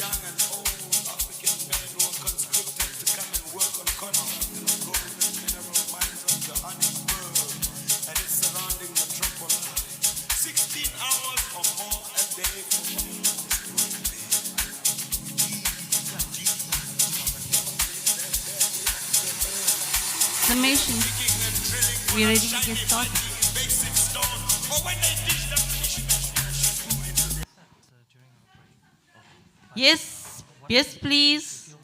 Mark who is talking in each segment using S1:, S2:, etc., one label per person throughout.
S1: young and old, African men who are conscripted to come and work on continent in the golden mineral mines of Johannesburg and its surrounding metropolis. 16 hours or more a day for
S2: Summation. We ready to get started? Yes, yes, please.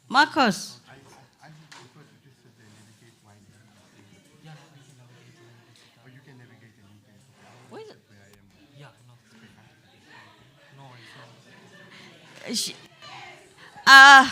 S2: Marcos. Where is it? Sh- Uh,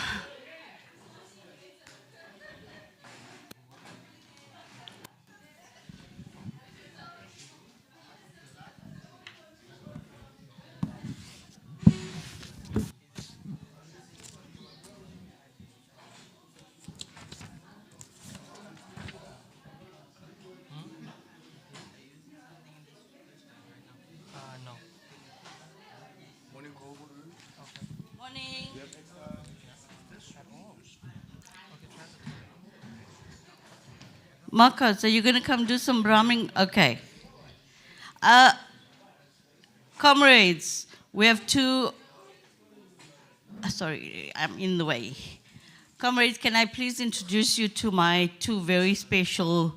S2: Morning. Marcos, are you going to come do some drumming? Okay. Uh, comrades, we have two. Sorry, I'm in the way. Comrades, can I please introduce you to my two very special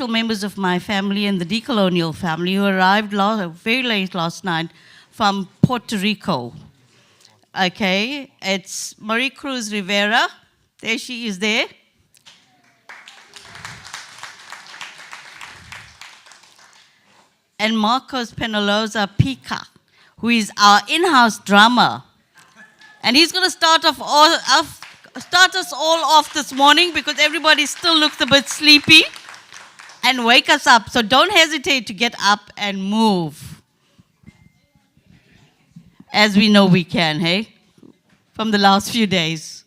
S2: members of my family and the decolonial family who arrived very late last night from Puerto Rico. Okay, it's Marie Cruz Rivera. There she is there. And Marcos Penaloza Pica, who is our in-house drummer. And he's going to start us all off this morning because everybody still looks a bit sleepy, and wake us up. So don't hesitate to get up and move. As we know we can, hey? From the last few days.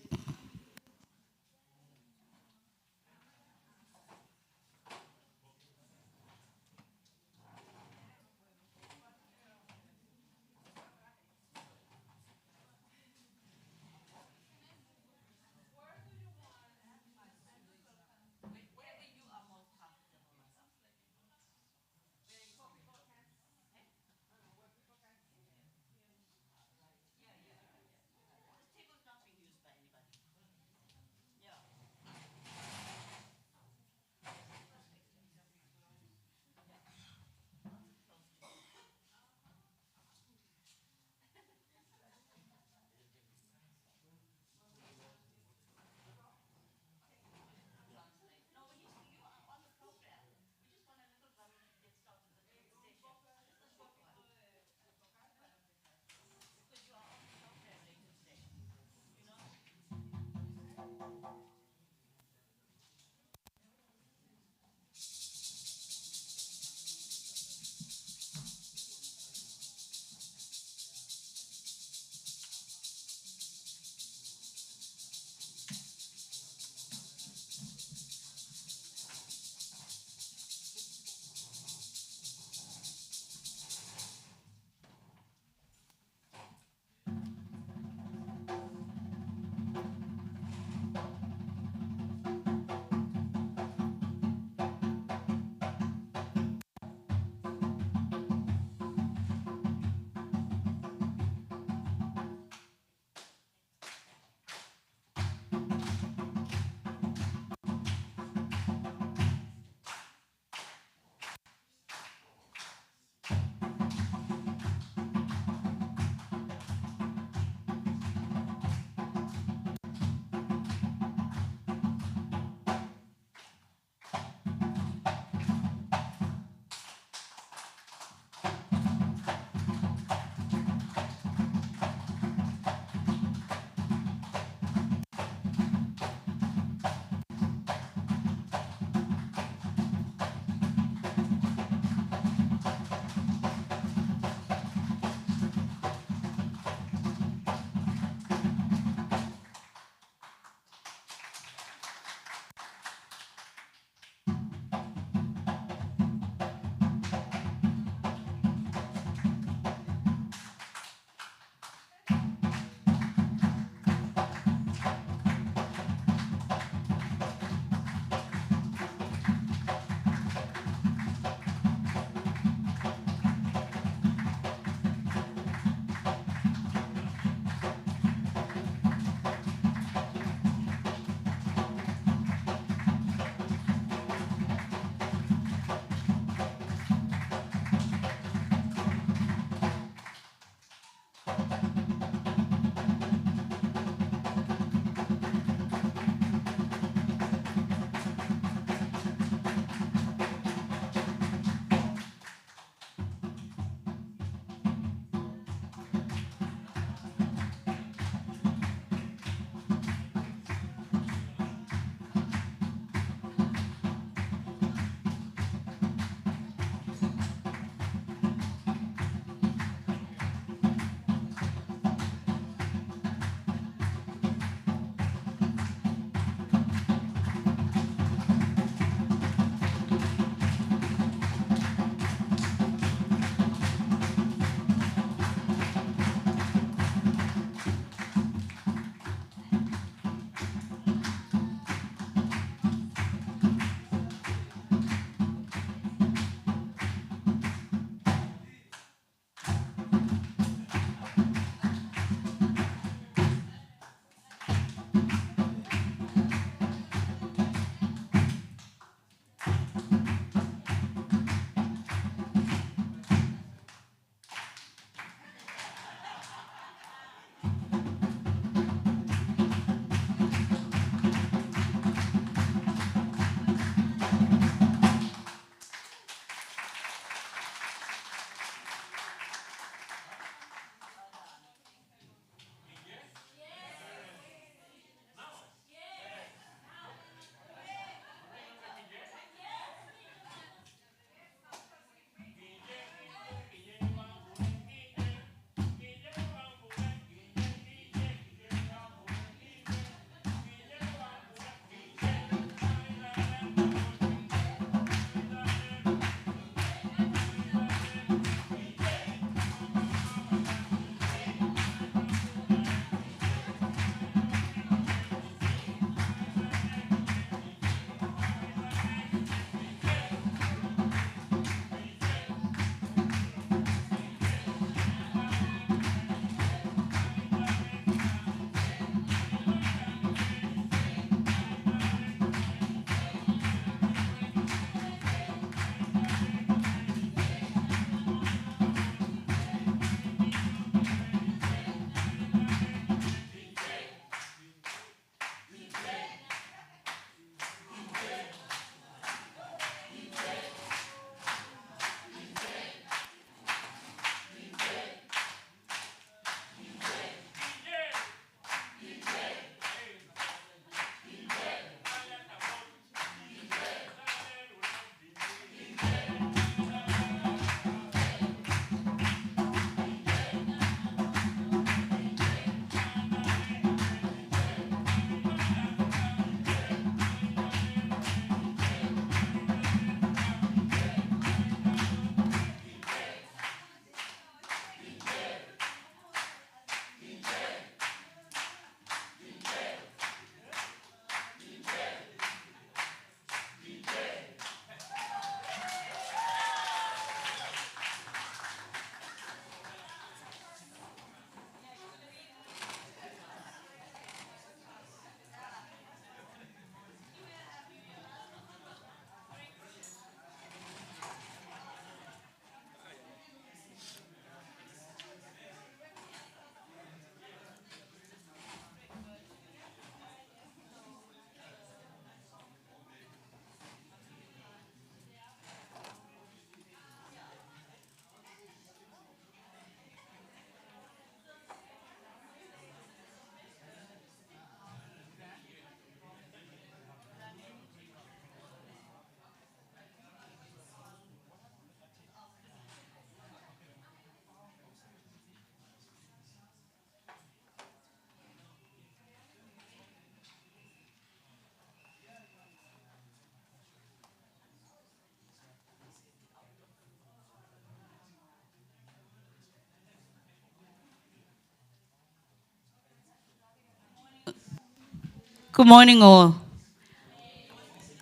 S2: Good morning, all.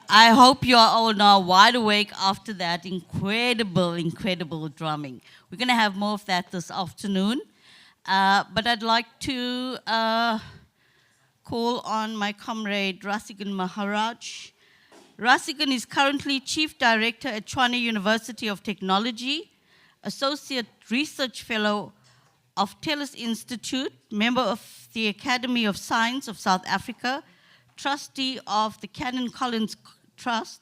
S2: I hope you are all now wide awake after that incredible drumming. We're going to have more of that this afternoon. But I'd like to call on my comrade Rasigan Maharaj. Rasigan is currently Chief Director at Tshwane University of Technology, Associate Research Fellow of Telus Institute, member of the Academy of Science of South Africa, trustee of the Canon Collins Trust,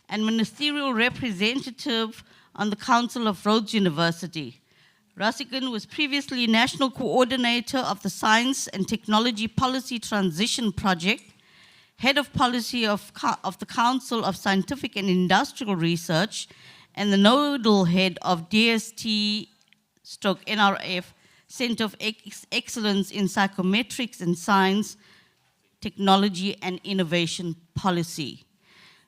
S2: and ministerial representative on the Council of Rhodes University. Rasigan was previously national coordinator of the Science and Technology Policy Transition Project, head of policy of the Council of Scientific and Industrial Research, and the nodal head of DST/NRF Center of Excellence in Psychometrics and Science, Technology and Innovation Policy.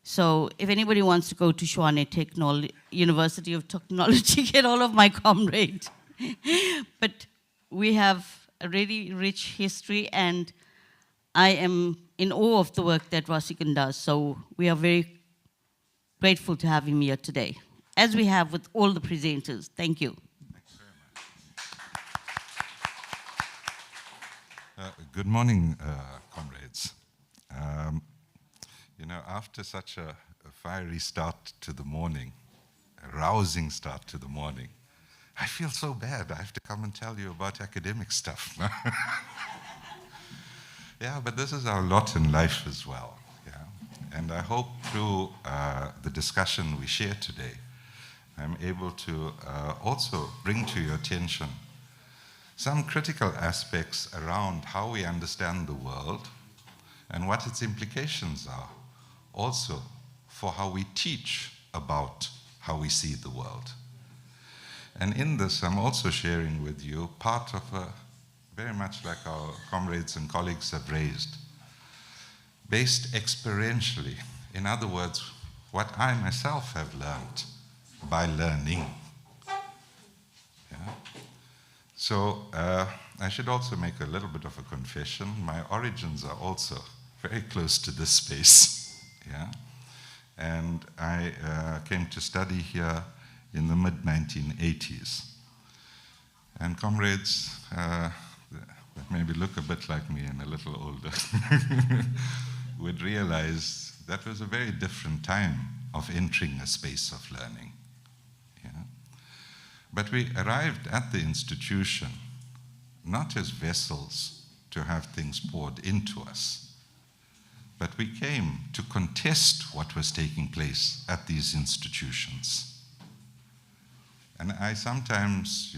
S2: So if anybody wants to go to Tshwane University of Technology, get all of my comrades. But we have a really rich history, and I am in awe of the work that Rasigan does. So we are very grateful to have him here today, as we have with all the presenters. Thank you.
S3: Good morning, comrades. After such a fiery start to the morning, a rousing start to the morning, I feel so bad. I have to come and tell you about academic stuff. Yeah, but this is our lot in life as well. Yeah? And I hope through the discussion we share today, I'm able to also bring to your attention some critical aspects around how we understand the world and what its implications are, also for how we teach about how we see the world. And in this, I'm also sharing with you part of a, very much like our comrades and colleagues have raised, based experientially. In other words, what I myself have learned by learning. Yeah? So I should also make a little bit of a confession. My origins are also very close to this space. Yeah? And I came to study here in the mid-1980s. And comrades that maybe look a bit like me and a little older would realize that was a very different time of entering a space of learning. Yeah? But we arrived at the institution not as vessels to have things poured into us, but we came to contest what was taking place at these institutions. And I sometimes,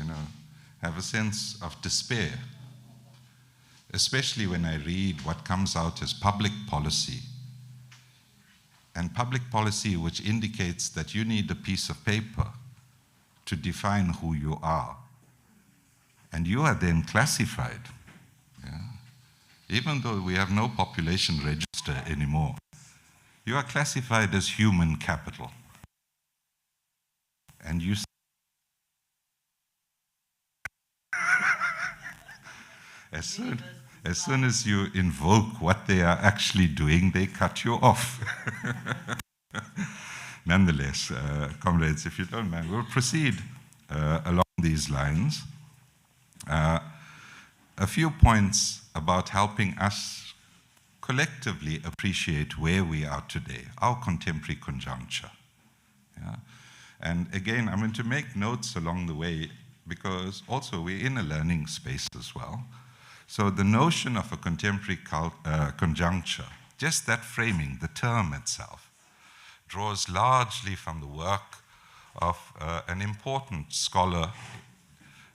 S3: have a sense of despair, especially when I read what comes out as public policy. And public policy which indicates that you need a piece of paper to define who you are. And you are then classified. Yeah? Even though we have no population register anymore, you are classified as human capital. And you as soon as you invoke what they are actually doing, they cut you off. Nonetheless, comrades, if you don't mind, we'll proceed along these lines. A few points about helping us collectively appreciate where we are today, our contemporary conjuncture. Yeah? And again, I'm going to make notes along the way because also we're in a learning space as well. So the notion of a contemporary conjuncture, just that framing, the term itself, draws largely from the work of an important scholar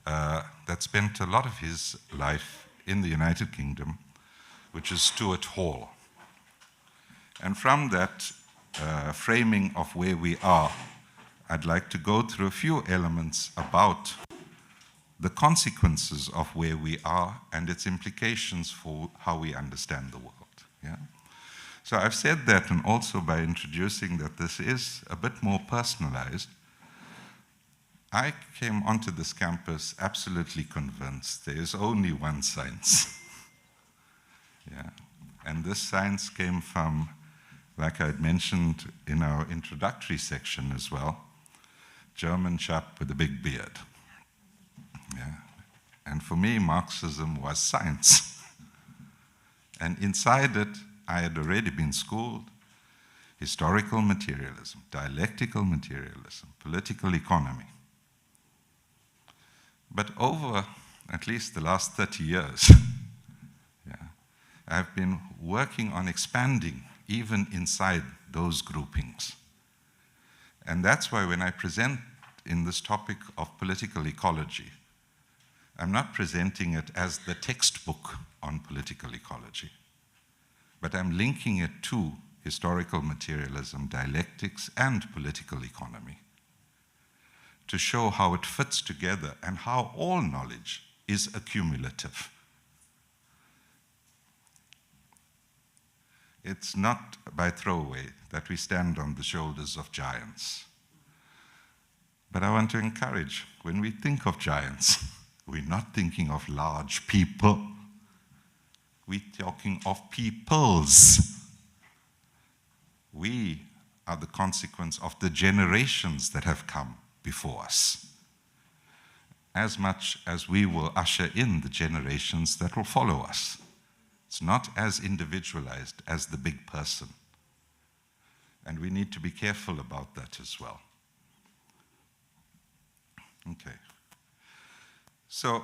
S3: that spent a lot of his life in the United Kingdom, which is Stuart Hall. And from that framing of where we are, I'd like to go through a few elements about the consequences of where we are and its implications for how we understand the world. Yeah? So I've said that, and also by introducing that this is a bit more personalized. I came onto this campus absolutely convinced there is only one science. Yeah? And this science came from, like I had mentioned in our introductory section as well, German chap with a big beard. Yeah. And for me, Marxism was science. And inside it, I had already been schooled historical materialism, dialectical materialism, political economy. But over at least the last 30 years, I've been working on expanding even inside those groupings. And that's why when I present in this topic of political ecology, I'm not presenting it as the textbook on political ecology, but I'm linking it to historical materialism, dialectics, and political economy to show how it fits together and how all knowledge is accumulative. It's not by throwaway that we stand on the shoulders of giants. But I want to encourage, when we think of giants, we're not thinking of large people. We're talking of peoples. We are the consequence of the generations that have come before us, as much as we will usher in the generations that will follow us. It's not as individualized as the big person. And we need to be careful about that as well. Okay. So,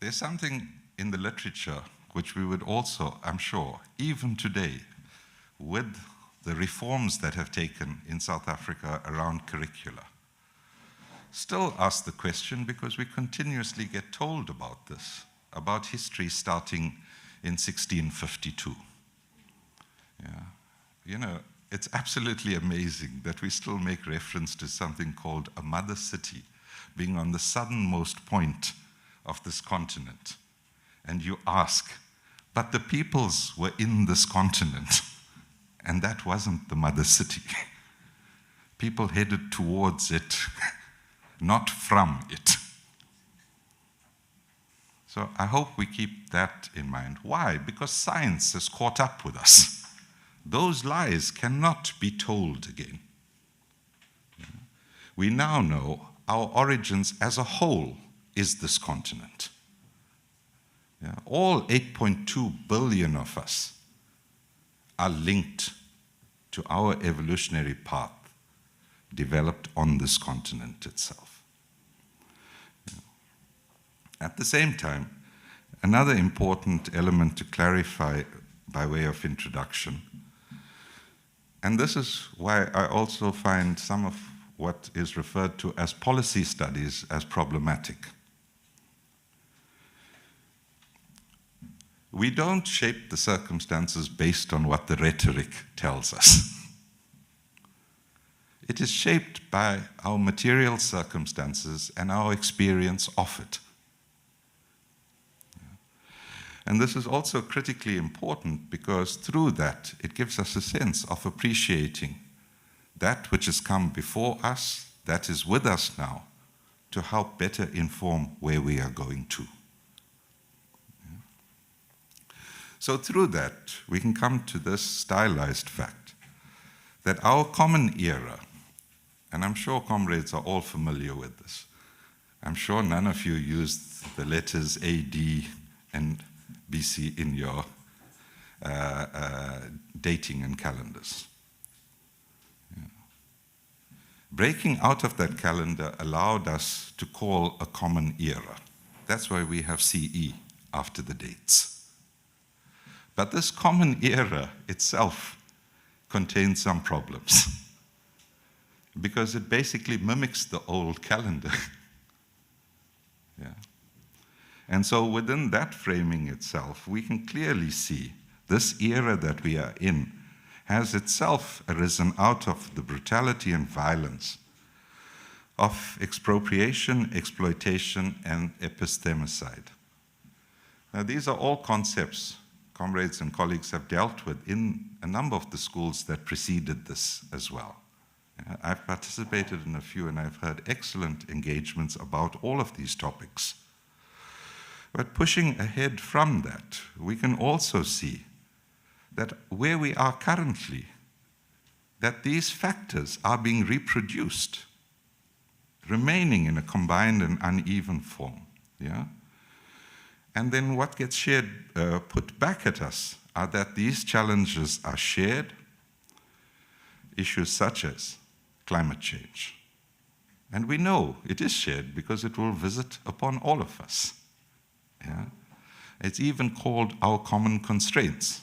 S3: there's something in the literature which we would also, I'm sure, even today, with the reforms that have taken in South Africa around curricula, still ask the question, because we continuously get told about this, about history starting in 1652. Yeah. You know, it's absolutely amazing that we still make reference to something called a mother city being on the southernmost point of this continent. And you ask, but the peoples were in this continent, and that wasn't the mother city. People headed towards it, not from it. So I hope we keep that in mind. Why? Because science has caught up with us. Those lies cannot be told again. We now know our origins as a whole is this continent. Yeah. All 8.2 billion of us are linked to our evolutionary path developed on this continent itself. At the same time, another important element to clarify by way of introduction, and this is why I also find some of what is referred to as policy studies as problematic. We don't shape the circumstances based on what the rhetoric tells us. It is shaped by our material circumstances and our experience of it. And this is also critically important because through that, it gives us a sense of appreciating that which has come before us, that is with us now, to help better inform where we are going to. So through that, we can come to this stylized fact that our common era, and I'm sure comrades are all familiar with this, I'm sure none of you used the letters AD and BC in your dating and calendars. Yeah. Breaking out of that calendar allowed us to call a common era. That's why we have CE after the dates. But this common era itself contains some problems because it basically mimics the old calendar. Yeah. And so within that framing itself, we can clearly see this era that we are in has itself arisen out of the brutality and violence of expropriation, exploitation, and epistemicide. Now, these are all concepts comrades and colleagues have dealt with in a number of the schools that preceded this as well. I've participated in a few, and I've heard excellent engagements about all of these topics. But pushing ahead from that, we can also see that where we are currently, that these factors are being reproduced, remaining in a combined and uneven form. Yeah? And then what gets shared, put back at us are that these challenges are shared, issues such as climate change. And we know it is shared because it will visit upon all of us. Yeah? It's even called our common constraints.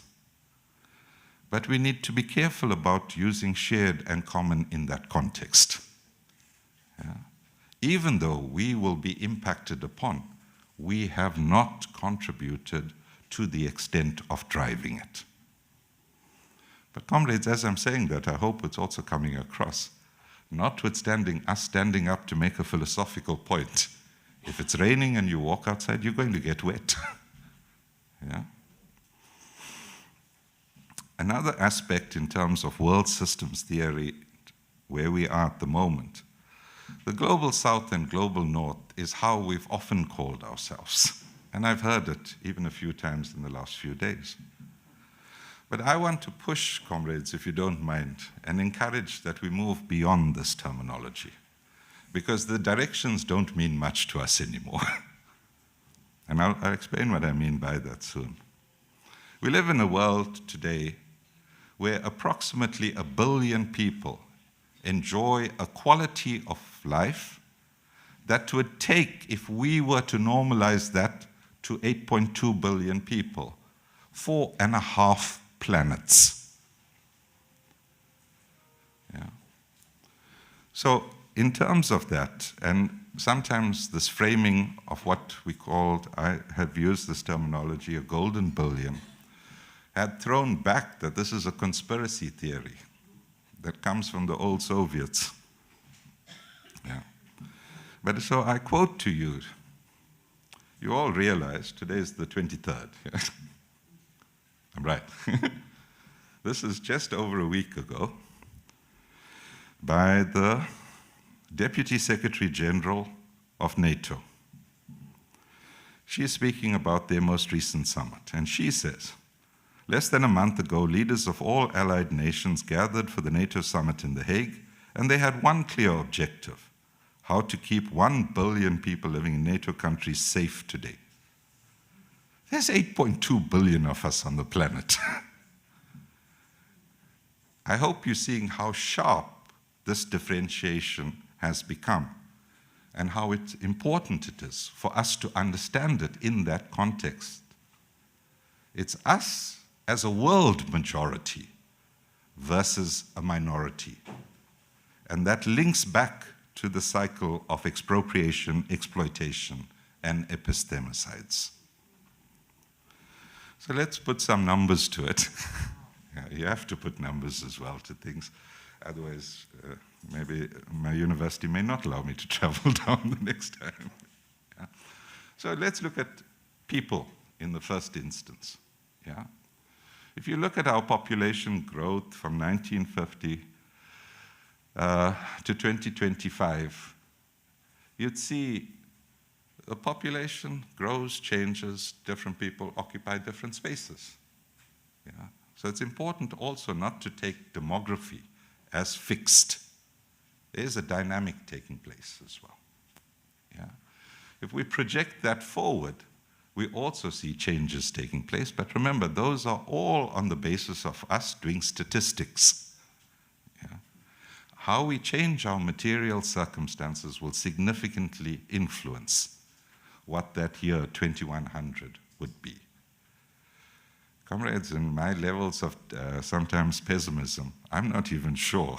S3: But we need to be careful about using shared and common in that context. Yeah? Even though we will be impacted upon, we have not contributed to the extent of driving it. But comrades, as I'm saying that, I hope it's also coming across, notwithstanding us standing up to make a philosophical point. If it's raining and you walk outside, you're going to get wet. Yeah? Another aspect in terms of world systems theory, where we are at the moment, the global south and global north is how we've often called ourselves. And I've heard it even a few times in the last few days. But I want to push, comrades, if you don't mind, and encourage that we move beyond this terminology, because the directions don't mean much to us anymore. And I'll explain what I mean by that soon. We live in a world today where approximately 1 billion people enjoy a quality of life that would take, if we were to normalize that to 8.2 billion people, 4.5 planets. Yeah. So in terms of that, and sometimes this framing of what we called, I have used this terminology, a golden billion, had thrown back that this is a conspiracy theory that comes from the old Soviets. Yeah. But so I quote to you, you all realize today is the 23rd. I'm right. This is just over a week ago by the Deputy Secretary General of NATO. She is speaking about their most recent summit, and she says, less than a month ago, leaders of all allied nations gathered for the NATO summit in The Hague, and they had one clear objective: how to keep 1 billion people living in NATO countries safe today. There's 8.2 billion of us on the planet. I hope you're seeing how sharp this differentiation has become and how important it is for us to understand it in that context. It's us as a world majority versus a minority. And that links back to the cycle of expropriation, exploitation, and epistemicides. So let's put some numbers to it. Yeah, you have to put numbers as well to things. Otherwise, maybe my university may not allow me to travel down the next time. Yeah. So let's look at people in the first instance. Yeah. If you look at our population growth from 1950 to 2025, you'd see the population grows, changes, different people occupy different spaces. Yeah? So it's important also not to take demography as fixed. There's a dynamic taking place as well. Yeah? If we project that forward, we also see changes taking place, but remember, those are all on the basis of us doing statistics. Yeah? How we change our material circumstances will significantly influence what that year 2100 would be. Comrades, in my levels of sometimes pessimism, I'm not even sure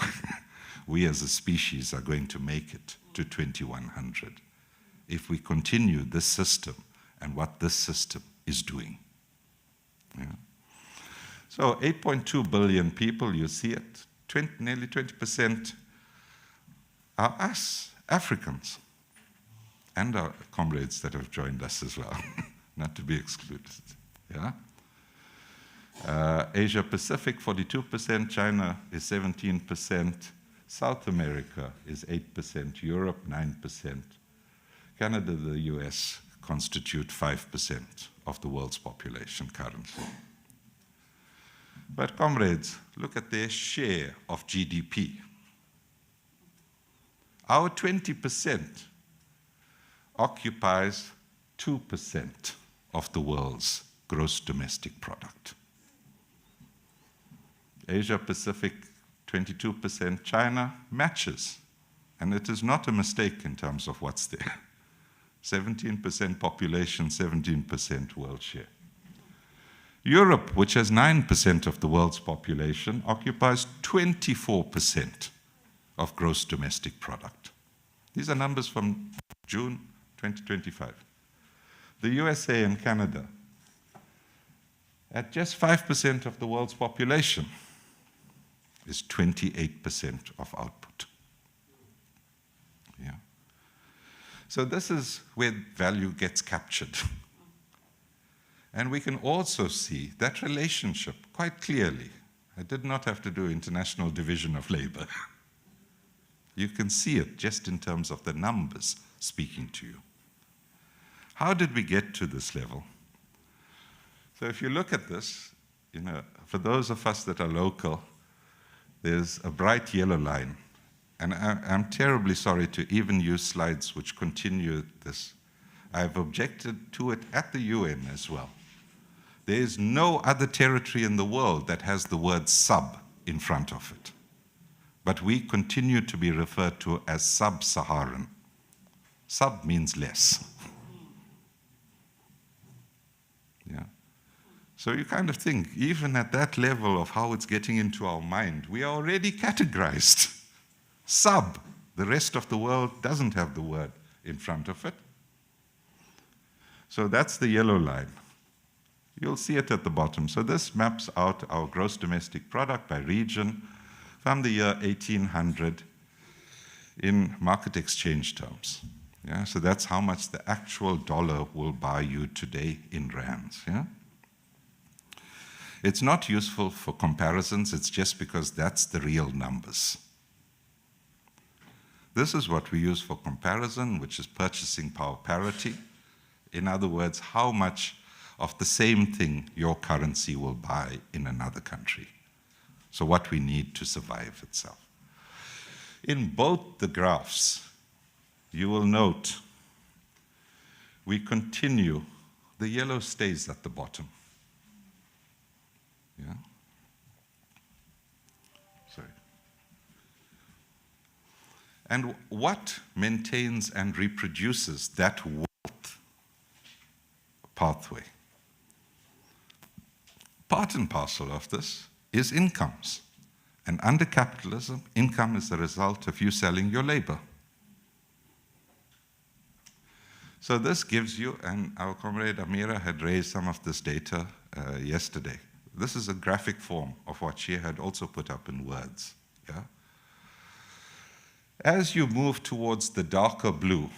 S3: we as a species are going to make it to 2100 if we continue this system and what this system is doing. Yeah. So 8.2 billion people, you see it, nearly 20% are us, Africans, and our comrades that have joined us as well, not to be excluded. Yeah? Asia Pacific, 42%, China is 17%, South America is 8%, Europe 9%, Canada, the US constitute 5% of the world's population currently. But comrades, look at their share of GDP. Our 20% occupies 2% of the world's gross domestic product. Asia Pacific, 22%, China matches. And it is not a mistake in terms of what's there. 17% population, 17% world share. Europe, which has 9% of the world's population, occupies 24% of gross domestic product. These are numbers from June 2025. The USA and Canada, at just 5% of the world's population, is 28% of output. Yeah. So this is where value gets captured. And we can also see that relationship quite clearly. I did not have to do international division of labor. You can see it just in terms of the numbers speaking to you. How did we get to this level? So if you look at this, for those of us that are local, there's a bright yellow line. And I'm terribly sorry to even use slides which continue this. I've objected to it at the UN as well. There is no other territory in the world that has the word sub in front of it. But we continue to be referred to as sub-Saharan. Sub means less. Yeah. So you kind of think, even at that level of how it's getting into our mind, we are already categorized. Sub, the rest of the world doesn't have the word in front of it. So that's the yellow line. You'll see it at the bottom. So this maps out our gross domestic product by region from the year 1800 in market exchange terms. Yeah, so that's how much the actual dollar will buy you today in rands. Yeah? It's not useful for comparisons, it's just because that's the real numbers. This is what we use for comparison, which is purchasing power parity. In other words, how much of the same thing your currency will buy in another country. So what we need to survive itself. In both the graphs, you will note we continue, the yellow stays at the bottom. Yeah? Sorry. And what maintains and reproduces that wealth pathway? Part and parcel of this is incomes. And under capitalism, income is the result of you selling your labor. So this gives you, and our comrade Amira had raised some of this data yesterday. This is a graphic form of what she had also put up in words. Yeah? As you move towards the darker blue,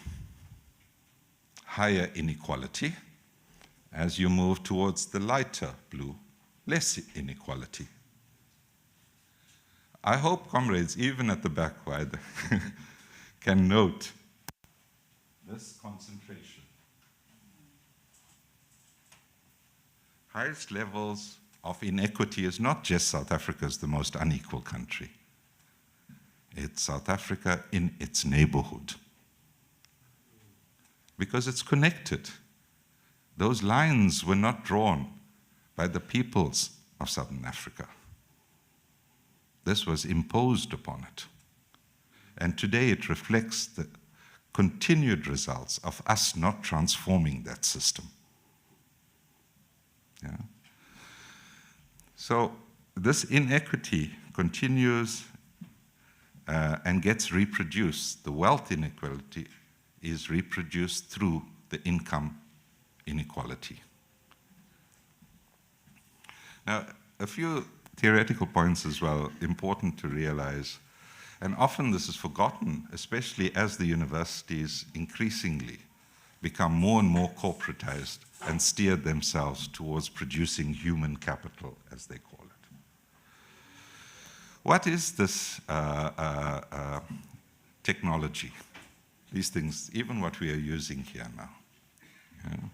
S3: higher inequality. As you move towards the lighter blue, less inequality. I hope comrades, even at the back, can note this concentration. Highest levels of inequity is not just South Africa is the most unequal country. It's South Africa in its neighborhood. Because it's connected. Those lines were not drawn by the peoples of Southern Africa. This was imposed upon it. And today it reflects the continued results of us not transforming that system. Yeah. So this inequity continues and gets reproduced. The wealth inequality is reproduced through the income inequality. Now, a few theoretical points as well, important to realize, and often this is forgotten, especially as the universities increasingly become more and more corporatized and steer themselves towards producing human capital, as they call it. What is this technology? These things, even what we are using here now. Yeah.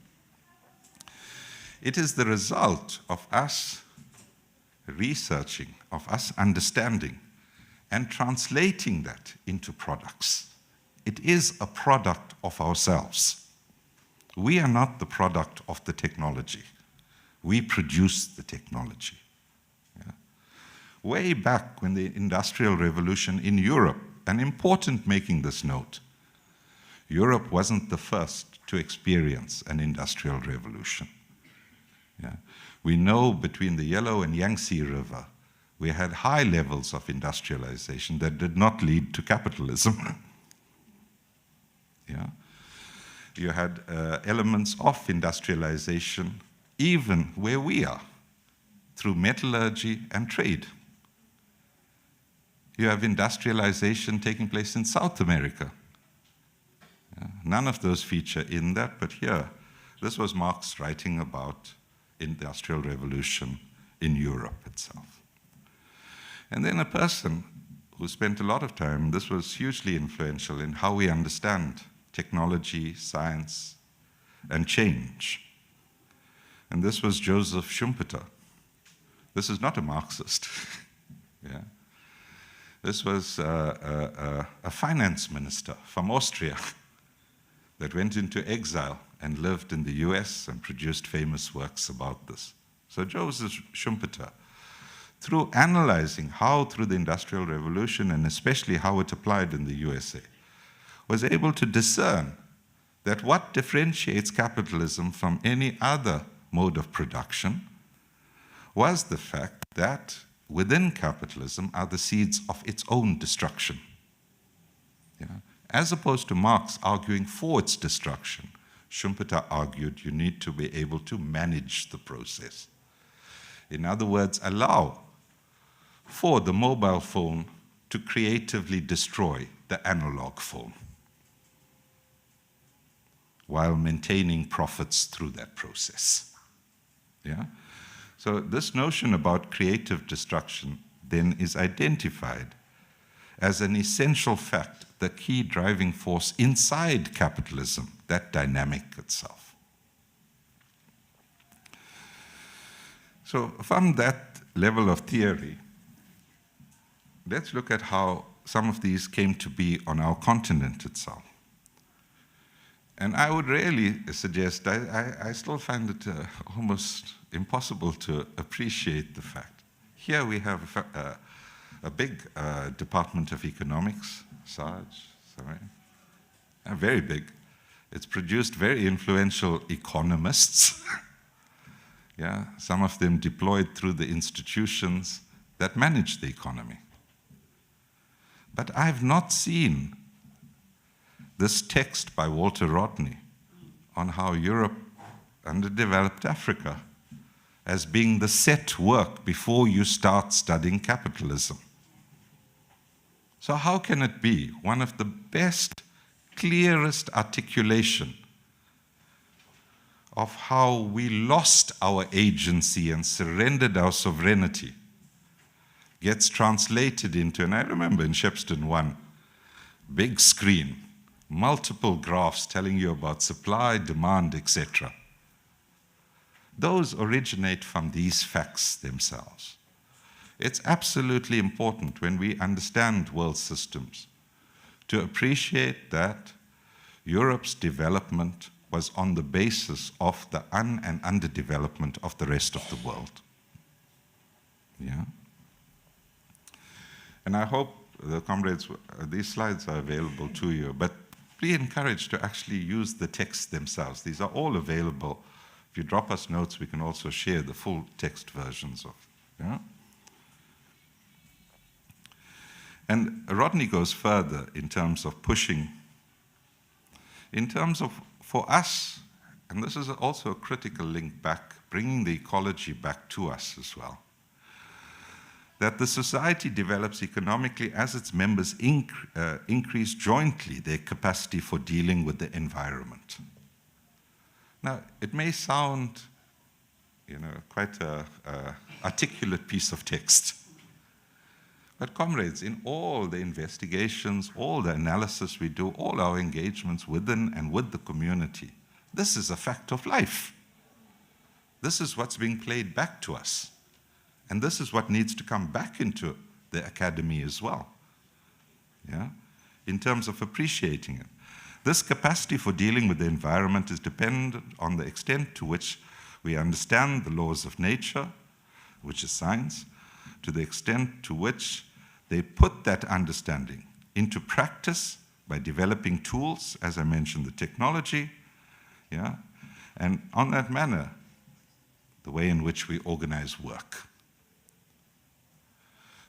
S3: It is the result of us researching, of us understanding, and translating that into products. It is a product of ourselves. We are not the product of the technology. We produce the technology. Yeah. Way back when the Industrial Revolution in Europe, and important making this note, Europe wasn't the first to experience an industrial revolution. Yeah. We know between the Yellow and Yangtze River, we had high levels of industrialization that did not lead to capitalism. Yeah. You had elements of industrialization even where we are, through metallurgy and trade. You have industrialization taking place in South America. Yeah. None of those feature in that, but here, this was Marx writing about industrial revolution in Europe itself. And then a person who spent a lot of time, this was hugely influential in how we understand technology, science, and change. And this was Joseph Schumpeter. This is not a Marxist. Yeah. This was a finance minister from Austria that went into exile and lived in the US and produced famous works about this. So Joseph Schumpeter, through analyzing how through the Industrial Revolution, and especially how it applied in the USA, was able to discern that what differentiates capitalism from any other mode of production was the fact that within capitalism are the seeds of its own destruction. Yeah. As opposed to Marx arguing for its destruction, Schumpeter argued you need to be able to manage the process. In other words, allow for the mobile phone to creatively destroy the analog phone, while maintaining profits through that process. Yeah? So this notion about creative destruction then is identified as an essential fact, the key driving force inside capitalism, that dynamic itself. So from that level of theory, let's look at how some of these came to be on our continent itself. And I would really suggest, I still find it almost impossible to appreciate the fact. Here we have a big Department of Economics, very big. It's produced very influential economists, yeah, some of them deployed through the institutions that manage the economy. But I've not seen this text by Walter Rodney on how Europe underdeveloped Africa as being the set work before you start studying capitalism. So how can it be one of the best, clearest articulation of how we lost our agency and surrendered our sovereignty gets translated into, and I remember in Shepstone 1, big screen, multiple graphs telling you about supply, demand, etc. Those originate from these facts themselves. It's absolutely important when we understand world systems to appreciate that Europe's development was on the basis of the and underdevelopment of the rest of the world. Yeah? And I hope the comrades, these slides are available to you, but be encouraged to actually use the texts themselves. These are all available. If you drop us notes, we can also share the full text versions of it. Yeah? And Rodney goes further in terms of pushing, in terms of, for us, and this is also a critical link back, bringing the ecology back to us as well, that the society develops economically as its members increase jointly their capacity for dealing with the environment. Now, it may sound, quite an articulate piece of text. But comrades, in all the investigations, all the analysis we do, all our engagements within and with the community, This is a fact of life. This is what's being played back to us. And this is what needs to come back into the academy as well, yeah, in terms of appreciating it. This capacity for dealing with the environment is dependent on the extent to which we understand the laws of nature, which is science, to the extent to which they put that understanding into practice by developing tools, as I mentioned, the technology, yeah, and on that manner, the way in which we organize work.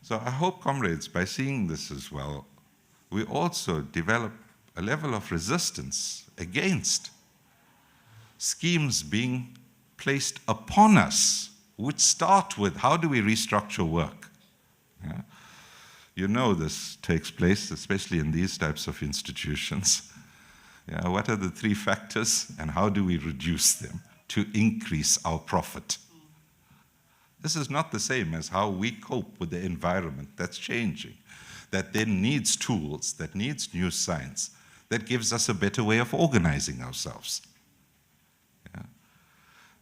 S3: So I hope, comrades, by seeing this as well, we also develop a level of resistance against schemes being placed upon us, which start with, how do we restructure work? Yeah? You know this takes place, especially in these types of institutions. Yeah, what are the 3 factors, and how do we reduce them to increase our profit? This is not the same as how we cope with the environment that's changing, that then needs tools, that needs new science, that gives us a better way of organizing ourselves. Yeah.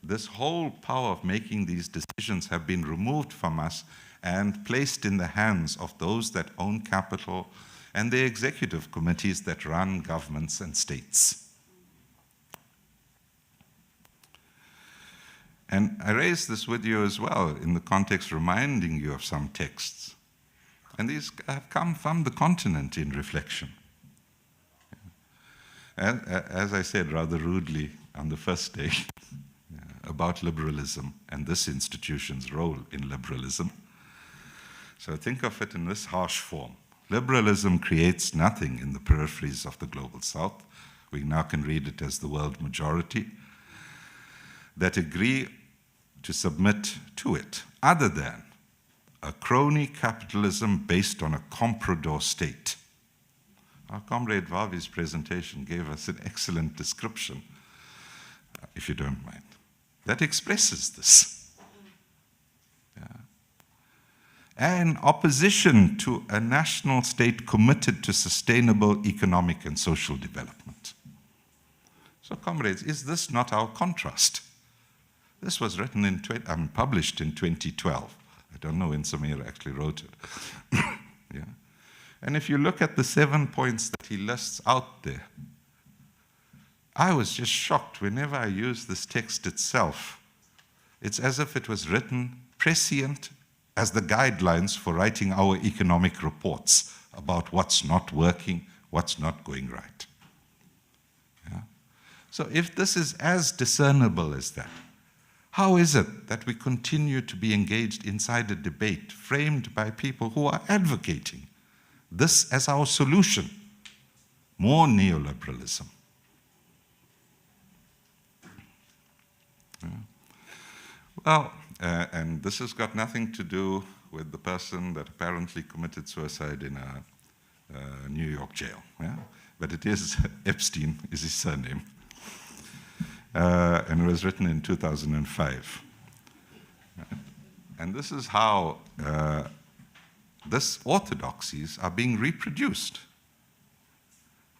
S3: This whole power of making these decisions have been removed from us and placed in the hands of those that own capital and the executive committees that run governments and states. And I raise this with you as well in the context reminding you of some texts. And these have come from the continent in reflection. As I said rather rudely on the first day about liberalism and this institution's role in liberalism. So think of it in this harsh form. Liberalism creates nothing in the peripheries of the global south. We now can read it as the world majority that agree to submit to it, other than a crony capitalism based on a comprador state. Our comrade Vavi's presentation gave us an excellent description, if you don't mind, that expresses this. Yeah. And opposition to a national state committed to sustainable economic and social development. So, comrades, is this not our contrast? This was written published in 2012. I don't know when Samir actually wrote it. Yeah. And if you look at the 7 points that he lists out there, I was just shocked whenever I use this text itself. It's as if it was written prescient as the guidelines for writing our economic reports about what's not working, what's not going right. Yeah. So if this is as discernible as that, how is it that we continue to be engaged inside a debate framed by people who are advocating this as our solution? More neoliberalism. Yeah. Well, and this has got nothing to do with the person that apparently committed suicide in a New York jail. Yeah? But it is, Epstein is his surname. And it was written in 2005. And this is how these orthodoxies are being reproduced.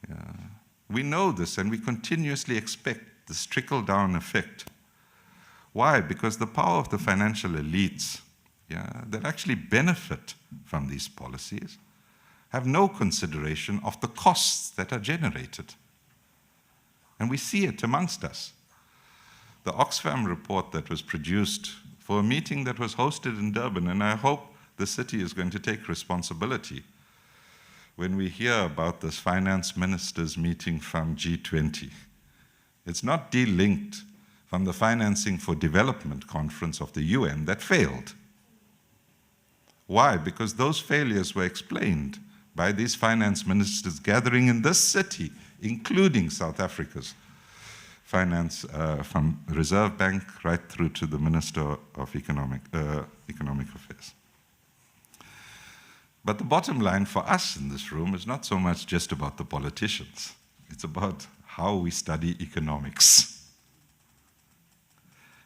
S3: Yeah. We know this, and we continuously expect this trickle-down effect. Why? Because the power of the financial elites, yeah, that actually benefit from these policies have no consideration of the costs that are generated. And we see it amongst us. The Oxfam report that was produced for a meeting that was hosted in Durban, and I hope the city is going to take responsibility when we hear about this finance ministers meeting from G20. It's not delinked from the Financing for Development conference of the UN that failed. Why? Because those failures were explained by these finance ministers gathering in this city, including South Africa's finance, from Reserve Bank right through to the Minister of Economic Affairs. But the bottom line for us in this room is not so much just about the politicians. It's about how we study economics.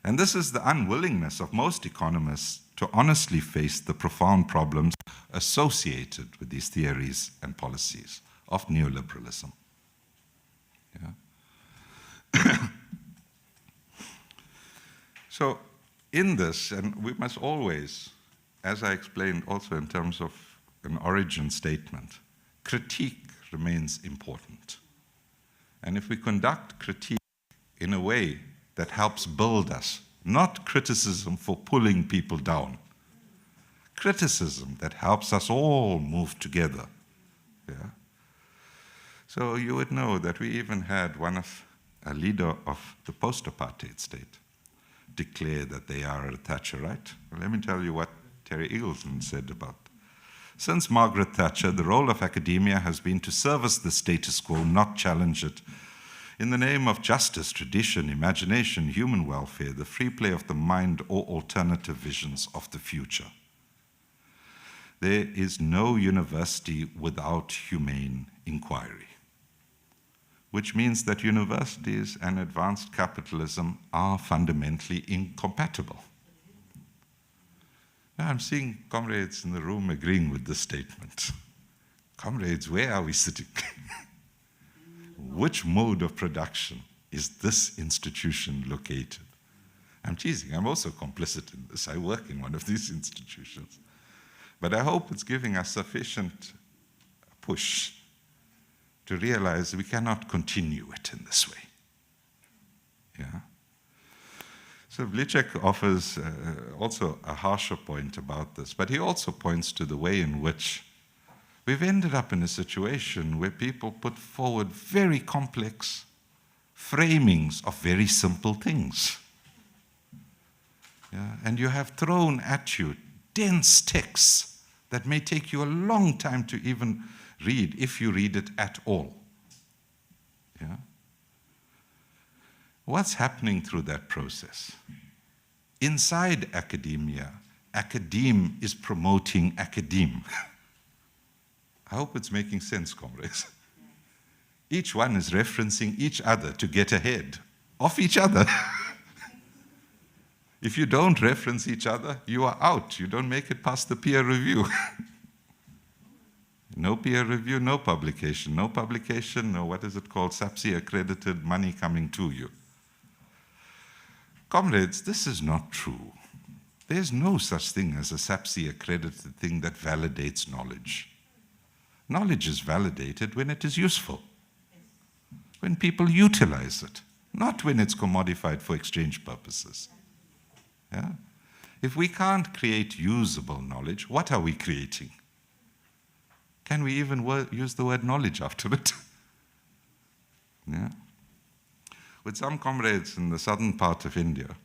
S3: And this is the unwillingness of most economists to honestly face the profound problems associated with these theories and policies of neoliberalism. Yeah. So in this, and we must always, as I explained also in terms of an origin statement, critique remains important. And if we conduct critique in a way that helps build us, not criticism for pulling people down, criticism that helps us all move together. Yeah? So you would know that we even had a leader of the post-apartheid state declare that they are a Thatcherite. Well, let me tell you what Terry Eagleton said about it. Since Margaret Thatcher, the role of academia has been to service the status quo, not challenge it. In the name of justice, tradition, imagination, human welfare, the free play of the mind, or alternative visions of the future. There is no university without humane inquiry, which means that universities and advanced capitalism are fundamentally incompatible. Now, I'm seeing comrades in the room agreeing with this statement. Comrades, where are we sitting? Which mode of production is this institution located? I'm teasing, I'm also complicit in this. I work in one of these institutions. But I hope it's giving us sufficient push to realize we cannot continue it in this way. Yeah? So Vlicek offers also a harsher point about this, but he also points to the way in which we've ended up in a situation where people put forward very complex framings of very simple things. Yeah? And you have thrown at you dense texts that may take you a long time to even read, if you read it at all. Yeah? What's happening through that process? Inside academia, academe is promoting academe. I hope it's making sense, comrades. Each one is referencing each other to get ahead of each other. If you don't reference each other, you are out. You don't make it past the peer review. No peer review, no publication. No publication, no, what is it called? SAPSI accredited money coming to you. Comrades, this is not true. There's no such thing as a SAPSI accredited thing that validates knowledge. Knowledge is validated when it is useful, when people utilize it, not when it's commodified for exchange purposes. Yeah? If we can't create usable knowledge, what are we creating? Can we even use the word knowledge after it? Yeah? With some comrades in the southern part of India,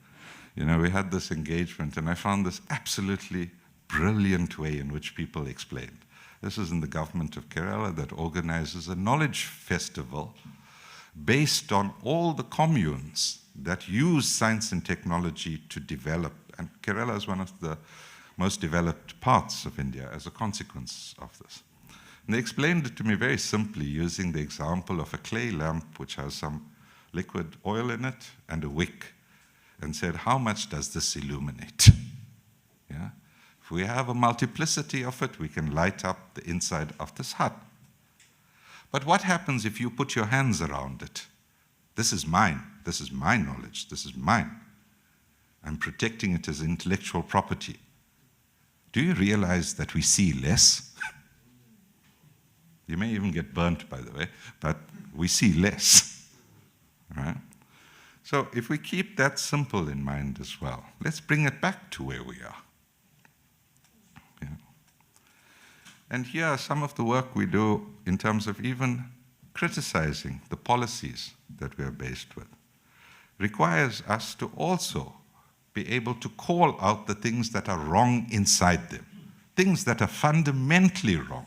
S3: we had this engagement, and I found this absolutely brilliant way in which people explained. This is in the government of Kerala that organizes a knowledge festival based on all the communes that use science and technology to develop. And Kerala is one of the most developed parts of India as a consequence of this. And they explained it to me very simply using the example of a clay lamp which has some liquid oil in it and a wick, and said, how much does this illuminate? Yeah? If we have a multiplicity of it, we can light up the inside of this hut. But what happens if you put your hands around it? This is mine. This is my knowledge. This is mine. I'm protecting it as intellectual property. Do you realize that we see less? You may even get burnt, by the way, but we see less. Right? So if we keep that simple in mind as well, let's bring it back to where we are. Yeah. And here are some of the work we do in terms of even criticizing the policies that we are based with. Requires us to also be able to call out the things that are wrong inside them, things that are fundamentally wrong,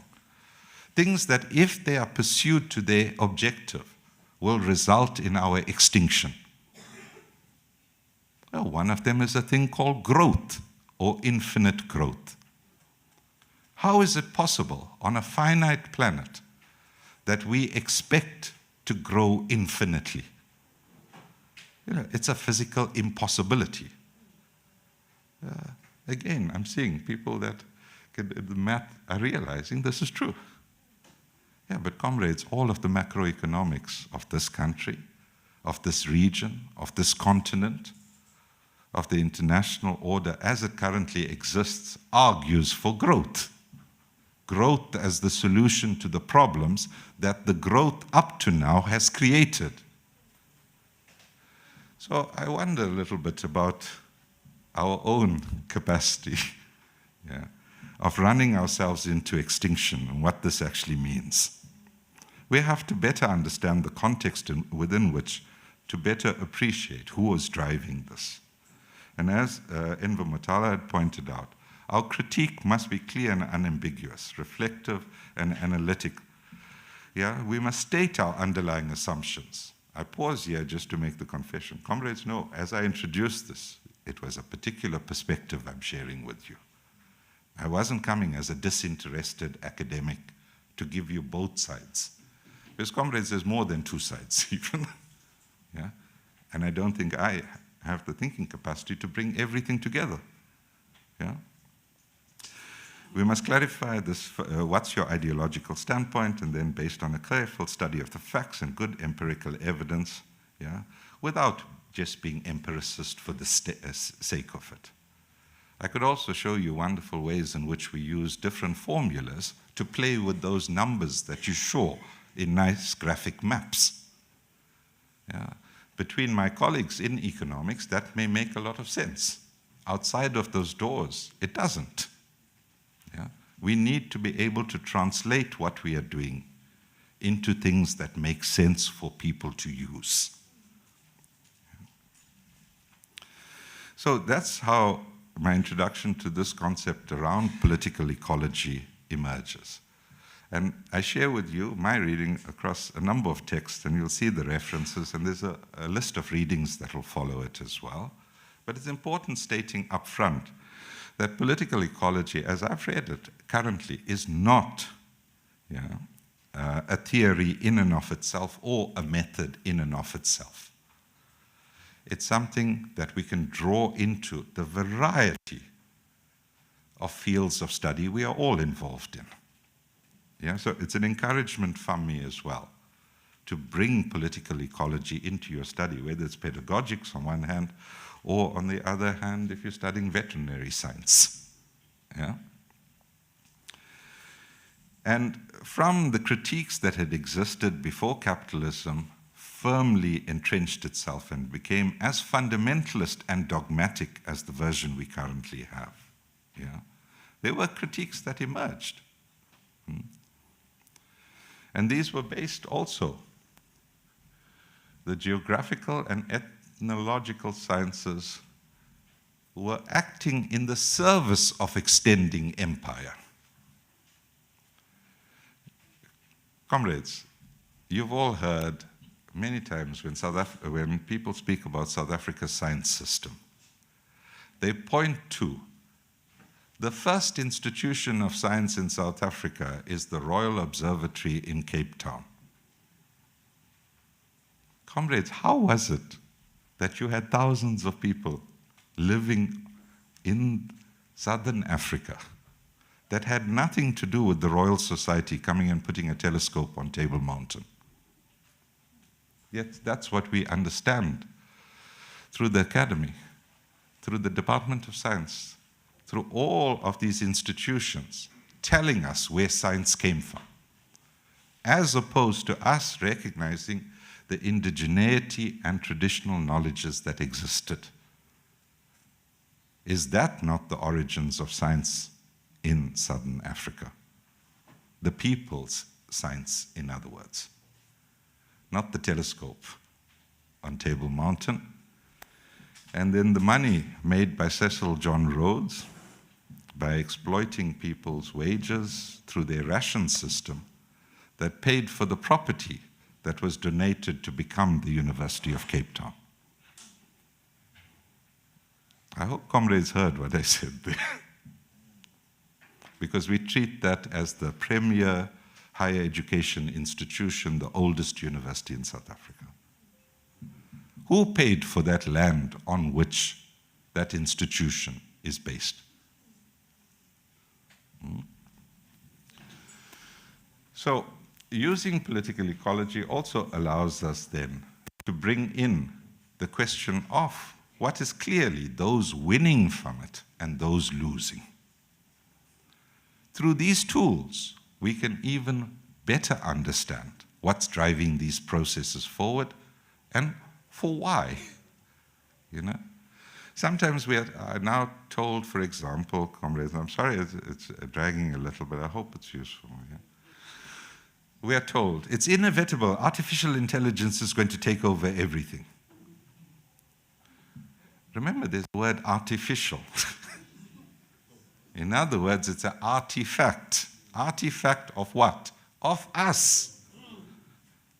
S3: things that if they are pursued to their objective, will result in our extinction. Well, one of them is a thing called growth, or infinite growth. How is it possible on a finite planet that we expect to grow infinitely? It's a physical impossibility. Again, I'm seeing people that can do the math are realizing this is true. Yeah, but comrades, all of the macroeconomics of this country, of this region, of this continent, of the international order as it currently exists argues for growth. Growth as the solution to the problems that the growth up to now has created. So I wonder a little bit about our own capacity of running ourselves into extinction and what this actually means. We have to better understand the context within which to better appreciate who was driving this. And as Enver Mutala had pointed out, our critique must be clear and unambiguous, reflective and analytic. We must state our underlying assumptions. I pause here just to make the confession. Comrades, no, as I introduced this, it was a particular perspective I'm sharing with you. I wasn't coming as a disinterested academic to give you both sides. Because, comrades, there's more than two sides even. And I don't think I have the thinking capacity to bring everything together. We must clarify this, what's your ideological standpoint, and then based on a careful study of the facts and good empirical evidence, without just being empiricist for the sake of it. I could also show you wonderful ways in which we use different formulas to play with those numbers that you saw in nice graphic maps. Between my colleagues in economics, that may make a lot of sense. Outside of those doors, it doesn't. We need to be able to translate what we are doing into things that make sense for people to use. So that's how my introduction to this concept around political ecology emerges. And I share with you my reading across a number of texts, and you'll see the references, and there's a list of readings that will follow it as well. But it's important stating up front that political ecology, as I've read it currently, is not a theory in and of itself or a method in and of itself. It's something that we can draw into the variety of fields of study we are all involved in. So it's an encouragement from me as well to bring political ecology into your study, whether it's pedagogics on one hand, or on the other hand, if you're studying veterinary science. And from the critiques that had existed before capitalism firmly entrenched itself and became as fundamentalist and dogmatic as the version we currently have, there were critiques that emerged. And these were based also, the geographical and ethnological sciences were acting in the service of extending empire. Comrades, you've all heard many times when people speak about South Africa's science system, they point to the first institution of science in South Africa is the Royal Observatory in Cape Town. Comrades, how was it that you had thousands of people living in southern Africa that had nothing to do with the Royal Society coming and putting a telescope on Table Mountain? Yet that's what we understand through the academy, through the Department of Science, through all of these institutions telling us where science came from, as opposed to us recognizing the indigeneity and traditional knowledges that existed. Is that not the origins of science in Southern Africa? The people's science, in other words. Not the telescope on Table Mountain. And then the money made by Cecil John Rhodes by exploiting people's wages through their ration system that paid for the property that was donated to become the University of Cape Town. I hope comrades heard what I said there. Because we treat that as the premier higher education institution, the oldest university in South Africa. Who paid for that land on which that institution is based? So, using political ecology also allows us then to bring in the question of what is clearly those winning from it and those losing. Through these tools, we can even better understand what's driving these processes forward and for why. You know? Sometimes we are now told, for example, comrades, I'm sorry it's dragging a little, but I hope it's useful. Yeah? We are told, it's inevitable, artificial intelligence is going to take over everything. Remember, there's the word artificial. In other words, it's an artifact. Artifact of what? Of us.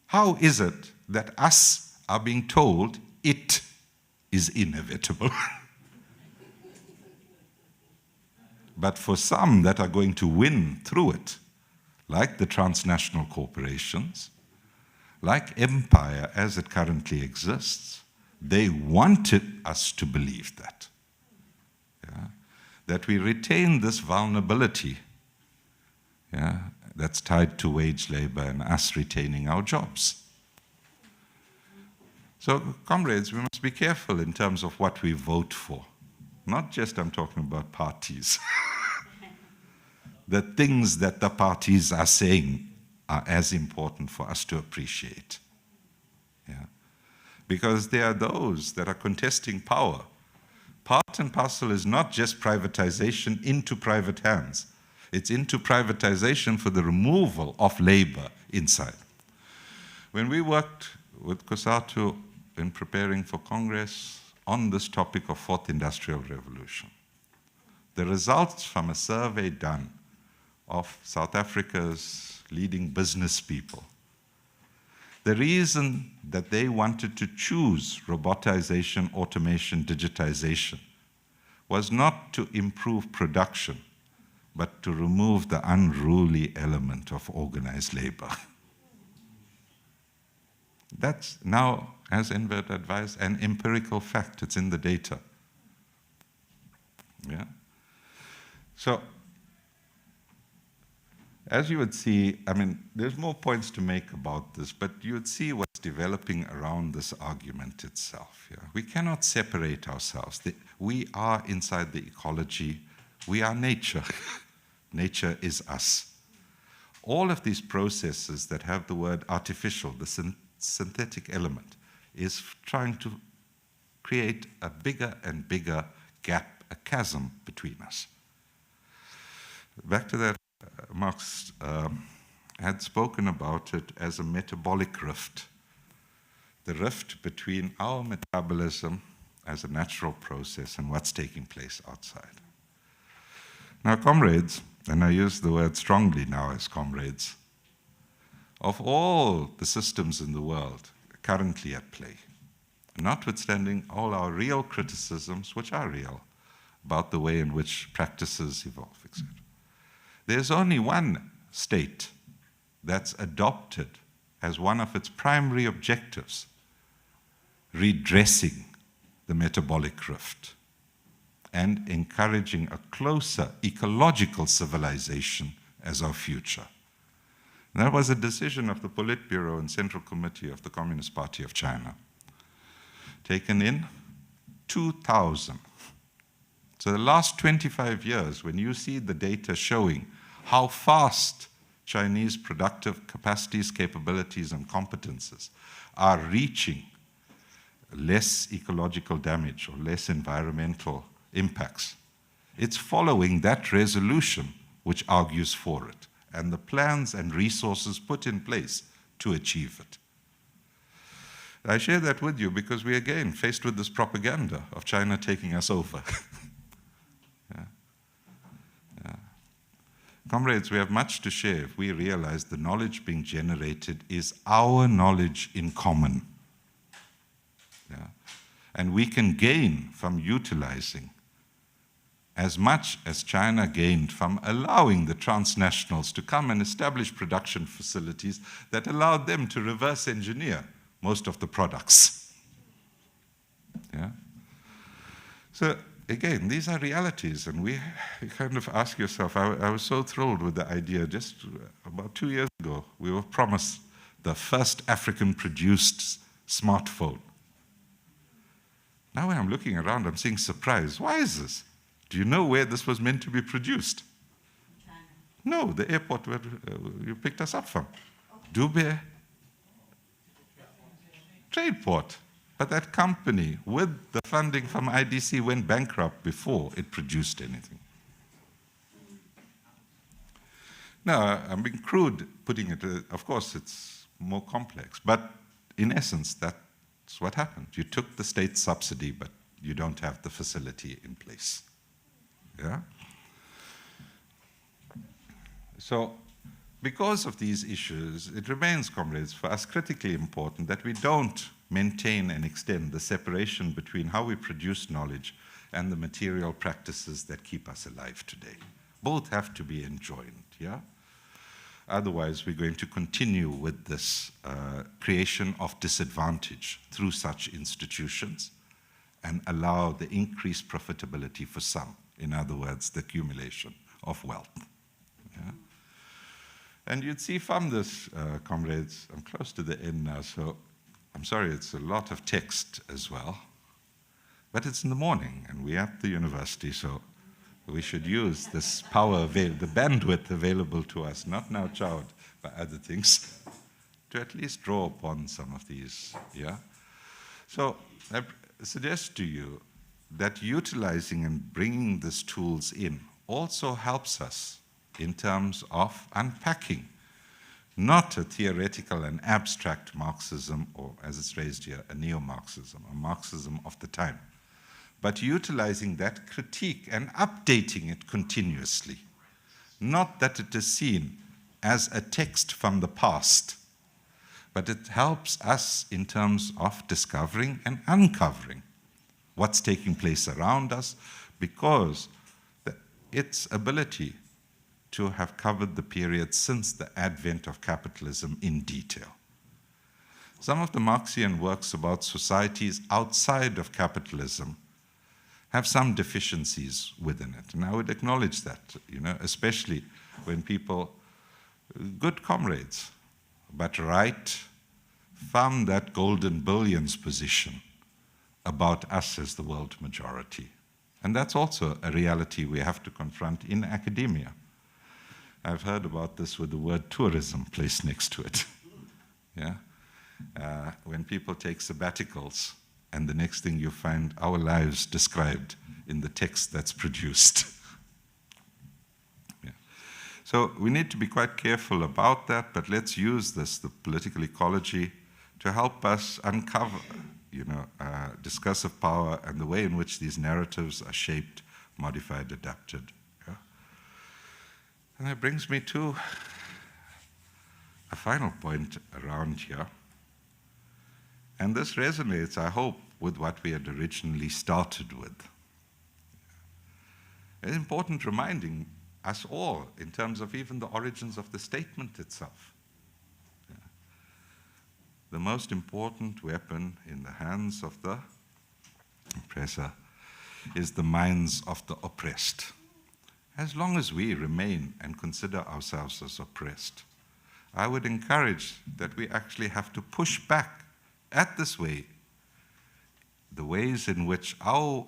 S3: How is it that us are being told it is inevitable? But for some that are going to win through it, like the transnational corporations, like empire as it currently exists, they wanted us to believe that. Yeah? That we retain this vulnerability, yeah, that's tied to wage labor and us retaining our jobs. So, comrades, we must be careful in terms of what we vote for. Not just I'm talking about parties. The things that the parties are saying are as important for us to appreciate. Yeah? Because there are those that are contesting power. Part and parcel is not just privatization into private hands. It's into privatization for the removal of labor inside. When we worked with COSATU in preparing for Congress on this topic of Fourth Industrial Revolution, the results from a survey done of South Africa's leading business people, the reason that they wanted to choose robotization, automation, digitization was not to improve production, but to remove the unruly element of organized labor. That's now, as Envert advised, an empirical fact. It's in the data. Yeah? So, as you would see, I mean, there's more points to make about this, but you would see what's developing around this argument itself. Yeah? We cannot separate ourselves. We are inside the ecology. We are nature. Nature is us. All of these processes that have the word artificial, the synthetic element, is trying to create a bigger and bigger gap, a chasm between us. Back to that, Marx had spoken about it as a metabolic rift. The rift between our metabolism as a natural process and what's taking place outside. Now, comrades, and I use the word strongly now as comrades, of all the systems in the world currently at play, notwithstanding all our real criticisms, which are real, about the way in which practices evolve, etc., there's only one state that's adopted as one of its primary objectives redressing the metabolic rift and encouraging a closer ecological civilization as our future. And that was a decision of the Politburo and Central Committee of the Communist Party of China, taken in 2000. So the last 25 years, when you see the data showing how fast Chinese productive capacities, capabilities, and competences are reaching less ecological damage or less environmental impacts, it's following that resolution which argues for it, and the plans and resources put in place to achieve it. I share that with you because we're again faced with this propaganda of China taking us over. Yeah. Yeah. Comrades, we have much to share if we realize the knowledge being generated is our knowledge in common. Yeah. And we can gain from utilizing as much as China gained from allowing the transnationals to come and establish production facilities that allowed them to reverse engineer most of the products. Yeah? So again, these are realities, and you kind of ask yourself, I was so thrilled with the idea. Just about 2 years ago, we were promised the first African-produced smartphone. Now when I'm looking around, I'm seeing surprise. Why is this? Do you know where this was meant to be produced? No, the airport where you picked us up from. Dubai Trade Port. But that company, with the funding from IDC, went bankrupt before it produced anything. Now, I'm being crude putting it, of course it's more complex, but in essence, that's what happened. You took the state subsidy, but you don't have the facility in place. Yeah? So, because of these issues, it remains, comrades, for us critically important that we don't maintain and extend the separation between how we produce knowledge and the material practices that keep us alive today. Both have to be enjoined, yeah? Otherwise, we're going to continue with this creation of disadvantage through such institutions and allow the increased profitability for some. In other words, the accumulation of wealth. Yeah? And you'd see from this, comrades, I'm close to the end now, so I'm sorry, it's a lot of text as well. But it's in the morning, and we're at the university, so we should use this power, the bandwidth available to us, not now chowed by other things, to at least draw upon some of these, yeah? So I suggest to you that utilizing and bringing these tools in also helps us in terms of unpacking, not a theoretical and abstract Marxism, or as it's raised here, a neo-Marxism, a Marxism of the time, but utilizing that critique and updating it continuously. Not that it is seen as a text from the past, but it helps us in terms of discovering and uncovering what's taking place around us, because its ability to have covered the period since the advent of capitalism in detail. Some of the Marxian works about societies outside of capitalism have some deficiencies within it, and I would acknowledge that, you know, especially when people, good comrades, but right from that golden billions position about us as the world majority. And that's also a reality we have to confront in academia. I've heard about this with the word tourism placed next to it. Yeah? When people take sabbaticals, and the next thing you find our lives described in the text that's produced. Yeah. So we need to be quite careful about that, but let's use this, the political ecology, to help us uncover, you know, discursive power and the way in which these narratives are shaped, modified, adapted. Yeah? And that brings me to a final point around here. And this resonates, I hope, with what we had originally started with. It's important reminding us all in terms of even the origins of the statement itself. Yeah. The most important weapon in the hands of the oppressor is the minds of the oppressed. As long as we remain and consider ourselves as oppressed, I would encourage that we actually have to push back at this way, the ways in which our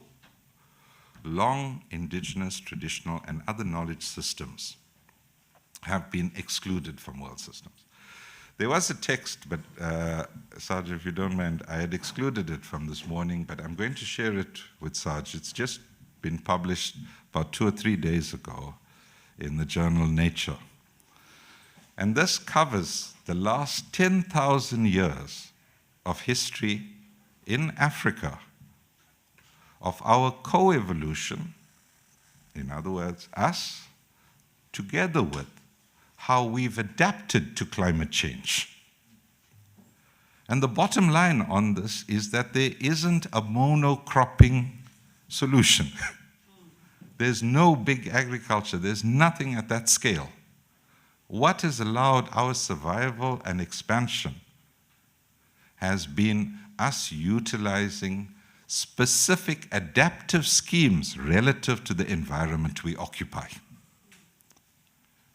S3: long indigenous, traditional, and other knowledge systems have been excluded from world systems. There was a text, but Sarge, if you don't mind, I had excluded it from this morning, but I'm going to share it with Sarge. It's just been published about 2 or 3 days ago in the journal Nature. And this covers the last 10,000 years of history in Africa, of our co-evolution, in other words, us, together with how we've adapted to climate change. And the bottom line on this is that there isn't a monocropping solution. There's no big agriculture, there's nothing at that scale. What has allowed our survival and expansion has been us utilizing specific adaptive schemes relative to the environment we occupy.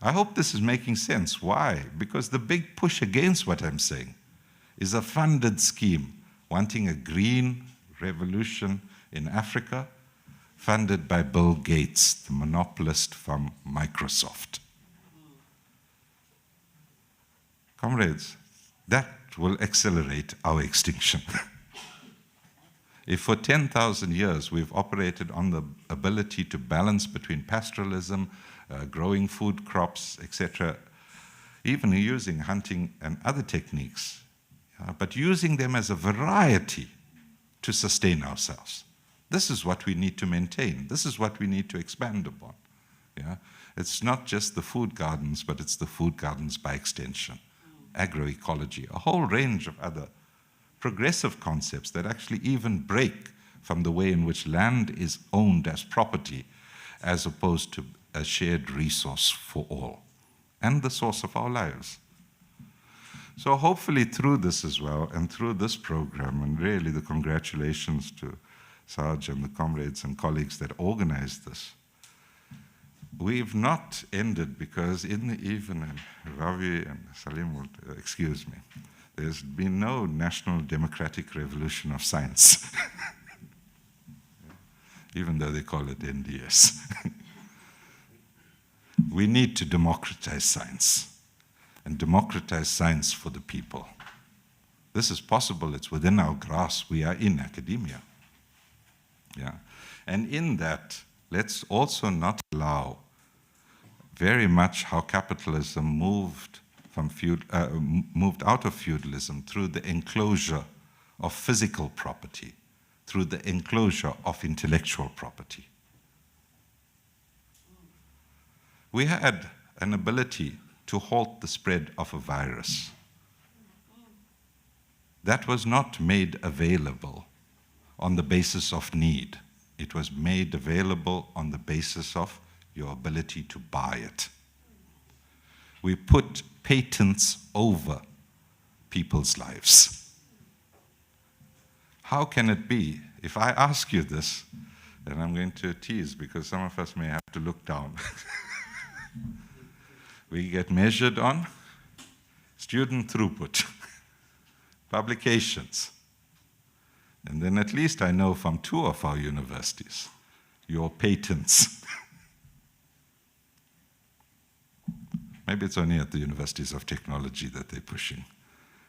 S3: I hope this is making sense. Why? Because the big push against what I'm saying is a funded scheme wanting a green, revolution in Africa, funded by Bill Gates, the monopolist from Microsoft. Comrades, that will accelerate our extinction. If for 10,000 years we've operated on the ability to balance between pastoralism, growing food crops, etc., even using hunting and other techniques, but using them as a variety to sustain ourselves. This is what we need to maintain. This is what we need to expand upon. Yeah? It's not just the food gardens, but it's the food gardens by extension. Agroecology, a whole range of other progressive concepts that actually even break from the way in which land is owned as property as opposed to a shared resource for all and the source of our lives. So hopefully through this as well and through this program, and really the congratulations to Sarge and the comrades and colleagues that organized this, we've not ended, because in the evening, Ravi and Salim will excuse me, there's been no national democratic revolution of science, even though they call it NDS. We need to democratize science, and democratize science for the people. This is possible, it's within our grasp, we are in academia. Yeah. And in that, let's also not allow very much how capitalism moved out of feudalism through the enclosure of physical property, through the enclosure of intellectual property. We had an ability to halt the spread of a virus. That was not made available on the basis of need. It was made available on the basis of your ability to buy it. We put patents over people's lives. How can it be? If I ask you this, then I'm going to tease because some of us may have to look down. We get measured on student throughput, publications, and then at least I know from 2 of our universities, your patents. Maybe it's only at the universities of technology that they're pushing.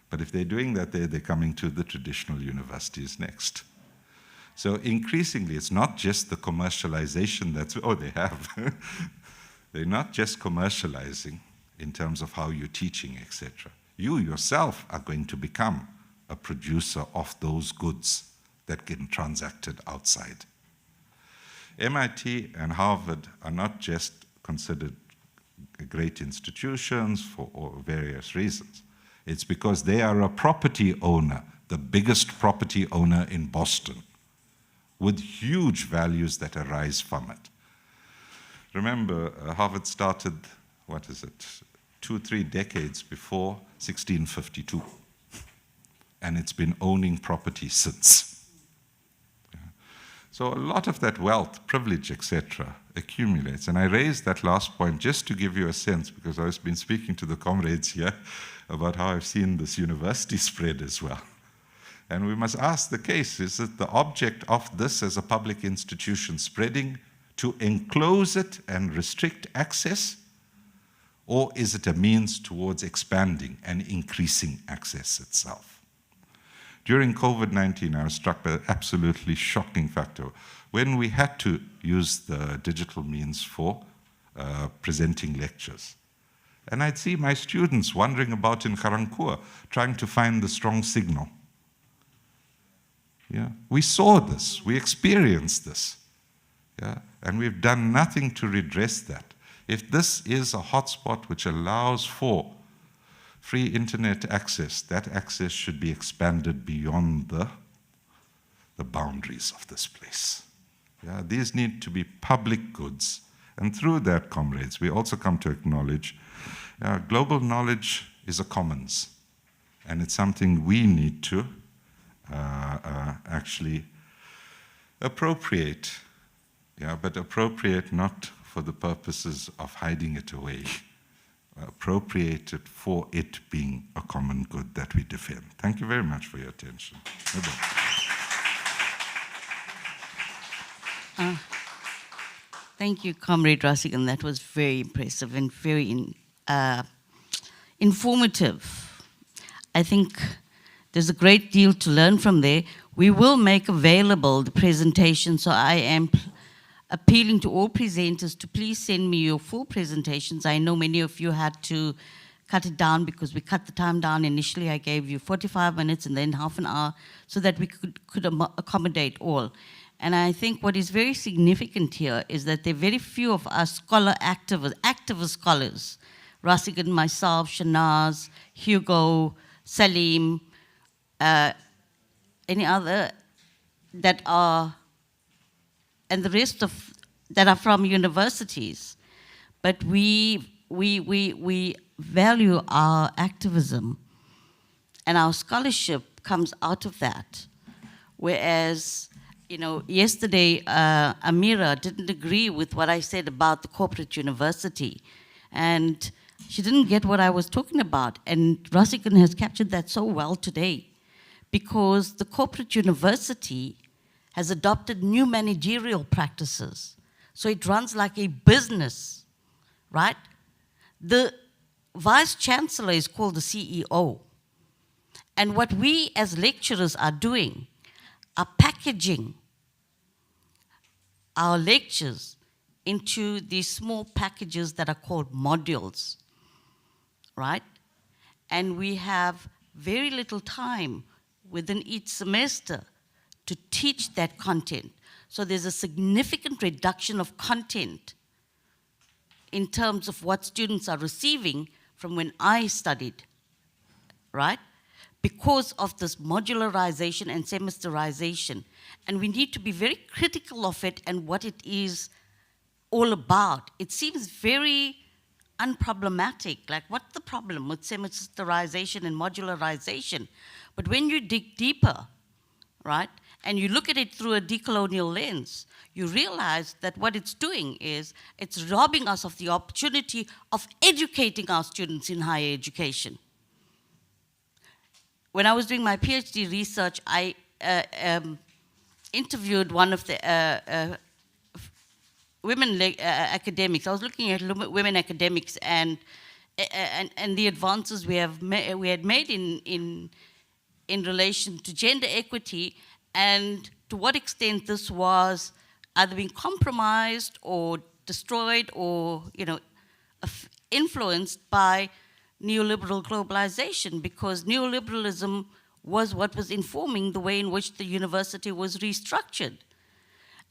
S3: But if they're doing that there, they're coming to the traditional universities next. So increasingly, it's not just the commercialization that's, oh, they have. They're not just commercializing in terms of how you're teaching, etc. You yourself are going to become a producer of those goods that get transacted outside. MIT and Harvard are not just considered great institutions for various reasons. It's because they are a property owner, the biggest property owner in Boston, with huge values that arise from it. Remember, Harvard started, 2-3 decades before 1652. And it's been owning property since. Yeah. So a lot of that wealth, privilege, etc., accumulates. And I raised that last point just to give you a sense, because I've been speaking to the comrades here about how I've seen this university spread as well. And we must ask the case, is it the object of this as a public institution spreading to enclose it and restrict access? Or is it a means towards expanding and increasing access itself? During COVID-19, I was struck by an absolutely shocking factor. When we had to use the digital means for presenting lectures, and I'd see my students wandering about in Garankuwa trying to find the strong signal. Yeah. We saw this, we experienced this, yeah? And we've done nothing to redress that. If this is a hotspot which allows for free internet access, that access should be expanded beyond the boundaries of this place. Yeah? These need to be public goods. And through that, comrades, we also come to acknowledge global knowledge is a commons. And it's something we need to actually appropriate. Yeah, but appropriate not for the purposes of hiding it away. Appropriate it for it being a common good that we defend. Thank you very much for your attention.
S2: Thank you, Comrade Rasigan. That was very impressive and very informative. I think there's a great deal to learn from there. We will make available the presentation, so I am appealing to all presenters to please send me your full presentations. I know many of you had to cut it down because we cut the time down. Initially, I gave you 45 minutes and then half an hour so that we could accommodate all. And I think what is very significant here is that there are very few of us activist scholars, Rasigan, myself, Shanaz, Hugo, Salim, any other that are, and the rest of that are from universities. But we value our activism, and our scholarship comes out of that. Whereas, you know, yesterday Amira didn't agree with what I said about the corporate university, and she didn't get what I was talking about. And Rasigan has captured that so well today, because the corporate university has adopted new managerial practices. So it runs like a business, right? The vice chancellor is called the CEO. And what we as lecturers are doing are packaging our lectures into these small packages that are called modules, right? And we have very little time within each semester to teach that content. So there's a significant reduction of content in terms of what students are receiving from when I studied, right? Because of this modularization and semesterization. And we need to be very critical of it and what it is all about. It seems very unproblematic, like what's the problem with semesterization and modularization? But when you dig deeper, right, and you look at it through a decolonial lens, you realize that what it's doing is it's robbing us of the opportunity of educating our students in higher education. When I was doing my PhD research, I interviewed one of the women academics. I was looking at women academics and the advances we had made in relation to gender equity, and to what extent this was either being compromised or destroyed or, you know, influenced by neoliberal globalization, because neoliberalism was what was informing the way in which the university was restructured.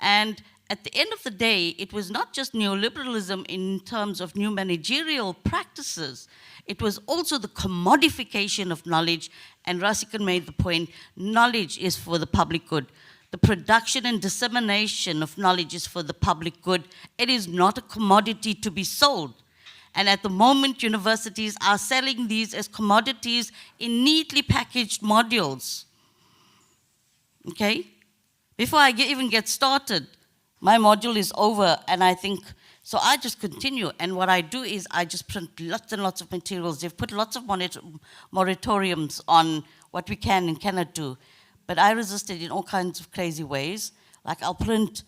S2: And at the end of the day, it was not just neoliberalism in terms of new managerial practices, it was also the commodification of knowledge, and Rasigan made the point, knowledge is for the public good. The production and dissemination of knowledge is for the public good. It is not a commodity to be sold. And at the moment, universities are selling these as commodities in neatly packaged modules. Okay? Before I even get started, my module is over, and I think, so I just continue. And what I do is I just print lots and lots of materials. They've put lots of moratoriums on what we can and cannot do. But I resisted in all kinds of crazy ways. Like I'll print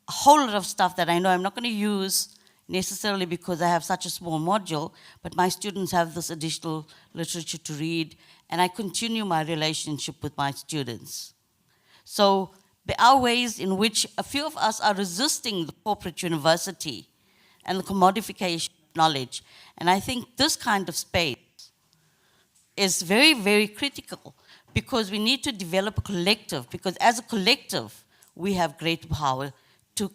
S2: a whole lot of stuff that I know I'm not going to use necessarily because I have such a small module, but my students have this additional literature to read, and I continue my relationship with my students. So there are ways in which a few of us are resisting the corporate university and the commodification of knowledge. And I think this kind of space is very, very critical, because we need to develop a collective, because as a collective, we have great power to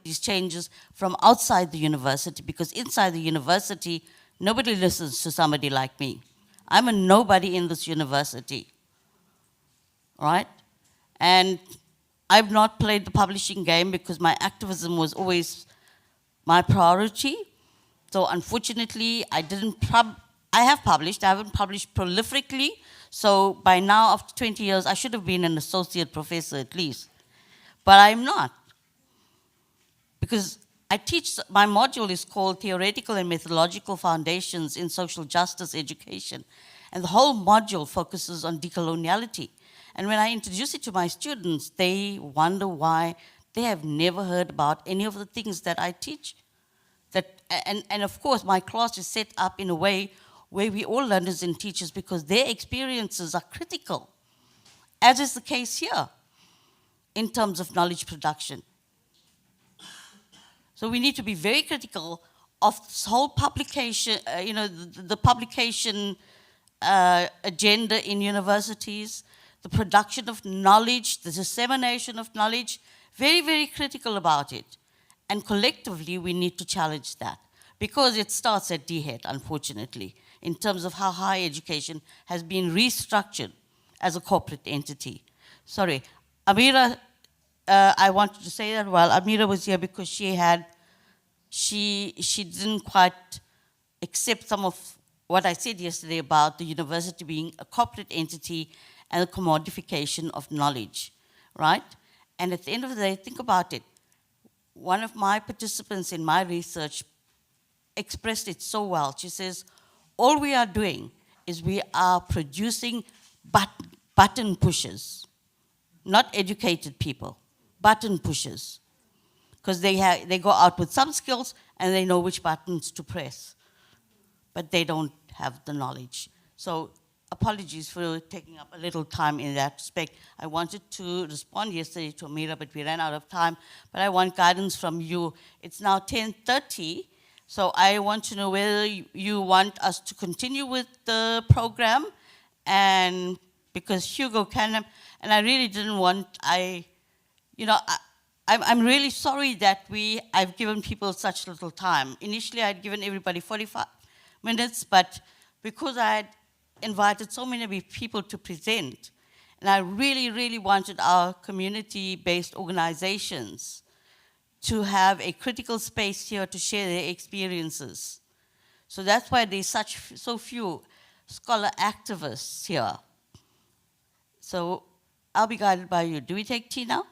S2: these changes from outside the university, because inside the university, nobody listens to somebody like me. I'm a nobody in this university, right? And I've not played the publishing game because my activism was always my priority. So unfortunately, I have published, I haven't published prolifically. So by now, after 20 years, I should have been an associate professor at least. But I'm not. Because I teach, my module is called Theoretical and Methodological Foundations in Social Justice Education. And the whole module focuses on decoloniality. And when I introduce it to my students, they wonder why They have never heard about any of the things that I teach. And of course, my class is set up in a way where we all learners and teachers because their experiences are critical, as is the case here in terms of knowledge production. So we need to be very critical of this whole publication, the publication agenda in universities, the production of knowledge, the dissemination of knowledge, very, very critical about it. And collectively, we need to challenge that because it starts at DHET, unfortunately, in terms of how higher education has been restructured as a corporate entity. Sorry, Amira, I wanted to say that while Amira was here because she didn't quite accept some of what I said yesterday about the university being a corporate entity and the commodification of knowledge, right? And at the end of the day, think about it. One of my participants in my research expressed it so well. She says, all we are doing is we are producing button pushers, not educated people, button pushers. Because they go out with some skills and they know which buttons to press, but they don't have the knowledge. So apologies for taking up a little time in that respect. I wanted to respond yesterday to Amira, but we ran out of time. But I want guidance from you. It's now 10:30, so I want to know whether you want us to continue with the program, and because Hugo can, and I really didn't want, I'm really sorry that I've given people such little time. Initially, I'd given everybody 45 minutes, but because I had invited so many people to present, and I really, really wanted our community-based organizations to have a critical space here to share their experiences. So that's why there's so few scholar activists here. So I'll be guided by you. Do we take tea now?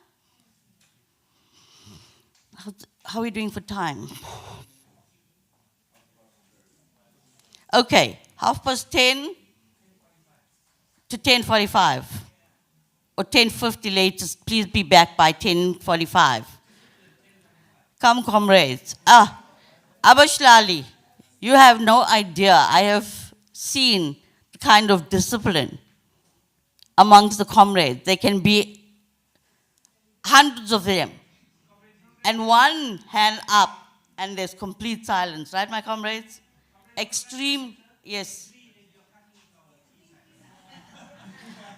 S2: How are we doing for time? Okay, 10:30 to 10:45, or 10:50 latest. Please be back by 10:45. Come, comrades. Abashlali, you have no idea. I have seen the kind of discipline amongst the comrades. There can be hundreds of them. And one hand up, and there's complete silence. Right, my comrades? Extreme, yes.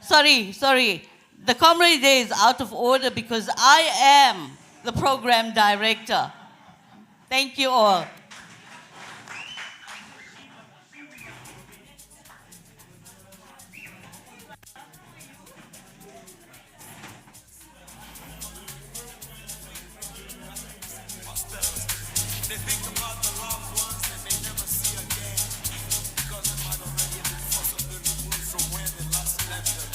S2: Sorry. The comrade there is out of order because I am the program director. Thank you all.
S1: They think about the loved ones that they never see again because they might already have been forcibly removed from where they last left them,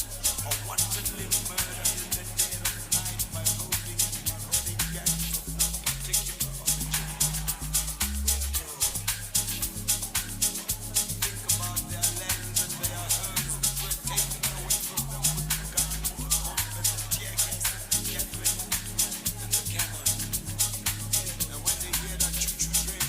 S1: or wantonly murdered in the dead of night by holding marauding gangs of no particular origin. Think about their lands and their herds that were taken away from them with the gun, and the tear gas and the Gatling and the cannon. And when they hear that choo-choo train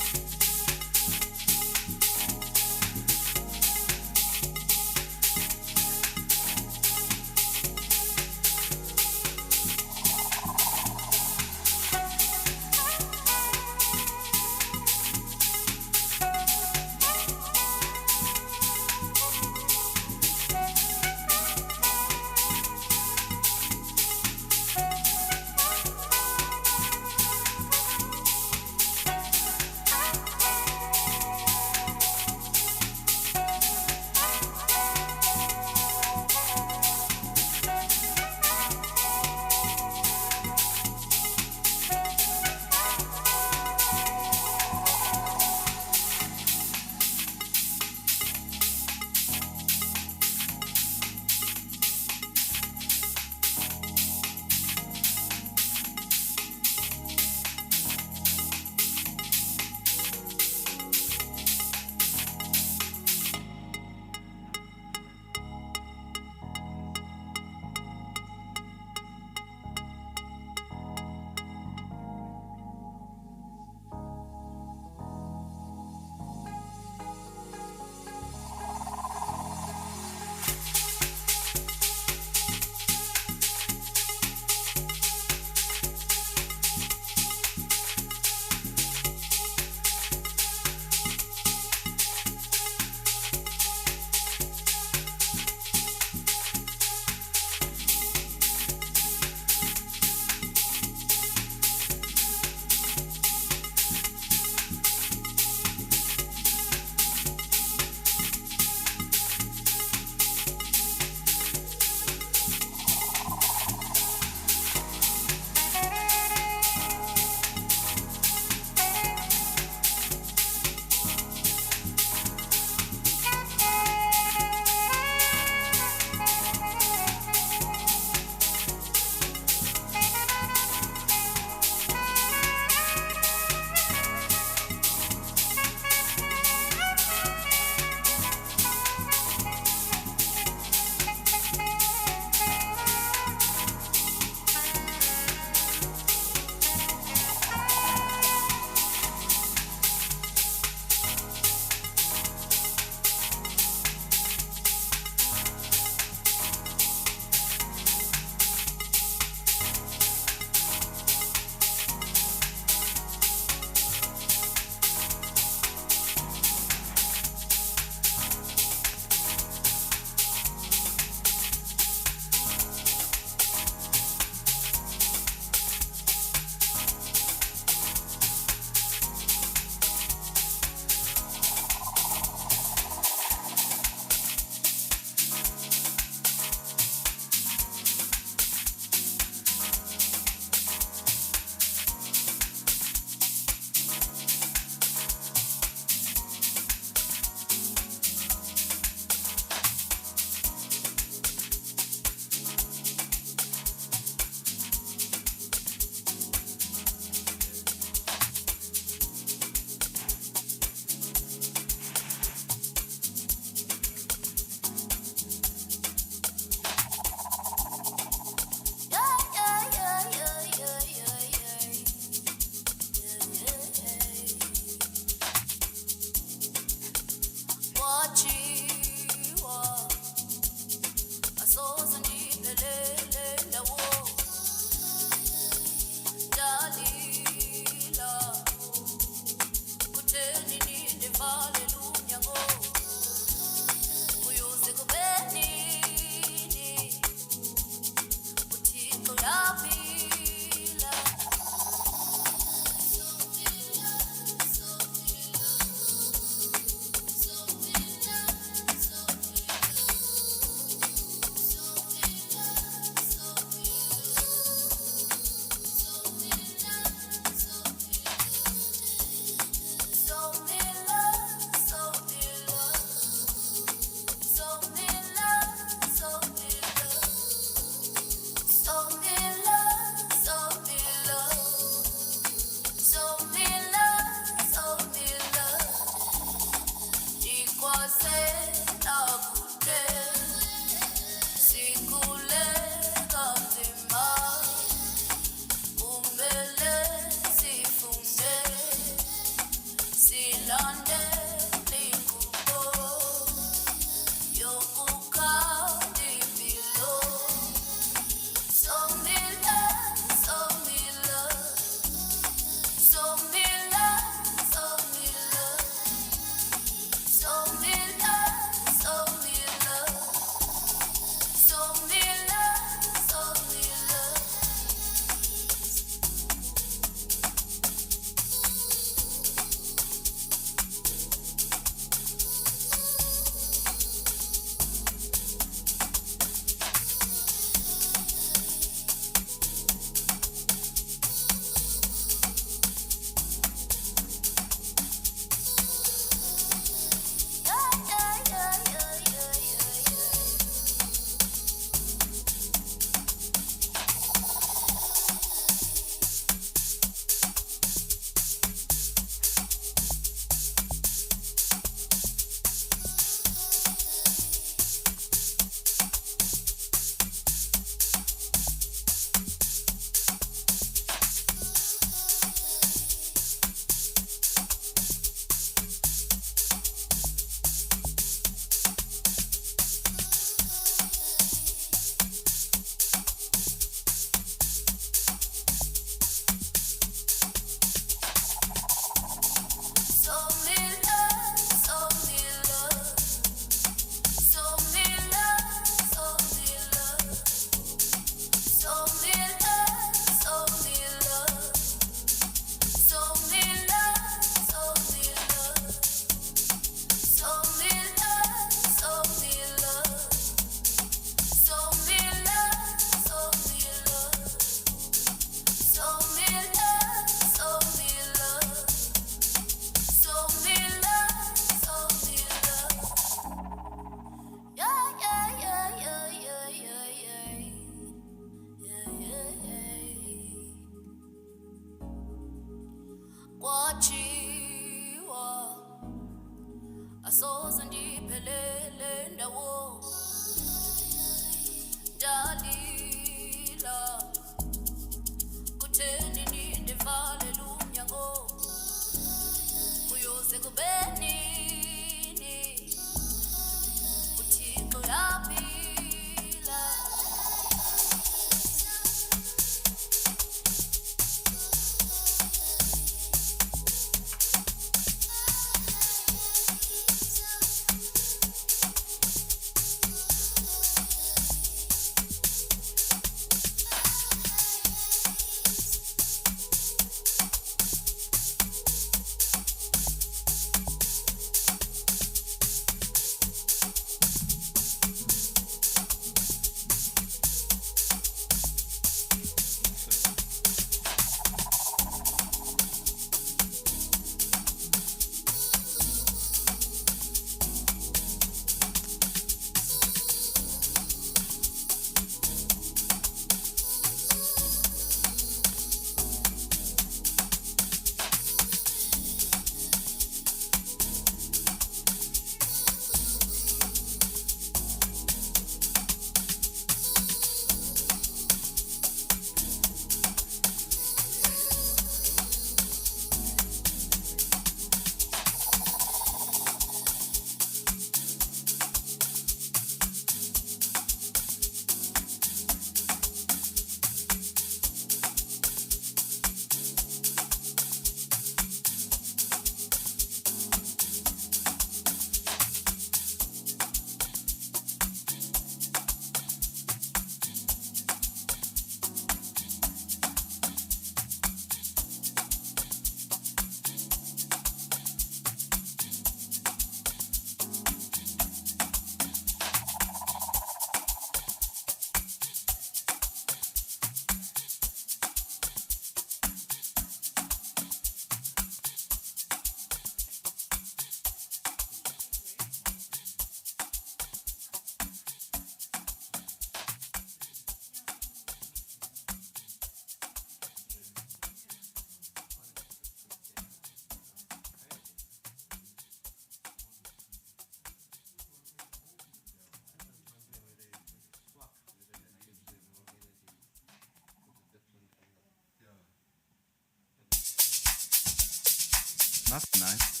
S4: That's nice.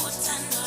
S1: Utando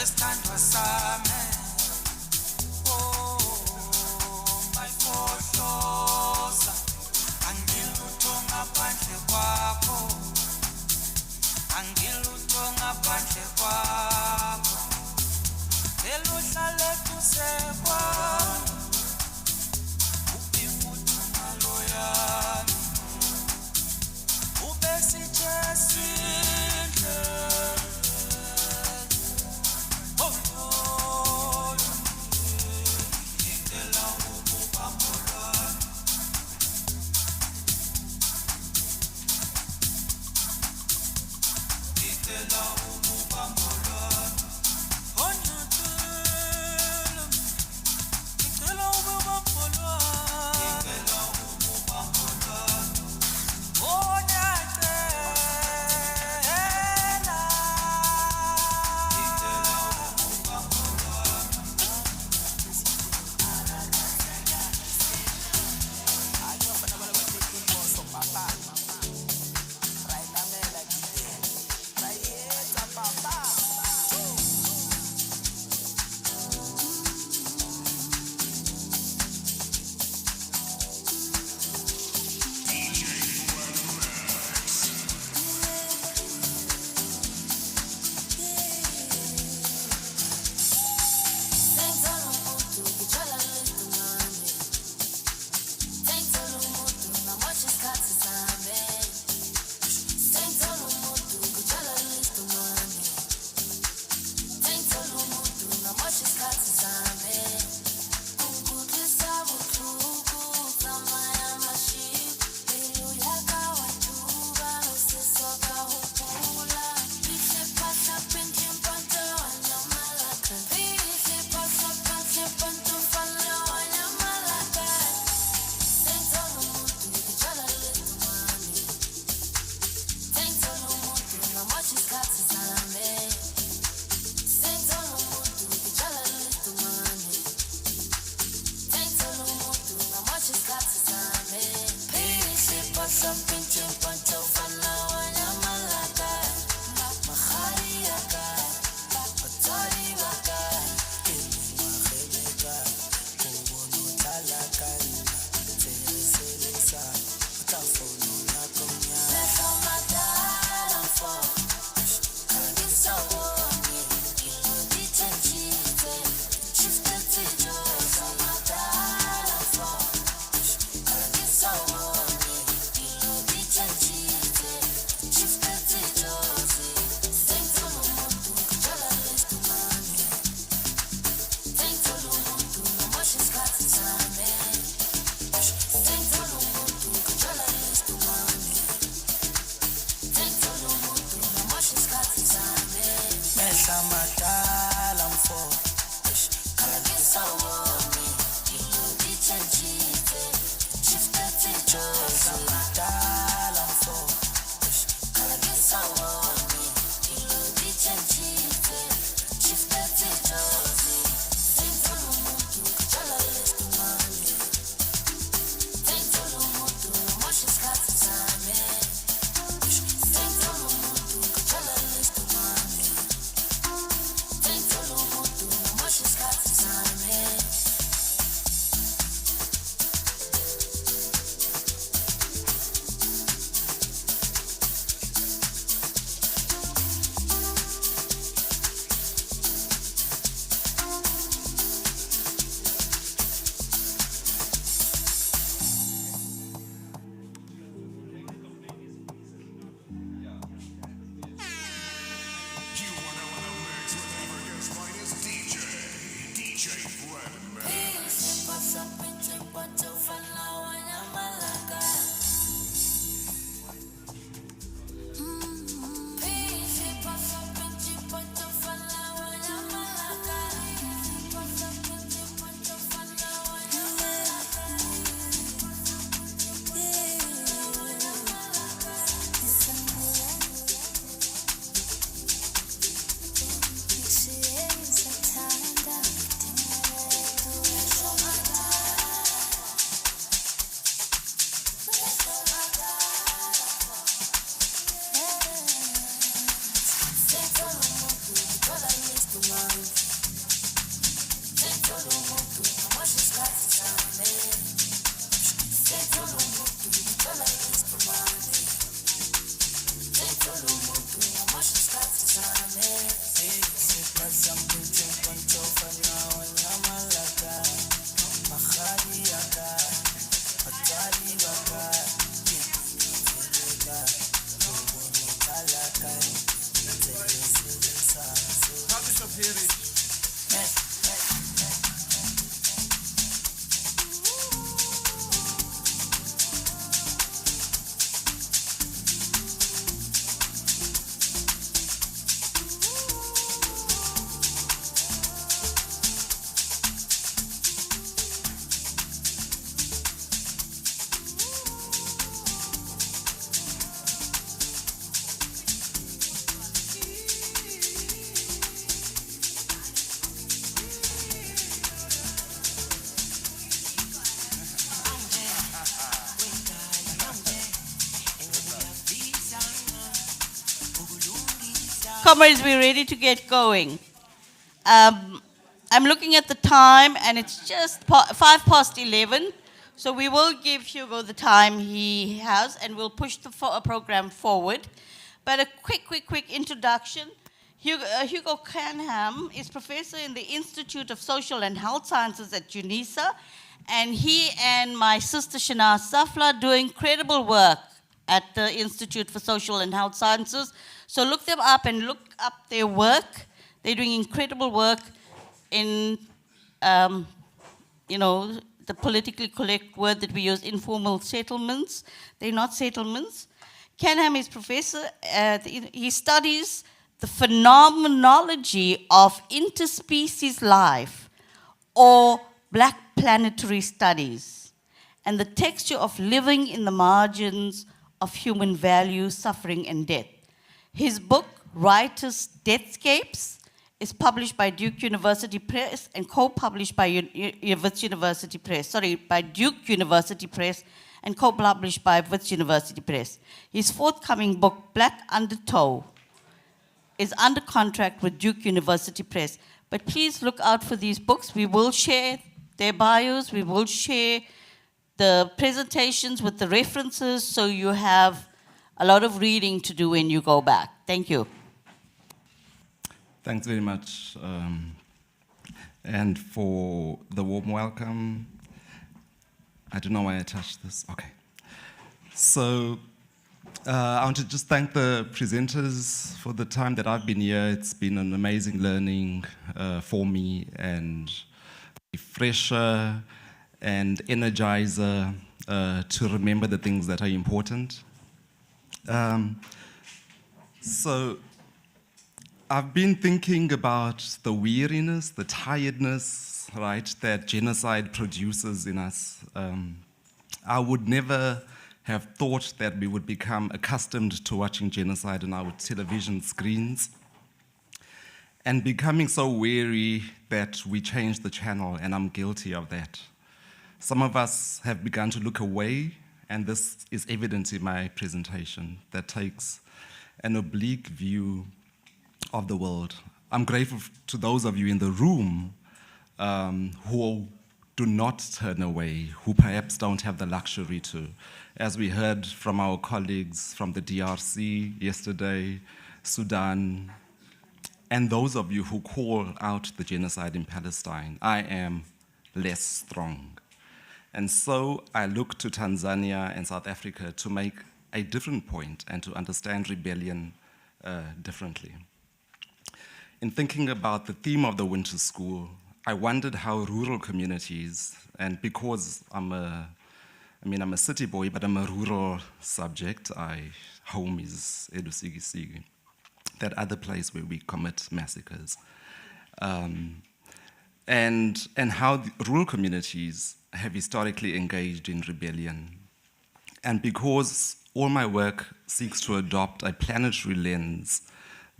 S1: Westandwa same, oh, my fohloza, angilutho ngaphandle kwakho, angilutho ngaphandle kwakho, eluhlale kusekwa, uphefuthu maloyana, ubesitshesile.
S2: Comrades, we're ready to get going. I'm looking at the time, and it's just 11:05. So we will give Hugo the time he has, and we'll push the program forward. But a quick introduction. Hugo Canham is professor in the Institute of Social and Health Sciences at UNISA, and he and my sister Shana Safla do incredible work at the Institute for Social and Health Sciences. So look them up and look up their work. They're doing incredible work in, the politically correct word that we use, informal settlements. They're not settlements. Canham is professor. He studies the phenomenology of interspecies life, or Black planetary studies, and the texture of living in the margins of human value, suffering, and death. His book, Writer's Deathscapes, is published by Duke University Press and co-published by Wits University Press. By Duke University Press and co-published by Wits University Press. His forthcoming book, Black Undertow, is under contract with Duke University Press. But please look out for these books. We will share their bios. We will share the presentations with the references, so you have a lot of reading to do when you go back. Thank you.
S4: Thanks very much, and for the warm welcome. I don't know why I touched this. Okay. So I want to just thank the presenters for the time that I've been here. It's been an amazing learning for me, and refresher and energizer to remember the things that are important. So I've been thinking about the weariness, the tiredness, right, that genocide produces in us. I would never have thought that we would become accustomed to watching genocide on our television screens and becoming so weary that we change the channel, and I'm guilty of that. Some of us have begun to look away, and this is evident in my presentation that takes an oblique view of the world. I'm grateful to those of you in the room who do not turn away, who perhaps don't have the luxury to. As we heard from our colleagues from the DRC yesterday, Sudan, and those of you who call out the genocide in Palestine, I am less strong. And so I look to Tanzania and South Africa to make a different point and to understand rebellion differently. In thinking about the theme of the Winter School, I wondered how rural communities, and because I'm a city boy, but I'm a rural subject, home is Elusigisigi, that other place where we commit massacres. And how the rural communities have historically engaged in rebellion. And because all my work seeks to adopt a planetary lens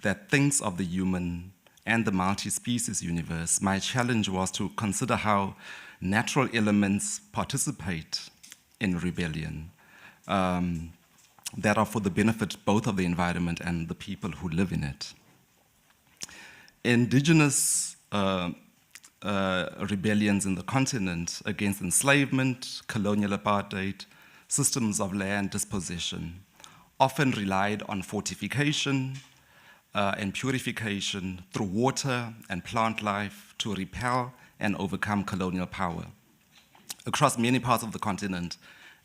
S4: that thinks of the human and the multi-species universe, my challenge was to consider how natural elements participate in rebellion that are for the benefit both of the environment and the people who live in it. Indigenous rebellions in the continent against enslavement, colonial apartheid, systems of land dispossession, often relied on fortification and purification through water and plant life to repel and overcome colonial power. Across many parts of the continent,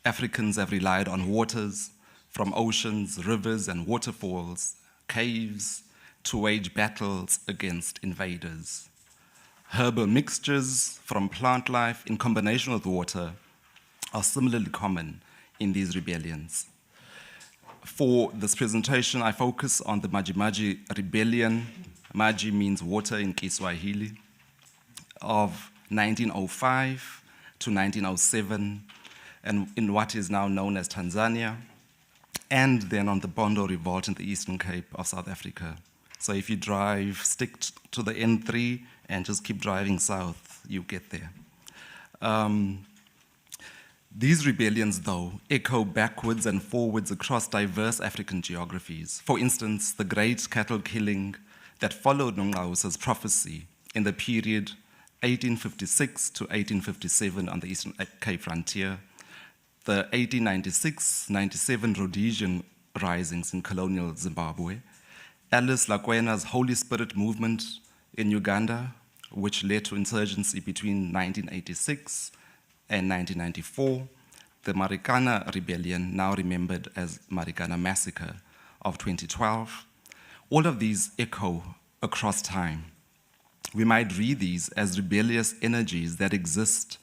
S4: Africans have relied on waters from oceans, rivers, and waterfalls, caves, to wage battles against invaders. Herbal mixtures from plant life in combination with water are similarly common in these rebellions. For this presentation, I focus on the Maji rebellion. Maji means water in Kiswahili, of 1905 to 1907, and in what is now known as Tanzania, and then on the Bondo revolt in the Eastern Cape of South Africa. So if you drive, stick to the N3 and just keep driving south, you get there. These rebellions, though, echo backwards and forwards across diverse African geographies. For instance, the great cattle killing that followed Nongqawusa's prophecy in the period 1856 to 1857 on the Eastern Cape frontier, the 1896-97 Rhodesian risings in colonial Zimbabwe, Alice Lakwena's Holy Spirit movement in Uganda, which led to insurgency between 1986 and 1994, the Marikana rebellion, now remembered as Marikana massacre of 2012. All of these echo across time. We might read these as rebellious energies that exist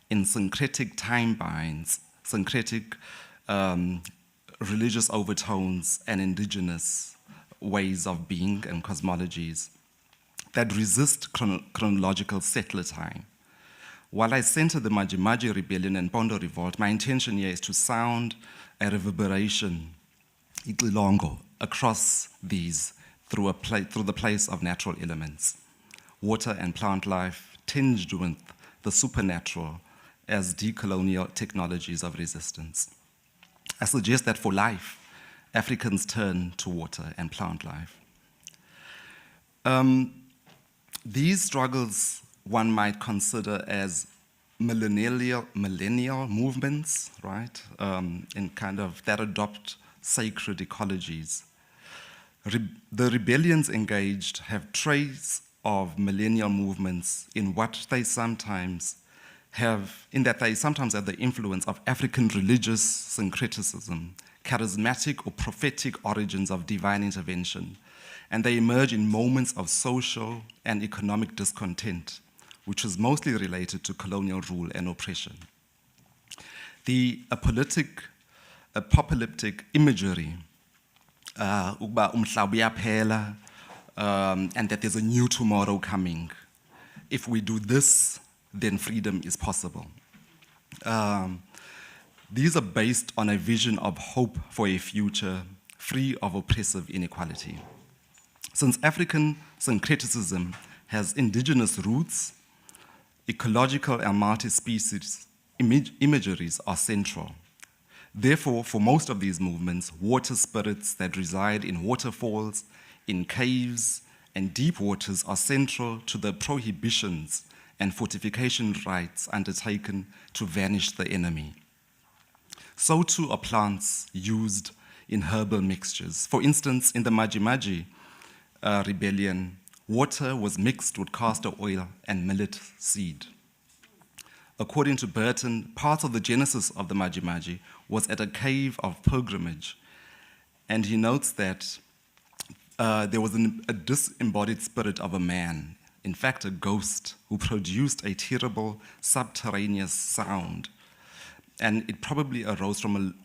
S4: in syncretic time binds, syncretic religious overtones and indigenous ways of being and cosmologies that resist chronological settler time. While I center the Maji rebellion and Bondo revolt, my intention here is to sound a reverberation, ixilongo, across these through the place of natural elements, water and plant life tinged with the supernatural as decolonial technologies of resistance. I suggest that for life, Africans turn to water and plant life. These struggles one might consider as millennial movements, right? In kind of that adopt sacred ecologies. The rebellions engaged have traits of millennial movements in what they sometimes have, in that they sometimes have the influence of African religious syncretism, charismatic or prophetic origins of divine intervention, and they emerge in moments of social and economic discontent, which is mostly related to colonial rule and oppression. The apocalyptic imagery, ukuba umhlaba uyaphela, and that there's a new tomorrow coming. If we do this, then freedom is possible. These are based on a vision of hope for a future free of oppressive inequality. Since African syncretism has indigenous roots, ecological and multi-species imageries are central. Therefore, for most of these movements, water spirits that reside in waterfalls, in caves, and deep waters are central to the prohibitions and fortification rites undertaken to vanish the enemy. So too are plants used in herbal mixtures. For instance, in the Maji rebellion, water was mixed with castor oil and millet seed. According to Burton, part of the genesis of the Maji was at a cave of pilgrimage, and he notes that there was a disembodied spirit of a man, in fact a ghost, who produced a terrible subterraneous sound, and it probably arose from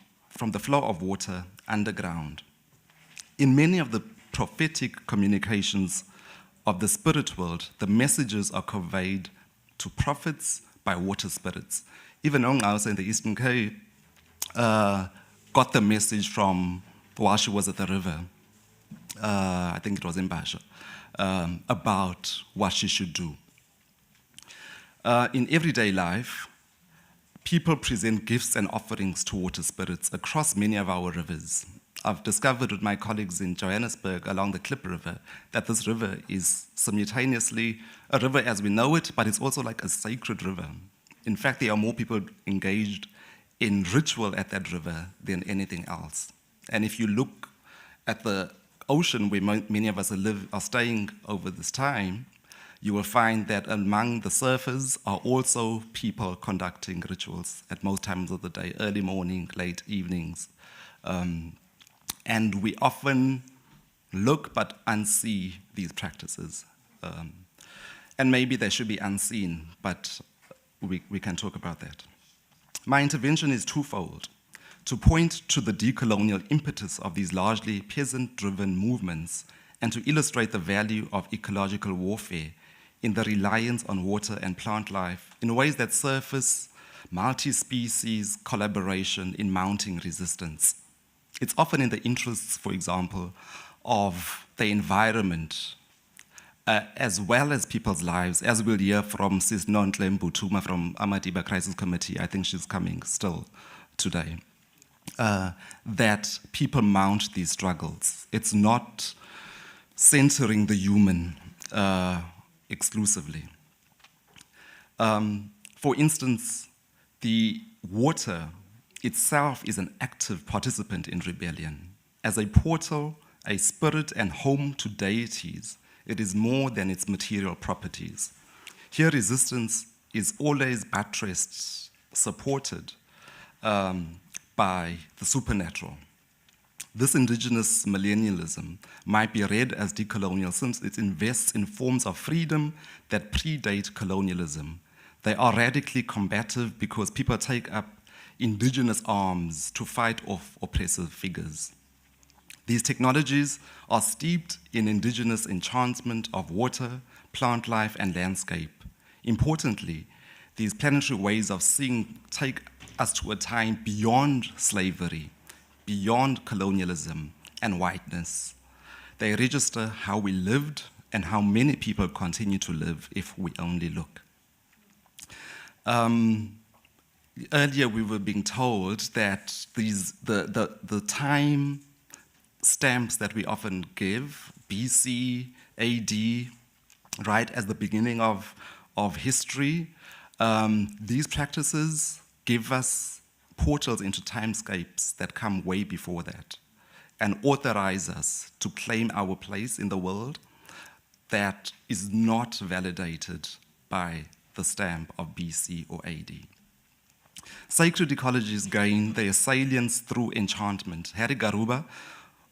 S4: the flow of water underground. In many of the prophetic communications of the spirit world, the messages are conveyed to prophets by water spirits. Even Nongqawusa in the Eastern Cape got the message from while she was at the river, I think it was in Basha, about what she should do. In everyday life, people present gifts and offerings to water spirits across many of our rivers. I've discovered with my colleagues in Johannesburg along the Klip River that this river is simultaneously a river as we know it, but it's also like a sacred river. In fact, there are more people engaged in ritual at that river than anything else. And if you look at the ocean where many of us are staying over this time, you will find that among the surfers are also people conducting rituals at most times of the day, early morning, late evenings. And we often look but unsee these practices. And maybe they should be unseen, but we can talk about that. My intervention is twofold: to point to the decolonial impetus of these largely peasant-driven movements and to illustrate the value of ecological warfare in the reliance on water and plant life in ways that surface multi-species collaboration in mounting resistance. It's often in the interests, for example, of the environment, as well as people's lives, as we'll hear from Sis Nontle Mbutuma from Amadiba Crisis Committee. I think she's coming still today. That people mount these struggles. It's not centering the human exclusively. For instance, the water itself is an active participant in rebellion. As a portal, a spirit and home to deities, it is more than its material properties. Here resistance is always buttressed, supported by the supernatural. This indigenous millennialism might be read as decolonial since it invests in forms of freedom that predate colonialism. They are radically combative because people take up indigenous arms to fight off oppressive figures. These technologies are steeped in indigenous enchantment of water, plant life, and landscape. Importantly, these planetary ways of seeing take us to a time beyond slavery, beyond colonialism and whiteness. They register how we lived and how many people continue to live if we only look. Earlier we were being told that the time stamps that we often give, BC, AD, right as the beginning of history, these practices give us portals into timescapes that come way before that and authorize us to claim our place in the world that is not validated by the stamp of BC or AD. Sacred ecologies gain their salience through enchantment. Harry Garuba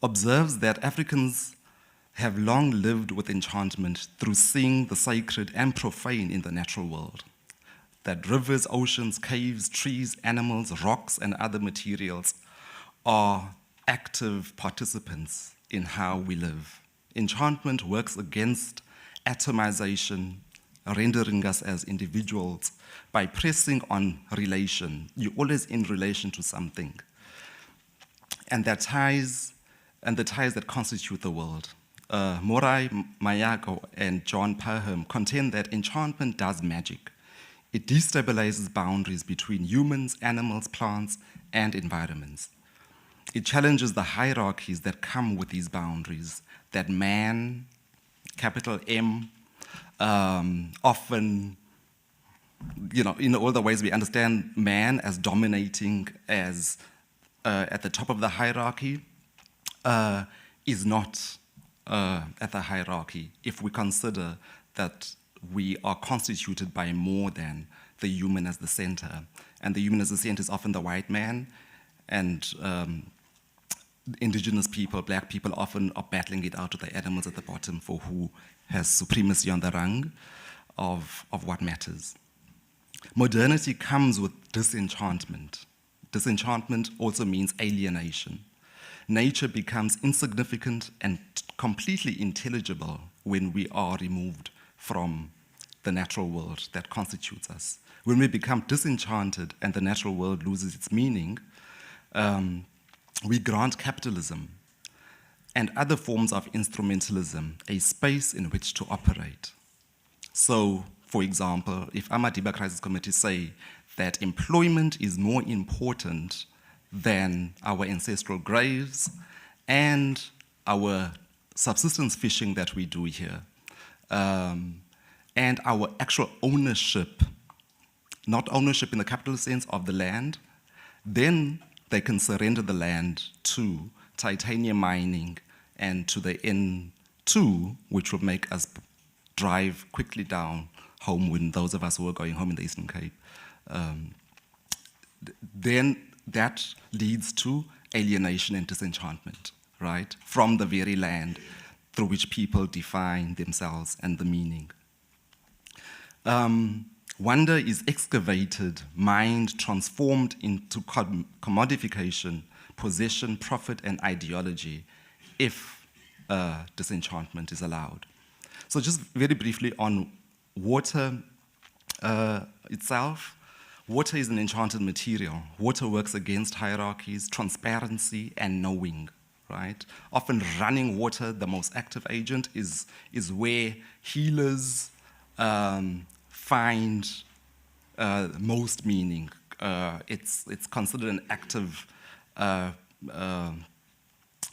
S4: observes that Africans have long lived with enchantment through seeing the sacred and profane in the natural world. That rivers, oceans, caves, trees, animals, rocks, and other materials are active participants in how we live. Enchantment works against atomization, rendering us as individuals by pressing on relation. You're always in relation to something. And the ties that constitute the world. Morai Mayako and John Parham contend that enchantment does magic. It destabilizes boundaries between humans, animals, plants, and environments. It challenges the hierarchies that come with these boundaries, that man, capital M, often, in all the ways we understand man as dominating, as at the top of the hierarchy, is not at the hierarchy if we consider that we are constituted by more than the human as the center. And the human as the center is often the white man, and indigenous people, black people, often are battling it out with the animals at the bottom for who has supremacy on the rung of what matters. Modernity comes with disenchantment. Disenchantment also means alienation. Nature becomes insignificant and completely intelligible when we are removed from the natural world that constitutes us. When we become disenchanted and the natural world loses its meaning, we grant capitalism and other forms of instrumentalism a space in which to operate. So, for example, if Amadiba Crisis Committee say that employment is more important than our ancestral graves and our subsistence fishing that we do here, and our actual ownership, not ownership in the capitalist sense of the land, then they can surrender the land to titanium mining and to the N2, which will make us drive quickly down home when those of us who are going home in the Eastern Cape. Then that leads to alienation and disenchantment. right, from the very land through which people define themselves and the meaning. Wonder is excavated, mined, transformed into commodification, possession, profit, and ideology if disenchantment is allowed. So just very briefly on water itself. Water is an enchanted material. Water works against hierarchies, transparency, and knowing, right? Often running water, the most active agent, is where healers find most meaning. It's considered an active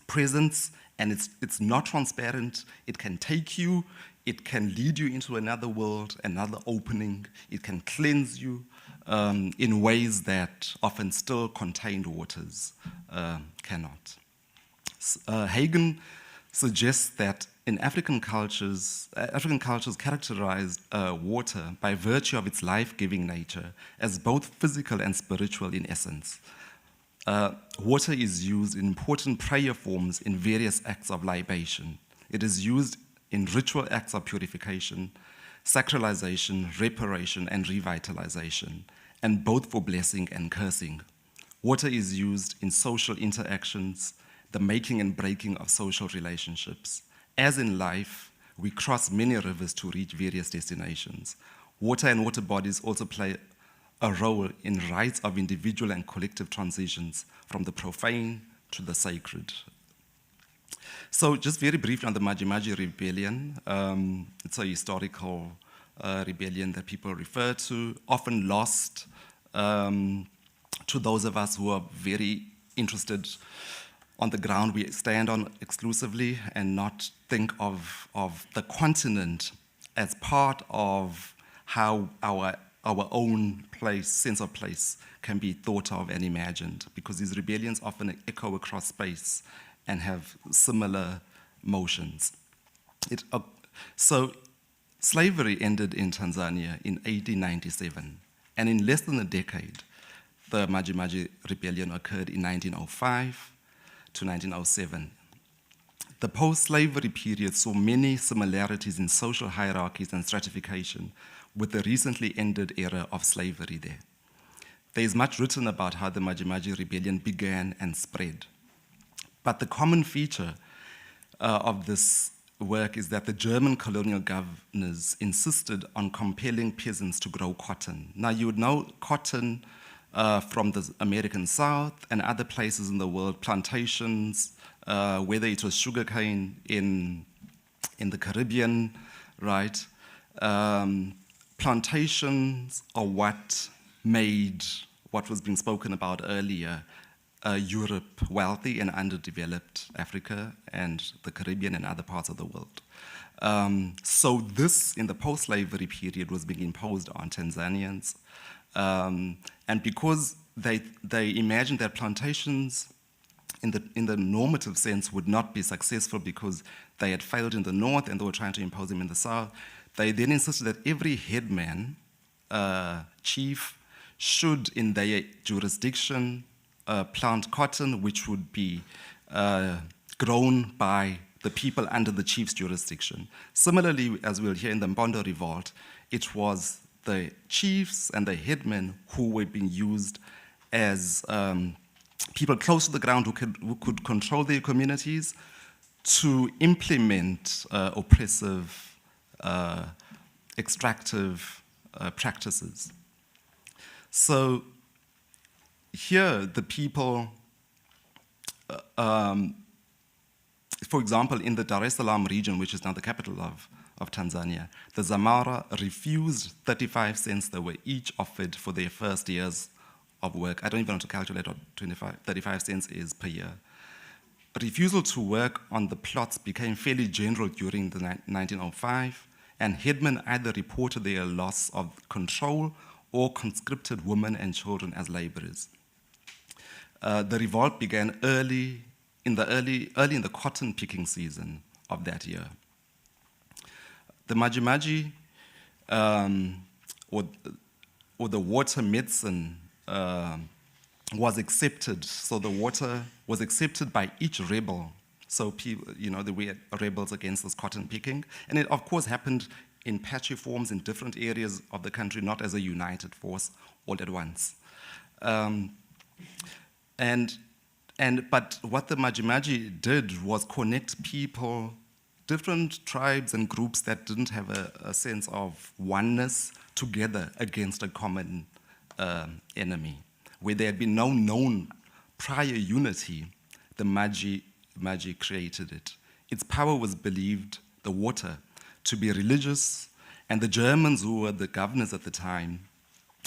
S4: presence, and it's not transparent. It can take you, it can lead you into another world, another opening. It can cleanse you in ways that often still contained waters cannot. Hagen suggests that in African cultures characterized water by virtue of its life-giving nature as both physical and spiritual in essence. Water is used in important prayer forms in various acts of libation. It is used in ritual acts of purification, sacralization, reparation, and revitalization, and both for blessing and cursing. Water is used in social interactions, the making and breaking of social relationships. As in life, we cross many rivers to reach various destinations. Water and water bodies also play a role in rites of individual and collective transitions from the profane to the sacred. So just very briefly on the Maji-Maji rebellion, it's a historical rebellion that people refer to, often lost to those of us who are very interested on the ground we stand on exclusively and not think of the continent as part of how our own place, sense of place, can be thought of and imagined, because these rebellions often echo across space and have similar motions. So slavery ended in Tanzania in 1897, and in less than a decade, the Maji-Maji rebellion occurred in 1905 to 1907. The post-slavery period saw many similarities in social hierarchies and stratification with the recently ended era of slavery there. There is much written about how the Maji-Maji rebellion began and spread. But the common feature of this work is that the German colonial governors insisted on compelling peasants to grow cotton. Now, you would know cotton from the American South and other places in the world, plantations, whether it was sugarcane in the Caribbean, right? Plantations are what made what was being spoken about earlier, Europe wealthy and underdeveloped Africa and the Caribbean and other parts of the world. So this, in the post-slavery period, was being imposed on Tanzanians. And because they imagined that plantations in the normative sense would not be successful because they had failed in the north and they were trying to impose them in the south, they then insisted that every headman, chief, should in their jurisdiction plant cotton, which would be grown by the people under the chief's jurisdiction. Similarly, as we'll hear in the Mbondo revolt, it was the chiefs and the headmen who were being used as people close to the ground who could control their communities to implement oppressive, extractive practices. So here, the people, for example, in the Dar es Salaam region, which is now the capital of Tanzania, the Zamara refused 35 cents that were each offered for their first years of work. I don't even want to calculate what 35 cents is per year. Refusal to work on the plots became fairly general during the 1905, and headmen either reported their loss of control or conscripted women and children as laborers. The revolt began early in the cotton picking season of that year. The Maji-Maji, or the water medicine, was accepted. So the water was accepted by each rebel So people, they were rebels against this cotton picking. And it, of course, happened in patchy forms in different areas of the country, not as a united force all at once. But what the Maji did was connect people, different tribes and groups that didn't have a sense of oneness together against a common enemy. Where there had been no known prior unity, the Maji created it. Its power was believed, the water, to be religious, and the Germans, who were the governors at the time,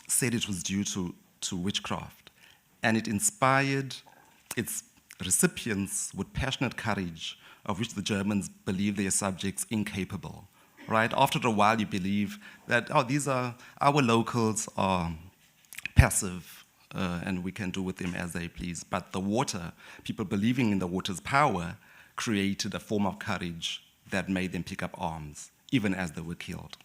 S4: said it was due to witchcraft. And it inspired its recipients with passionate courage, of which the Germans believed their subjects incapable. Right? After a while, you believe that, these are our locals are passive, and we can do with them as they please. But the water, people believing in the water's power, created a form of courage that made them pick up arms, even as they were killed.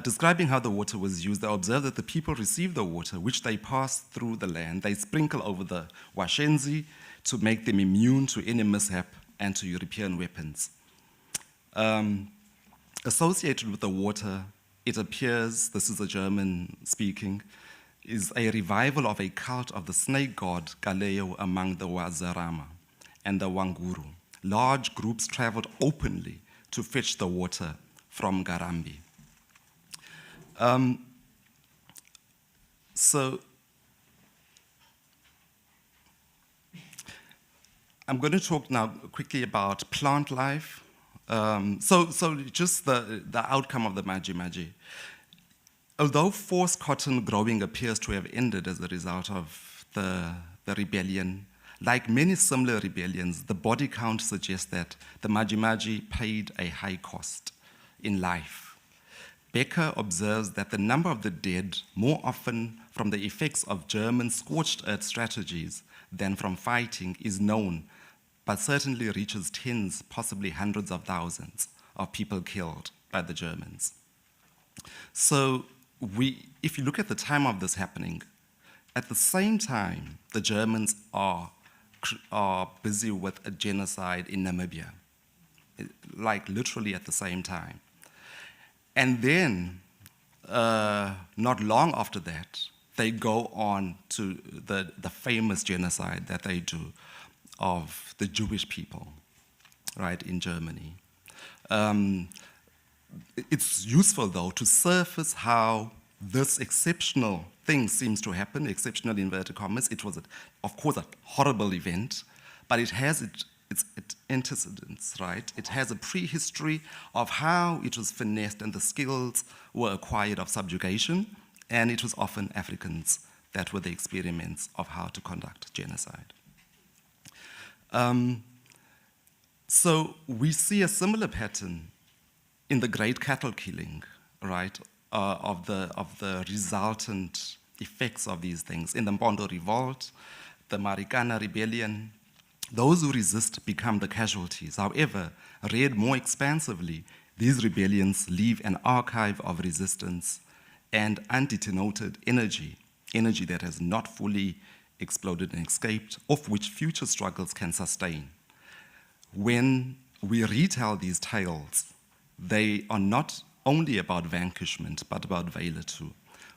S4: Describing how the water was used, they observed that the people received the water, which they passed through the land. They sprinkle over the washenzi to make them immune to any mishap and to European weapons. Associated with the water, it appears, this is a German speaking, is a revival of a cult of the snake god Galeo among the Wazarama and the Wanguru. Large groups traveled openly to fetch the water from Garambi. So I'm going to talk now quickly about plant life. So just the outcome of the Maji. Although forced cotton growing appears to have ended as a result of the rebellion, like many similar rebellions, the body count suggests that the Maji paid a high cost in life. Becker observes that the number of the dead, more often from the effects of German scorched earth strategies than from fighting, is known, but certainly reaches tens, possibly hundreds of thousands of people killed by the Germans. So if you look at the time of this happening, at the same time, the Germans are busy with a genocide in Namibia, like literally at the same time. And then, not long after that, they go on to the famous genocide that they do of the Jewish people, right, in Germany. It's useful, though, to surface how this exceptional thing seems to happen, exceptional inverted commas. It was, of course, a horrible event, but it has its antecedents, right? It has a prehistory of how it was finessed and the skills were acquired of subjugation, and it was often Africans that were the experiments of how to conduct genocide. So we see a similar pattern in the great cattle killing, right, of the resultant effects of these things. In the Mpondo Revolt, the Marikana Rebellion, those who resist become the casualties. However, read more expansively, these rebellions leave an archive of resistance and undetonated energy that has not fully exploded and escaped, of which future struggles can sustain. When we retell these tales, they are not only about vanquishment, but about valor too.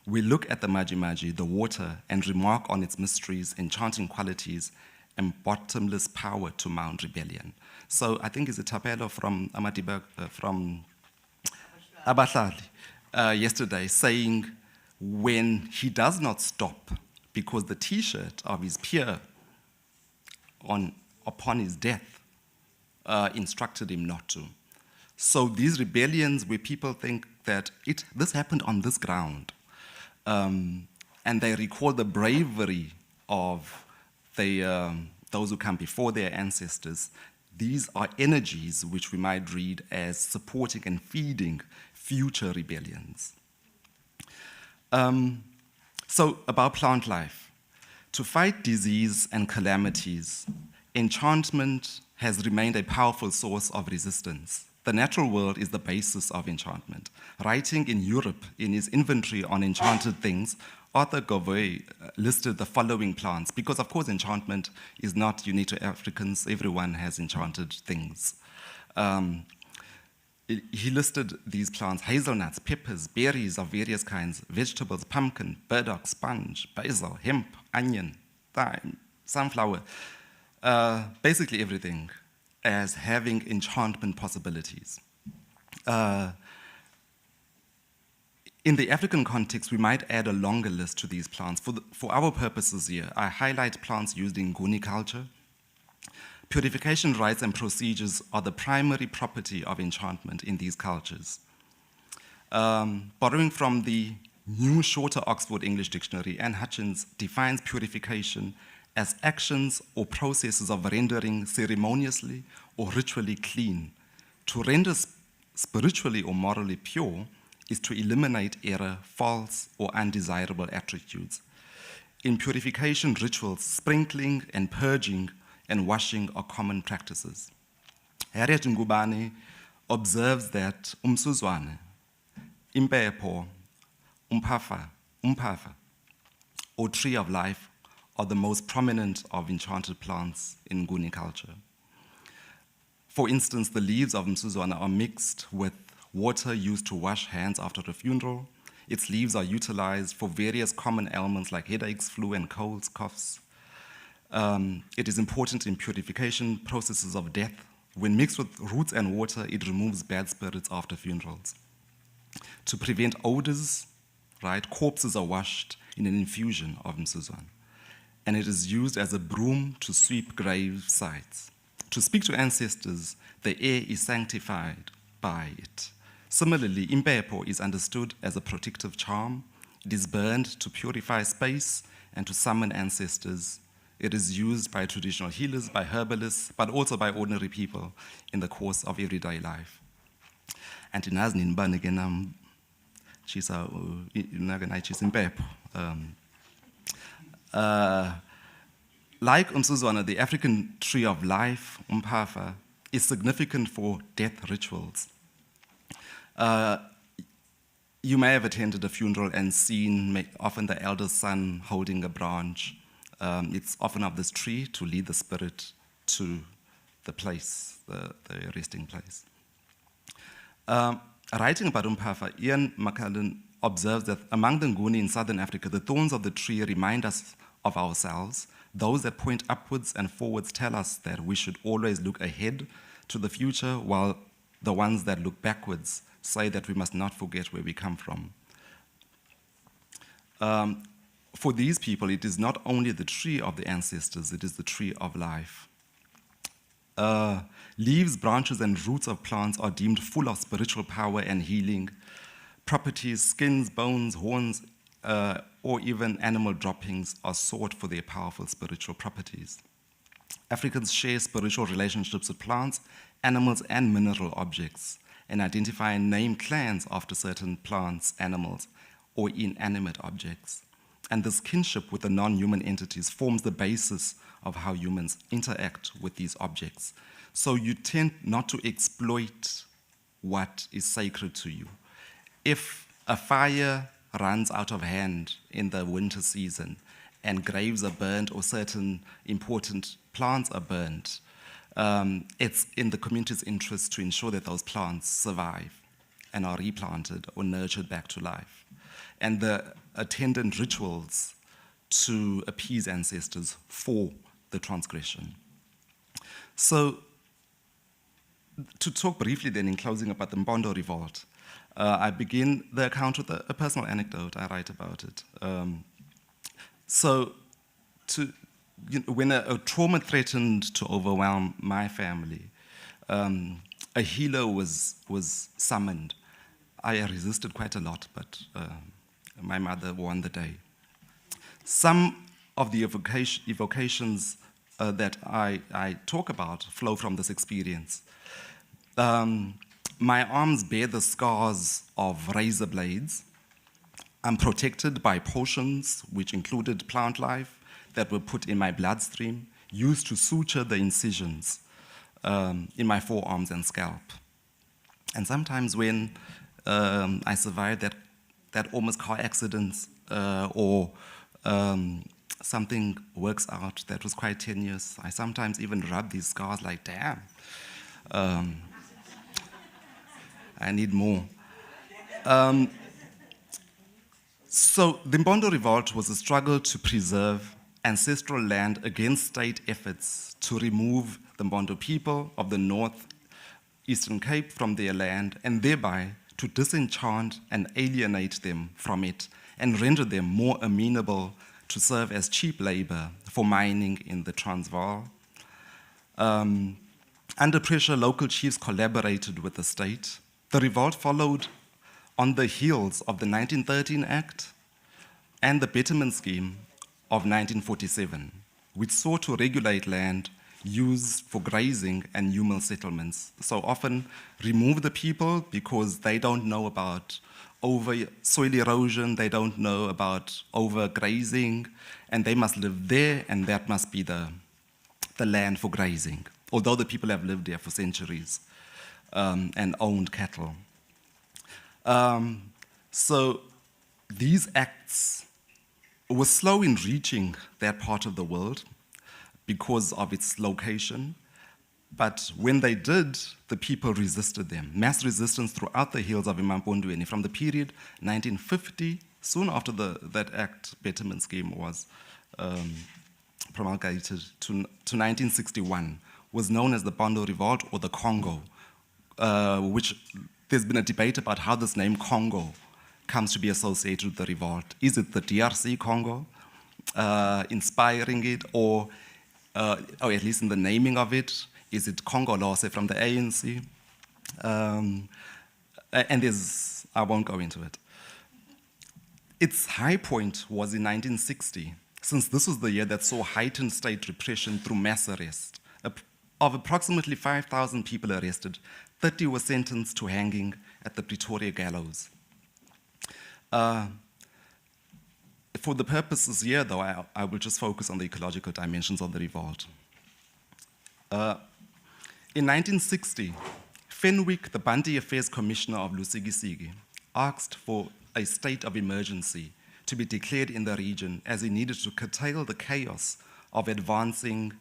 S4: We look at the Maji, the water, and remark on its mysteries, enchanting qualities, and bottomless power to mount rebellion. So I think it's a tapelo from Amadiba, from Abahlali yesterday, saying when he does not stop because the T-shirt of his peer upon his death instructed him not to. So these rebellions where people think that this happened on this ground, and they recall the bravery of those who come before their ancestors, these are energies which we might read as supporting and feeding future rebellions. So about plant life. To fight disease and calamities, enchantment has remained a powerful source of resistance. The natural world is the basis of enchantment. Writing in Europe in his inventory on enchanted things, Arthur Govey listed the following plants, because of course enchantment is not unique to Africans, everyone has enchanted things. He listed these plants: hazelnuts, peppers, berries of various kinds, vegetables, pumpkin, burdock, sponge, basil, hemp, onion, thyme, sunflower, basically everything, as having enchantment possibilities. In the African context, we might add a longer list to these plants. For our purposes here, I highlight plants used in Nguni culture. Purification rites and procedures are the primary property of enchantment in these cultures. Borrowing from the new shorter Oxford English Dictionary, Anne Hutchins defines purification as actions or processes of rendering ceremoniously or ritually clean. To render spiritually or morally pure is to eliminate error, false, or undesirable attributes. In purification rituals, sprinkling and purging and washing are common practices. Harriet Ngubane observes that umsuzwane, impepho, umphafa, or tree of life are the most prominent of enchanted plants in Nguni culture. For instance, the leaves of umsuzwane are mixed with water used to wash hands after a funeral. Its leaves are utilized for various common ailments like headaches, flu, and colds, coughs. It is important in purification processes of death. When mixed with roots and water, it removes bad spirits after funerals. To prevent odors, right, corpses are washed in an infusion of msuzwane, and it is used as a broom to sweep grave sites. To speak to ancestors, the air is sanctified by it. Similarly, impepho is understood as a protective charm. It is burned to purify space and to summon ancestors. It is used by traditional healers, by herbalists, but also by ordinary people in the course of everyday life. And in Asnin again, she's impepho. Like umsuzwane, the African tree of life, umphafa, is significant for death rituals. You may have attended a funeral and seen often the eldest son holding a branch. It's often of this tree to lead the spirit to the place, the resting place. Writing about umphafa, Ian McCullen observes that among the Nguni in southern Africa, the thorns of the tree remind us of ourselves. Those that point upwards and forwards tell us that we should always look ahead to the future, while the ones that look backwards say that we must not forget where we come from. For these people, it is not only the tree of the ancestors, it is the tree of life. Leaves, branches, and roots of plants are deemed full of spiritual power and healing properties. Skins, bones, horns, or even animal droppings are sought for their powerful spiritual properties. Africans share spiritual relationships with plants, animals, and mineral objects, and identify and name clans after certain plants, animals, or inanimate objects. And this kinship with the non-human entities forms the basis of how humans interact with these objects. So you tend not to exploit what is sacred to you. If a fire runs out of hand in the winter season and graves are burnt or certain important plants are burnt, it's in the community's interest to ensure that those plants survive and are replanted or nurtured back to life. And the attendant rituals to appease ancestors for the transgression. So, to talk briefly then in closing about the Mpondo revolt, I begin the account with a personal anecdote. I write about it. When a trauma threatened to overwhelm my family, a healer was summoned. I resisted quite a lot, but my mother won the day. Some of the evocations that I talk about flow from this experience. My arms bear the scars of razor blades. I'm protected by potions, which included plant life, that were put in my bloodstream, used to suture the incisions in my forearms and scalp. And sometimes when I survived that almost car accident, or something works out that was quite tenuous, I sometimes even rub these scars like, damn, I need more. So the Mbondo Revolt was a struggle to preserve ancestral land against state efforts to remove the Mbondo people of the North Eastern Cape from their land, and thereby to disenchant and alienate them from it and render them more amenable to serve as cheap labor for mining in the Transvaal. Under pressure, local chiefs collaborated with the state. The revolt followed on the heels of the 1913 Act and the Betterment Scheme of 1947, which sought to regulate land used for grazing and human settlements. So often remove the people because they don't know about soil erosion, they don't know about overgrazing, and they must live there, and that must be the land for grazing, although the people have lived there for centuries and owned cattle. So these acts were slow in reaching that part of the world because of its location, but when they did, the people resisted them. Mass resistance throughout the hills of eMampondweni from the period 1950, soon after that act, Betterment Scheme was promulgated, to 1961, was known as the Mbondo Revolt or the Congo, which there's been a debate about how this name Congo comes to be associated with the revolt. Is it the DRC Congo inspiring it, or at least in the naming of it? Is it Congolese from the ANC? And I won't go into it. Its high point was in 1960, since this was the year that saw heightened state repression through mass arrest. Of approximately 5,000 people arrested, 30 were sentenced to hanging at the Pretoria gallows. For the purposes here, though, I will just focus on the ecological dimensions of the revolt. In 1960, Fenwick, the Bantu Affairs Commissioner of Lusigisigi, asked for a state of emergency to be declared in the region as he needed to curtail the chaos of the advancing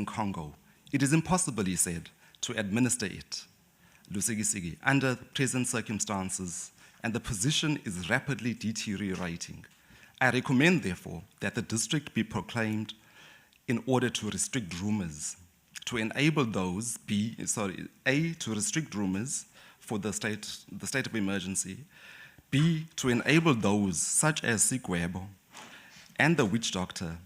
S4: Congo. It is impossible, he said, to administer it, Lusigisigi, under present circumstances, and the position is rapidly deteriorating. I recommend, therefore, that the district be proclaimed in order to restrict rumors, to enable those, to restrict rumors for the state of emergency, B, to enable those such as Sigwebo and the witch doctor,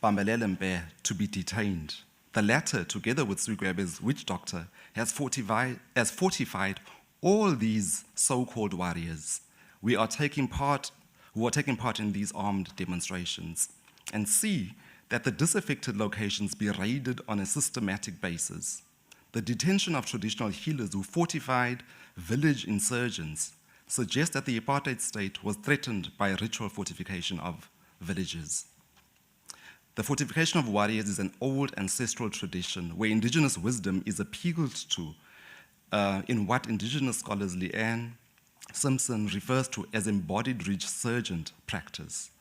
S4: Bambelele Mbe, to be detained. The latter, together with Sigwebo's witch doctor, has fortified all these so-called warriors who are taking part in these armed demonstrations, and C, that the disaffected locations be raided on a systematic basis. The detention of traditional healers who fortified village insurgents suggests that the apartheid state was threatened by a ritual fortification of villages. The fortification of warriors is an old ancestral tradition where indigenous wisdom is appealed to in what indigenous scholars Leanne Simpson refers to as embodied resurgent practice.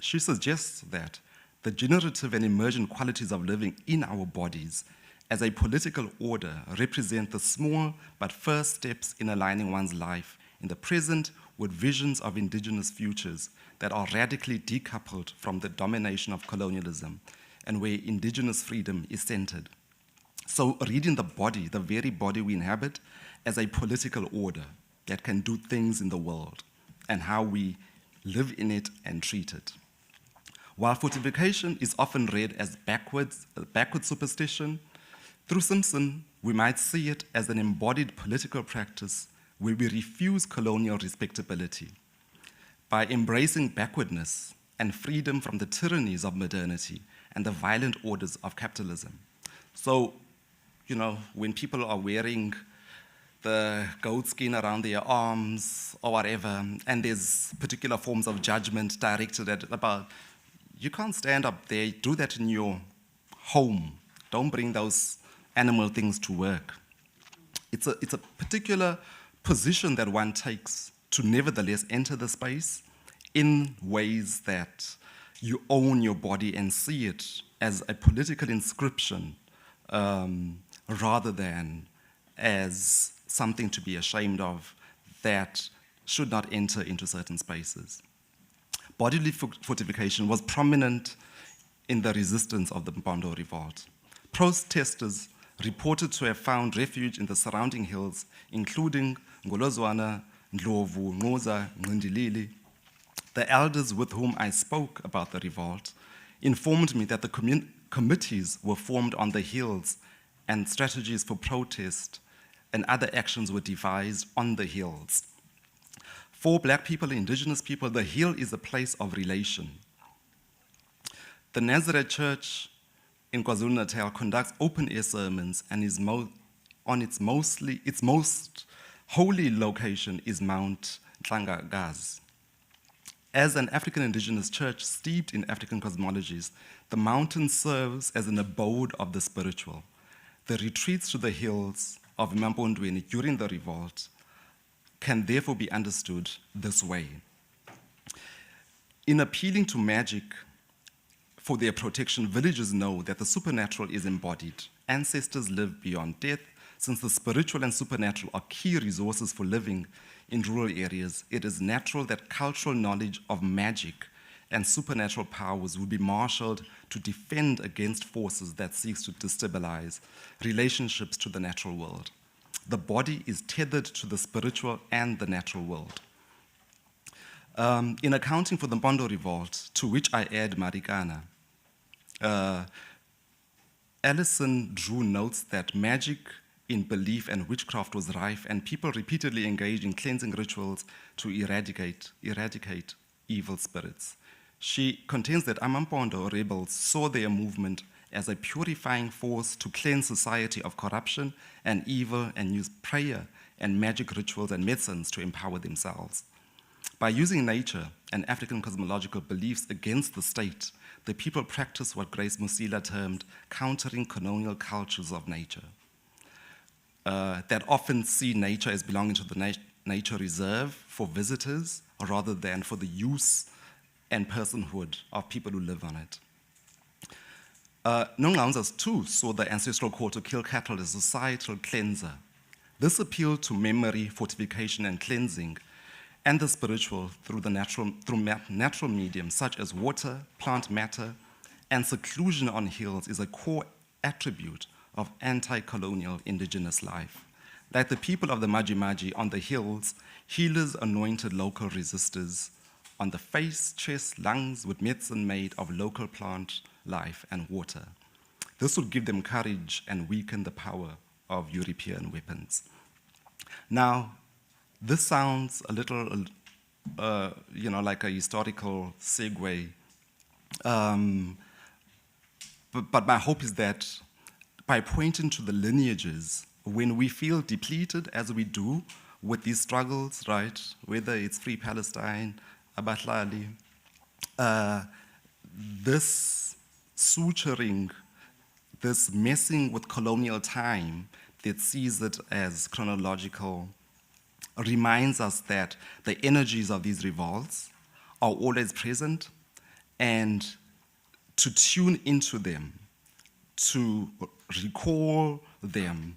S4: She suggests that the generative and emergent qualities of living in our bodies as a political order represent the small but first steps in aligning one's life in the present with visions of indigenous futures that are radically decoupled from the domination of colonialism and where indigenous freedom is centered. So reading the body, the very body we inhabit, as a political order that can do things in the world and how we live in it and treat it. While fortification is often read as backward superstition, through Simpson, we might see it as an embodied political practice where we refuse colonial respectability by embracing backwardness and freedom from the tyrannies of modernity and the violent orders of capitalism. So, when people are wearing the goat skin around their arms or whatever, and there's particular forms of judgment directed at about, you can't stand up there, do that in your home. Don't bring those animal things to work. It's a particular position that one takes to nevertheless enter the space in ways that you own your body and see it as a political inscription rather than as something to be ashamed of that should not enter into certain spaces. Bodily fortification was prominent in the resistance of the Mpondo revolt. Protesters reported to have found refuge in the surrounding hills, including Ngolozwana, Ndlovu, Ngoza, Ngcindilili. The elders with whom I spoke about the revolt informed me that the committees were formed on the hills and strategies for protest and other actions were devised on the hills. For black people, indigenous people, the hill is a place of relation. The Nazareth Church in KwaZulu-Natal conducts open-air sermons and is its most holy location is Mount Nhlangakazi. As an African indigenous church steeped in African cosmologies, the mountain serves as an abode of the spiritual. The retreats to the hills of Mampondweni during the revolt can therefore be understood this way. In appealing to magic for their protection, villagers know that the supernatural is embodied. Ancestors live beyond death. Since the spiritual and supernatural are key resources for living in rural areas, it is natural that cultural knowledge of magic and supernatural powers will be marshaled to defend against forces that seek to destabilize relationships to the natural world. The body is tethered to the spiritual and the natural world. In accounting for the Mpondo revolt, to which I add Marikana, Allison Drew notes that magic in belief and witchcraft was rife, and people repeatedly engaged in cleansing rituals to eradicate evil spirits. She contends that Amampondo rebels saw their movement as a purifying force to cleanse society of corruption and evil and used prayer and magic rituals and medicines to empower themselves. By using nature and African cosmological beliefs against the state, the people practiced what Grace Musila termed countering colonial cultures of nature. That often see nature as belonging to the nature reserve for visitors rather than for the use and personhood of people who live on it. Nongaunzas too saw the ancestral call to kill cattle as a societal cleanser. This appealed to memory, fortification, and cleansing, and the spiritual through natural mediums such as water, plant matter, and seclusion on hills is a core attribute of anti-colonial indigenous life. Like the people of the Maji on the hills, healers anointed local resistors on the face, chest, lungs with medicine made of local plant life and water. This would give them courage and weaken the power of European weapons. Now, this sounds a little, like a historical segue, but my hope is that by pointing to the lineages, when we feel depleted, as we do with these struggles, right, whether it's Free Palestine, Abahlali, this suturing, this messing with colonial time that sees it as chronological, reminds us that the energies of these revolts are always present, and to tune into them, to recall them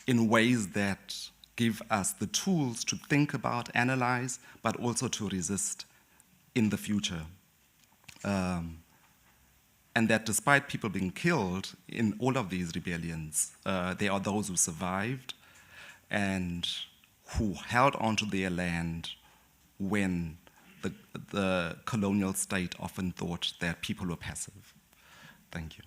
S4: in ways that give us the tools to think about, analyze, but also to resist in the future. And that despite people being killed in all of these rebellions, there are those who survived and who held onto their land when the colonial state often thought that people were passive. Thank you.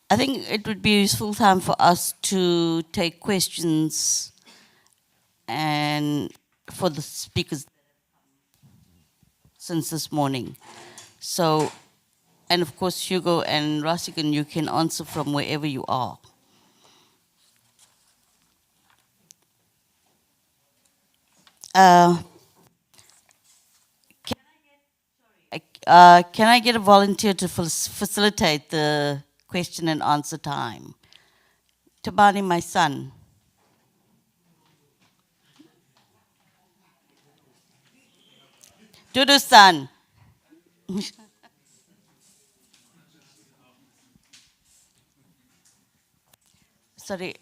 S2: I think it would be a useful time for us to take questions and for the speakers since this morning. So, and of course, Hugo and Rasigan, you can answer from wherever you are. Uh, can I get a volunteer to facilitate the question and answer time? Tabani, my son. Dudu's son. Sorry,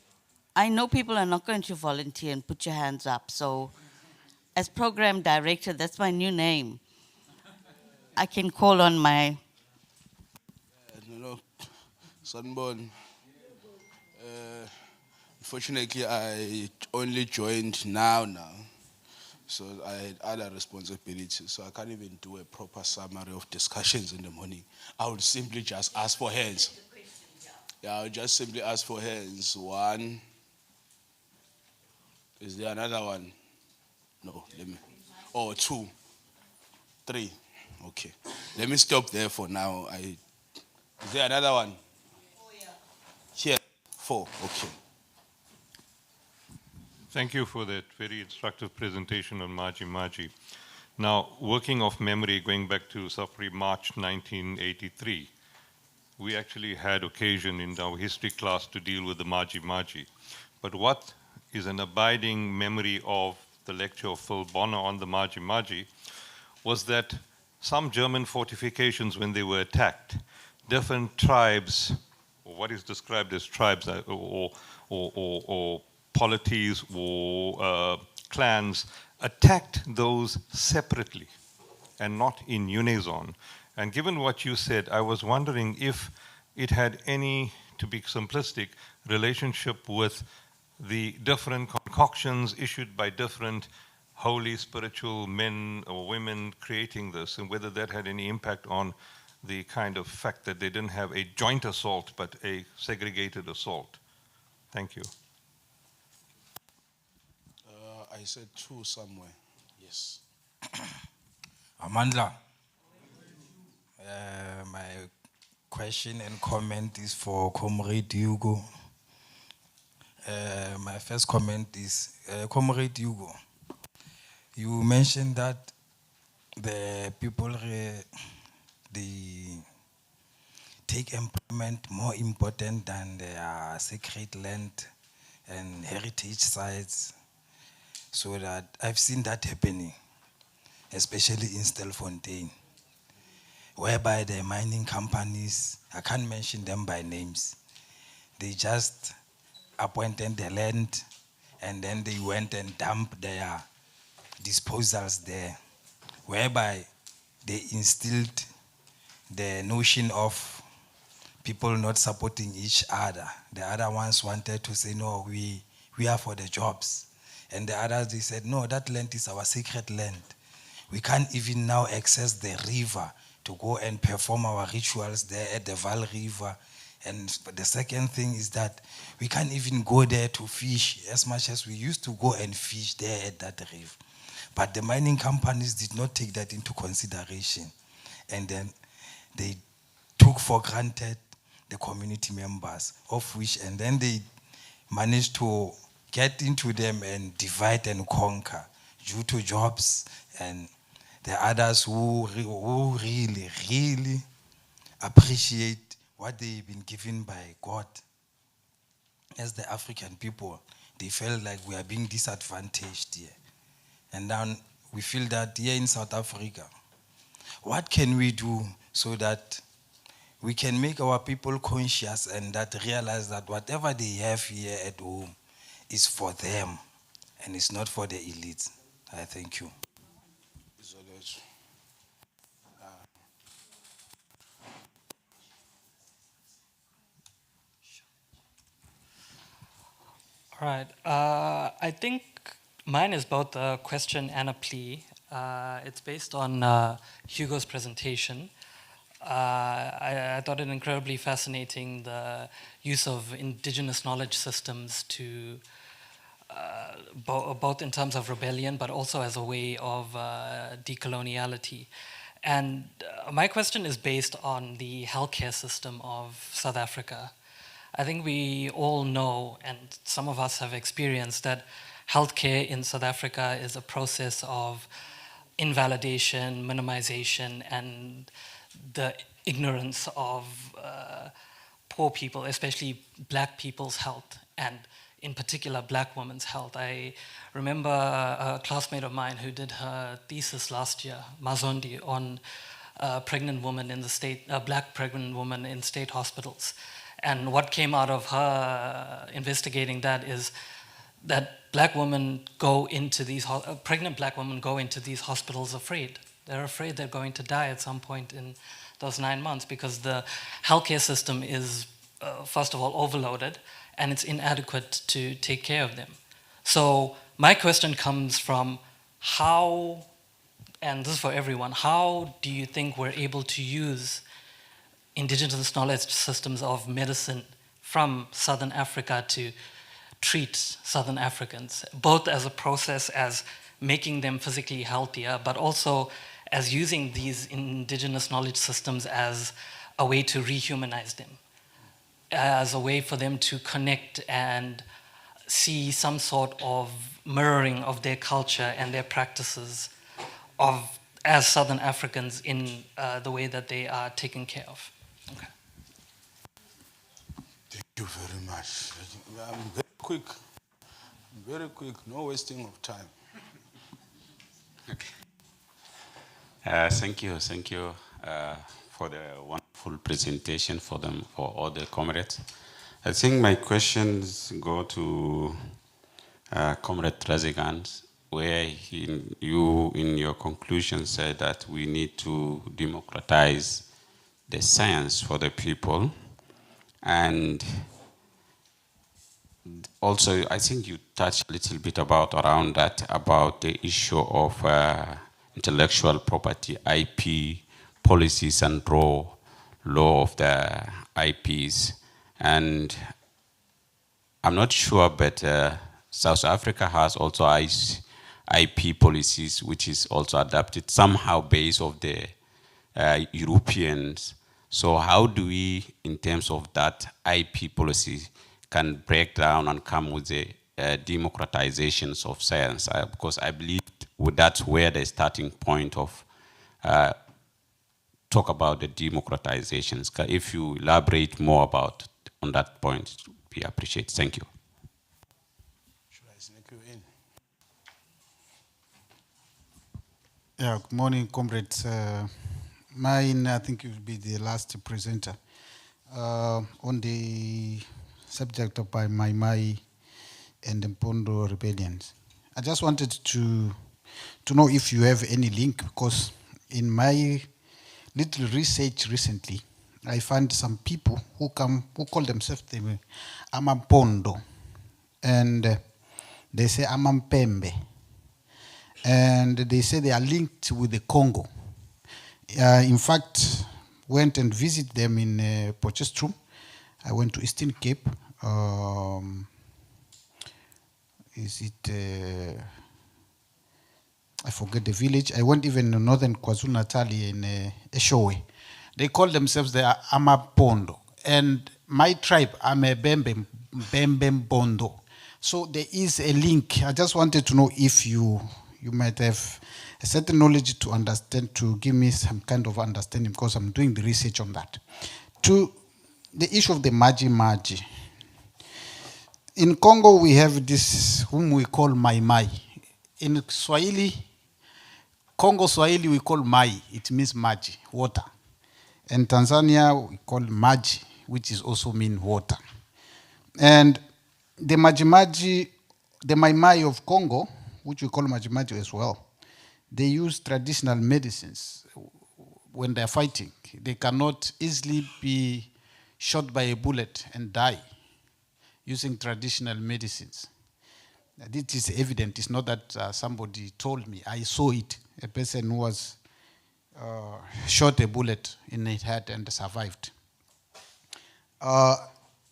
S2: I know people are not going to volunteer and put your hands up, so as program director, that's my new name. I can call on my...
S1: Hello, Sunborn. Unfortunately, I only joined now, so I had other responsibilities, so I can't even do a proper summary of discussions in the morning. I would simply just ask for hands. Yeah, I would just simply ask for hands. One. Is there another one? No, let me. Oh, two. Three. Okay. Let me stop there for now. Is there another one? Oh, yeah. Here. Four. Okay.
S5: Thank you for that very instructive presentation on Maji Maji. Now, working off memory, going back to Safri March 1983, we actually had occasion in our history class to deal with the Maji Maji. But what is an abiding memory of the lecture of Phil Bonner on the Maji Maji was that some German fortifications, when they were attacked, different tribes, or what is described as tribes, or polities or clans, attacked those separately and not in unison. And given what you said, I was wondering if it had any, to be simplistic, relationship with the different concoctions issued by different holy spiritual men or women creating this, and whether that had any impact on the kind of fact that they didn't have a joint assault but a segregated assault. Thank you.
S1: I said two somewhere. Yes.
S6: Amandla, my question and comment is for Comrade Hugo. My first comment is, Comrade Hugo, you mentioned that the people, they take employment more important than their sacred land and heritage sites. So that I've seen that happening, especially in Stelfontein, whereby the mining companies, I can't mention them by names, they just appointed the land and then they went and dumped their disposals there, whereby they instilled the notion of people not supporting each other. The other ones wanted to say, no, we are for the jobs. And the others, they said, no, that land is our sacred land. We can't even now access the river to go and perform our rituals there at the Val River. And the second thing is that we can't even go there to fish as much as we used to go and fish there at that river. But the mining companies did not take that into consideration. And then they took for granted the community members, of which, and then they managed to get into them and divide and conquer due to jobs, and the others who really, really appreciate what they've been given by God. As the African people, they felt like we are being disadvantaged here. And now we feel that here in South Africa, what can we do so that we can make our people conscious and that realize that whatever they have here at home is for them and it's not for the elites. I thank you.
S7: All right. I think mine is both a question and a plea. It's based on Hugo's presentation. I thought it incredibly fascinating, the use of indigenous knowledge systems to both in terms of rebellion, but also as a way of decoloniality. And my question is based on the healthcare system of South Africa. I think we all know, and some of us have experienced, that healthcare in South Africa is a process of invalidation, minimization, and the ignorance of poor people, especially black people's health, and in particular black women's health. I remember a classmate of mine who did her thesis last year, Mazondi, on pregnant women in the state, black pregnant women in state hospitals. And what came out of her investigating that is that black women go into these, pregnant black women go into these hospitals afraid. They're afraid they're going to die at some point in those 9 months because the healthcare system is, first of all, overloaded, and it's inadequate to take care of them. So my question comes from how, and this is for everyone, how do you think we're able to use indigenous knowledge systems of medicine from Southern Africa to treat Southern Africans, both as a process as making them physically healthier, but also as using these indigenous knowledge systems as a way to rehumanize them, as a way for them to connect and see some sort of mirroring of their culture and their practices of as Southern Africans in the way that they are taken care of. Okay.
S1: Thank you very much. I'm very quick, no wasting of time.
S8: Okay. Thank you for the wonderful presentation for all the comrades. I think my questions go to Comrade Rasigan, where you in your conclusion said that we need to democratize the science for the people, and also I think you touched a little bit about the issue of intellectual property, IP policies and law of the IPs. And I'm not sure, but South Africa has also IP policies, which is also adapted somehow based of the Europeans. So how do we, in terms of that IP policy, can break down and come with the democratizations of science? Because I believe that's where the starting point of talk about the democratizations. If you elaborate more on that point, we appreciate. Thank you.
S1: Should I sneak you in?
S9: Yeah, good morning, comrades. Mine, I think, will be the last presenter on the subject of Mai Mai and the Mpondo rebellions. I just wanted to know if you have any link, because in my little research recently, I found some people who call themselves the Amampondo, and they say Amampembe, and they say they are linked with the Congo. In fact, went and visited them in Potchefstroom. I went to Eastern Cape. I forget the village. I went even to northern KwaZulu-Natal in Eshowe. They call themselves the Amapondo. And my tribe, I'm a Bembembondo. So there is a link. I just wanted to know if you might have a certain knowledge to understand, to give me some kind of understanding, because I'm doing the research on that. To the issue of the Maji. In Congo, we have this, whom we call Mai Mai. In Swahili, Congo Swahili, we call Mai. It means Maji, water. In Tanzania, we call Maji, which is also mean water. And the Maji, the Mai Mai of Congo, which we call Maji as well, they use traditional medicines when they're fighting. They cannot easily be shot by a bullet and die using traditional medicines. This is evident. It's not that somebody told me. I saw it. A person who was shot a bullet in his head and survived. Are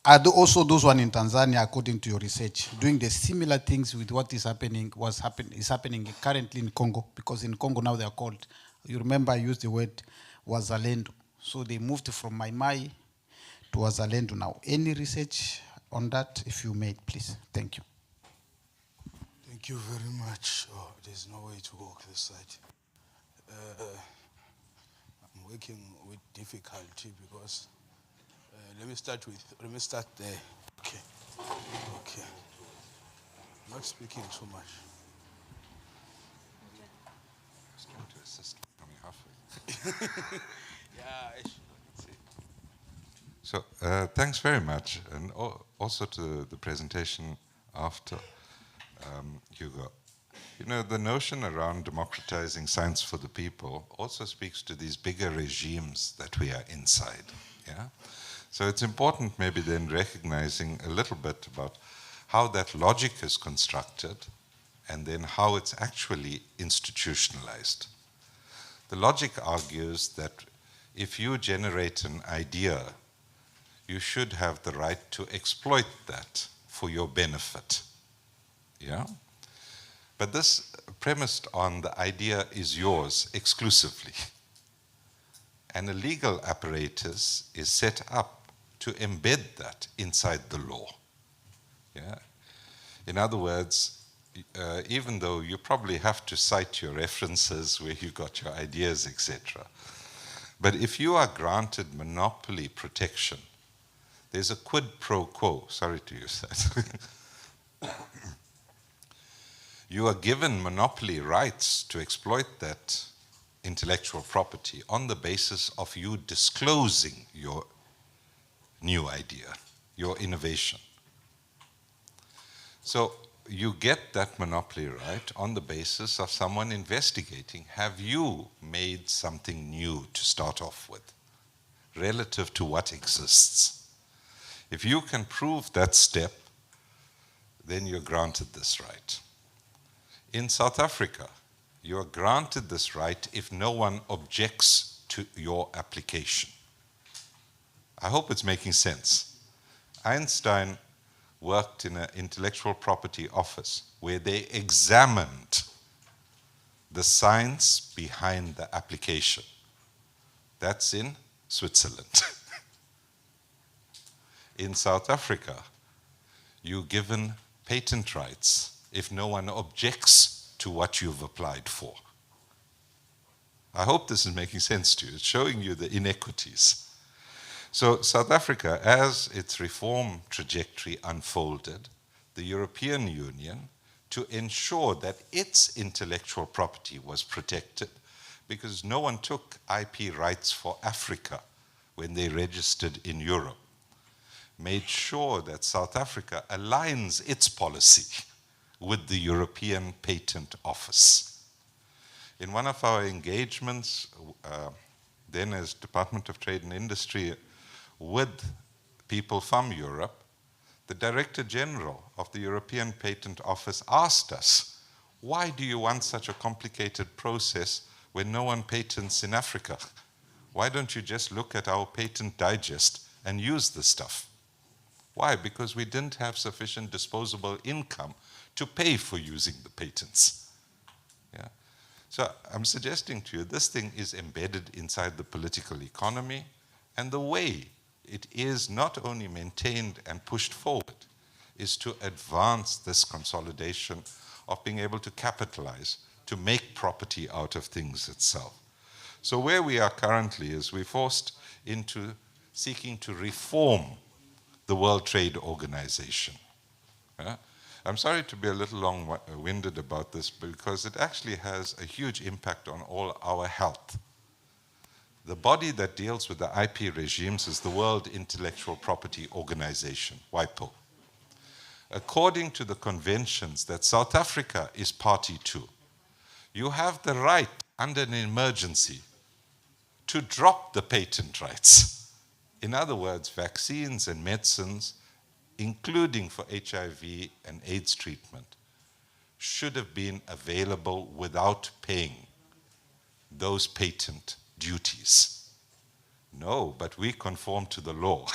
S9: also those one in Tanzania, according to your research, doing the similar things with what is happening, is happening currently in Congo? Because in Congo now they are called, you remember I used the word Wazalendo. So they moved from Mai Mai to Wazalendo now. Any research on that, if you may, please? Thank you.
S10: Thank you very much. Oh, there's no way to walk this side. I'm working with difficulty because let me start there. Okay. Okay. Not speaking so much.
S3: Just trying to assist coming halfway.
S10: Yeah.
S3: So thanks very much, and also to the presentation after Hugo. You know, the notion around democratizing science for the people also speaks to these bigger regimes that we are inside. Yeah. So it's important maybe then recognizing a little bit about how that logic is constructed and then how it's actually institutionalized. The logic argues that if you generate an idea, you should have the right to exploit that for your benefit. Yeah? But this premised on the idea is yours exclusively. And a legal apparatus is set up to embed that inside the law. Yeah? In other words, even though you probably have to cite your references where you got your ideas, etc., but if you are granted monopoly protection, there's a quid pro quo. Sorry to use that. You are given monopoly rights to exploit that intellectual property on the basis of you disclosing your new idea, your innovation. So you get that monopoly right on the basis of someone investigating. Have you made something new to start off with, relative to what exists? If you can prove that step, then you're granted this right. In South Africa, you're granted this right if no one objects to your application. I hope it's making sense. Einstein worked in an intellectual property office where they examined the science behind the application. That's in Switzerland. In South Africa, you're given patent rights if no one objects to what you've applied for. I hope this is making sense to you. It's showing you the inequities. So South Africa, as its reform trajectory unfolded, the European Union, to ensure that its intellectual property was protected, because no one took IP rights for Africa when they registered in Europe, made sure that South Africa aligns its policy with the European Patent Office. In one of our engagements, then as Department of Trade and Industry, with people from Europe, the Director General of the European Patent Office asked us, why do you want such a complicated process when no one patents in Africa? Why don't you just look at our patent digest and use the stuff? Why? Because we didn't have sufficient disposable income to pay for using the patents. Yeah? So I'm suggesting to you, this thing is embedded inside the political economy, and the way it is not only maintained and pushed forward is to advance this consolidation of being able to capitalize, to make property out of things itself. So where we are currently is we're forced into seeking to reform the World Trade Organization. I'm sorry to be a little long-winded about this because it actually has a huge impact on all our health. The body that deals with the IP regimes is the World Intellectual Property Organization, WIPO. According to the conventions that South Africa is party to, you have the right under an emergency to drop the patent rights. In other words, vaccines and medicines, including for HIV and AIDS treatment, should have been available without paying those patent duties. No, but we conform to the law.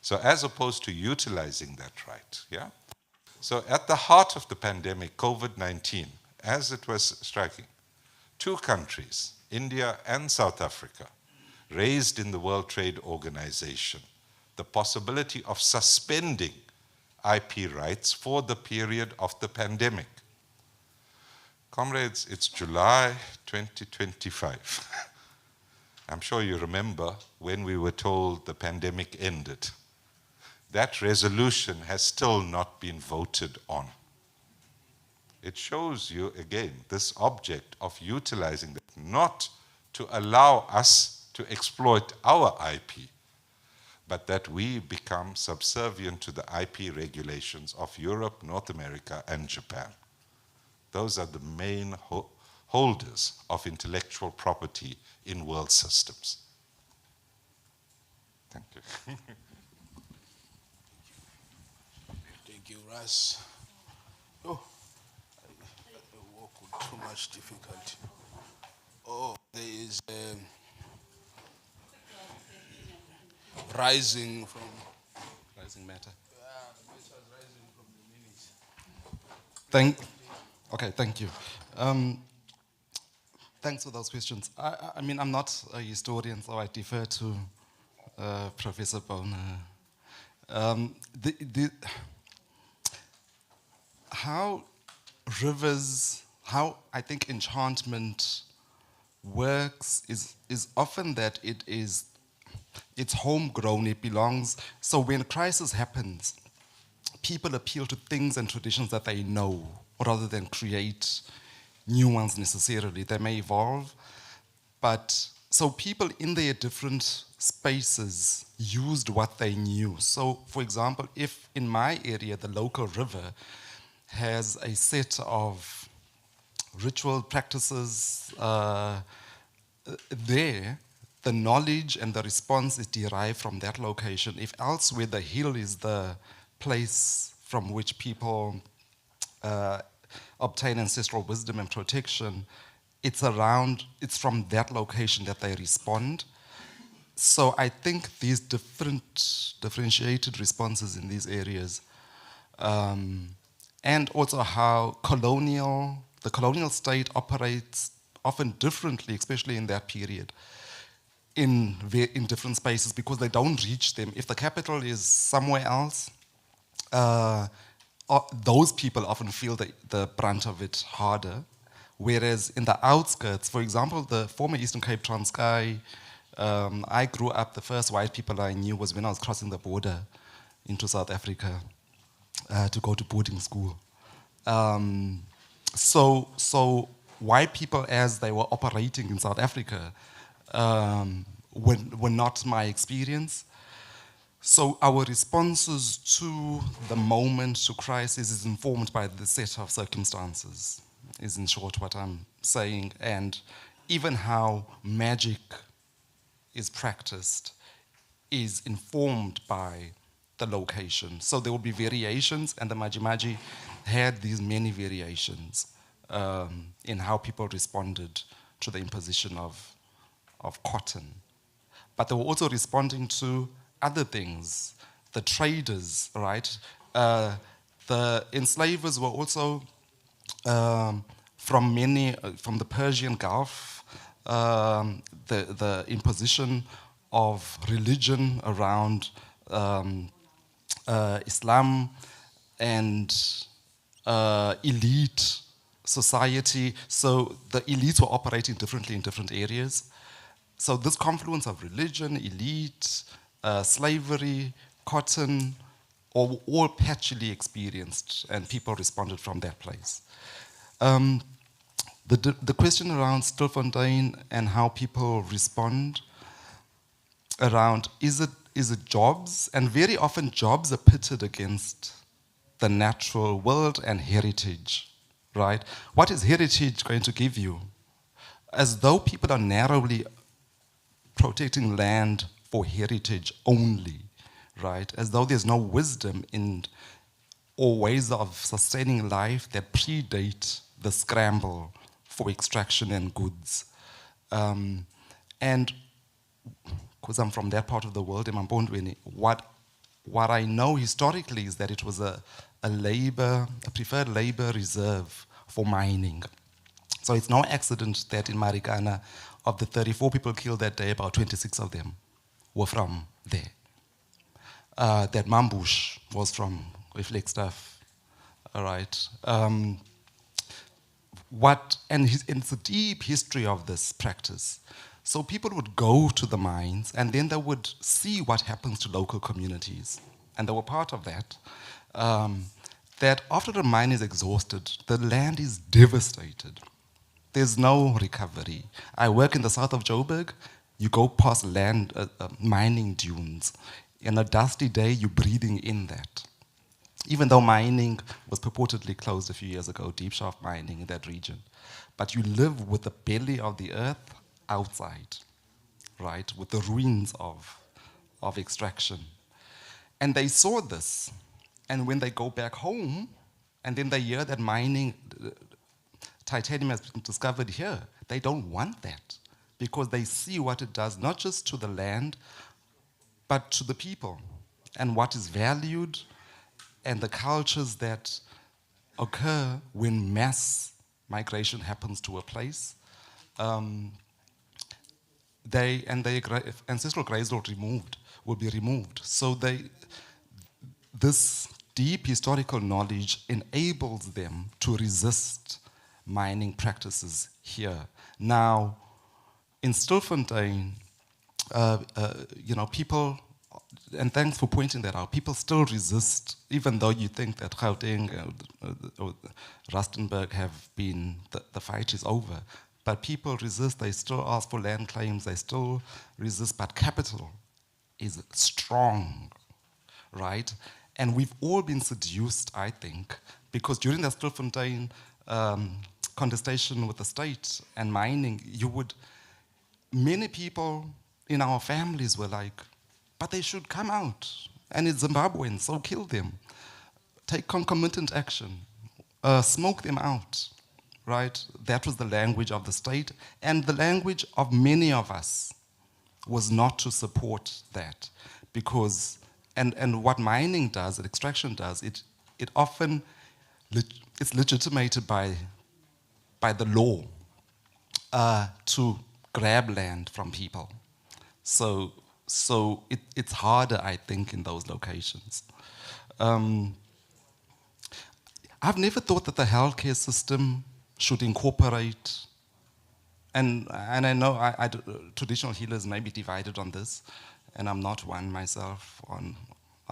S3: So as opposed to utilizing that right, yeah? So at the heart of the pandemic, COVID-19, as it was striking, two countries, India and South Africa, raised in the World Trade Organization the possibility of suspending IP rights for the period of the pandemic. Comrades, it's July 2025. I'm sure you remember when we were told the pandemic ended. That resolution has still not been voted on. It shows you, again, this object of utilizing that, not to allow us to exploit our IP, but that we become subservient to the IP regulations of Europe, North America, and Japan. Those are the main holders of intellectual property in world systems. Thank you.
S10: Thank you, Ras. Oh, I walk with too much difficulty. Oh, there is rising matter.
S4: Thank you. Thanks for those questions. I mean, I'm not a historian, so I defer to Professor Bona. How rivers, how I think enchantment works is often that it's homegrown, it belongs. So when a crisis happens, people appeal to things and traditions that they know, rather than create new ones necessarily. They may evolve, but so people in their different spaces used what they knew. So for example, if in my area, the local river has a set of ritual practices, there, the knowledge and the response is derived from that location. If elsewhere the hill is the place from which people obtain ancestral wisdom and protection, it's from that location that they respond. So I think these differentiated responses in these areas, and also how the colonial state operates often differently, especially in that period, in different spaces, because they don't reach them. If the capital is somewhere else, those people often feel the brunt of it harder. Whereas in the outskirts, for example, the former Eastern Cape Transkei, I grew up, the first white people I knew was when I was crossing the border into South Africa to go to boarding school. So white people, as they were operating in South Africa, were not my experience. So our responses to the moment, to crisis, is informed by the set of circumstances, is in short what I'm saying. And even how magic is practiced is informed by the location. So there will be variations, and the Maji-Maji had these many variations in how people responded to the imposition of cotton. But they were also responding to other things, the traders, right? The enslavers were also from the Persian Gulf, the imposition of religion around Islam and elite society. So the elites were operating differently in different areas. So this confluence of religion, elite, slavery, cotton, all patchily experienced, and people responded from that place. The question around Stilfontein and how people respond around, is it jobs? And very often jobs are pitted against the natural world and heritage, right? What is heritage going to give you? As though people are narrowly protecting land for heritage only, right? As though there's no wisdom or ways of sustaining life that predate the scramble for extraction and goods. And because I'm from that part of the world, what I know historically is that it was a preferred labor reserve for mining. So it's no accident that in Marikana, of the 34 people killed that day, about 26 of them were from there. That Mambush was from with leg stuff. All right. And it's a deep history of this practice. So people would go to the mines and then they would see what happens to local communities. And they were part of that. That after the mine is exhausted, the land is devastated. There's no recovery. I work in the south of Joburg. You go past mining dunes. In a dusty day, you're breathing in that. Even though mining was purportedly closed a few years ago, deep shaft mining in that region. But you live with the belly of the earth outside, right? With the ruins of extraction. And they saw this. And when they go back home, and then they hear that mining, titanium has been discovered here, they don't want that. Because they see what it does, not just to the land, but to the people. And what is valued, and the cultures that occur when mass migration happens to a place. Their ancestral graves will be removed. So this deep historical knowledge enables them to resist mining practices here. Now, in Stilfontein, people, and thanks for pointing that out, people still resist, even though you think that Gauteng or Rustenburg have been, the fight is over. But people resist, they still ask for land claims, they still resist, but capital is strong, right? And we've all been seduced, I think, because during the Stilfontein contestation with the state and mining, many people in our families were like, but they should come out. And it's Zimbabwean, so kill them. Take concomitant action. Smoke them out, right? That was the language of the state. And the language of many of us was not to support that. Because, and what mining does, extraction does, it often, it's legitimated by the law to grab land from people. So it's harder, I think, in those locations. I've never thought that the healthcare system should incorporate, and I know traditional healers may be divided on this, and I'm not one myself on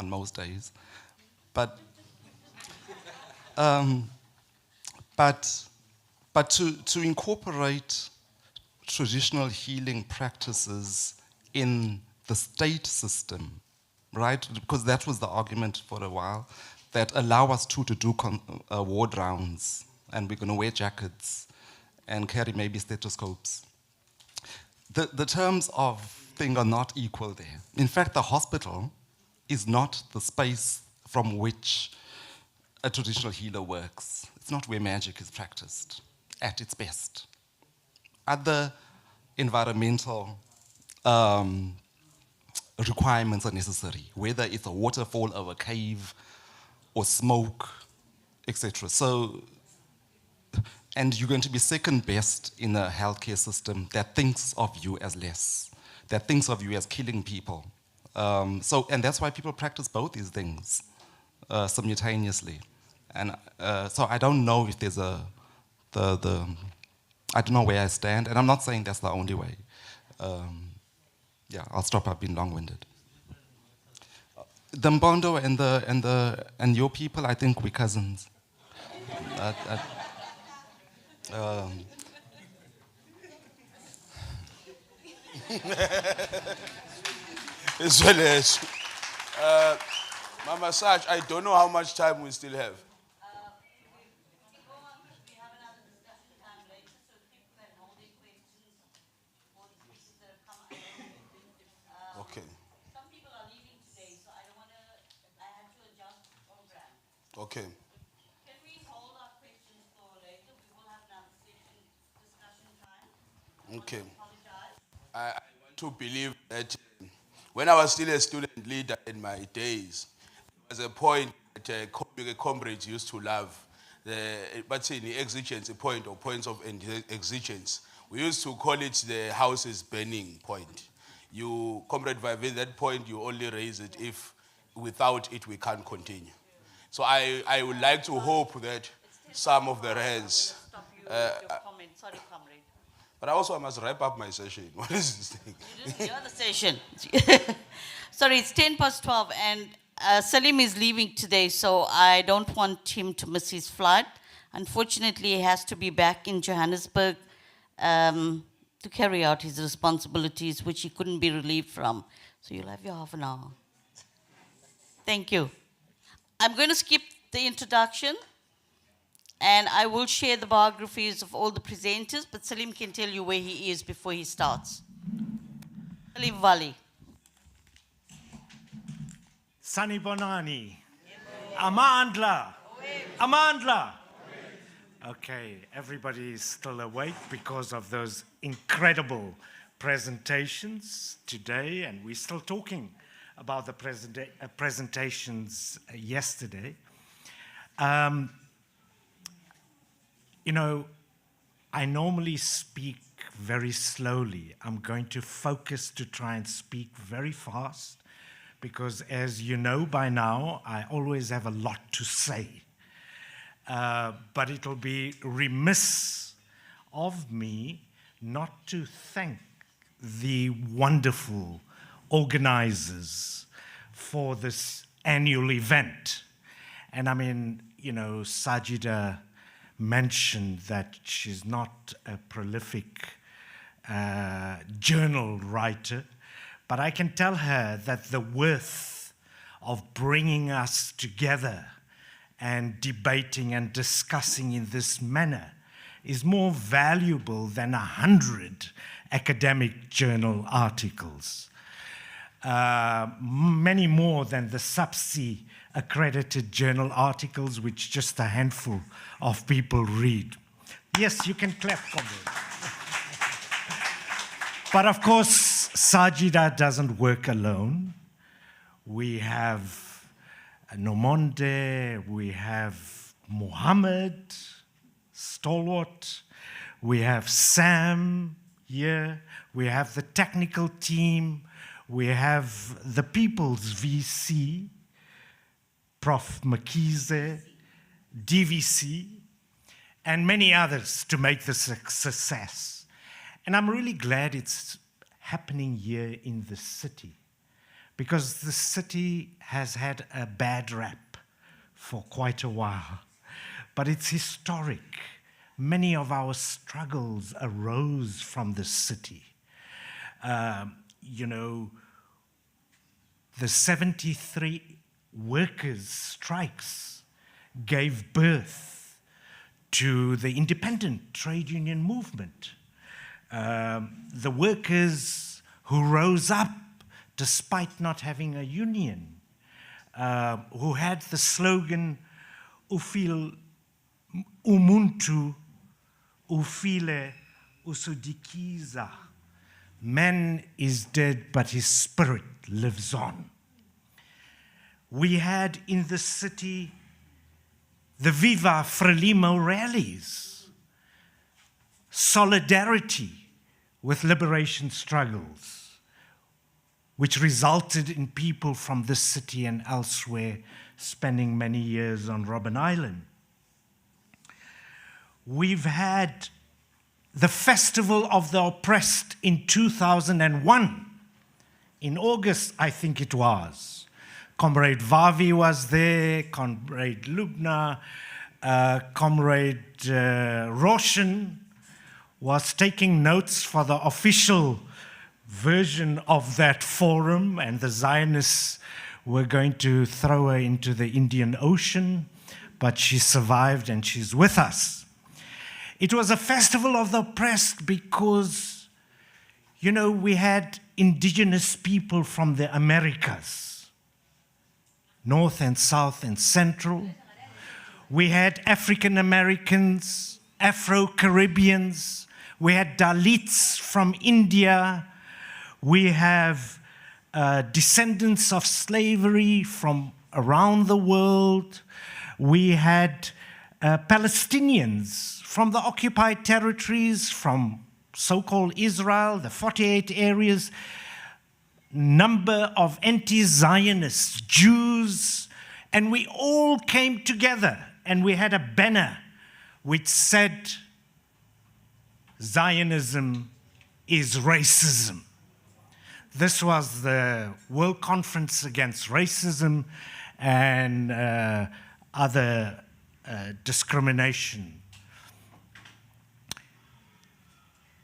S4: most days, but to incorporate traditional healing practices in the state system, right? Because that was the argument for a while, that allow us to do ward rounds, and we're going to wear jackets and carry maybe stethoscopes. The terms of thing are not equal there. In fact, the hospital is not the space from which a traditional healer works. It's not where magic is practiced at its best. Other environmental requirements are necessary, whether it's a waterfall or a cave or smoke, etc. So, and you're going to be second best in a healthcare system that thinks of you as less, that thinks of you as killing people. And that's why people practice both these things simultaneously. And so I don't know if there's I don't know where I stand, and I'm not saying that's the only way. I'll stop. I've been long-winded. The Mbondo and your people, I think we're cousins.
S10: As well as Mama Saj, I don't know how much time we still have. Okay.
S2: Some people are leaving today, so I had to adjust the program.
S10: Okay.
S2: Can we hold our questions for later? We will have another session, discussion time.
S10: Okay.
S2: Apologize.
S10: I want to believe that when I was still a student leader in my days, there was a point that comrades used to love, but in the exigence, a point or points of exigence. We used to call it the houses burning point. You, Comrade Vive, that point you only raise it if without it we can't continue. So I would like to hope that some of the rands.
S2: Sorry, comrade.
S10: But also I must wrap up my session. What is this thing?
S2: You're the session. Sorry, it's 12:10, and Salim is leaving today, so I don't want him to miss his flight. Unfortunately, he has to be back in Johannesburg to carry out his responsibilities, which he couldn't be relieved from. So you'll have your half an hour. Thank you. I'm going to skip the introduction, and I will share the biographies of all the presenters, but Salim can tell you where he is before he starts. Salim Vali.
S11: Sanibonani. Amandla. Amandla. Okay, everybody is still awake because of those incredible presentations today, and we're still talking about the presentations yesterday. You know, I normally speak very slowly. I'm going to focus to try and speak very fast because, as you know by now, I always have a lot to say. But it'll be remiss of me not to thank the wonderful organizers for this annual event. And I mean, you know, Sajida mentioned that she's not a prolific journal writer, but I can tell her that the worth of bringing us together and debating and discussing in this manner is more valuable than 100 academic journal articles. Many more than the SAPSI accredited journal articles, which just a handful of people read. Yes, you can clap for me. But of course, Sajida doesn't work alone. We have Nomonde, we have Mohammed, Stalwart, we have Sam here, we have the technical team, we have the People's VC, Prof. Makize, DVC, and many others to make this a success. And I'm really glad it's happening here in the city, because the city has had a bad rap for quite a while. But it's historic. Many of our struggles arose from the city. You know, the 73 workers' strikes gave birth to the independent trade union movement. The workers who rose up despite not having a union, who had the slogan, Ufil umuntu, ufile usudikiza. Man is dead, but his spirit lives on. We had in the city the Viva Frelimo rallies, solidarity with liberation struggles, which resulted in people from this city and elsewhere spending many years on Robben Island. We've had the Festival of the Oppressed in 2001. In August, I think it was. Comrade Vavi was there, Comrade Lubna, Comrade Roshan was taking notes for the official version of that forum, and the Zionists were going to throw her into the Indian Ocean, but she survived and she's with us. It was a festival of the oppressed because, you know, we had indigenous people from the Americas, North and South and Central. We had African Americans, Afro-Caribbeans. We had Dalits from India. We have descendants of slavery from around the world. We had Palestinians from the occupied territories, from so-called Israel, the 48 areas, number of anti-Zionists, Jews, And we all came together and we had a banner which said, Zionism is racism. This was the World Conference Against Racism and other discrimination.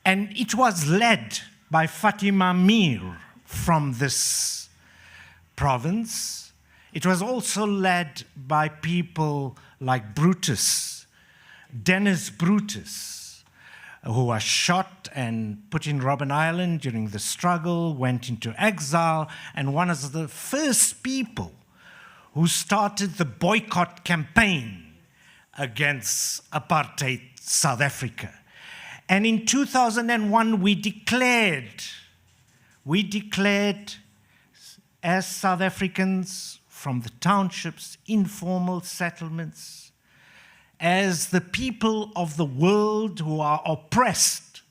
S11: And it was led by Fatima Mir from this province. It was also led by people like Brutus, Dennis Brutus, who was shot and put in Robben Island during the struggle, went into exile, and one of the first people who started the boycott campaign against apartheid South Africa. And in 2001, we declared as South Africans from the townships, informal settlements, as the people of the world who are oppressed,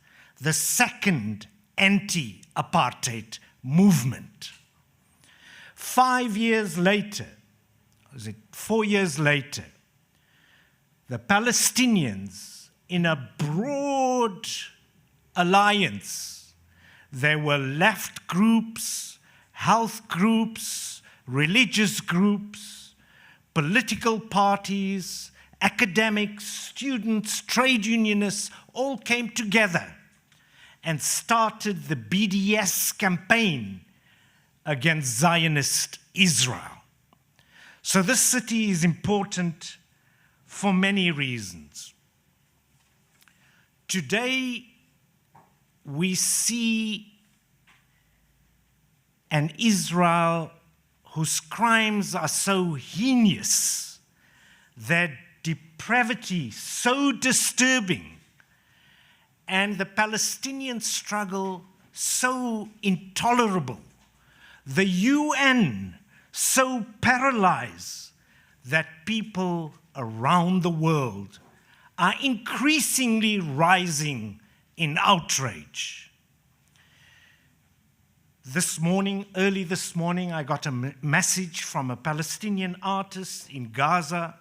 S11: the second anti-apartheid movement. 5 years later, was it 4 years later, the Palestinians, in a broad alliance, there were left groups, health groups, religious groups, political parties, academics, students, trade unionists, all came together and started the BDS campaign against Zionist Israel. So this city is important for many reasons. Today, we see an Israel whose crimes are so heinous, their depravity so disturbing, and the Palestinian struggle so intolerable, the UN so paralyzed that people around the world are increasingly rising in outrage. This morning, early this morning, I got a message from a Palestinian artist in Gaza,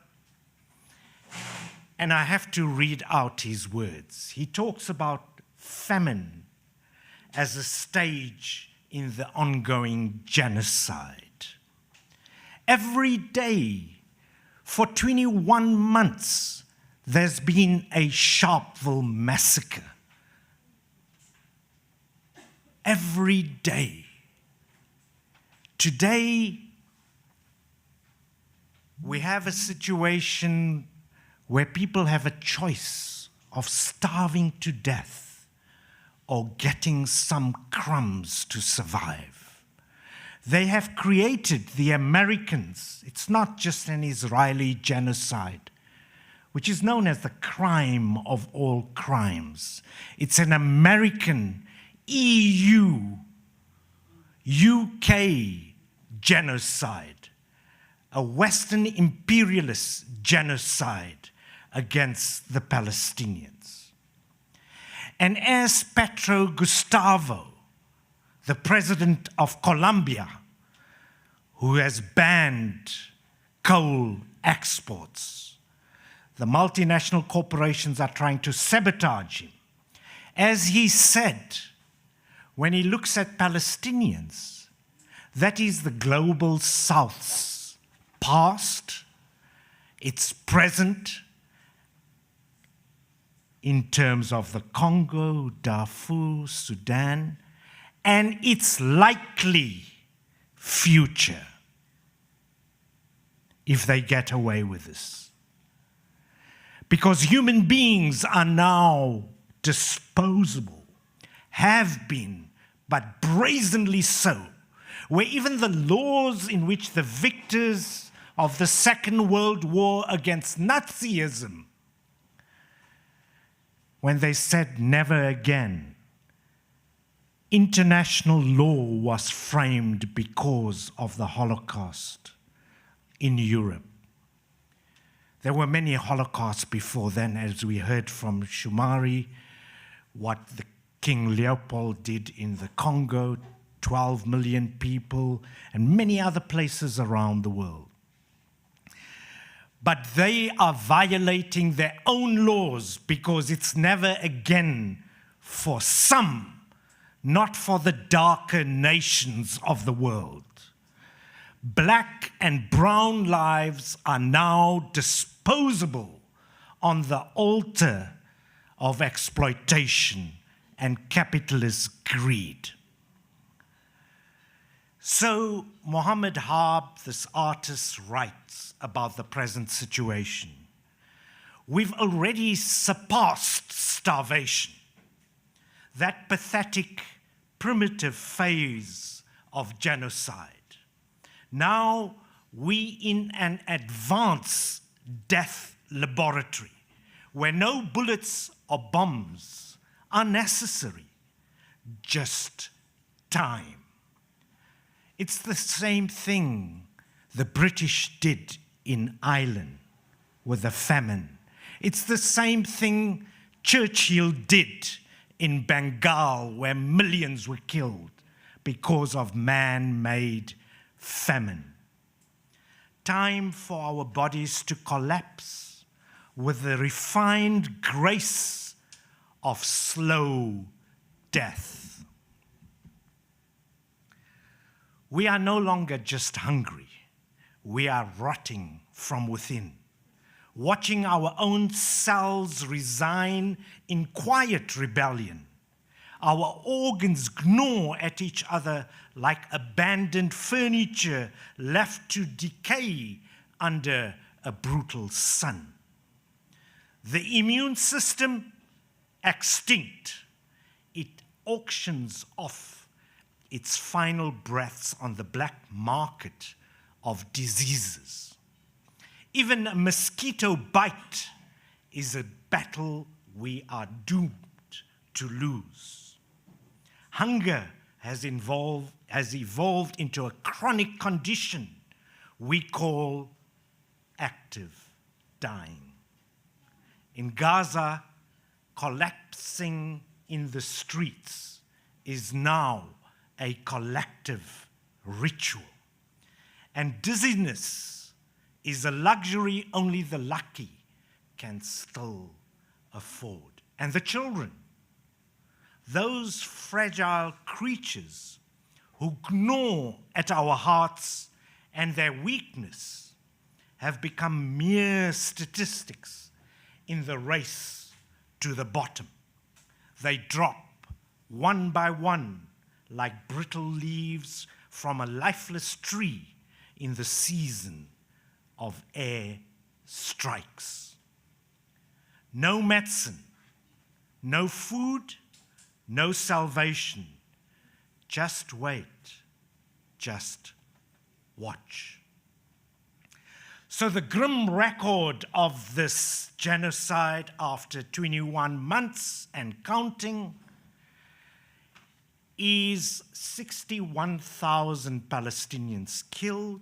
S11: and I have to read out his words. He talks about famine as a stage in the ongoing genocide. Every day, for 21 months, there's been a Sharpeville massacre. Every day. Today, we have a situation where people have a choice of starving to death or getting some crumbs to survive. They have created the Americans. It's not just an Israeli genocide, which is known as the crime of all crimes. It's an American, EU, UK genocide, a Western imperialist genocide against the Palestinians. And as Petro Gustavo, the president of Colombia, who has banned coal exports, the multinational corporations are trying to sabotage him. As he said, when he looks at Palestinians, that is the global South's past, its present, in terms of the Congo, Darfur, Sudan, and its likely future if they get away with this. Because human beings are now disposable, have been, but brazenly so, where even the laws in which the victors of the Second World War against Nazism, when they said never again, international law was framed because of the Holocaust in Europe. There were many Holocausts before then, as we heard from Shumari, what the King Leopold did in the Congo, 12 million people, and many other places around the world. but they are violating their own laws because it's never again for some, not for the darker nations of the world. Black and brown lives are now disposable on the altar of exploitation and capitalist greed. So Mohammed Harb, this artist, writes about the present situation. We've already surpassed starvation, that pathetic, primitive phase of genocide. Now we in an advanced death laboratory where no bullets or bombs are necessary, just time. It's the same thing the British did in Ireland with the famine. It's the same thing Churchill did in Bengal, where millions were killed because of man-made famine. Time for our bodies to collapse with the refined grace of slow death. We are no longer just hungry. We are rotting from within, watching our own cells resign in quiet rebellion. Our organs gnaw at each other like abandoned furniture left to decay under a brutal sun. The immune system, extinct. It auctions off its final breaths on the black market of diseases. Even a mosquito bite is a battle we are doomed to lose. Hunger has evolved into a chronic condition we call active dying. In Gaza, collapsing in the streets is now a collective ritual. And dizziness is a luxury only the lucky can still afford. And the children, those fragile creatures who gnaw at our hearts and their weakness, have become mere statistics in the race to the bottom. They drop one by one like brittle leaves from a lifeless tree in the season of air strikes. No medicine, no food, no salvation. Just wait, just watch. So the grim record of this genocide after 21 months and counting is 61,000 Palestinians killed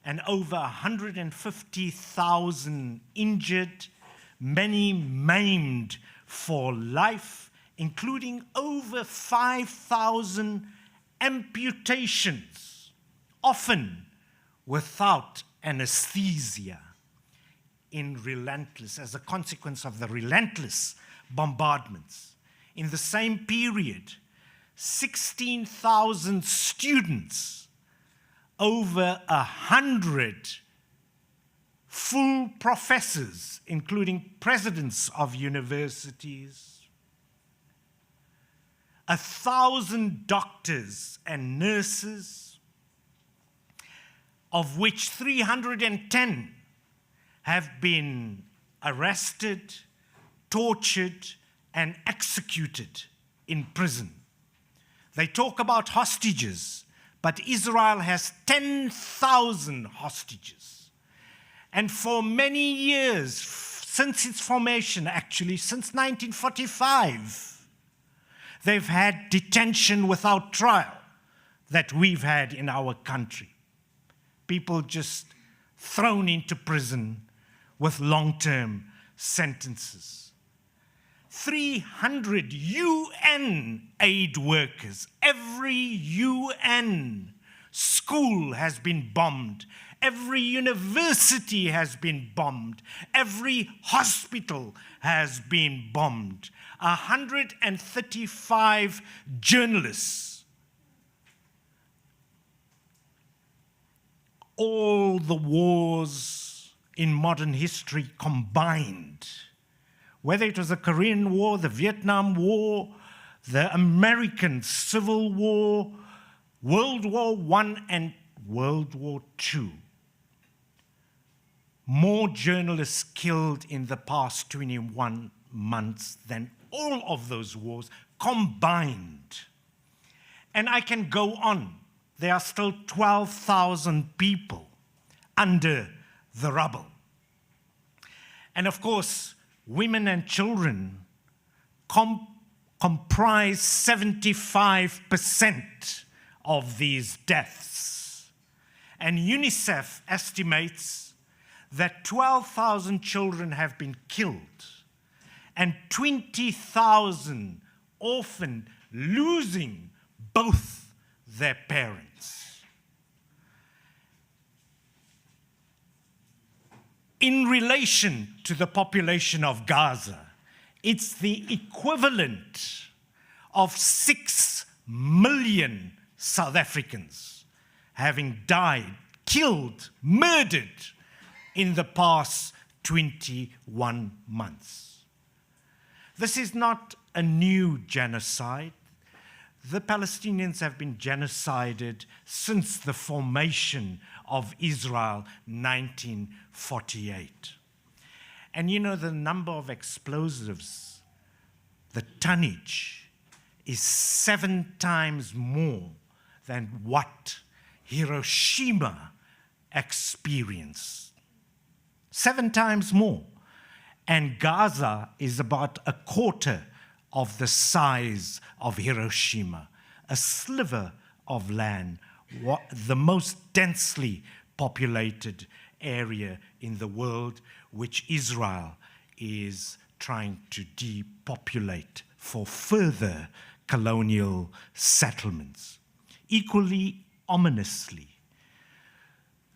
S11: and over 150,000 injured, many maimed for life, including over 5,000 amputations, often without anesthesia, as a consequence of the relentless bombardments. In the same period, 16,000 students, over 100 full professors, including presidents of universities, 1,000 doctors and nurses, of which 310 have been arrested, tortured, and executed in prison. They talk about hostages, but Israel has 10,000 hostages. And for many years, since its formation, actually, since 1945, they've had detention without trial that we've had in our country. People just thrown into prison with long-term sentences. 300 UN aid workers, every UN school has been bombed, Every university has been bombed. Every hospital has been bombed. 135 journalists. All the wars in modern history combined, whether it was the Korean War, the Vietnam War, the American Civil War, World War I and World War II. More journalists killed in the past 21 months than all of those wars combined. And I can go on. There are still 12,000 people under the rubble. And of course, women and children comprise 75% of these deaths. And UNICEF estimates that 12,000 children have been killed and 20,000 orphaned, losing both their parents. In relation to the population of Gaza, it's the equivalent of 6 million South Africans having died, killed, murdered in the past 21 months. This is not a new genocide. The Palestinians have been genocided since the formation of Israel 1948. And you know, the number of explosives, the tonnage, is 7 times more than what Hiroshima experienced. 7 times more. And Gaza is about a quarter of the size of Hiroshima, a sliver of land, the most densely populated area in the world, which Israel is trying to depopulate for further colonial settlements. Equally ominously,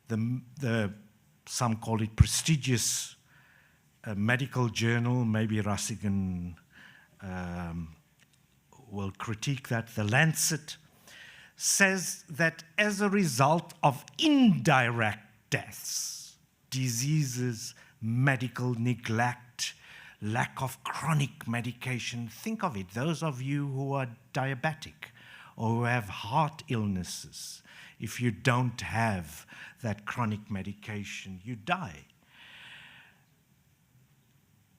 S11: some call it prestigious medical journal, maybe Rasigan will critique that, The Lancet, says that as a result of indirect deaths, diseases, medical neglect, lack of chronic medication, think of it, those of you who are diabetic or who have heart illnesses, if you don't have that chronic medication, you die.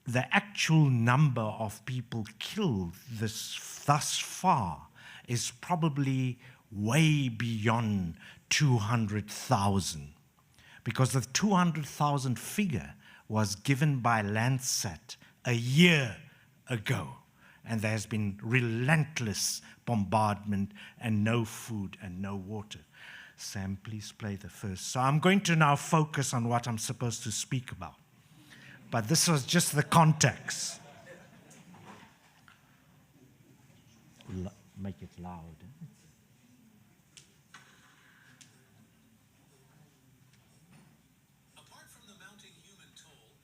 S11: The actual number of people killed thus far is probably way beyond 200,000, because the 200,000 figure was given by Lancet a year ago, and there has been relentless bombardment and no food and no water. Sam, please play the first. So I'm going to now focus on what I'm supposed to speak about. But this was just the context. Make it loud.
S12: Apart from the mounting human toll,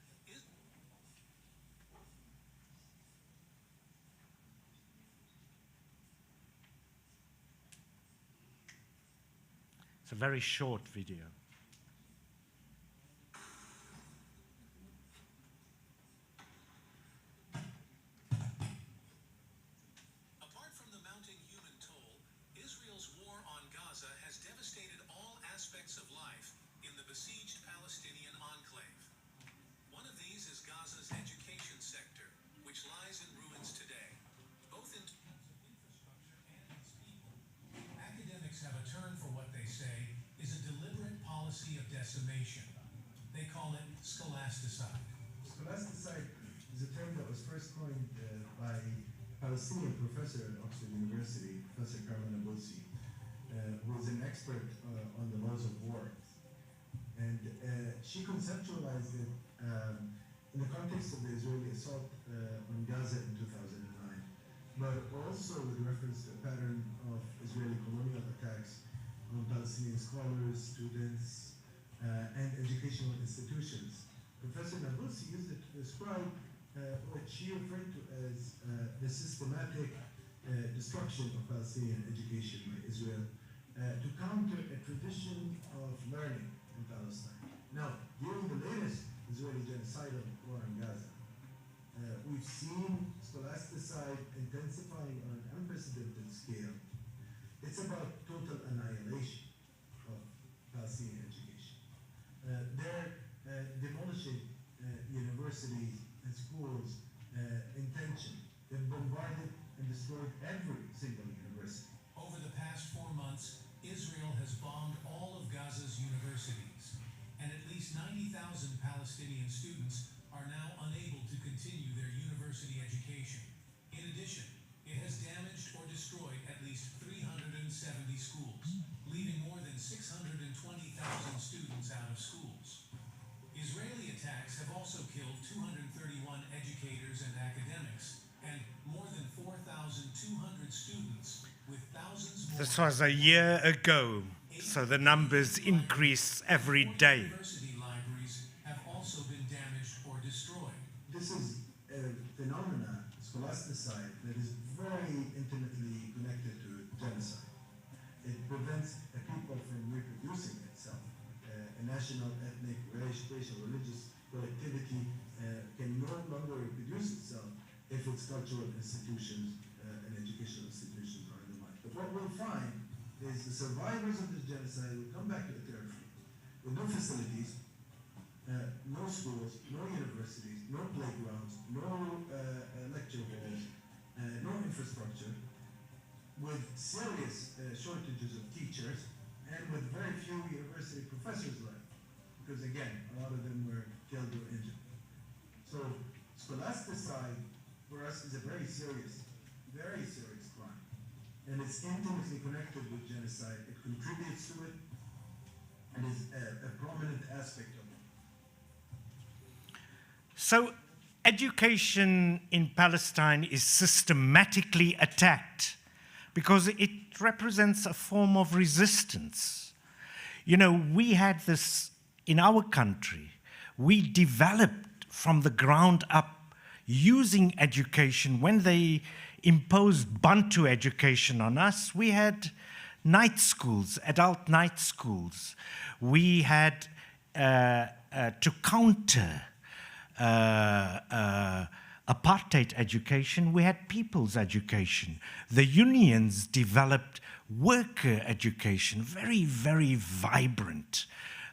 S11: It's a very short video.
S12: decimation. They call it scholasticide.
S13: Scholasticide is a term that was first coined by a Palestinian professor at Oxford University, Professor Carmen Abulsi, who is an expert on the laws of war. And she conceptualized it in the context of the Israeli assault on Gaza in 2009, but also with reference to a pattern of Israeli colonial attacks on Palestinian scholars, students, and educational institutions. Professor Nabulsi used it to describe what she referred to as the systematic destruction of Palestinian education by Israel to counter a tradition of learning in Palestine. Now, during the latest Israeli genocidal war in Gaza, we've seen scholasticide intensifying on an unprecedented scale. It's about total annihilation of Palestinian education. They're demolishing universities and schools intentionally. They've bombarded and destroyed every single university.
S12: Over the past 4 months, Israel has bombed all of Gaza's universities, and at least 90,000 Palestinian students are now unable to continue their university education. In addition, it has damaged or destroyed at least 370 schools, leaving more than 620,000 students out of schools. Israeli attacks have also killed 231 educators and academics, and more than 4,200 students, with thousands more.
S11: This was a year ago, so the numbers increase every day.
S12: University libraries have also been damaged or destroyed.
S13: This is a phenomena, scholasticide, that is very intimately connected to genocide. It prevents a people from reproducing itself. A national, ethnic, racial, religious collectivity can no longer reproduce itself if its cultural institutions and educational institutions are undermined. But what we'll find is the survivors of this genocide will come back to the territory with no facilities, no schools, no universities, no playgrounds, no lecture halls, no infrastructure, with serious shortages of teachers, and with very few university professors left, because again, a lot of them were killed or injured. So scholasticide for us is a very serious crime, and it's intimately connected with genocide. It contributes to it, and is a prominent aspect of it.
S11: So education in Palestine is systematically attacked because it represents a form of resistance. You know, we had this in our country. We developed from the ground up using education. When they imposed Bantu education on us, we had night schools, adult night schools. We had to counter apartheid education, we had people's education. The unions developed worker education, very, very vibrant.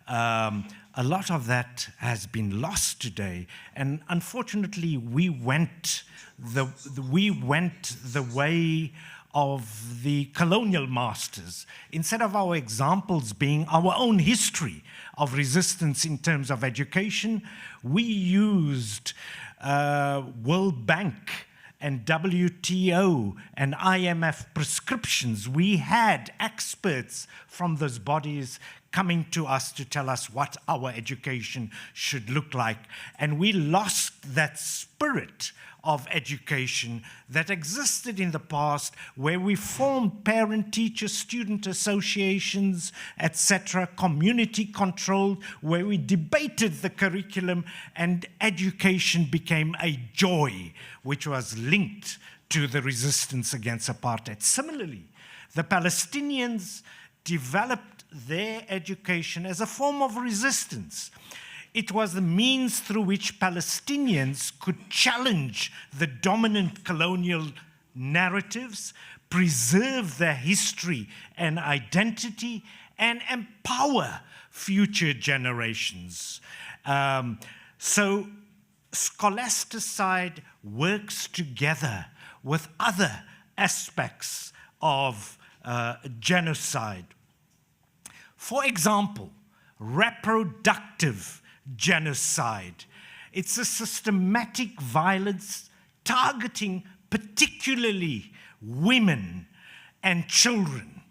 S11: A lot of that has been lost today, and unfortunately, we went the way of the colonial masters. Instead of our examples being our own history of resistance in terms of education, we used World Bank and WTO and IMF prescriptions. We had experts from those bodies coming to us to tell us what our education should look like. And we lost that spirit of education that existed in the past, where we formed parent, teacher, student associations, etc., community controlled, where we debated the curriculum, and education became a joy, which was linked to the resistance against apartheid. Similarly, the Palestinians developed their education as a form of resistance. It was the means through which Palestinians could challenge the dominant colonial narratives, preserve their history and identity, and empower future generations. So scholasticide works together with other aspects of genocide. For example, reproductive genocide. It's a systematic violence targeting particularly women and children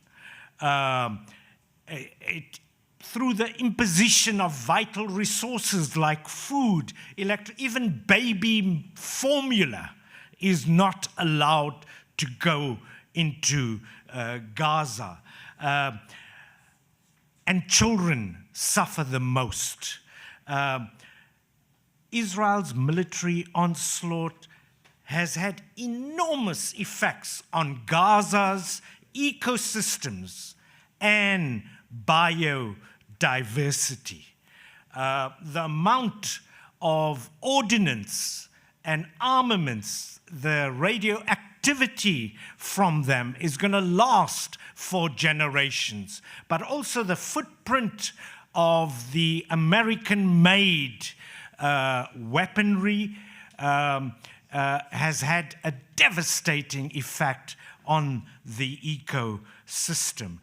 S11: through the imposition of vital resources like food, even baby formula is not allowed to go into Gaza. And children suffer the most. Israel's military onslaught has had enormous effects on Gaza's ecosystems and biodiversity. The amount of ordnance and armaments, the radioactivity from them is going to last for generations, but also the footprint of the American-made weaponry has had a devastating effect on the ecosystem.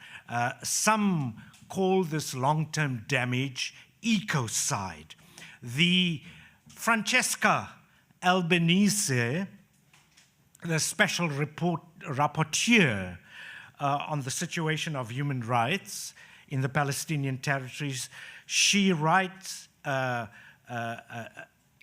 S11: Some call this long-term damage ecocide. The Francesca Albanese, the special rapporteur on the situation of human rights in the Palestinian territories, she writes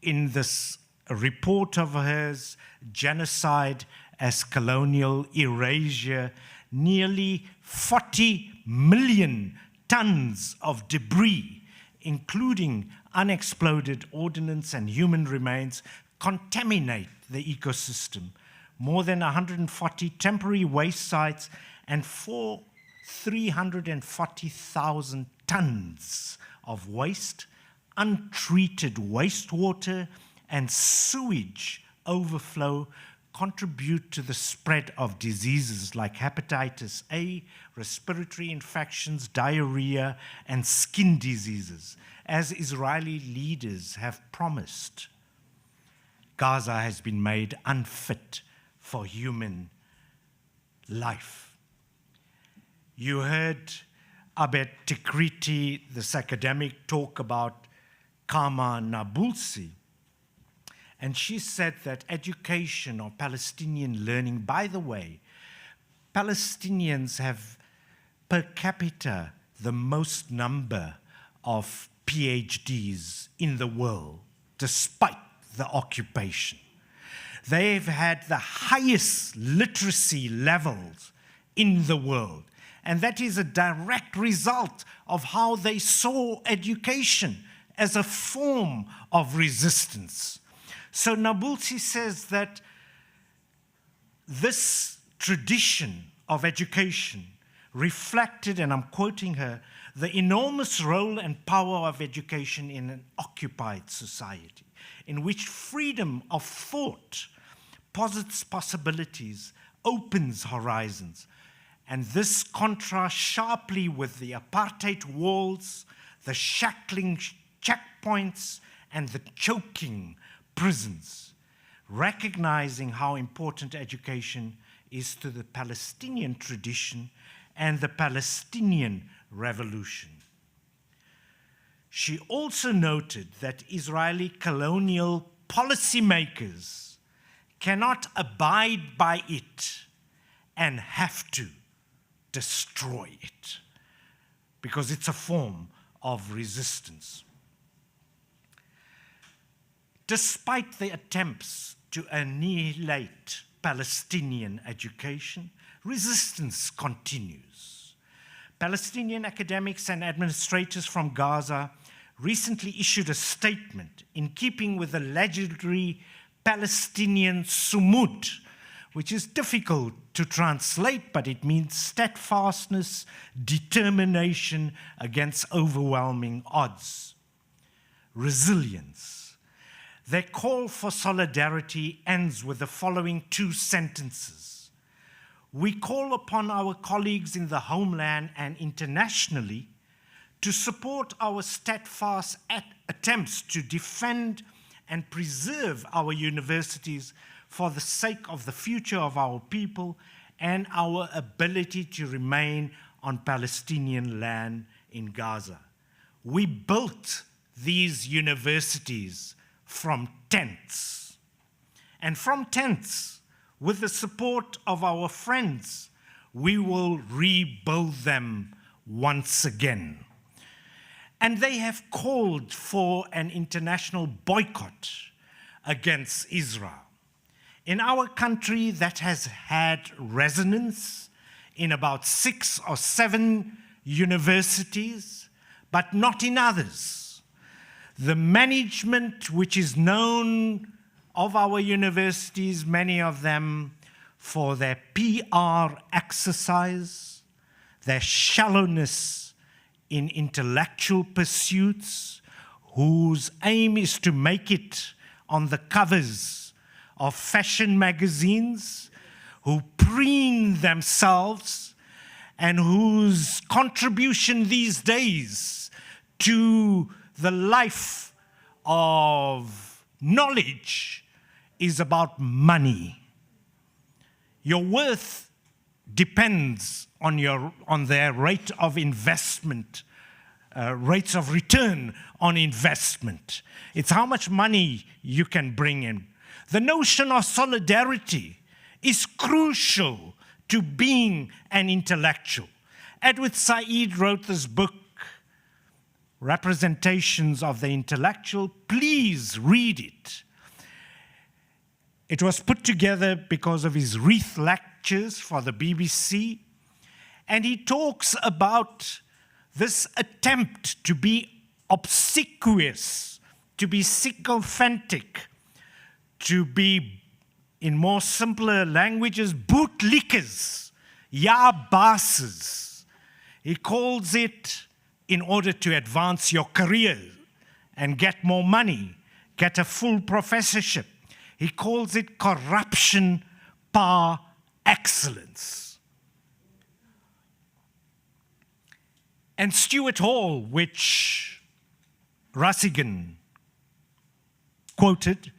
S11: in this report of hers, Genocide as Colonial Erasure, nearly 40 million tons of debris, including unexploded ordnance and human remains, contaminate the ecosystem. More than 140 temporary waste sites and 340,000 tons of waste, untreated wastewater, and sewage overflow contribute to the spread of diseases like hepatitis A, respiratory infections, diarrhea, and skin diseases, as Israeli leaders have promised. Gaza has been made unfit for human life. You heard Abed Tikriti, this academic, talk about Kama Nabulsi. And she said that education or Palestinian learning, by the way, Palestinians have per capita the most number of PhDs in the world, despite the occupation. They've had the highest literacy levels in the world. And that is a direct result of how they saw education as a form of resistance. So Nabulsi says that this tradition of education reflected, and I'm quoting her, the enormous role and power of education in an occupied society, in which freedom of thought posits possibilities, opens horizons. And this contrasts sharply with the apartheid walls, the shackling checkpoints, and the choking prisons, recognizing how important education is to the Palestinian tradition and the Palestinian revolution. She also noted that Israeli colonial policymakers cannot abide by it and have to destroy it because it's a form of resistance. Despite the attempts to annihilate Palestinian education, resistance continues. Palestinian academics and administrators from Gaza recently issued a statement in keeping with the legendary Palestinian sumud, which is difficult to translate, but it means steadfastness, determination against overwhelming odds, resilience. Their call for solidarity ends with the following two sentences. We call upon our colleagues in the homeland and internationally to support our steadfast attempts to defend and preserve our universities for the sake of the future of our people and our ability to remain on Palestinian land in Gaza. We built these universities from tents. And from tents, with the support of our friends, we will rebuild them once again. And they have called for an international boycott against Israel. In our country, that has had resonance in about 6 or 7 universities, but not in others. The management which is known of our universities, many of them for their PR exercise, their shallowness in intellectual pursuits, whose aim is to make it on the covers of fashion magazines, who preen themselves, and whose contribution these days to the life of knowledge is about money. Your worth depends on their rate of investment, rates of return on investment. It's how much money you can bring in. The notion of solidarity is crucial to being an intellectual. Edward Said wrote this book, Representations of the Intellectual. Please read it. It was put together because of his Wreath lectures for the BBC, and he talks about this attempt to be obsequious, to be sycophantic, to be, in more simpler languages, bootlickers, ja-basses. He calls it, in order to advance your career and get more money, get a full professorship, he calls it corruption par excellence. And Stuart Hall, which Rasigan quoted,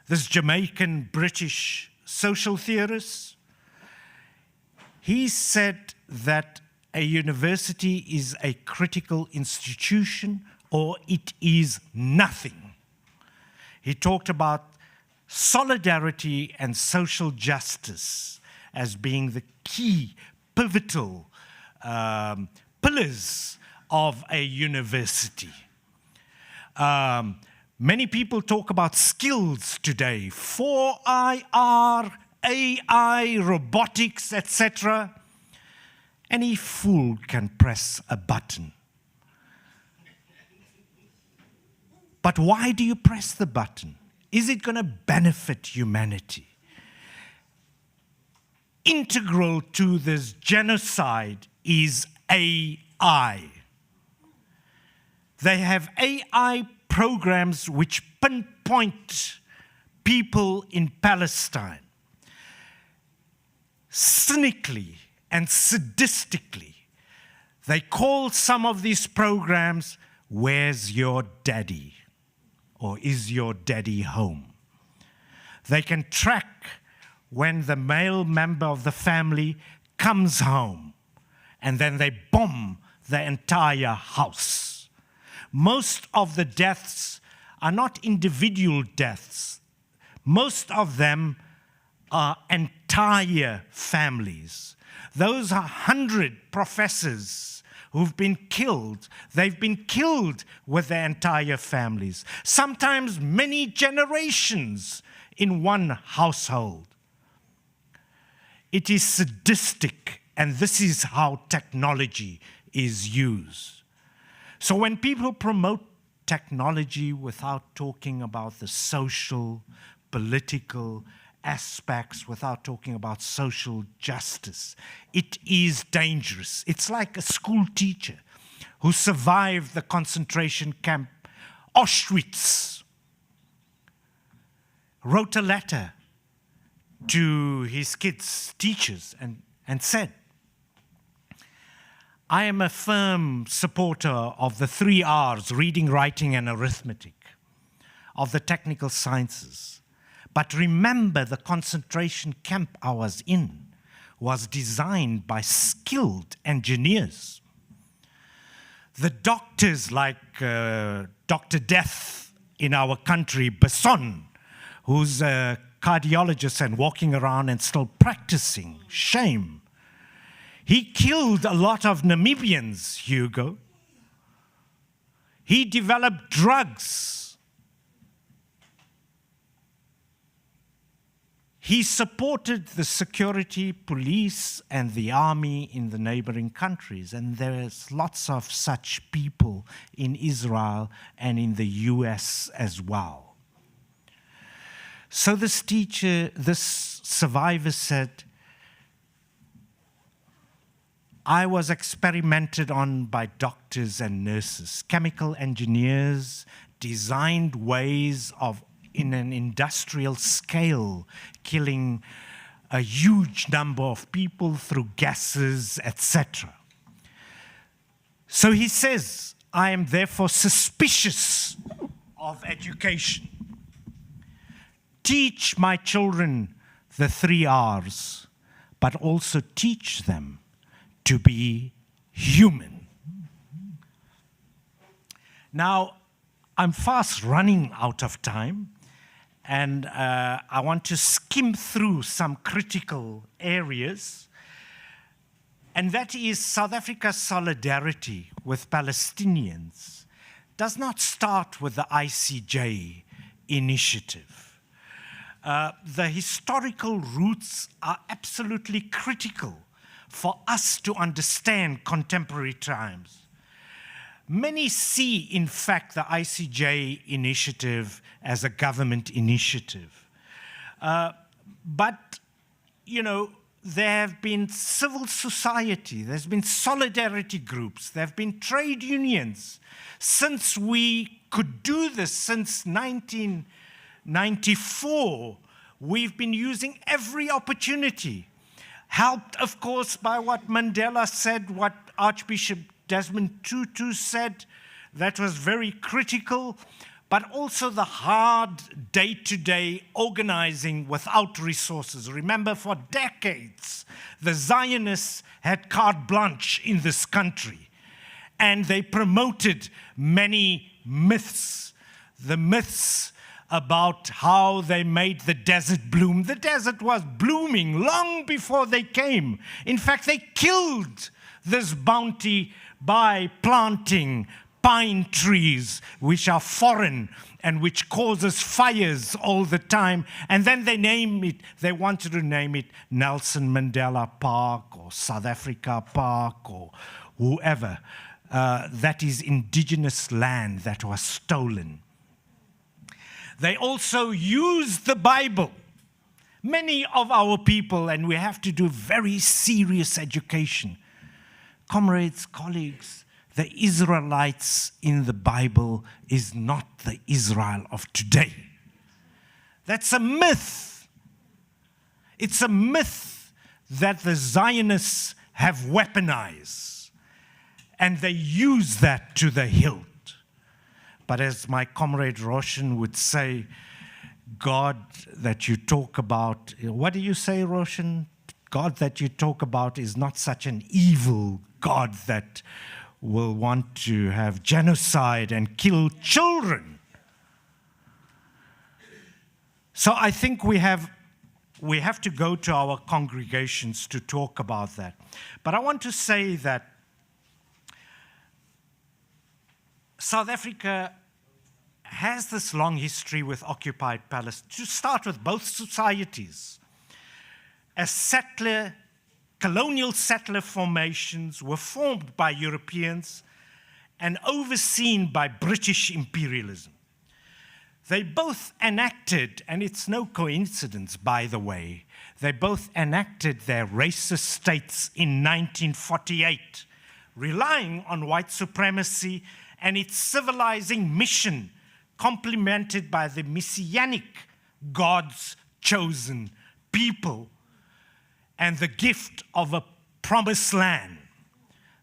S11: this Jamaican British social theorist, he said that a university is a critical institution or it is nothing. He talked about solidarity and social justice as being the key, pivotal pillars of a university. Many people talk about skills today, 4IR, AI, robotics, etc. Any fool can press a button. But why do you press the button? Is it going to benefit humanity? Integral to this genocide is AI. They have AI programs which pinpoint people in Palestine. Cynically and sadistically, they call some of these programs, "Where's your daddy?" or "Is your daddy home?" They can track when the male member of the family comes home, and then they bomb the entire house. Most of the deaths are not individual deaths. Most of them are entire families. Those are 100 professors who've been killed. They've been killed with their entire families, sometimes many generations in one household. It is sadistic, and this is how technology is used. So when people promote technology without talking about the social, political aspects, without talking about social justice, it is dangerous. It's like a school teacher who survived the concentration camp Auschwitz, wrote a letter to his kids' teachers and said, "I am a firm supporter of the 3 R's, reading, writing, and arithmetic, of the technical sciences. But remember, the concentration camp I was in was designed by skilled engineers. The doctors like Dr. Death in our country, Besson, who's a cardiologist and walking around and still practicing, shame. He killed a lot of Namibians, Hugo. He developed drugs. He supported the security, police, and the army in the neighboring countries. And there's lots of such people in Israel and in the US as well. So this teacher, this survivor said, I was experimented on by doctors and nurses. Chemical engineers designed ways of, in an industrial scale, killing a huge number of people through gases, etc. So he says, I am therefore suspicious of education. Teach my children the 3 R's, but also teach them to be human. Now, I'm fast running out of time, and I want to skim through some critical areas, and that is South Africa's solidarity with Palestinians does not start with the ICJ initiative. The historical roots are absolutely critical for us to understand contemporary times. Many see, in fact, the ICJ initiative as a government initiative. But, you know, there have been civil society, there's been solidarity groups, there have been trade unions. Since we could do this, since 1994, we've been using every opportunity. Helped, of course, by what Mandela said, what Archbishop Desmond Tutu said, that was very critical, but also the hard day-to-day organizing without resources. Remember, for decades, the Zionists had carte blanche in this country, and they promoted many myths. The myths about how they made the desert bloom. The desert was blooming long before they came. In fact, they killed this bounty by planting pine trees, which are foreign and which causes fires all the time. And then they wanted to name it Nelson Mandela Park or South Africa Park or whoever. That is indigenous land that was stolen. They also used the Bible. Many of our people, and we have to do very serious education. Comrades, colleagues, the Israelites in the Bible is not the Israel of today. That's a myth. It's a myth that the Zionists have weaponized, and they use that to the hilt. But as my comrade Roshan would say, God that you talk about, what do you say, Roshan? God that you talk about is not such an evil God that will want to have genocide and kill children. So I think we have to go to our congregations to talk about that. But I want to say that South Africa has this long history with occupied Palestine. To start with, both societies, as colonial settler formations were formed by Europeans and overseen by British imperialism. They both enacted, and it's no coincidence, by the way, they both enacted their racist states in 1948, relying on white supremacy and its civilizing mission, complemented by the messianic God's chosen people and the gift of a promised land.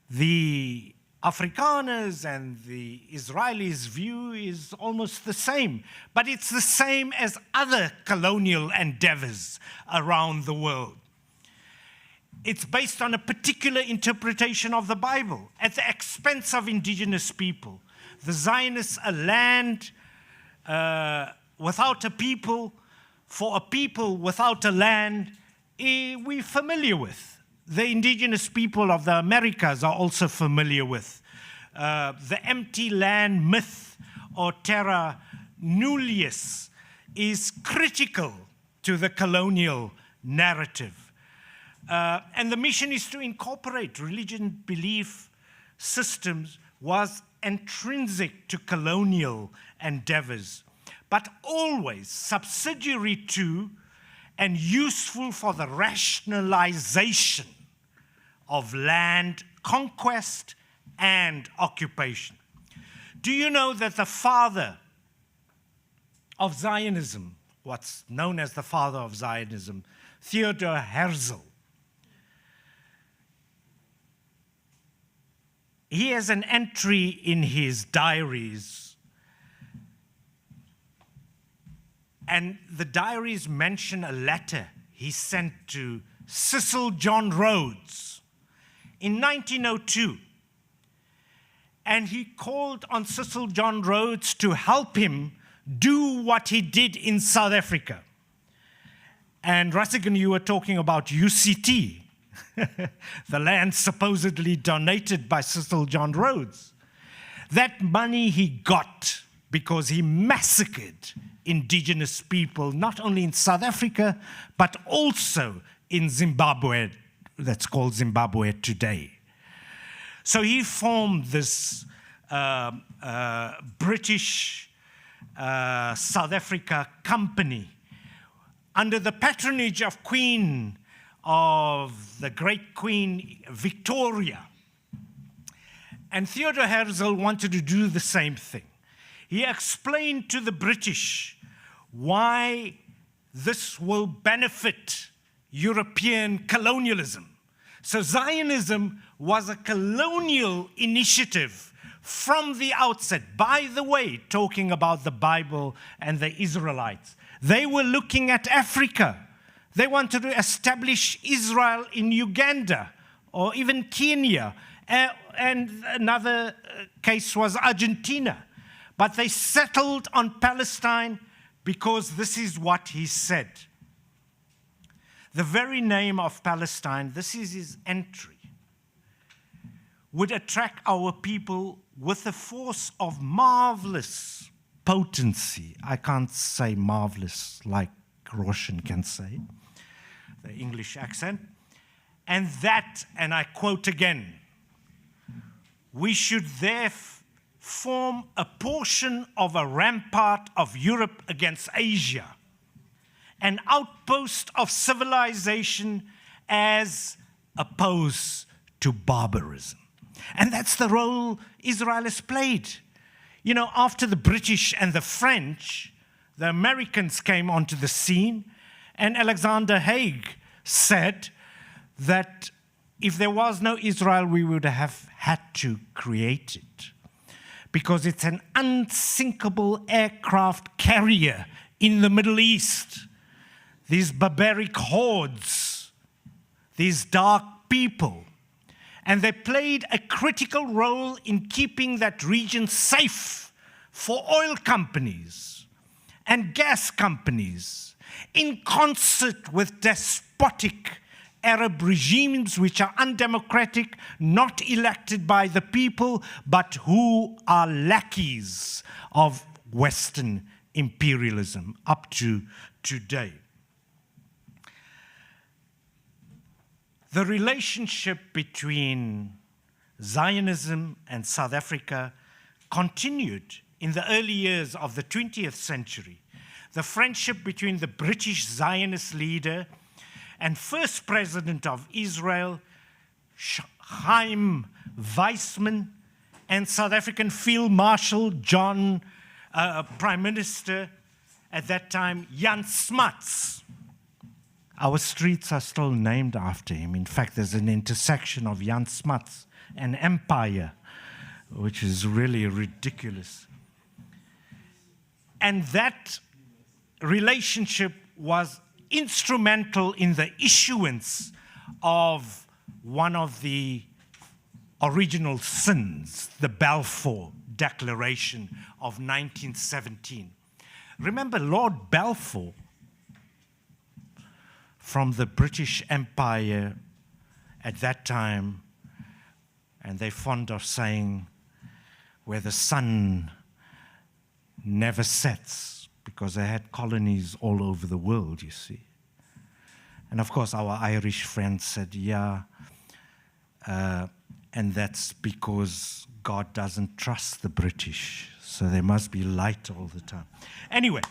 S11: The Afrikaners and the Israelis' view is almost the same, but it's the same as other colonial endeavors around the world. It's based on a particular interpretation of the Bible at the expense of indigenous people. The Zionists, a land without a people, for a people without a land, we're familiar with. The indigenous people of the Americas are also familiar with. The empty land myth or terra nullius is critical to the colonial narrative. And the mission is to incorporate religion belief systems was intrinsic to colonial endeavors, but always subsidiary to and useful for the rationalization of land conquest and occupation. Do you know that the father of Zionism, what's known as the father of Zionism, Theodor Herzl, he has an entry in his diaries, and the diaries mention a letter he sent to Cecil John Rhodes in 1902. And he called on Cecil John Rhodes to help him do what he did in South Africa. And Rasigan, you were talking about UCT, the land supposedly donated by Cecil John Rhodes. That money he got because he massacred indigenous people, not only in South Africa, but also in Zimbabwe, that's called Zimbabwe today. So he formed this British South Africa company under the patronage of the great Queen Victoria. And Theodor Herzl wanted to do the same thing. He explained to the British why this will benefit European colonialism. So Zionism was a colonial initiative from the outset. By the way, talking about the Bible and the Israelites, they were looking at Africa. They wanted to establish Israel in Uganda or even Kenya. And another case was Argentina. But they settled on Palestine because this is what he said. The very name of Palestine, this is his entry, would attract our people with a force of marvelous potency. I can't say marvelous like Roshan can say, the English accent. And that, and I quote again, we should therefore form a portion of a rampart of Europe against Asia, an outpost of civilization as opposed to barbarism. And that's the role Israel has played. You know, after the British and the French, the Americans came onto the scene, and Alexander Haig said that if there was no Israel, we would have had to create it, because it's an unsinkable aircraft carrier in the Middle East. These barbaric hordes, these dark people, and they played a critical role in keeping that region safe for oil companies and gas companies, in concert with despotic Arab regimes which are undemocratic, not elected by the people, but who are lackeys of Western imperialism up to today. The relationship between Zionism and South Africa continued in the early years of the 20th century. The friendship between the British Zionist leader and first president of Israel, Chaim Weizmann, and South African Field Marshal Prime Minister at that time, Jan Smuts. Our streets are still named after him. In fact, there's an intersection of Jan Smuts and Empire, which is really ridiculous. And that relationship was instrumental in the issuance of one of the original sins, the Balfour Declaration of 1917. Remember, Lord Balfour, from the British Empire at that time, and they're fond of saying, where the sun never sets, because they had colonies all over the world, you see. And of course, our Irish friends said, yeah, and that's because God doesn't trust the British, so they must be light all the time. Anyway,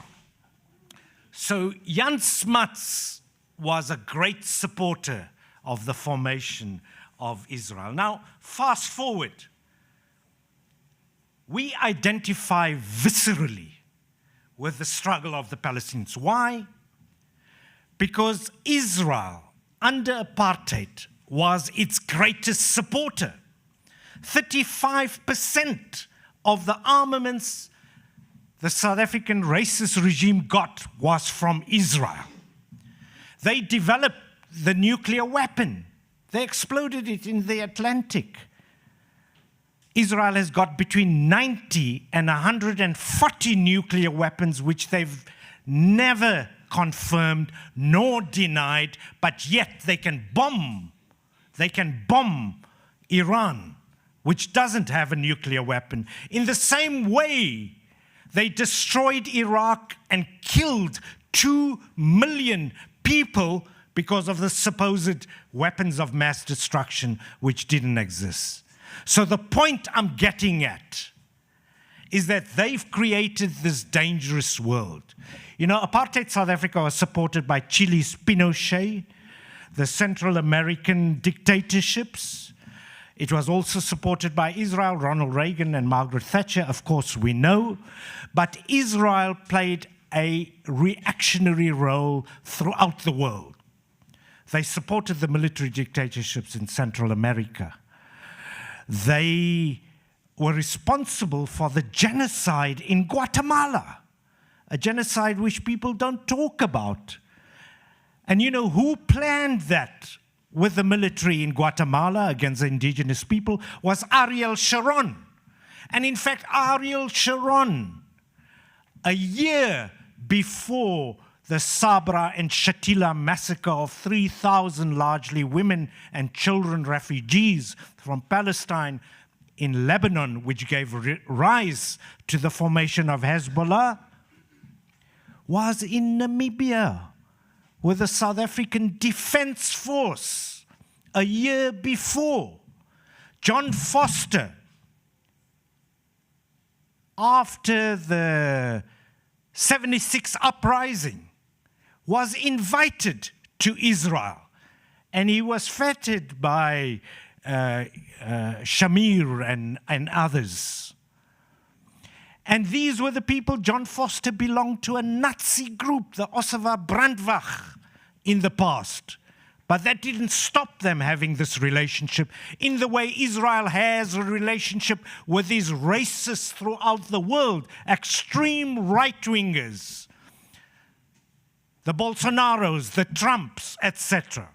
S11: so Jan Smuts was a great supporter of the formation of Israel. Now, fast forward. We identify viscerally with the struggle of the Palestinians. Why? Because Israel, under apartheid, was its greatest supporter. 35% of the armaments the South African racist regime got was from Israel. They developed the nuclear weapon. They exploded it in the Atlantic. Israel has got between 90 and 140 nuclear weapons, which they've never confirmed nor denied, but yet they can bomb. They can bomb Iran, which doesn't have a nuclear weapon. In the same way, they destroyed Iraq and killed 2 million people because of the supposed weapons of mass destruction, which didn't exist. So the point I'm getting at is that they've created this dangerous world. You know, apartheid South Africa was supported by Chile's Pinochet, the Central American dictatorships. It was also supported by Israel, Ronald Reagan and Margaret Thatcher, of course we know. But Israel played a reactionary role throughout the world. They supported the military dictatorships in Central America. They were responsible for the genocide in Guatemala, a genocide which people don't talk about. And you know who planned that with the military in Guatemala against the indigenous people was Ariel Sharon. And in fact, Ariel Sharon, a year before the Sabra and Shatila massacre of 3,000 largely women and children refugees from Palestine in Lebanon, which gave rise to the formation of Hezbollah, was in Namibia with the South African Defense Force a year before. John Foster, after the 76 uprising, was invited to Israel, and he was feted by Shamir and others. And these were the people. John Foster belonged to a Nazi group, the Ossewa Brandwacht, in the past. But that didn't stop them having this relationship in the way Israel has a relationship with these racists throughout the world, extreme right-wingers, the Bolsonaros, the Trumps, etc.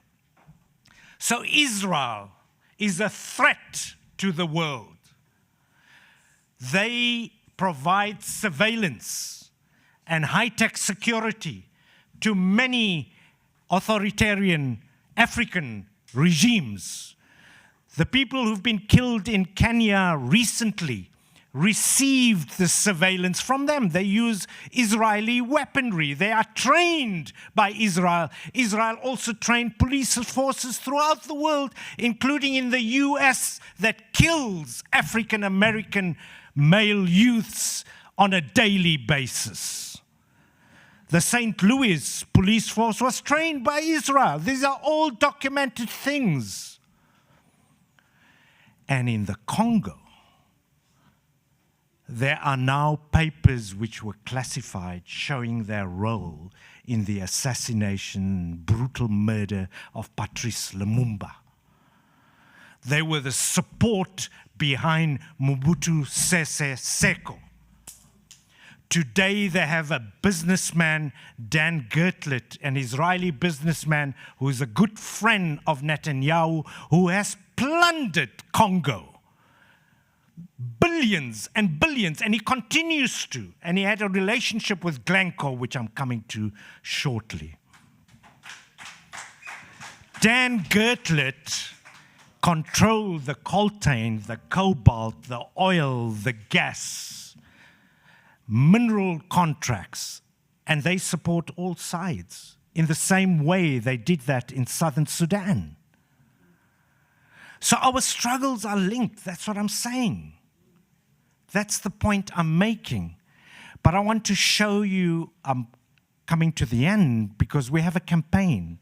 S11: So Israel is a threat to the world. They provide surveillance and high-tech security to many authoritarian African regimes. The people who've been killed in Kenya recently received the surveillance from them. They use Israeli weaponry. They are trained by Israel. Israel also trained police forces throughout the world, including in the US, that kills African American male youths on a daily basis. The St. Louis police force was trained by Israel. These are all documented things. And in the Congo, there are now papers which were classified showing their role in the assassination, brutal murder of Patrice Lumumba. They were the support behind Mobutu Sese Seko. Today they have a businessman, Dan Gertlet, an Israeli businessman who is a good friend of Netanyahu, who has plundered Congo. Billions and billions, and he continues to. And he had a relationship with Glencore, which I'm coming to shortly. Dan Gertlet controlled the coltan, the cobalt, the oil, the gas, mineral contracts And they support all sides in the same way they did that in southern Sudan. So our struggles are linked, that's what I'm saying. That's the point I'm making. But I want to show you, I'm coming to the end, because we have a campaign,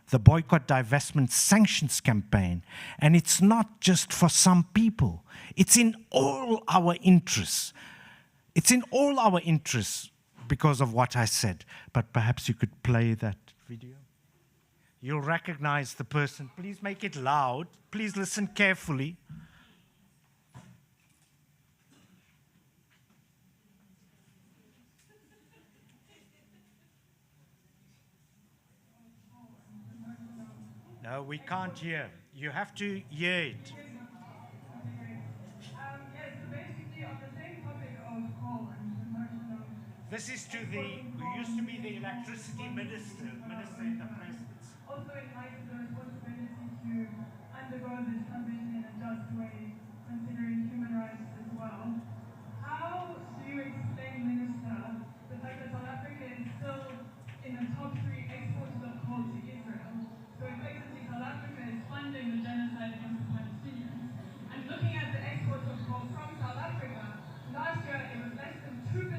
S11: the Boycott, Divestment, Sanctions campaign. And it's not just for some people. It's in all our interests. It's in all our interests because of what I said. But perhaps you could play that video. You'll recognize the person. Please make it loud. Please listen carefully. No, we can't hear. You have to hear it. This is to the, who used to be the electricity minister in the presidency.
S14: Also it lies with the responsibility to undergo this transition in a just way, considering human rights as well. How do you explain, Minister, the fact that South Africa is still in the top 3 exporters of coal to Israel? So effectively, South Africa is funding the genocide against the Palestinians. And looking at the exports of coal from South Africa, last year it was less than 2%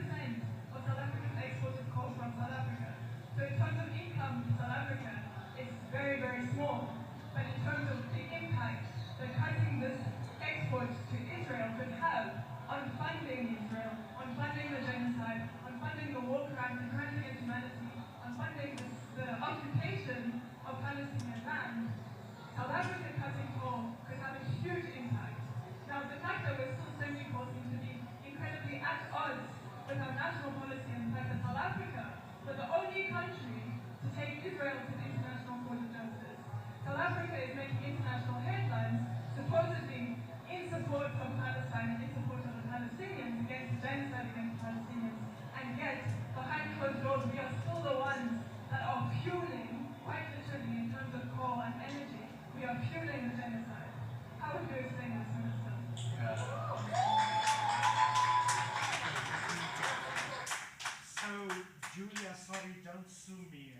S14: of South Africa's exports of coal from South Africa. So in terms of income to South Africa, it's very, very small. But in terms of the impact that cutting this export to Israel could have on funding Israel, on funding the genocide, on funding the war crimes, the crimes against humanity, on funding the occupation of Palestinian land, South Africa cutting coal could have a huge impact. Now, the fact that we're still sending coal seems to be incredibly at odds with our national policy and the fact that South Africa was the only country to take Israel to the International Court of Justice. South Africa is making international headlines, supposedly in support of Palestine and in support of the Palestinians, against the genocide against Palestinians, and yet, behind closed doors, we are still the ones that are fueling, quite literally in terms of coal and energy, we are fueling the genocide. How would you explain this, Minister?
S11: So, Julia, sorry, don't sue me.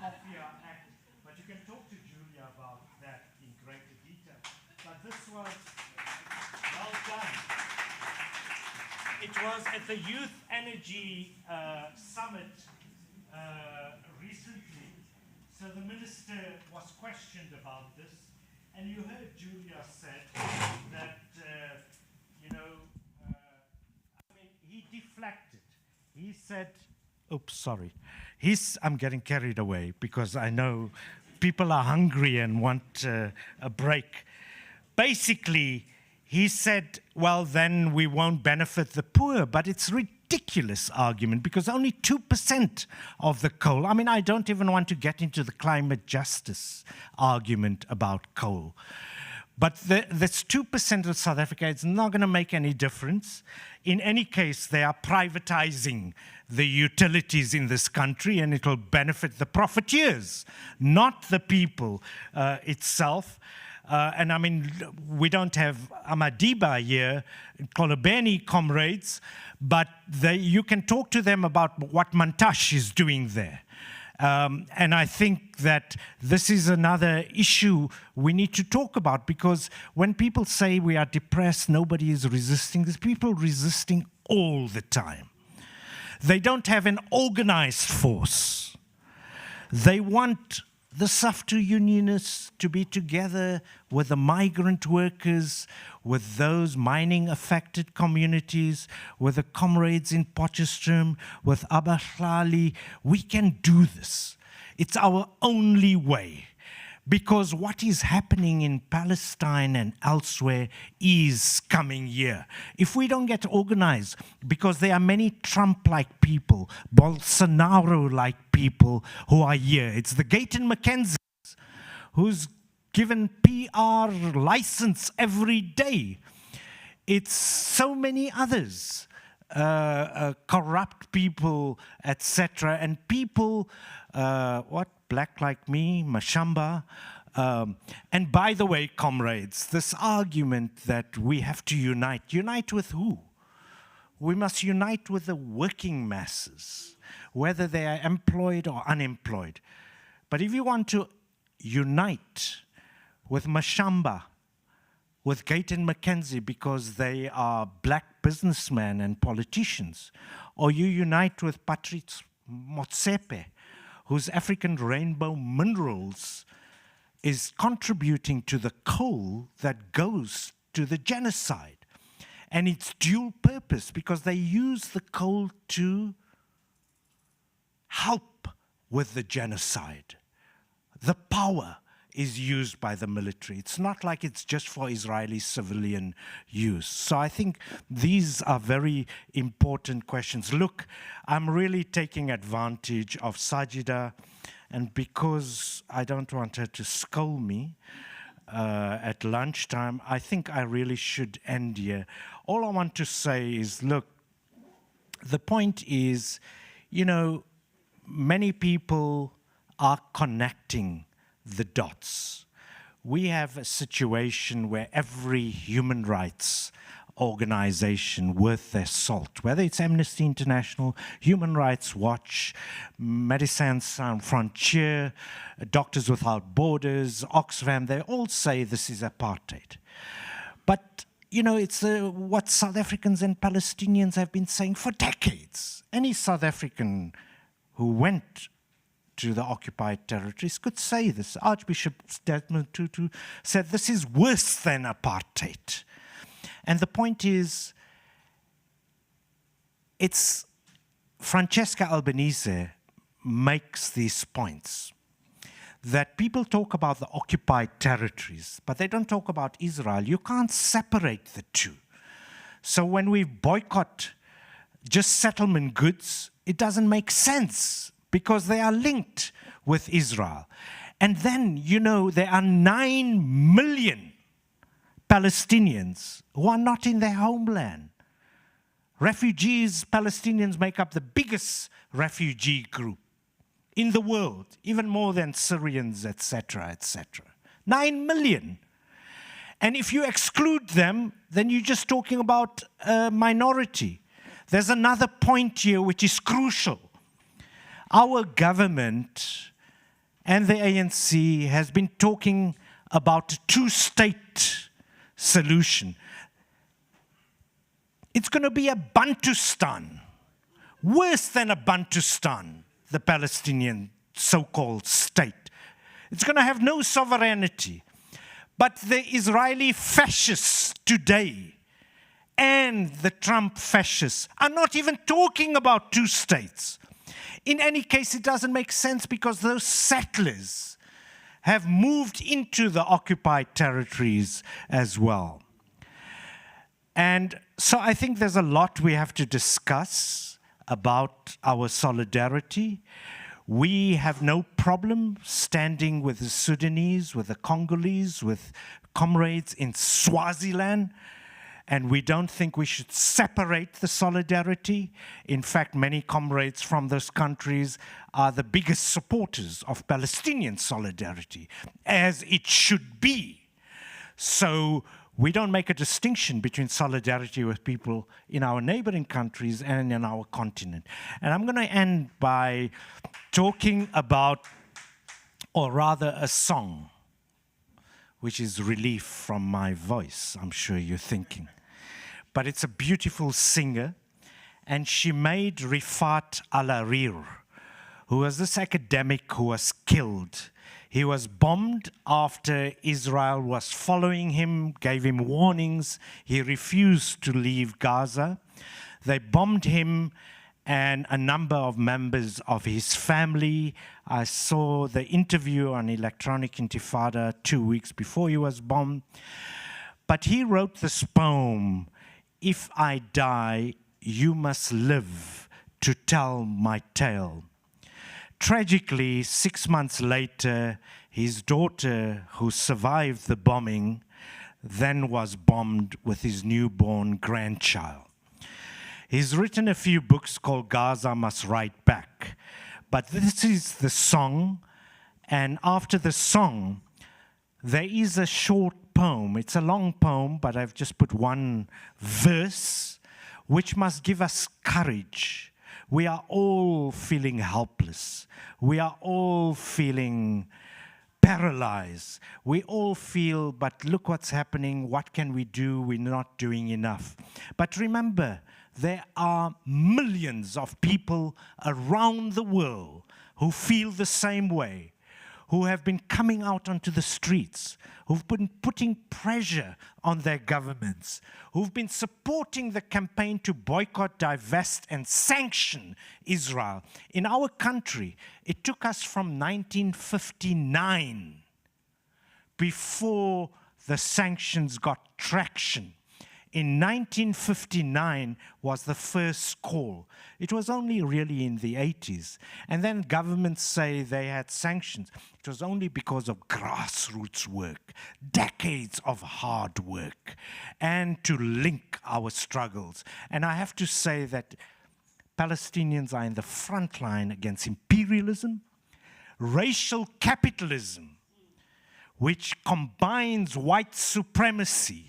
S11: Copy our act. But you can talk to Julia about that in greater detail. But this was well done. It was at the Youth Energy Summit recently. So the minister was questioned about this. And you heard Julia said that, he deflected. He said, oops, sorry. I'm getting carried away because I know people are hungry and want a break. Basically, he said, well, then we won't benefit the poor, but it's a ridiculous argument because only 2% of the coal, I don't even want to get into the climate justice argument about coal. But this 2% of South Africa, it's not going to make any difference. In any case, they are privatizing the utilities in this country, and it will benefit the profiteers, not the people itself. We don't have Amadiba here, Kolobeni comrades, but you can talk to them about what Mantash is doing there. And I think that this is another issue we need to talk about, because when people say we are depressed, nobody is resisting. There's people resisting all the time. They don't have an organized force. They want the SAFTU unionists to be together with the migrant workers, with those mining-affected communities, with the comrades in Potchefstroom, with Abahlali. We can do this. It's our only way. Because what is happening in Palestine and elsewhere is coming here. If we don't get organized, because there are many Trump-like people, Bolsonaro-like people who are here. It's the Gayton Mackenzies who's given PR license every day. It's so many others, corrupt people, etc. And people, black like me, Mashamba. And by the way, comrades, this argument that we have to unite with who? we must unite with the working masses, whether they are employed or unemployed. But if you want to unite with Mashamba, with Gayton McKenzie because they are black businessmen and politicians, or you unite with Patrice Motsepe, whose African rainbow minerals is contributing to the coal that goes to the genocide. And it's dual purpose because they use the coal to help with the genocide. The power is used by the military. It's not like it's just for Israeli civilian use. So I think these are very important questions. Look, I'm really taking advantage of Sajida, and because I don't want her to scold me at lunchtime, I think I really should end here. All I want to say is, look, the point is, you know, many people are connecting the dots. We have a situation where every human rights organization worth their salt, whether it's Amnesty International, Human Rights Watch, Médecins Sans Frontières, Doctors Without Borders, Oxfam, they all say this is apartheid. But, you know, it's what South Africans and Palestinians have been saying for decades. Any South African who went to the occupied territories could say this. Archbishop Desmond Tutu said this is worse than apartheid. And the point is, it's Francesca Albanese makes these points, that people talk about the occupied territories, but they don't talk about Israel. You can't separate the two. So when we boycott just settlement goods, it doesn't make sense, because they are linked with Israel. And then, you know, there are 9 million Palestinians who are not in their homeland. Refugees, Palestinians make up the biggest refugee group in the world, even more than Syrians, etc., etc. 9 million. And if you exclude them, then you're just talking about a minority. There's another point here which is crucial. Our government and the ANC has been talking about a two-state solution. It's going to be a Bantustan, worse than a Bantustan, the Palestinian so-called state. It's going to have no sovereignty. But the Israeli fascists today and the Trump fascists are not even talking about two states. In any case, it doesn't make sense because those settlers have moved into the occupied territories as well. And so I think there's a lot we have to discuss about our solidarity. We have no problem standing with the Sudanese, with the Congolese, with comrades in Swaziland. And we don't think we should separate the solidarity. In fact, many comrades from those countries are the biggest supporters of Palestinian solidarity, as it should be. So we don't make a distinction between solidarity with people in our neighboring countries and in our continent. And I'm going to end by talking about, or rather a song, which is relief from my voice, I'm sure you're thinking. But it's a beautiful singer, and she made Rifat Al-Arir, who was this academic who was killed. He was bombed after Israel was following him, gave him warnings. He refused to leave Gaza. They bombed him and a number of members of his family. I saw the interview on Electronic Intifada 2 weeks before he was bombed. But he wrote this poem, "If I die, you must live to tell my tale." Tragically, 6 months later, his daughter, who survived the bombing, then was bombed with his newborn grandchild. He's written a few books called Gaza Must Write Back. But this is the song, and after the song, there is a short poem. It's a long poem, but I've just put one verse which must give us courage. We are all feeling helpless. We are all feeling paralyzed. We all feel, but look what's happening, what can we do? We're not doing enough. But remember, there are millions of people around the world who feel the same way, who have been coming out onto the streets, who've been putting pressure on their governments, who've been supporting the campaign to boycott, divest, and sanction Israel. In our country, it took us from 1959 before the sanctions got traction. In 1959 was the first call. It was only really in the 80s. And then governments say they had sanctions. It was only because of grassroots work, decades of hard work, and to link our struggles. And I have to say that Palestinians are in the front line against imperialism, racial capitalism, which combines white supremacy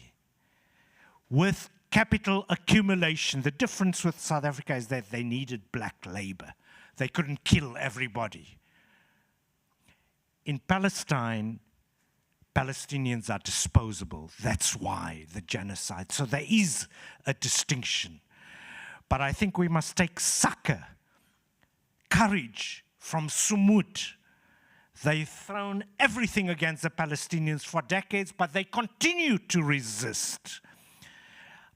S11: with capital accumulation. The difference with South Africa is that they needed black labor. They couldn't kill everybody. In Palestine, Palestinians are disposable. That's why the genocide. So there is a distinction. But I think we must take succor, courage from Sumut. They've thrown everything against the Palestinians for decades, but they continue to resist.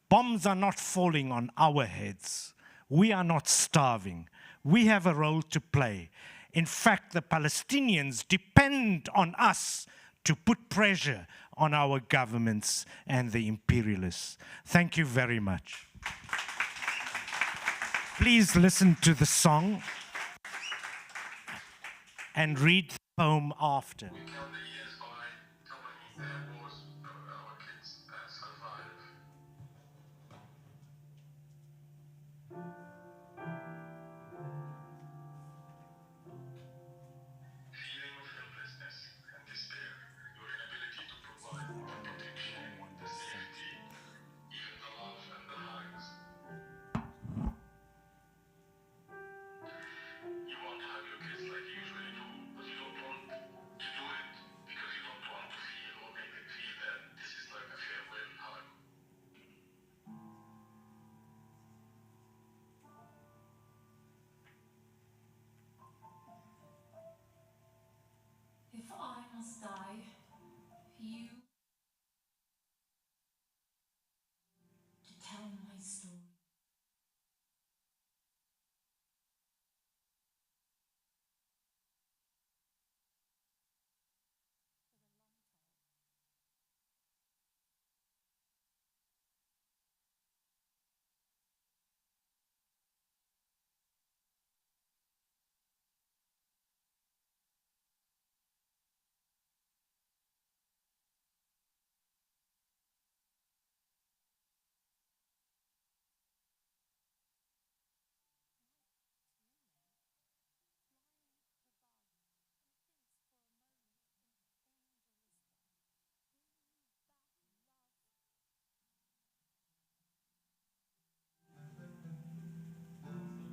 S11: Bombs are not falling on our heads. We are not starving. We have a role to play. In fact, the Palestinians depend on us to put pressure on our governments and the imperialists. Thank you very much. Please listen to the song and read the poem after.
S15: If I must die, you to tell my story.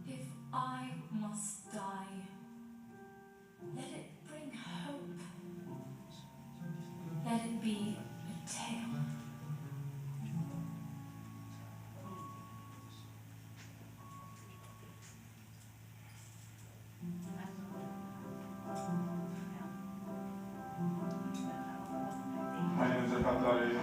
S15: If I must die, let it bring hope. Let it be a tale.
S16: My name is Patari.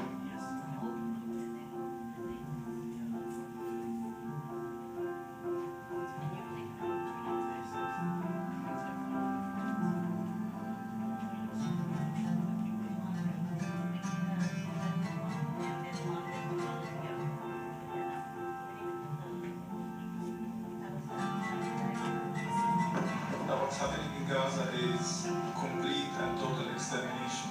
S16: What's happening in Gaza is complete and total extermination.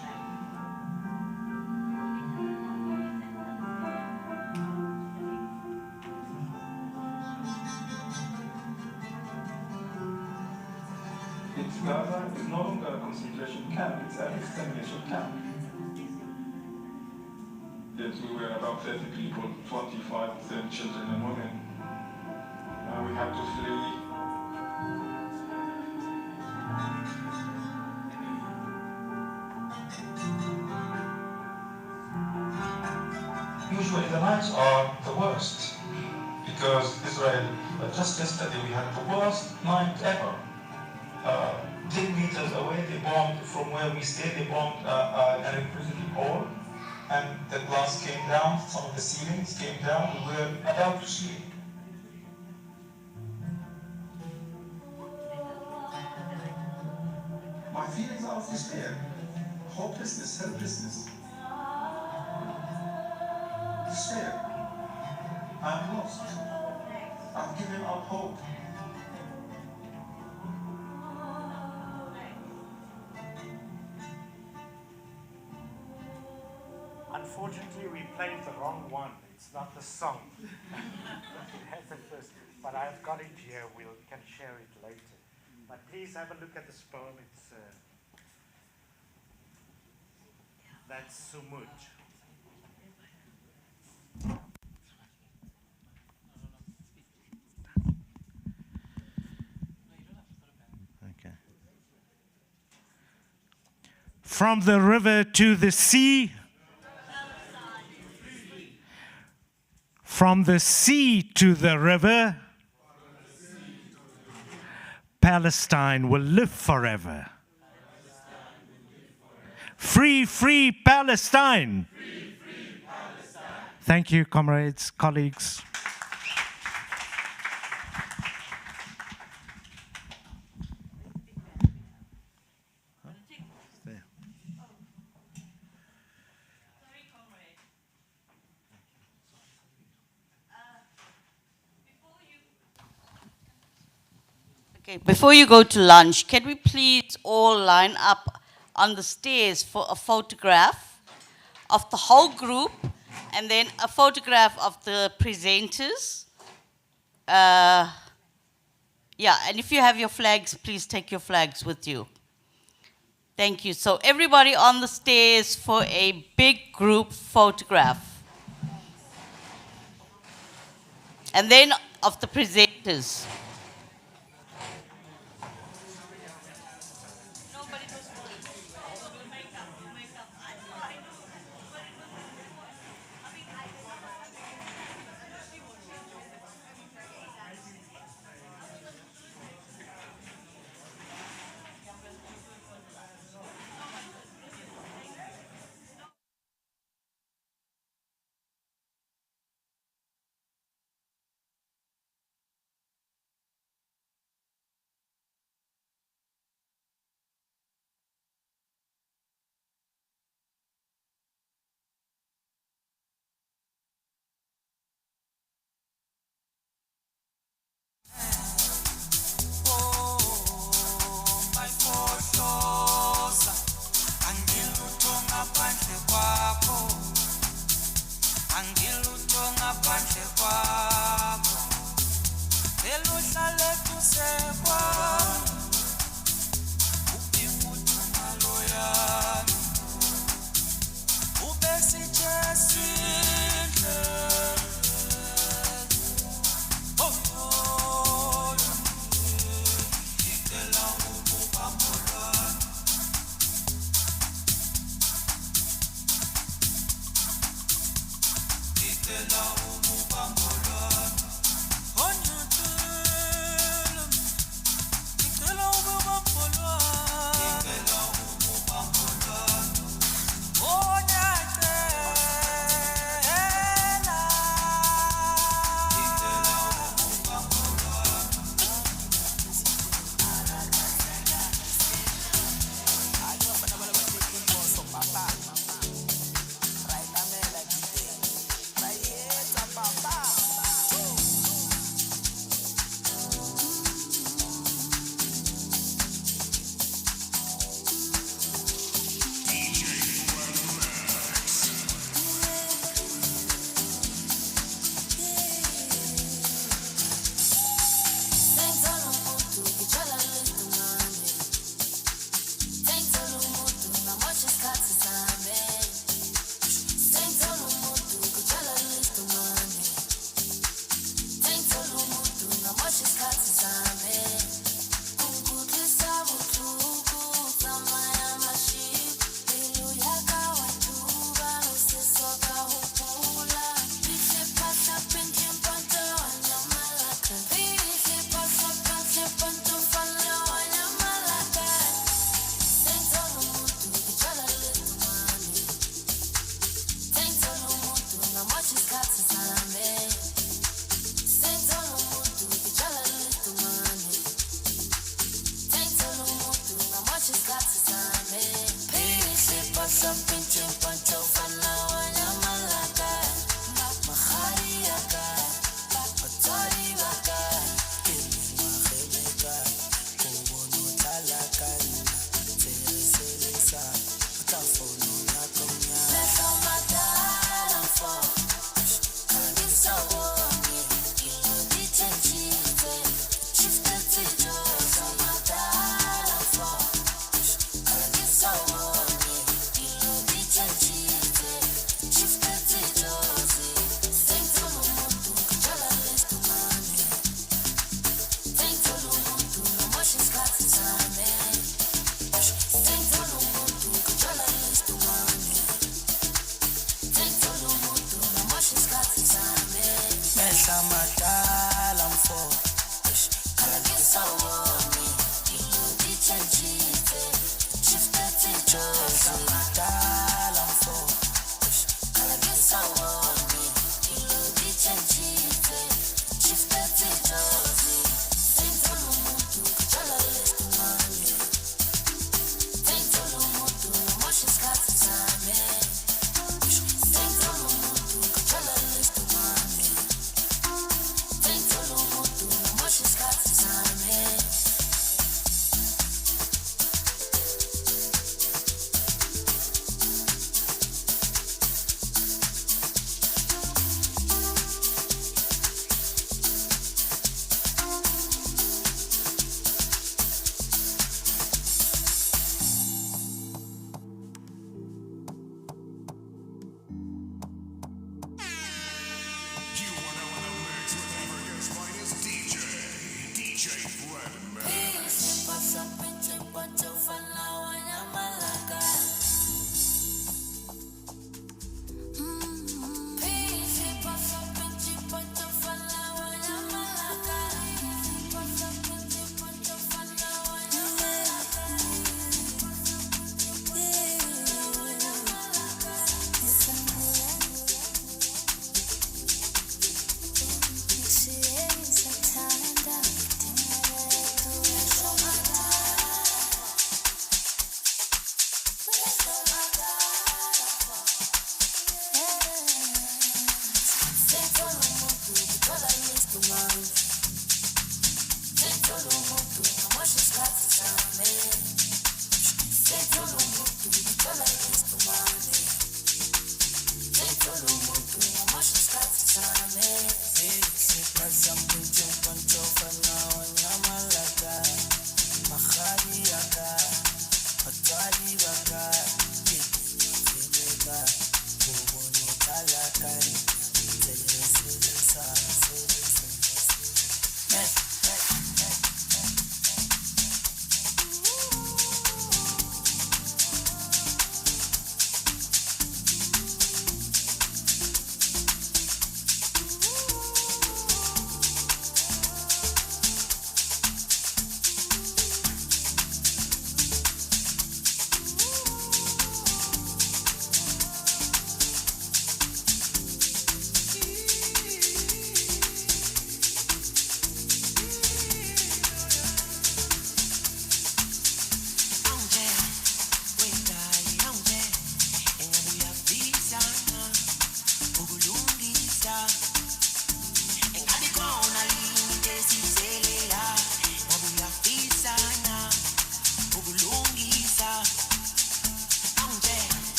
S16: Gaza is no longer a concentration camp, it's an extermination camp. Yet we were about 30 people, 25 of them children and women. had to flee. Usually the nights are the worst because Israel, just yesterday we had the worst night ever. 10 meters away, they bombed from where we stay, they bombed an electricity pole, and the glass came down, some of the ceilings came down, we were about to sleep. My feelings are of despair, hopelessness, helplessness. Despair. I'm lost. I've given up hope.
S11: Unfortunately, we played the wrong one. It's not the song. It has the first, but I've got it here. We can share it later. But please have a look at this poem. It's that's Sumut. Okay. From the river to the sea, from the sea to the river, Palestine will live forever. Free, free Palestine. Free, free Palestine. Thank you, comrades, colleagues.
S2: Okay, before you go to lunch, can we please all line up on the stairs for a photograph of the whole group and then a photograph of the presenters? Yeah, and if you have your flags, please take your flags with you. Thank you. So everybody on the stairs for a big group photograph. And then of the presenters.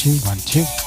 S9: two, 1, 2.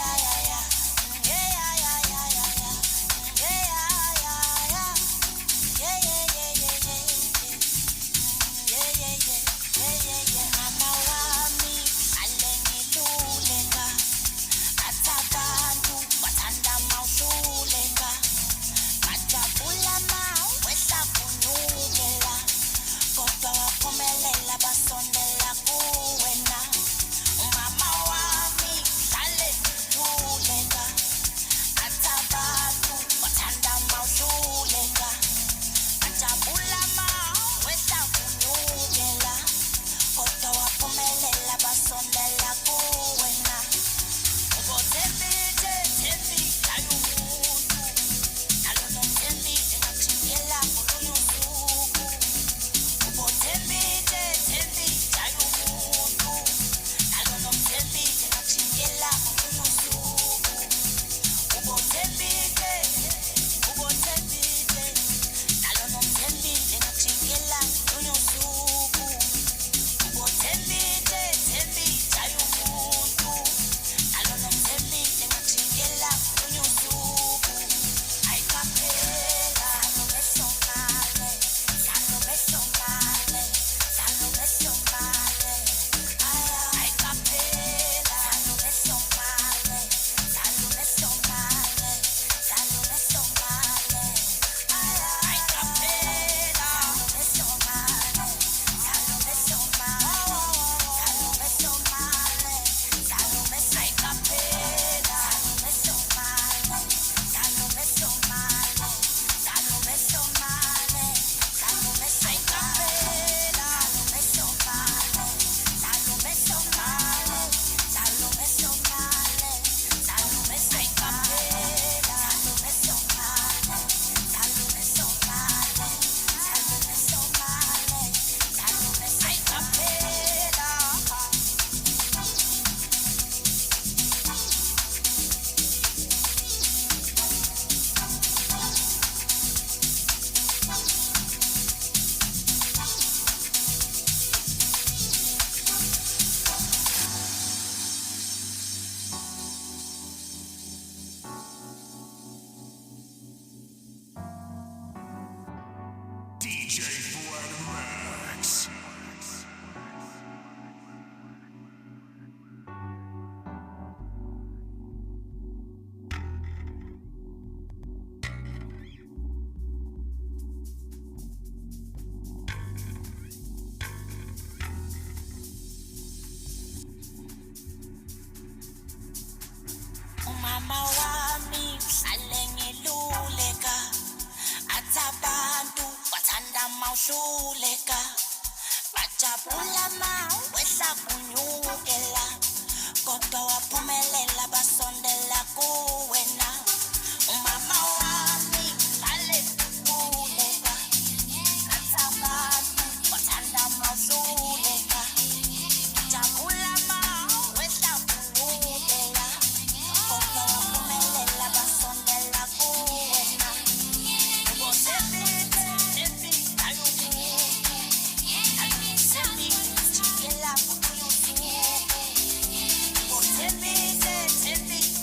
S1: Tembi,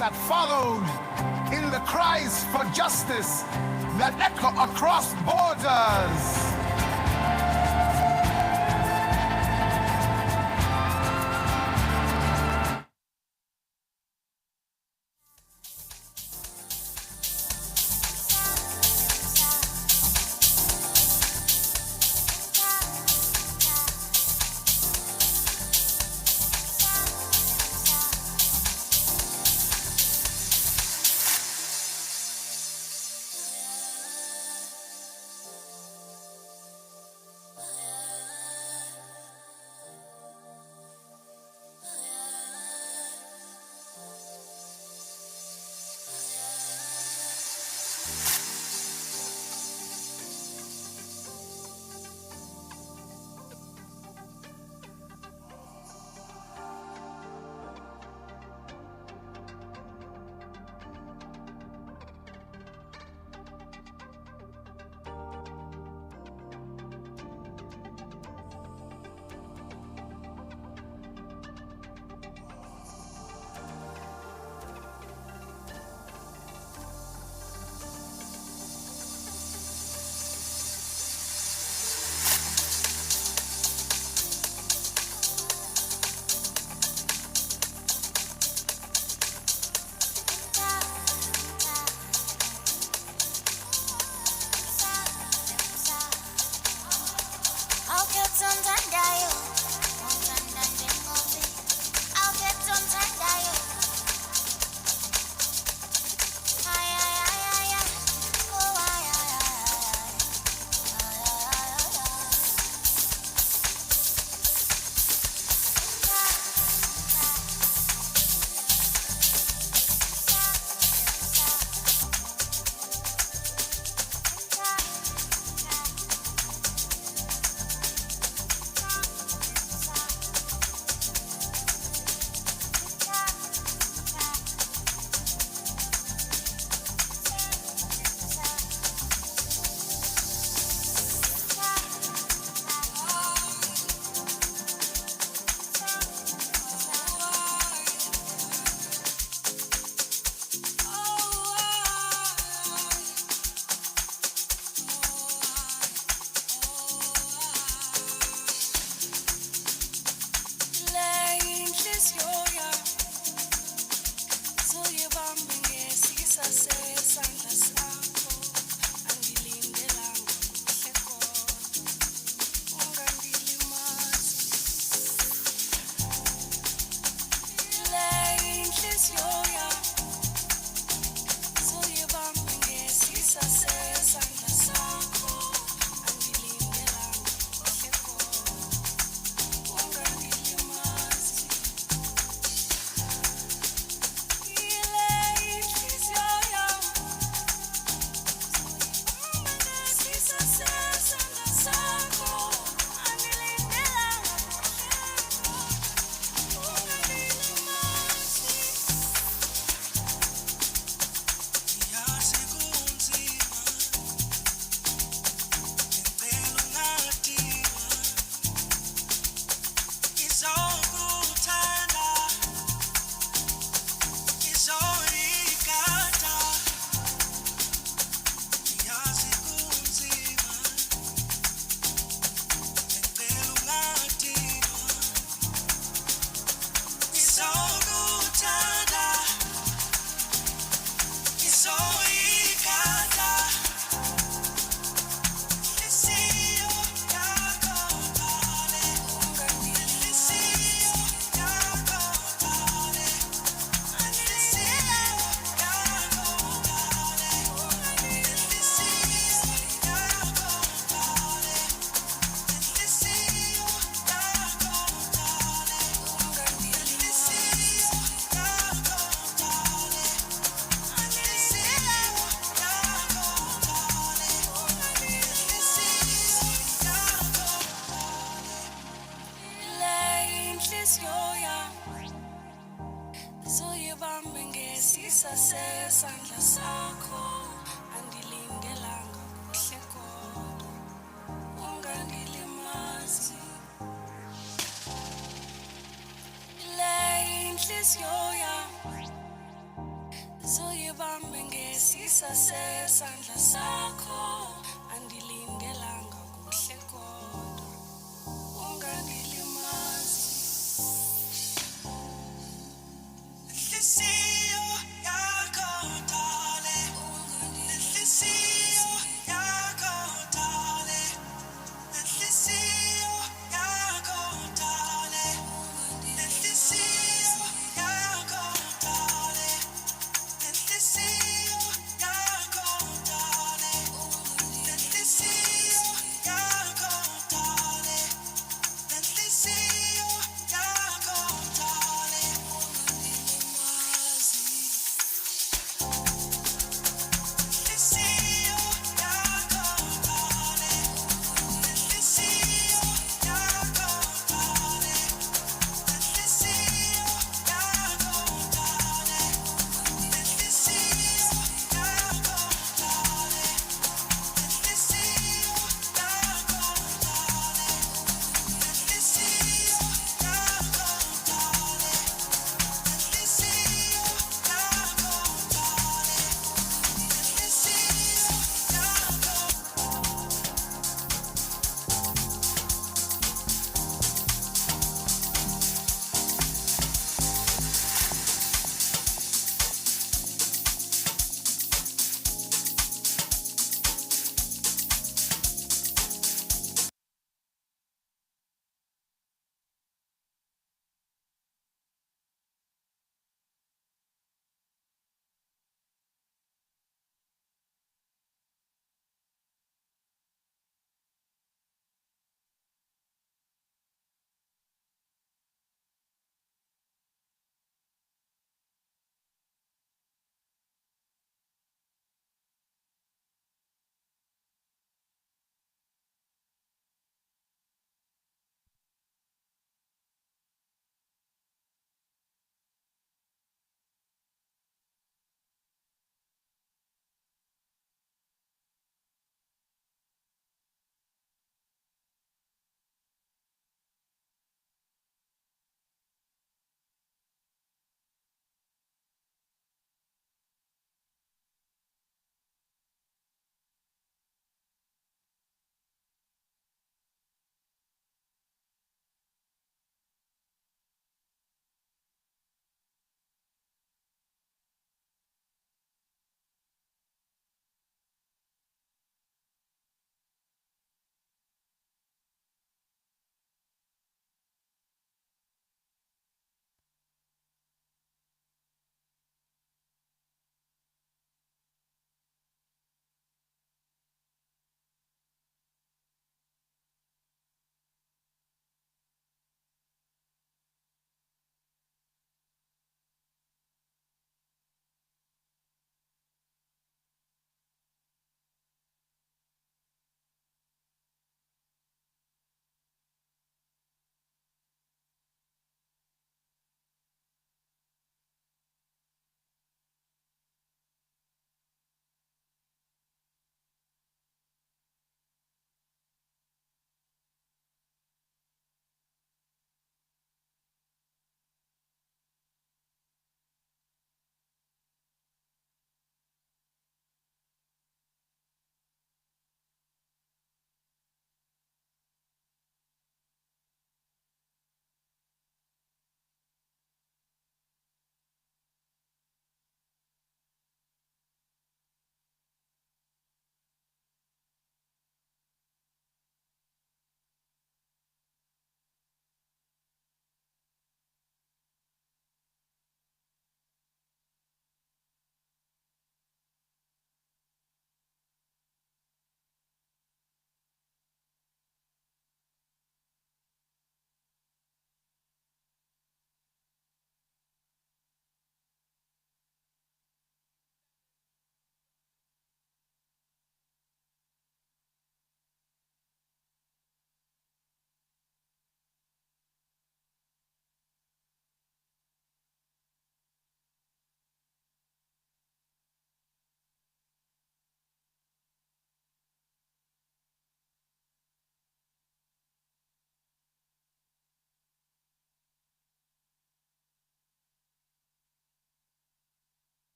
S1: That followed in the cries for justice that echo across borders.
S17: sesandla sakho andilindelanga kuhle kodwa ungandilimazi le inhliziyo yam zoyibambe ngesisa sesandla sakho andilindelanga kuhle kodwa ungandilimazi inhliziyo yakho dale inhliziyo yakho dale inhliziyo yakho dale inhliziyo yakho dale inhliziyo yakho dale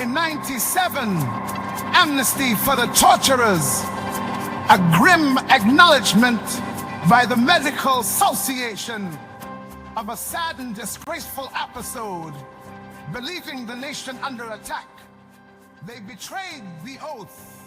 S18: In 97, amnesty for the torturers, a grim acknowledgement by the Medical Association of a sad and disgraceful episode, believing the nation under attack. They betrayed the oath.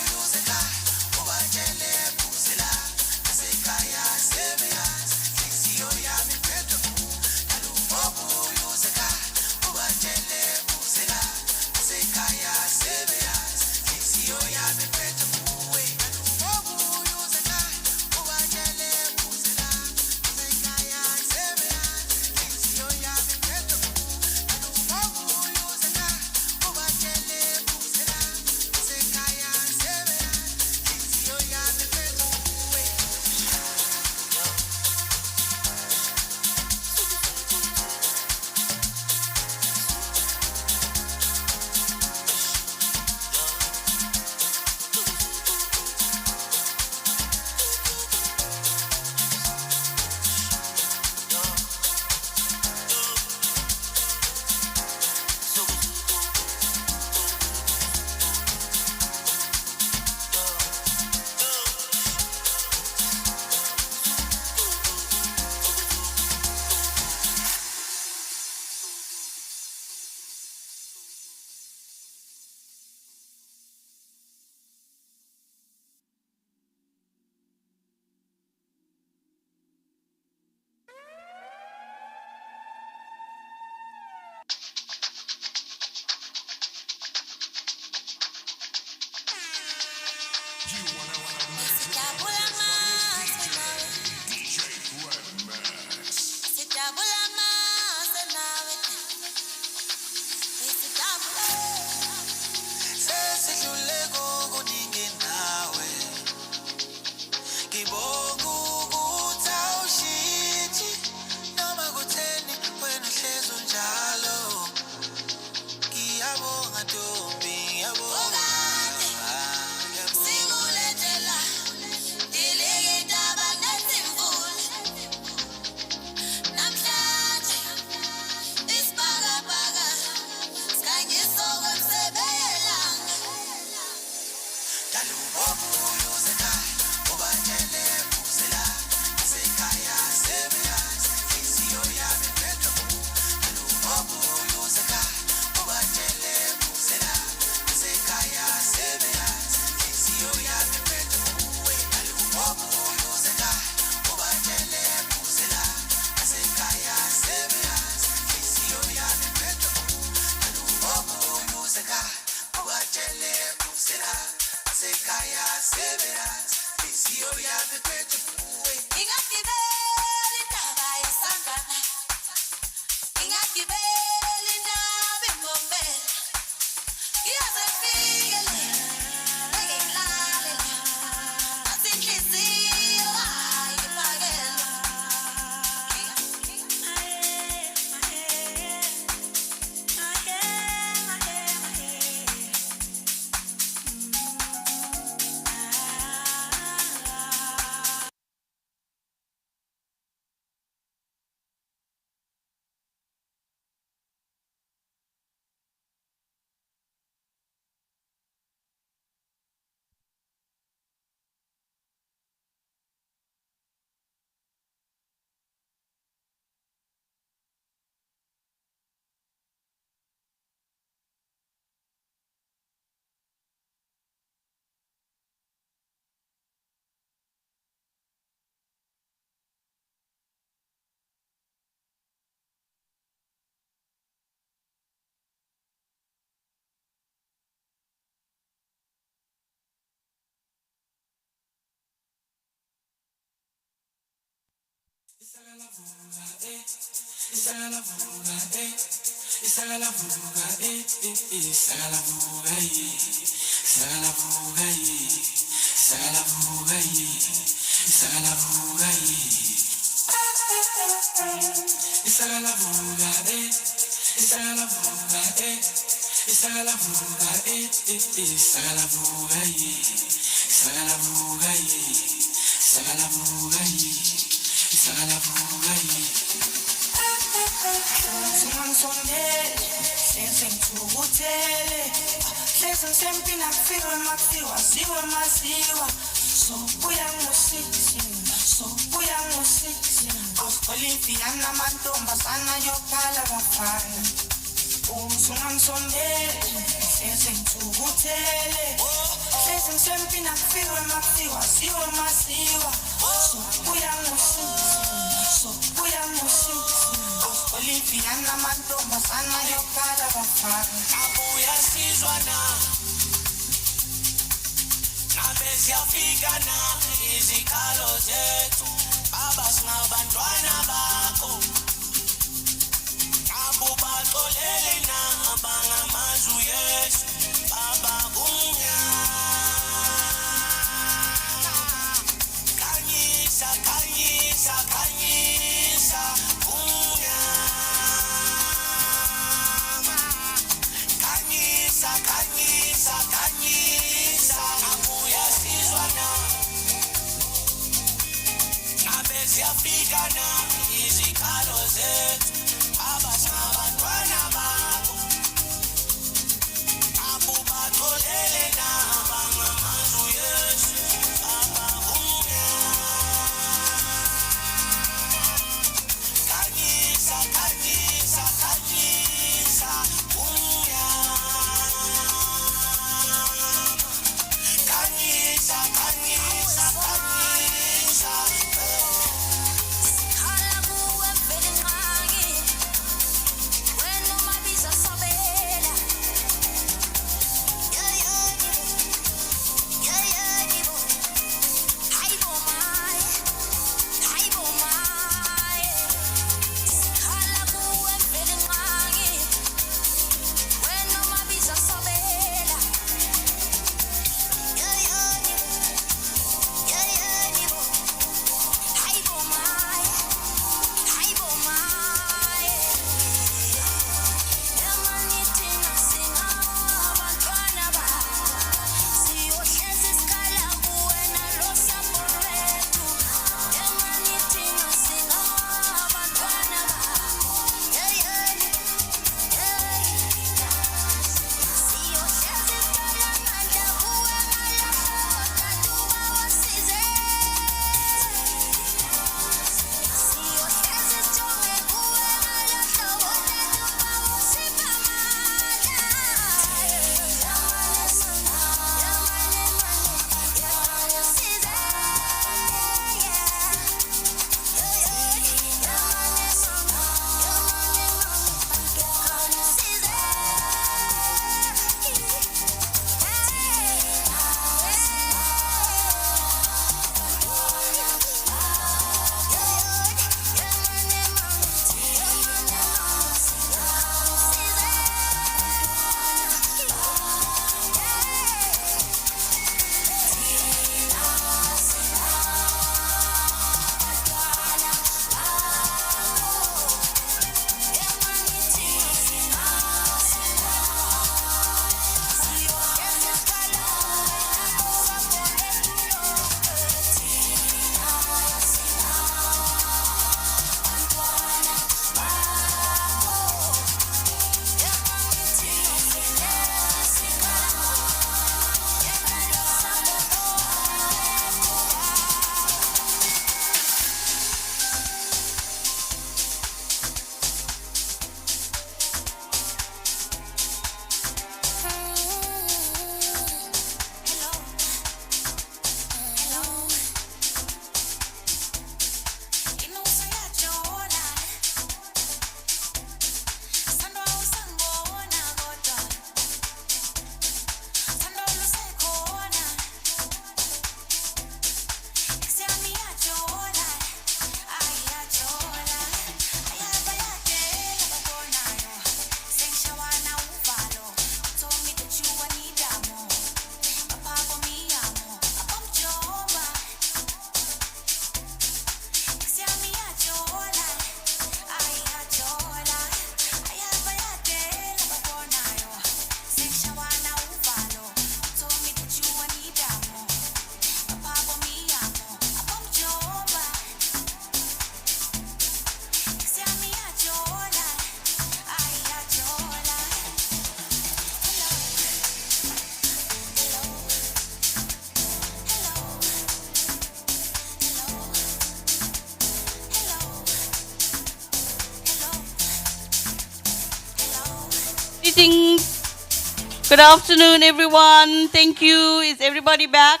S2: Greetings. Good afternoon, everyone. Thank you. Is everybody back?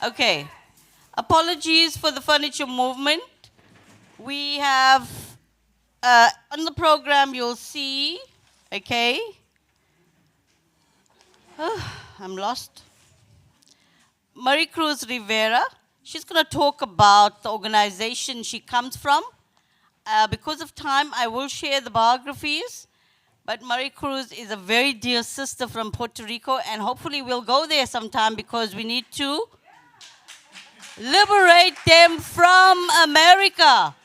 S2: Okay. Apologies for the furniture movement. We have, on the program, you'll see, okay. I'm lost. Marie Cruz Rivera. She's going to talk about the organization she comes from. Because of time, I will share the biographies, but Marie Cruz is a very dear sister from Puerto Rico, and hopefully we'll go there sometime because we need to liberate them from America.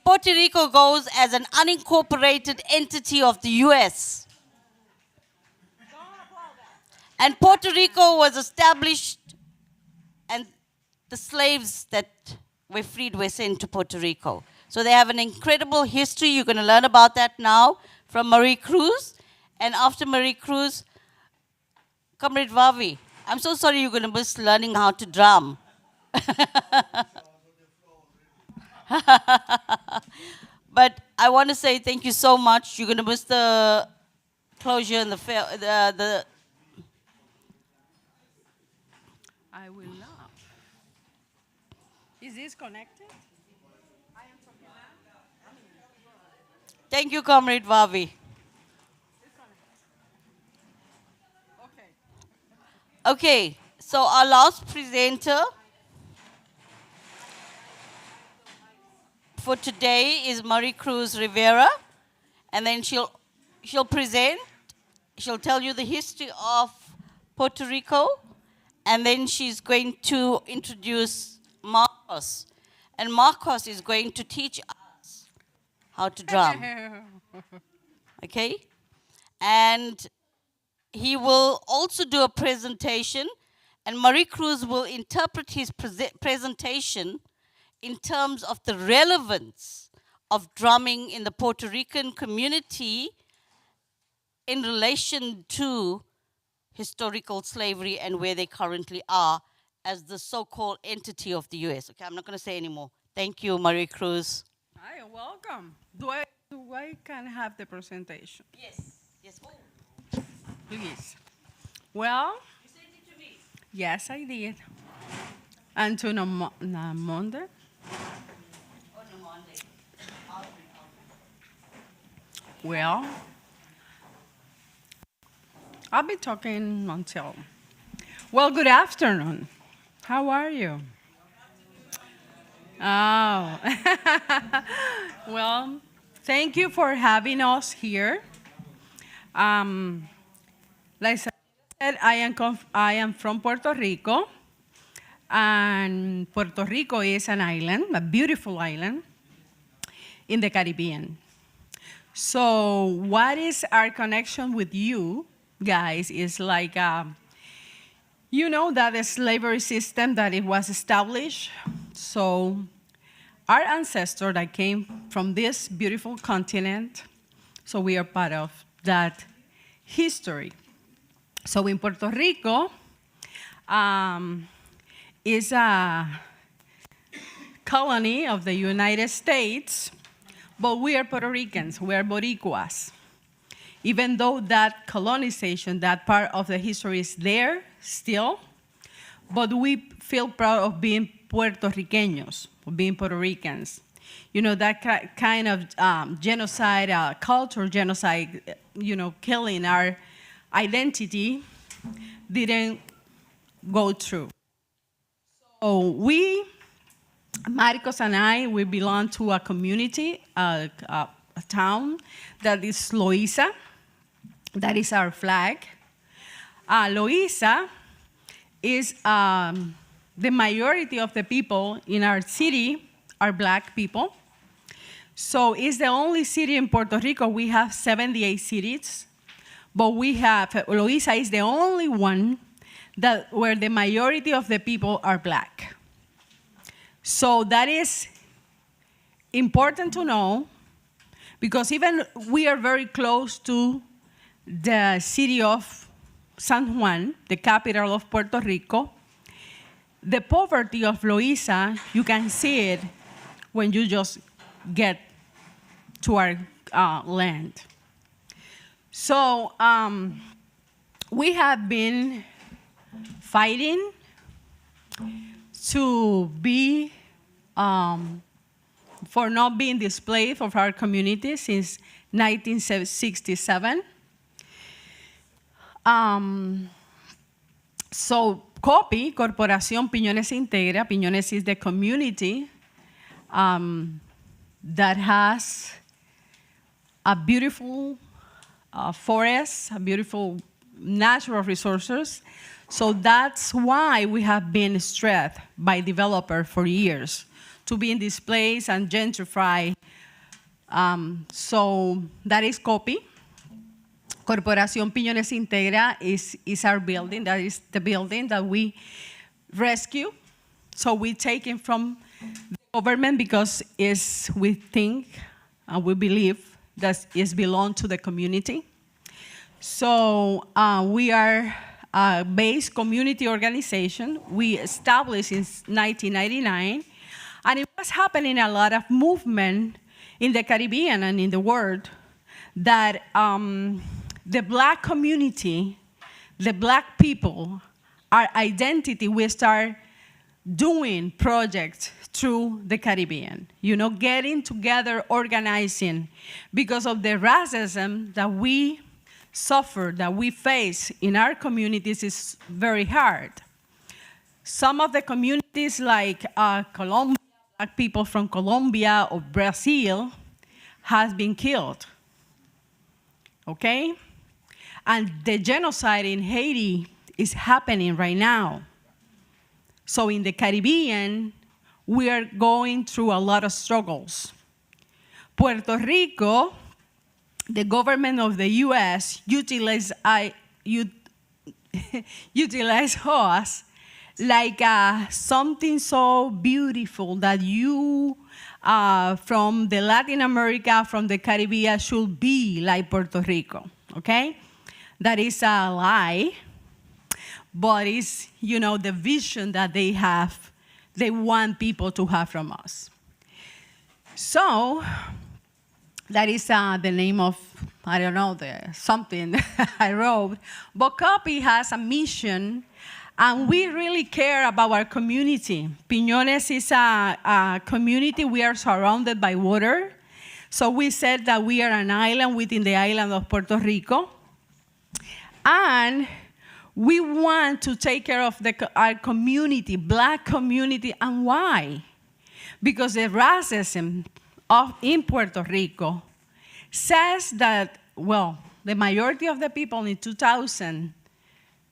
S2: Puerto Rico goes as an unincorporated entity of the US. And Puerto Rico was established, and the slaves that were freed were sent to Puerto Rico. So they have an incredible history. You're going to learn about that now from Marie Cruz. And after Marie Cruz, Comrade Vavi. I'm so sorry you're going to miss learning how to drum. But I want to say thank you so much. You're going to miss the closure and the
S19: I will not. Is this connected?
S2: Thank you, Comrade Vavi. Okay, so our last presenter for today is Marie Cruz Rivera, and then she'll present, she'll tell you the history of Puerto Rico, and then she's going to introduce Marcos, and Marcos is going to teach us how to drum. Okay? And he will also do a presentation, and Marie Cruz will interpret his presentation in terms of the relevance of drumming in the Puerto Rican community in relation to historical slavery and where they currently are as the so-called entity of the US. Okay, I'm not going to say anymore. Thank you, Marie Cruz.
S19: Hi, welcome. Do I can have the presentation?
S2: Yes. Yes.
S19: Please. Well.
S2: You sent it to me.
S19: Yes, I did. And to Monday.
S2: Oh, no, Monday.
S19: Well, I'll be talking until. Well, good afternoon. How are you? Oh. Well, thank you for having us here. Like I said, I am from Puerto Rico, and Puerto Rico is an island, a beautiful island in the Caribbean. So what is our connection with you guys is like, you know that the slavery system that it was established. So our ancestor that came from this beautiful continent, so we are part of that history. So in Puerto Rico is a colony of the United States, but we are Puerto Ricans, we are Boricuas. Even though that colonization, that part of the history is there still, but we feel proud of being Puerto Riqueños, of being Puerto Ricans. You know, that kind of genocide, culture genocide, you know, killing our identity didn't go through. So we, Marcos and I, we belong to a community, a town that is Loíza. That is our flag. Loíza is the majority of the people in our city are black people. So it's the only city in Puerto Rico. We have 78 cities, but we have, Loíza is the only one that where the majority of the people are black. So that is important to know, because even we are very close to the city of San Juan, the capital of Puerto Rico. The poverty of Loíza, you can see it when you just get to our land. So we have been fighting to be, for not being displaced of our community since 1967. So COPI, Corporación Piñones Integra, Piñones is the community that has a beautiful forest, a beautiful natural resources. So that's why we have been stressed by developers for years to be in this place and gentrify. So that is COPI. Corporación Piñones Integra is our building. That is the building that we rescue. So we take it from the government because we think and we believe that it belongs to the community. So we are a base community organization. We established in 1999, and it was happening a lot of movement in the Caribbean and in the world that the Black community, the Black people, our identity, we start doing projects through the Caribbean, getting together, organizing, because of the racism that we suffer, that we face in our communities is very hard. Some of the communities like Colombia, Black people from Colombia or Brazil has been killed, okay? And the genocide in Haiti is happening right now. So in the Caribbean, we are going through a lot of struggles. Puerto Rico, the government of the US utilize us like something so beautiful that you from the Latin America, from the Caribbean should be like Puerto Rico, okay? That is a lie, but it's, the vision that they have, they want people to have from us. So, that is the name of, I don't know, something I wrote. But COPI has a mission, and we really care about our community. Piñones is a community. We are surrounded by water. So we said that we are an island within the island of Puerto Rico. And we want to take care of our community, Black community. And why? Because the racism in Puerto Rico says that, the majority of the people in 2000,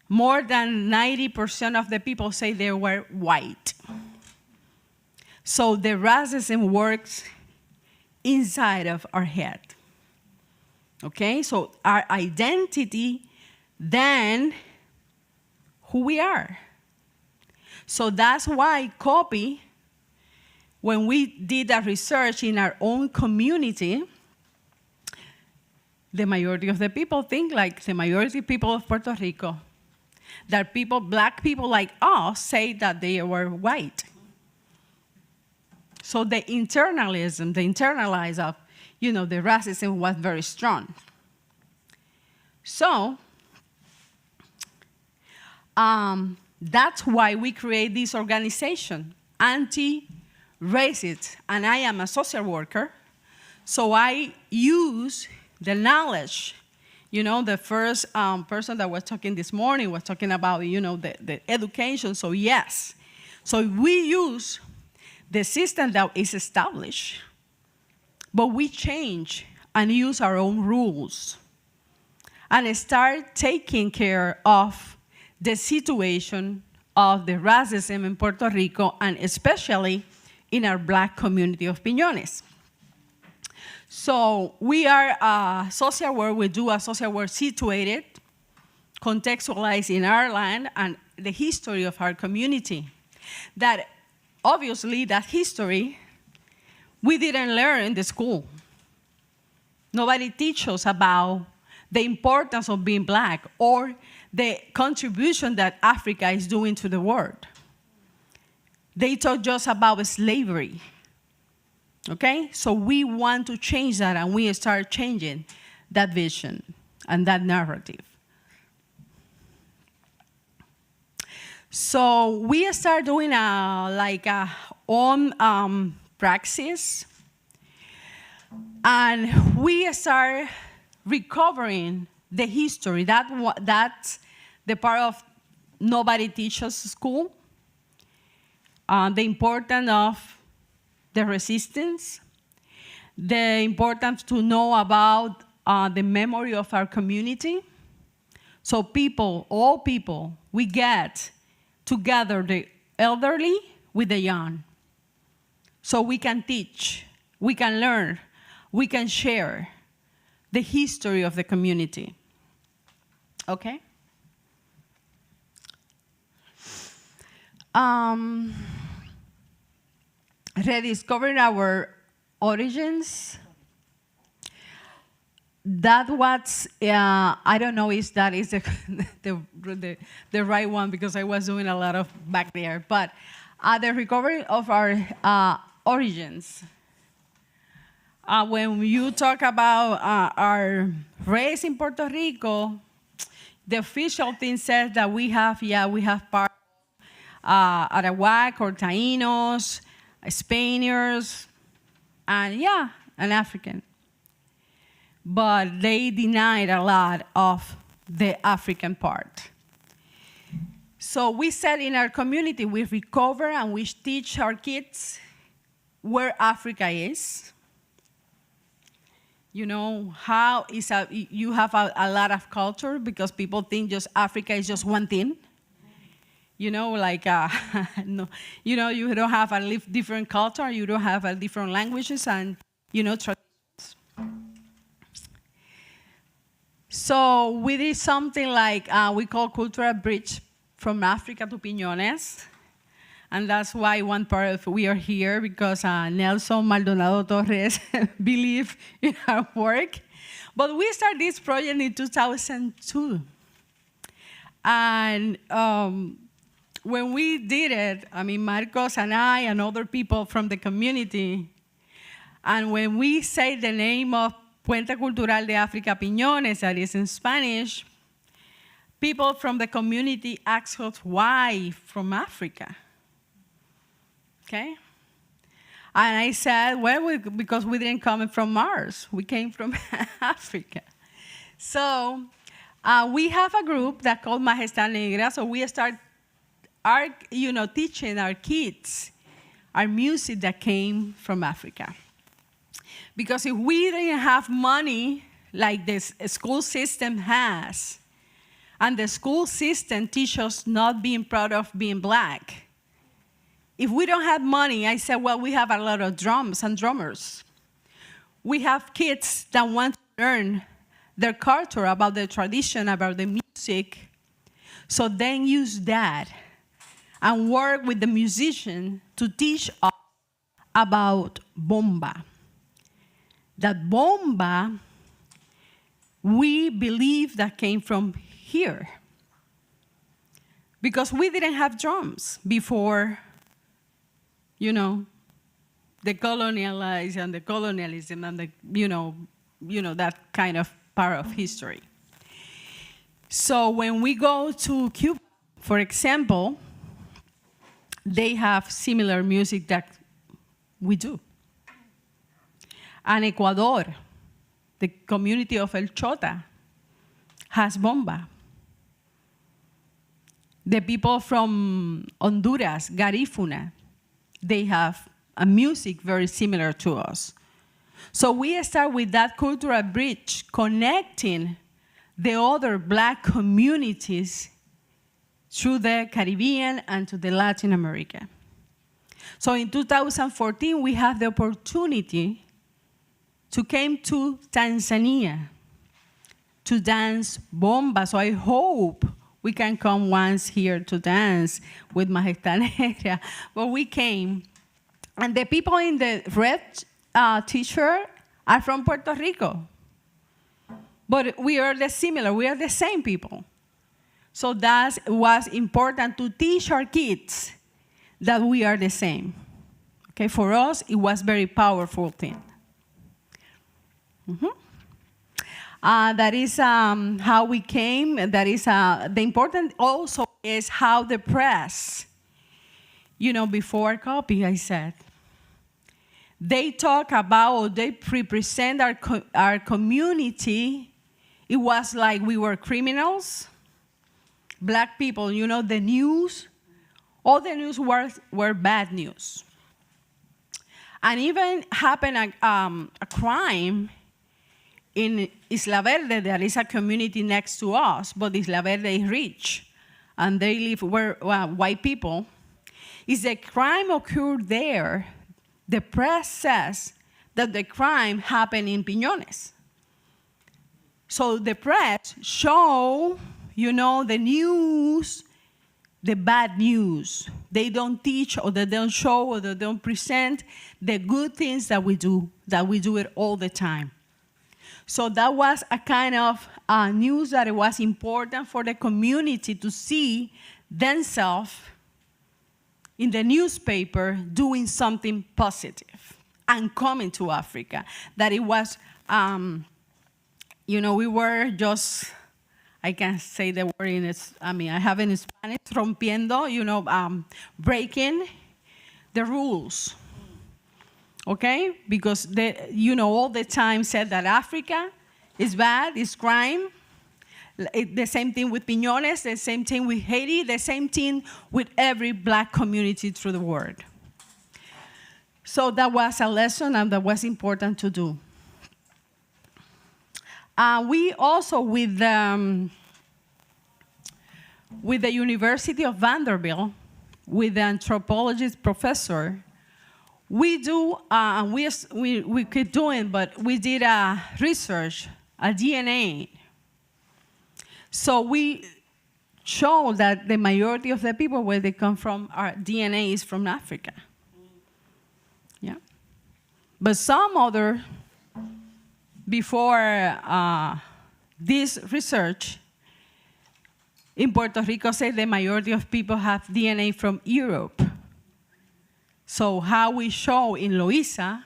S19: more than 90% of the people say they were white. So the racism works inside of our head. Okay, so our identity, then who we are. So that's why COPI, when we did that research in our own community, the majority of the people think like the majority of people of Puerto Rico, that Black people like us say that they were white. So the internalize of, the racism was very strong. So that's why we create this organization, anti-racist, and I am a social worker, so I use the knowledge. The first person that was talking this morning was talking about, the education, so yes. So we use the system that is established, but we change and use our own rules and start taking care of the situation of the racism in Puerto Rico, and especially in our Black community of Piñones. So we are a social work, we do a social work situated, contextualized in our land and the history of our community. That obviously that history we didn't learn in the school. Nobody teaches us about the importance of being Black or the contribution that Africa is doing to the world. They taught just about slavery. Okay? So we want to change that, and we start changing that vision. and that narrative. So we start doing a own praxis, and we start recovering the history. That's the part of nobody teaches school. The importance of the resistance, the importance to know about the memory of our community. So people, all people, we get together the elderly with the young. So we can teach, we can learn, we can share the history of the community. Okay? Rediscovering our origins. That was, I don't know if that is the right one, because I was doing a lot of back there, but the recovery of our origins. When you talk about our race in Puerto Rico, the official thing says that we have part Arawak or Taínos, Spaniards, and an African. But they denied a lot of the African part. So we said in our community, we recover and we teach our kids where Africa is. You know, how is you have a lot of culture, because people think just Africa is just one thing. You know, like, no, you know, you don't have a different culture, you don't have a different languages and, traditions. So we did something like we call cultural bridge from Africa to Piñones. And that's why one part of we are here, because Nelson Maldonado Torres believed in our work. But we started this project in 2002. And when we did it, I mean, Marcos and I and other people from the community, and when we say the name of Puente Cultural de África Piñones, that is in Spanish, people from the community ask us why from Africa. Okay? And I said, well, because we didn't come from Mars. We came from Africa. So we have a group that called Majestad Negra. So we start teaching our kids our music that came from Africa. Because if we didn't have money like this school system has, and the school system teaches us not being proud of being black, if we don't have money, I said, well, we have a lot of drums and drummers. We have kids that want to learn their culture, about their tradition, about the music. So then use that and work with the musician to teach us about bomba. That bomba, we believe that came from here. Because we didn't have drums before, the colonialized and the colonialism and the, that kind of part of history. So when we go to Cuba, for example, they have similar music that we do. And Ecuador, the community of El Chota, has bomba. The people from Honduras, Garifuna, they have a music very similar to us. So we start with that cultural bridge, connecting the other black communities through the Caribbean and to the Latin America. So in 2014, we have the opportunity to come to Tanzania to dance bomba. So I hope we can come once here to dance with Majestad Negra. But we came, and the people in the red t-shirt are from Puerto Rico. But we are the same people. So that was important to teach our kids that we are the same. Okay, for us, it was very powerful thing. That is how we came. That is the important also is how the press, before copy, I said, they talk about, or they represent our community. It was like we were criminals, black people, the news, all the news were bad news. And even happened a crime in Isla Verde. There is a community next to us, but Isla Verde is rich, and they live where white people. If the crime occurred there, the press says that the crime happened in Piñones. So the press show, the news, the bad news. They don't teach, or they don't show, or they don't present the good things that we do it all the time. So that was a kind of news that it was important for the community to see themselves in the newspaper doing something positive and coming to Africa. That it was, we were just, I can't say the word I have it in Spanish, rompiendo, breaking the rules. Okay? Because they, all the time said that Africa is bad, is crime. The same thing with Piñones, the same thing with Haiti, the same thing with every black community through the world. So that was a lesson, and that was important to do. We also, with the University of Vanderbilt, with the anthropologist professor, we do, we keep doing, but we did a research, a DNA. So we show that the majority of the people where they come from, our DNA is from Africa. Yeah. But some other, before this research, in Puerto Rico say the majority of people have DNA from Europe. So how we show in Loíza,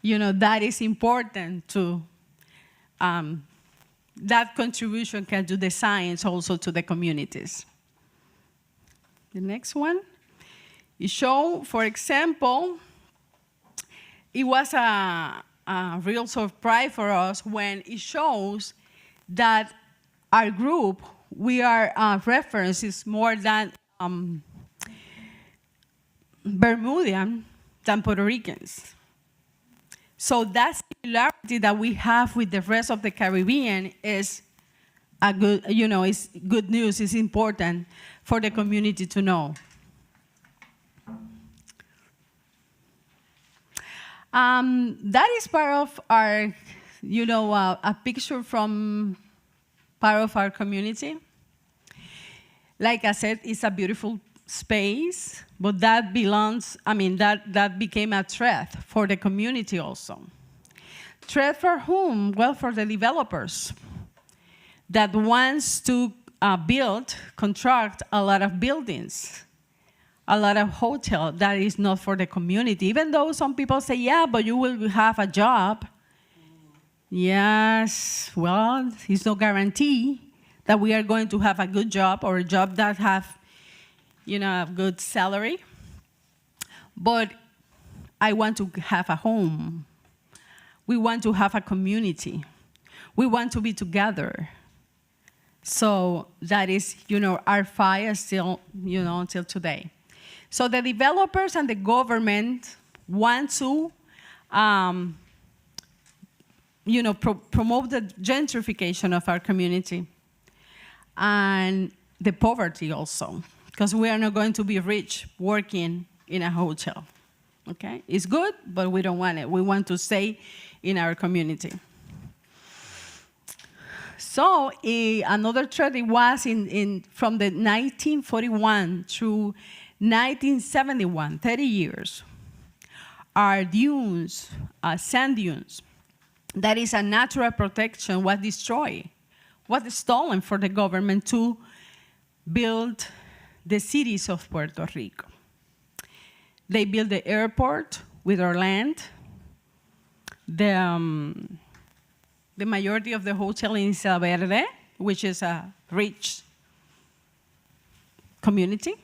S19: that is important to, that contribution can do the science also to the communities. The next one, it show, for example, it was a real surprise for us when it shows that our group, we are references more than Bermudian than Puerto Ricans. So that similarity that we have with the rest of the Caribbean is a good, is good news, is important for the community to know. That is part of our, a picture from part of our community. Like I said, it's a beautiful space, but that belongs, that became a threat for the community also. Threat for whom? Well, for the developers that wants to construct a lot of buildings, a lot of hotels that is not for the community. Even though some people say, yeah, but you will have a job. Yes, well, it's no guarantee that we are going to have a good job or a job that have, a good salary. But I want to have a home. We want to have a community. We want to be together. So that is, our fight still, until today. So the developers and the government want to, promote the gentrification of our community and the poverty also, because we are not going to be rich working in a hotel. Okay, it's good, but we don't want it. We want to stay in our community. So another threat, it was from the 1941 through 1971, 30 years, our dunes, sand dunes, that is a natural protection, was destroyed, was stolen for the government to build the cities of Puerto Rico. They built the airport with our land, the the majority of the hotel in Isla Verde, which is a rich community.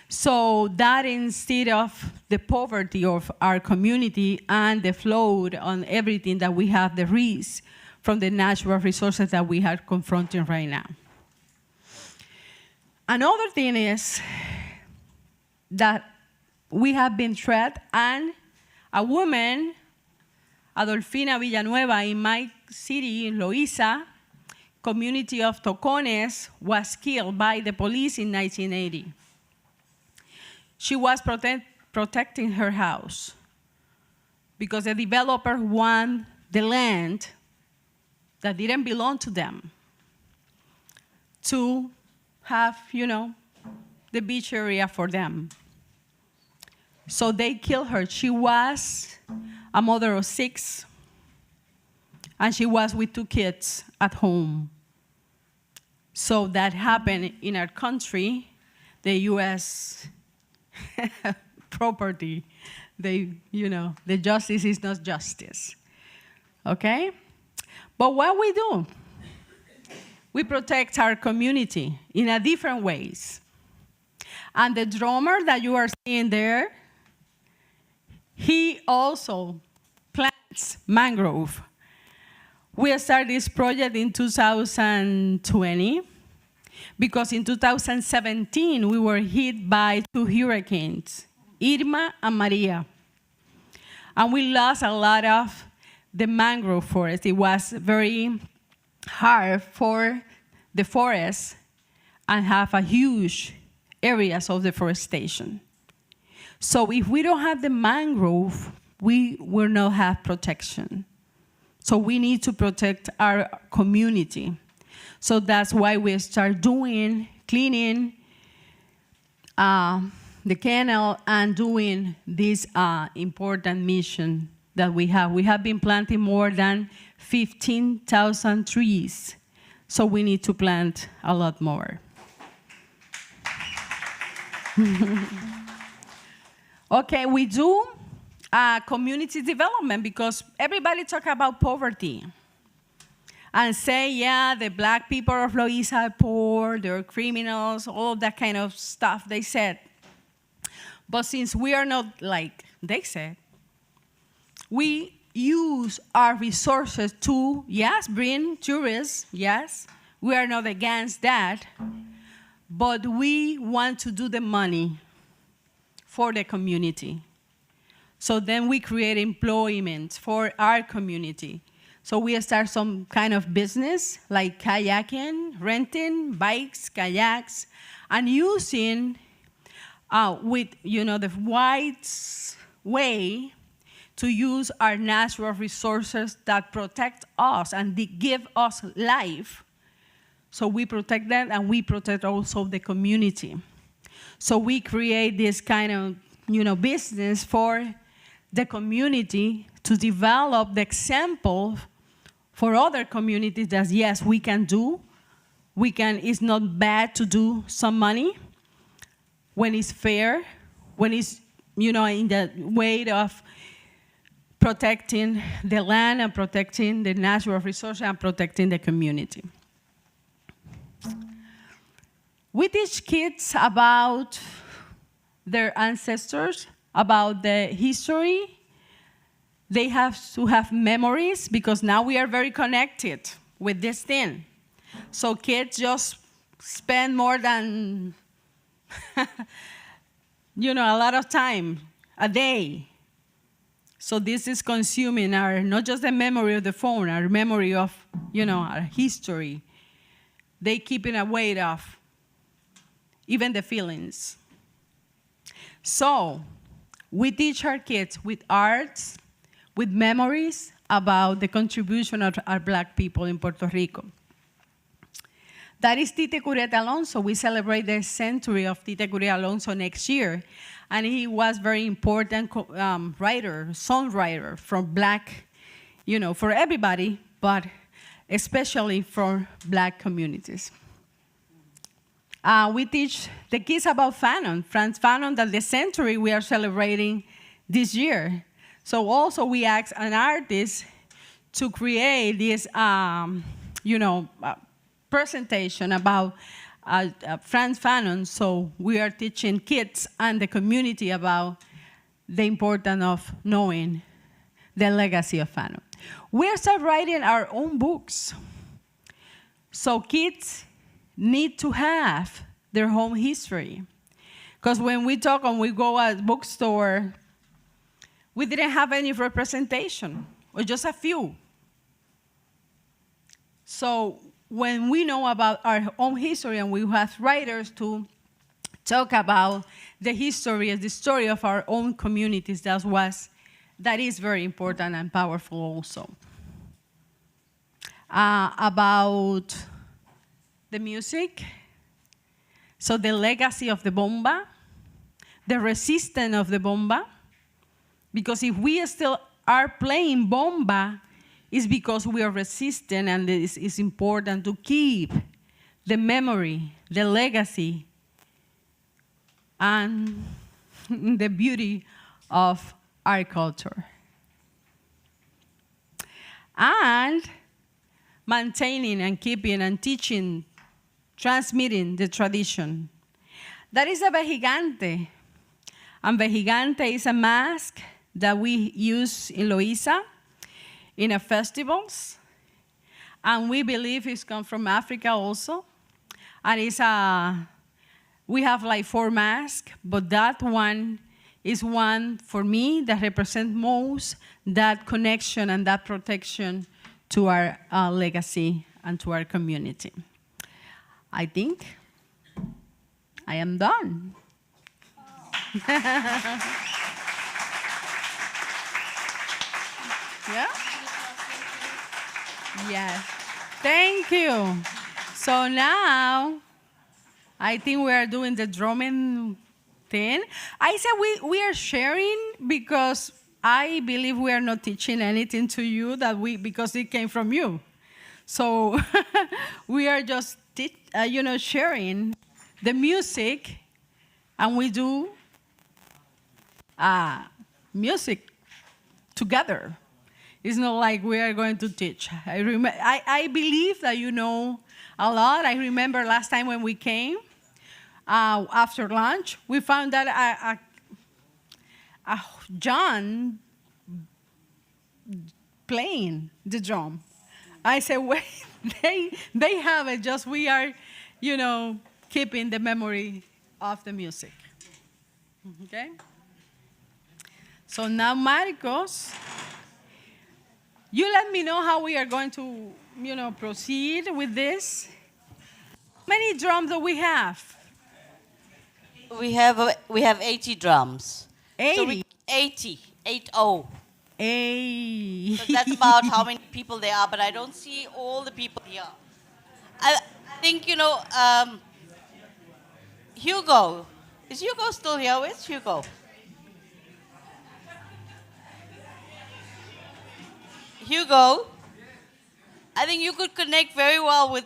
S19: So that instead of the poverty of our community and the flood on everything that we have, the risk from the natural resources that we are confronting right now. Another thing is that we have been threatened, and a woman, Adolfina Villanueva, in my city, in Loíza, community of Tocones, was killed by the police in 1980. She was protecting her house because the developer wanted the land that didn't belong to them to have, the beach area for them. So they killed her. She was a mother of 6, and she was with 2 kids at home. So that happened in our country, the U.S. property. The justice is not justice. Okay? But what we do, we protect our community in a different ways. And the drummer that you are seeing there, he also plants mangrove. We started this project in 2020 because in 2017 we were hit by 2 hurricanes, Irma and Maria. And we lost a lot of the mangrove forest. It was very hard for the forest and have a huge areas of deforestation. So if we don't have the mangrove, we will not have protection. So we need to protect our community. So that's why we start cleaning the canal and doing this important mission that we have. We have been planting more than 15,000 trees. So we need to plant a lot more. Okay, we do community development because everybody talk about poverty and say, yeah, the black people of Loíza are poor, they're criminals, all of that kind of stuff they said. But since we are not like they said, we use our resources to, yes, bring tourists, yes, we are not against that, but we want to do the money for the community. So then we create employment for our community. So we start some kind of business like kayaking, renting bikes, kayaks, and using with the white way to use our natural resources that protect us and they give us life. So we protect that and we protect also the community. So we create this kind of business for the community to develop the example for other communities that yes, we can do. It's not bad to do some money when it's fair, when it's in the way of protecting the land and protecting the natural resources and protecting the community. We teach kids about their ancestors, about the history. They have to have memories because now we are very connected with this thing. So kids just spend more than a lot of time a day. So this is consuming our, not just the memory of the phone, our memory of, our history. They keep it away of even the feelings. So we teach our kids with arts, with memories about the contribution of our black people in Puerto Rico. That is Tite Curet Alonso. We celebrate the century of Tite Curet Alonso next year. And he was very important writer, songwriter from black, for everybody, but especially for black communities. We teach the kids about Fanon, Frantz Fanon, that the century we are celebrating this year. So also we ask an artist to create this, presentation about Frantz Fanon. So we are teaching kids and the community about the importance of knowing the legacy of Fanon. We are start writing our own books. So kids need to have their home history. Because when we talk and we go at bookstore, we didn't have any representation, or just a few. So when we know about our own history and we have writers to talk about the history, the story of our own communities, that is very important and powerful also. About the music, so the legacy of the bomba, the resistance of the bomba, because if we still are playing bomba, it's because we are resistant, and it's important to keep the memory, the legacy, and the beauty of our culture. And maintaining and keeping and teaching, transmitting the tradition. That is a vejigante. And vejigante is a mask that we use in Loíza, in the festivals. And we believe it's come from Africa also. And we have like 4 masks, but that one is one for me that represents most that connection and that protection to our legacy and to our community. I think I am done. Yeah? Yes. Thank you. So now, I think we are doing the drumming thing. I said we are sharing because I believe we are not teaching anything to you because it came from you. So we are just sharing the music, and we do music together. It's not like we are going to teach. I believe that you know a lot. I remember last time when we came, after lunch, we found that John playing the drum. I said, wait, they have it, just we are, keeping the memory of the music. Okay? So now, Marcos, you let me know how we are going to, proceed with this. How many drums do we have?
S2: We have 80 drums.
S19: 80?
S2: So 80. 80.
S19: Hey.
S2: So that's about how many people there are, but I don't see all the people here. I think, Hugo. Is Hugo still here? Where's Hugo? Hugo, I think you could connect very well with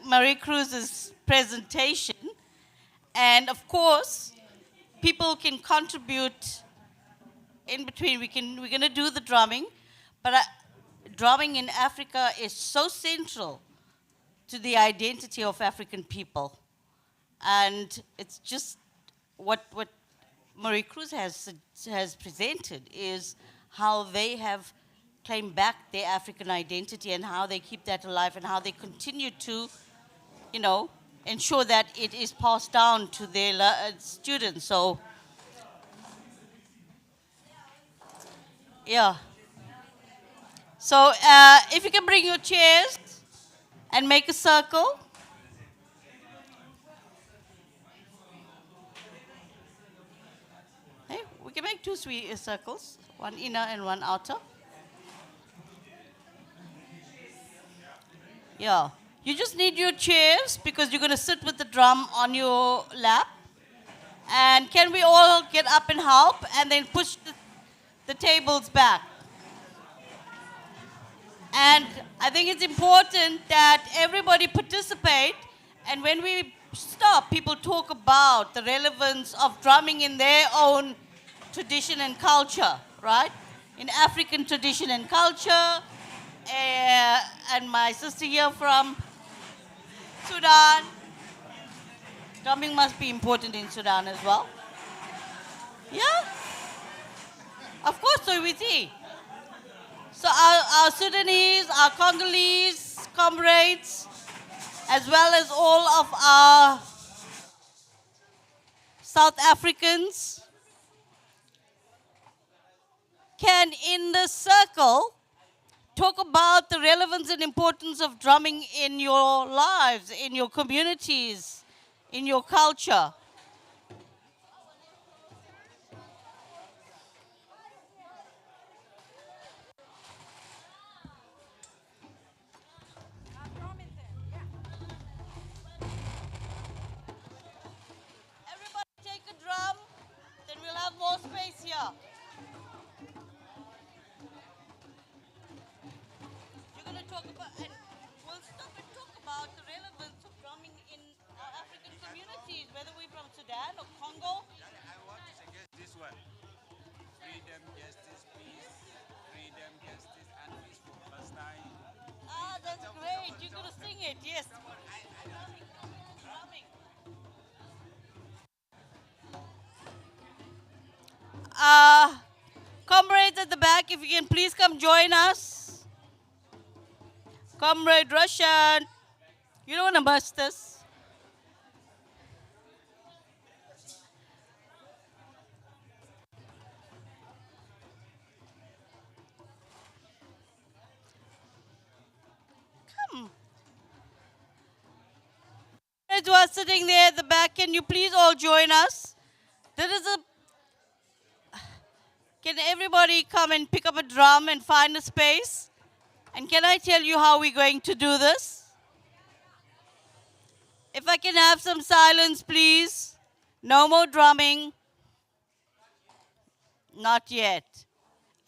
S2: Marie Cruz's presentation. And of course, people can contribute in between. We're going to do the drumming, but drumming in Africa is so central to the identity of African people. And it's just what Marie Cruz has presented is how they have claimed back their African identity and how they keep that alive and how they continue to, ensure that it is passed down to their students. So, yeah. So if you can bring your chairs and make a circle. Hey, we can make 2 circles, one inner and one outer. Yeah. You just need your chairs because you're going to sit with the drum on your lap. And can we all get up and help and then push the tables back? And I think it's important that everybody participate, and when we stop, people talk about the relevance of drumming in their own tradition and culture, right? In African tradition and culture, and my sister here from Sudan. Drumming must be important in Sudan as well. Yeah? Of course, so we see. So our Sudanese, our Congolese comrades, as well as all of our South Africans, can in the circle talk about the relevance and importance of drumming in your lives, in your communities, in your culture. Everybody take a drum, then we'll have more space here. You're going to talk about, and we'll stop and talk about the relevance of drumming in our African communities, whether we're from Sudan or Congo.
S20: I want to suggest this one. Freedom, justice, peace. Freedom, justice, and peace for Palestine.
S2: Ah, that's great. You're going to sing it, yes. Drumming. Comrades at the back, if you can please come join us. Comrade Russian, you don't want to bust us. Come. Comrades who are sitting there at the back, can you please all join us? There is a Can everybody come and pick up a drum and find a space? And can I tell you how we're going to do this? If I can have some silence, please. No more drumming. Not yet.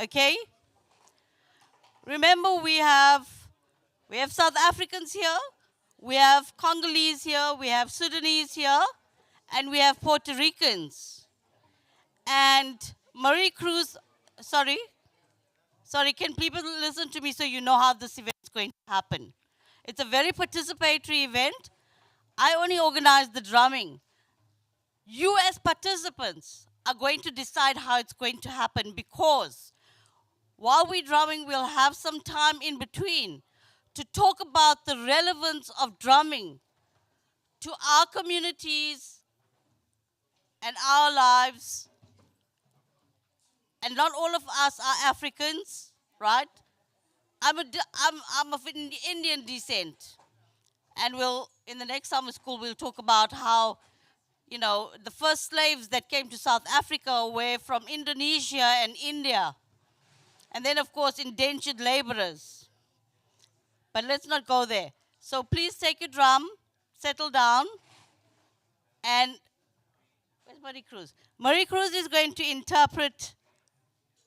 S2: Okay? Remember, we have South Africans here, we have Congolese here, we have Sudanese here, and we have Puerto Ricans. And Marie Cruz, sorry, can people listen to me so you know how this event is going to happen? It's a very participatory event. I only organize the drumming. You as participants are going to decide how it's going to happen, because while we're drumming, we'll have some time in between to talk about the relevance of drumming to our communities and our lives. And not all of us are Africans, right? I'm of Indian descent. And in the next summer school, we'll talk about how, the first slaves that came to South Africa were from Indonesia and India. And then, of course, indentured laborers. But let's not go there. So please take your drum, settle down, and where's Marie Cruz? Marie Cruz is going to interpret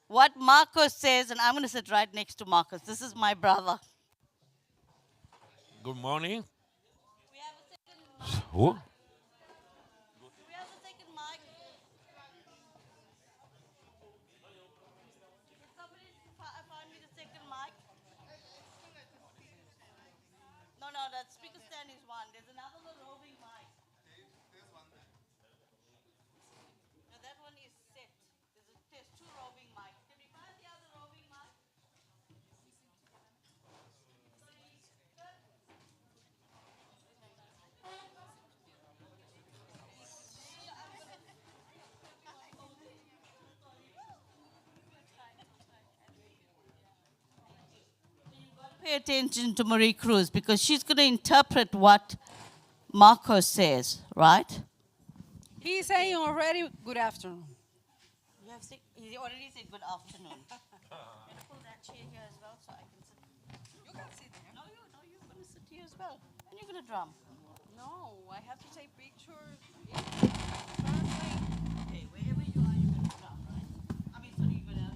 S2: what Marcos says, and I'm going to sit right next to Marcos. This is my brother.
S21: Good morning.
S2: We have a second mic.
S21: Who?
S2: We have a second mic. Can somebody find me the second mic? No, that speaker stand is one. There's another roving mic. No, that one is set. There's two roving mics. Can we find the other roving mic? Pay attention to Marie Cruz, because she's going to interpret what Marcos says, right?
S22: He's saying already good afternoon.
S2: He already said good afternoon. Can I pull that chair here as well so I can sit?
S22: You can sit there.
S2: No, you're going to sit here as well. And you're going to drum.
S22: No, I have to take pictures.
S2: Okay, wherever you are, you're going to drum, right? I mean, sorry, you're going to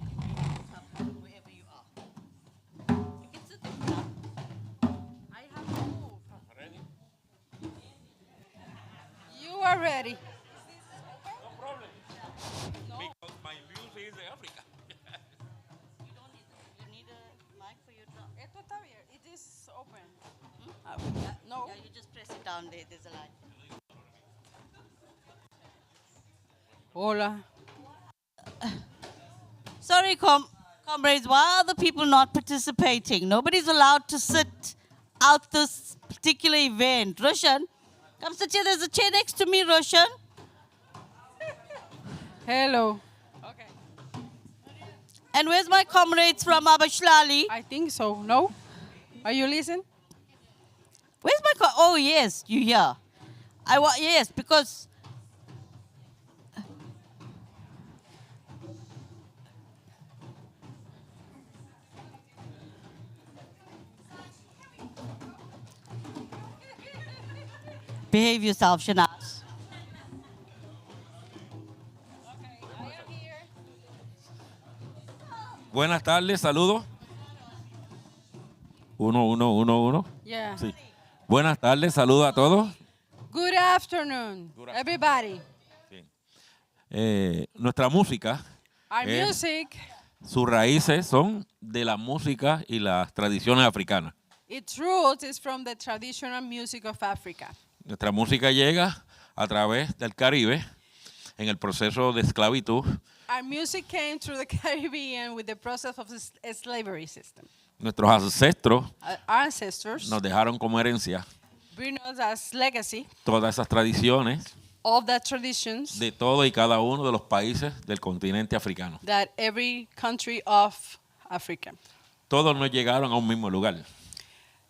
S2: stop wherever you are. You can sit there and drum.
S22: I have to move.
S21: Ready?
S22: You are ready.
S21: No problem. Because my view is Africa.
S2: You need a mic for your drum.
S22: Esto It is open.
S2: No. Yeah, you just press it down there. There's a light.
S22: Hola.
S2: Sorry, comrades, why are the people not participating? Nobody's allowed to sit out this particular event. Roshan, come sit here. There's a chair next to me, Roshan.
S22: Hello.
S2: And where's my comrades from Abashlali?
S22: I think so. No? Are you listening?
S2: Where's my oh, yes, you here. Yes, because... Behave yourself, Shanaz.
S5: Buenas tardes, saludos. Uno.
S22: Yeah.
S5: Sí. Buenas tardes, saludos a todos.
S22: Good afternoon, everybody.
S5: Nuestra música,
S22: Our music,
S5: sus raíces son de la música y las tradiciones africanas.
S22: its roots is from the traditional music of Africa.
S5: Nuestra música llega a través del Caribe en el proceso de esclavitud.
S22: Our music came through the Caribbean with the process of the slavery system.
S5: Nuestros ancestros
S22: Our ancestors
S5: nos dejaron como herencia
S22: bring us as legacy
S5: todas esas tradiciones
S22: all the traditions
S5: de todo y cada uno de los países del continente africano.
S22: that every country of Africa.
S5: Todos no llegaron a un mismo lugar.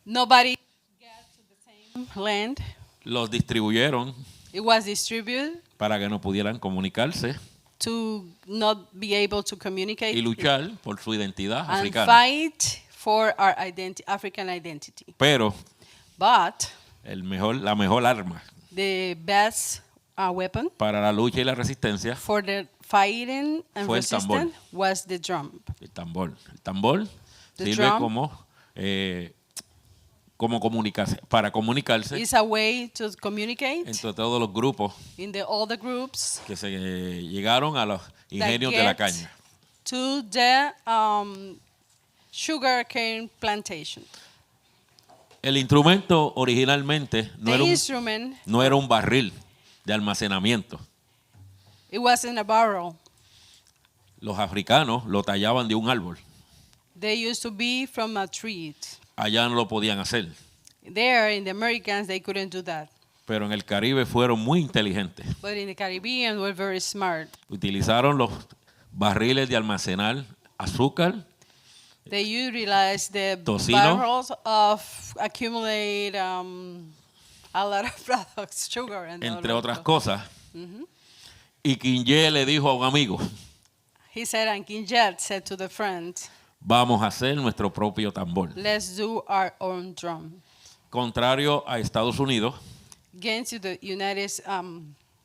S22: Nobody got to the same land.
S5: Los distribuyeron
S22: It was distributed
S5: para que no pudieran comunicarse
S22: to not be able to communicate
S5: y luchar por su identidad
S22: and
S5: africana.
S22: fight for our African identity.
S5: Pero
S22: But
S5: la mejor arma
S22: the best weapon
S5: para la lucha y la resistencia
S22: for the fighting and
S5: fue el tambor.
S22: resistance was the drum.
S5: El tambor. El tambor
S22: The
S5: sirve
S22: drum
S5: como para comunicarse
S22: It's a way to communicate
S5: entre todos los grupos
S22: in all the groups
S5: que se llegaron a los ingenios de la
S22: get
S5: caña.
S22: to the sugar cane plantation.
S5: El instrumento originalmente
S22: The instrument,
S5: no era un barril de almacenamiento.
S22: it wasn't a barrel.
S5: Los africanos lo tallaban de un árbol.
S22: They used to be from a tree.
S5: Allá no lo podían hacer.
S22: There, in the Americans, they couldn't do that.
S5: Pero en el Caribe fueron muy inteligentes.
S22: But in the Caribbean, we're very smart.
S5: Utilizaron los barriles de almacenar azúcar,
S22: They utilized the
S5: Tocino.
S22: barrels of accumulate a lot of products, sugar and
S5: entre
S22: all
S5: otras
S22: of
S5: cosas.
S22: Mhm.
S5: Y Quinje le dijo a un amigo,
S22: He said, and King Jet said to the friend,
S5: vamos a hacer nuestro propio tambor.
S22: let's do our own drum.
S5: Contrario a Estados Unidos,
S22: Against the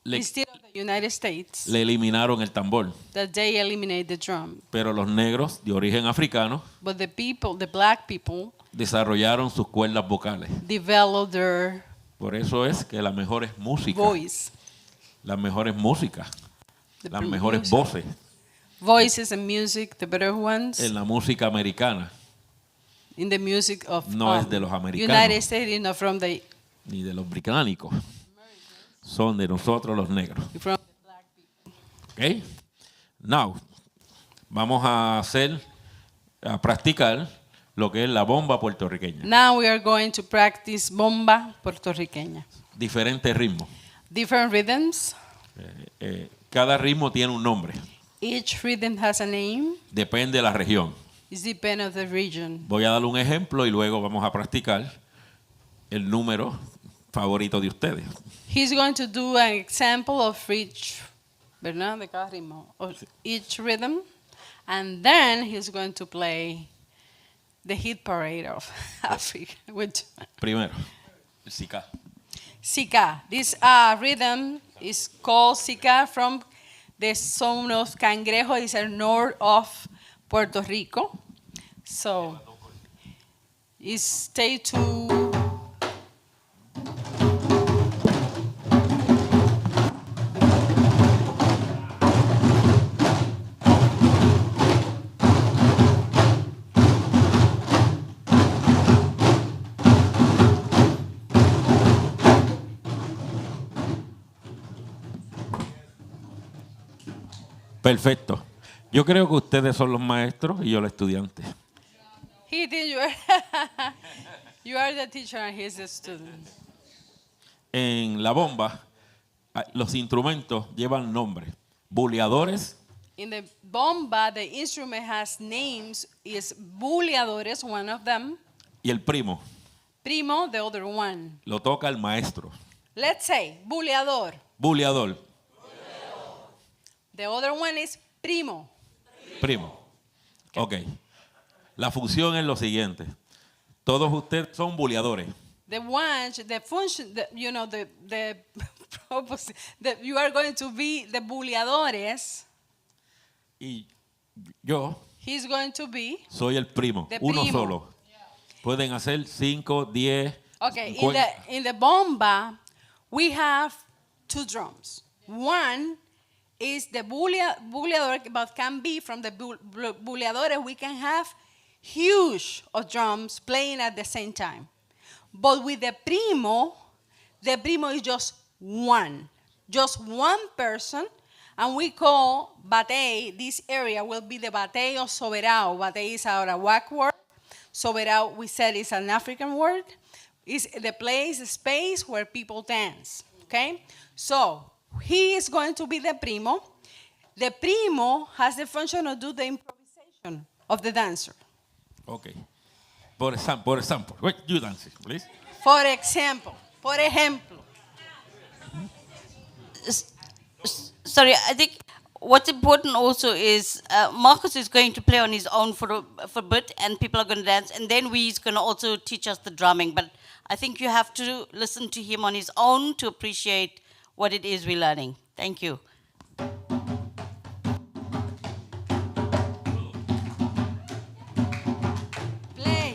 S5: Le-
S22: instead of the United States,
S5: le eliminaron el tambor.
S22: that they eliminate the drum.
S5: Pero los negros de origen africano
S22: But the people, the black people,
S5: desarrollaron sus cuerdas vocales.
S22: develop their
S5: Por eso es que las mejores músicas,
S22: voice,
S5: las mejores músicas,
S22: The
S5: las
S22: music.
S5: mejores voces
S22: voices and music, the better ones,
S5: en la música americana
S22: in the music of
S5: no es de los americanos
S22: United States, not from the
S5: ni de los británicos, son de nosotros los negros.
S22: from
S5: ¿Ok? Now, vamos a practicar lo que es la bomba puertorriqueña.
S22: Now we are going to practice bomba puertorriqueña.
S5: Diferentes ritmos.
S22: Different rhythms.
S5: Cada ritmo tiene un nombre.
S22: Each rhythm has a name.
S5: Depende de la región.
S22: It depends on the region.
S5: Voy a dar un ejemplo y luego vamos a practicar el número favorito de ustedes.
S22: He's going to do an example of each, ¿verdad? De cada ritmo, of each rhythm, and then he's going to play the hit parade of Africa. Which
S5: Primero, el Sika.
S22: Sika. This rhythm is called Sika from the zone of Cangrejo. It's the north of Puerto Rico. So, it's stay to.
S5: Perfecto. Yo creo que ustedes son los maestros y yo el estudiante.
S22: He did you. You are the teacher and he's the student.
S5: En la bomba, los instrumentos llevan nombres. Buleadores,
S22: In the bomba, the instrument has names. Is buleadores, one of them.
S5: y el primo
S22: Primo, the other one.
S5: lo toca el maestro.
S22: Let's say buleador.
S5: Buleador,
S22: The other one is primo.
S5: primo. Ok. La función es lo siguiente. Todos ustedes son buleadores.
S22: The function, the purpose, that you are going to be the buleadores.
S5: Y yo
S22: He's going to be.
S5: soy el primo.
S22: The
S5: Uno
S22: primo.
S5: solo. Pueden hacer 5, 10.
S22: Okay,
S5: 50.
S22: in the bomba, we have two drums. One is the buleador, but can be from the buleadores, we can have huge of drums playing at the same time. But with the primo is just one person, and we call batey, this area will be the batey of Soberao. Batey is our Arawak word. Soberao, we said, is an African word. It's the place, the space where people dance, okay? So, he is going to be the primo. The primo has the function of do the improvisation of the dancer.
S5: Ok. Por example. Wait, you dance, please.
S22: For example, por ejemplo.
S2: Sorry, I think what's important also is Marcus is going to play on his own for a bit, and people are going to dance, and then he's going to also teach us the drumming. But I think you have to listen to him on his own to appreciate what it is we're learning. Thank you.
S22: Play.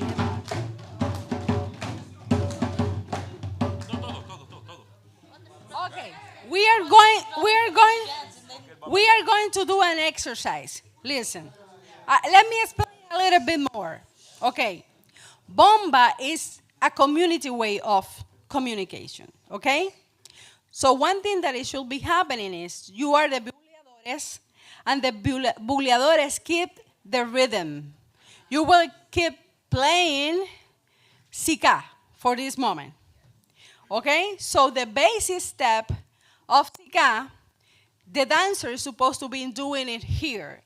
S22: Okay, we are going to do an exercise. Listen, let me explain a little bit more. Okay, bomba is a community way of communication. Okay, so one thing that it should be happening is you are the buleadores, and the buleadores keep the rhythm. You will keep playing sika for this moment. Okay, so the basic step of sika, the dancer is supposed to be doing it here,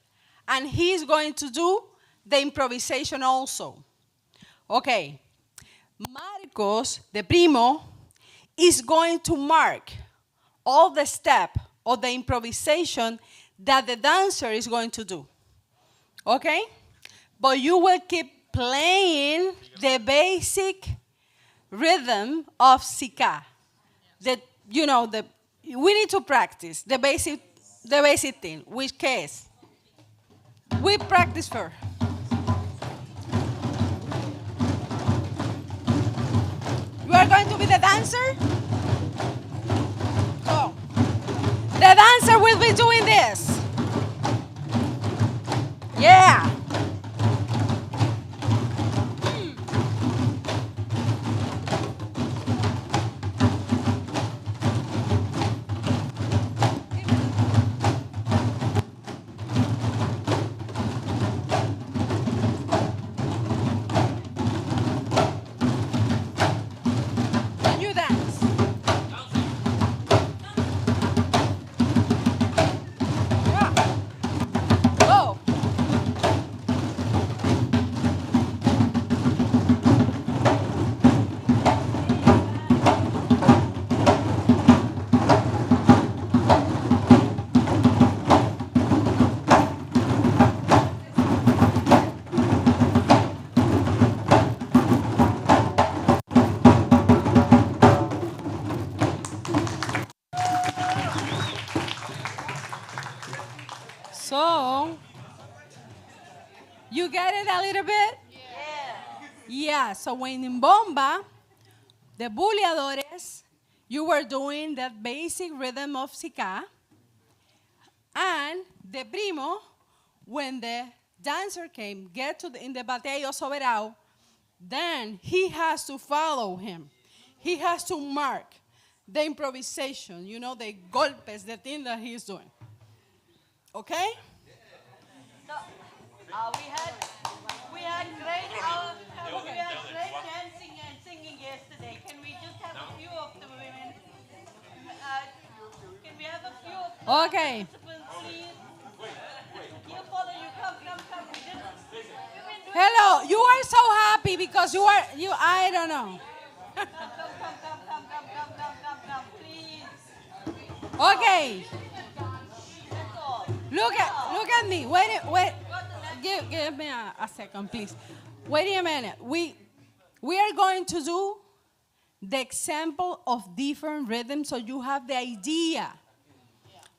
S22: and he's going to do the improvisation also. Okay, Marcos, the primo, is going to mark all the step of the improvisation that the dancer is going to do. Okay, but you will keep playing the basic rhythm of sika. That we need to practice the basic thing, which case we practice first. You are going to be the dancer? So, the dancer will be doing this. Yeah. Can you dance? Yeah. Go. So, you get it a little bit? Yeah, so when in bomba, the buleadores, you were doing that basic rhythm of sika, and the primo, when the dancer came, in the bateo soberao, then he has to follow him. He has to mark the improvisation, the golpes, the thing that he's doing. Okay?
S2: We had great dancing and singing yesterday. Can we just have a few of the women? Can we have a few of the
S22: Okay.
S2: participants, please? You follow, you come. We didn't.
S22: Hello, you are so happy because I don't know.
S2: Come, please.
S22: Okay.
S2: That's all.
S22: Look at me. Wait. Give me a second, please. Wait a minute. We are going to do the example of different rhythms so you have the idea.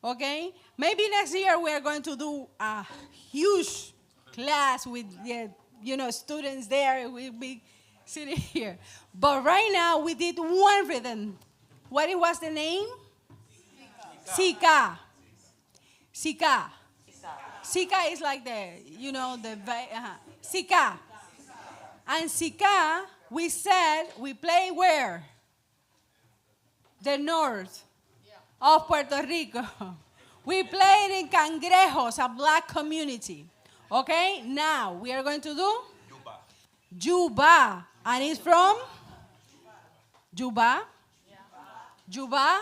S22: Okay? Maybe next year we are going to do a huge class with students there. We'll be sitting here. But right now we did one rhythm. What was the name? Sika. Sika. Sika is like Sika. And Sika, we said we play where? The north of Puerto Rico. We played in Cangrejos, a black community. Okay, now we are going to do Juba. And it's from Juba. Juba.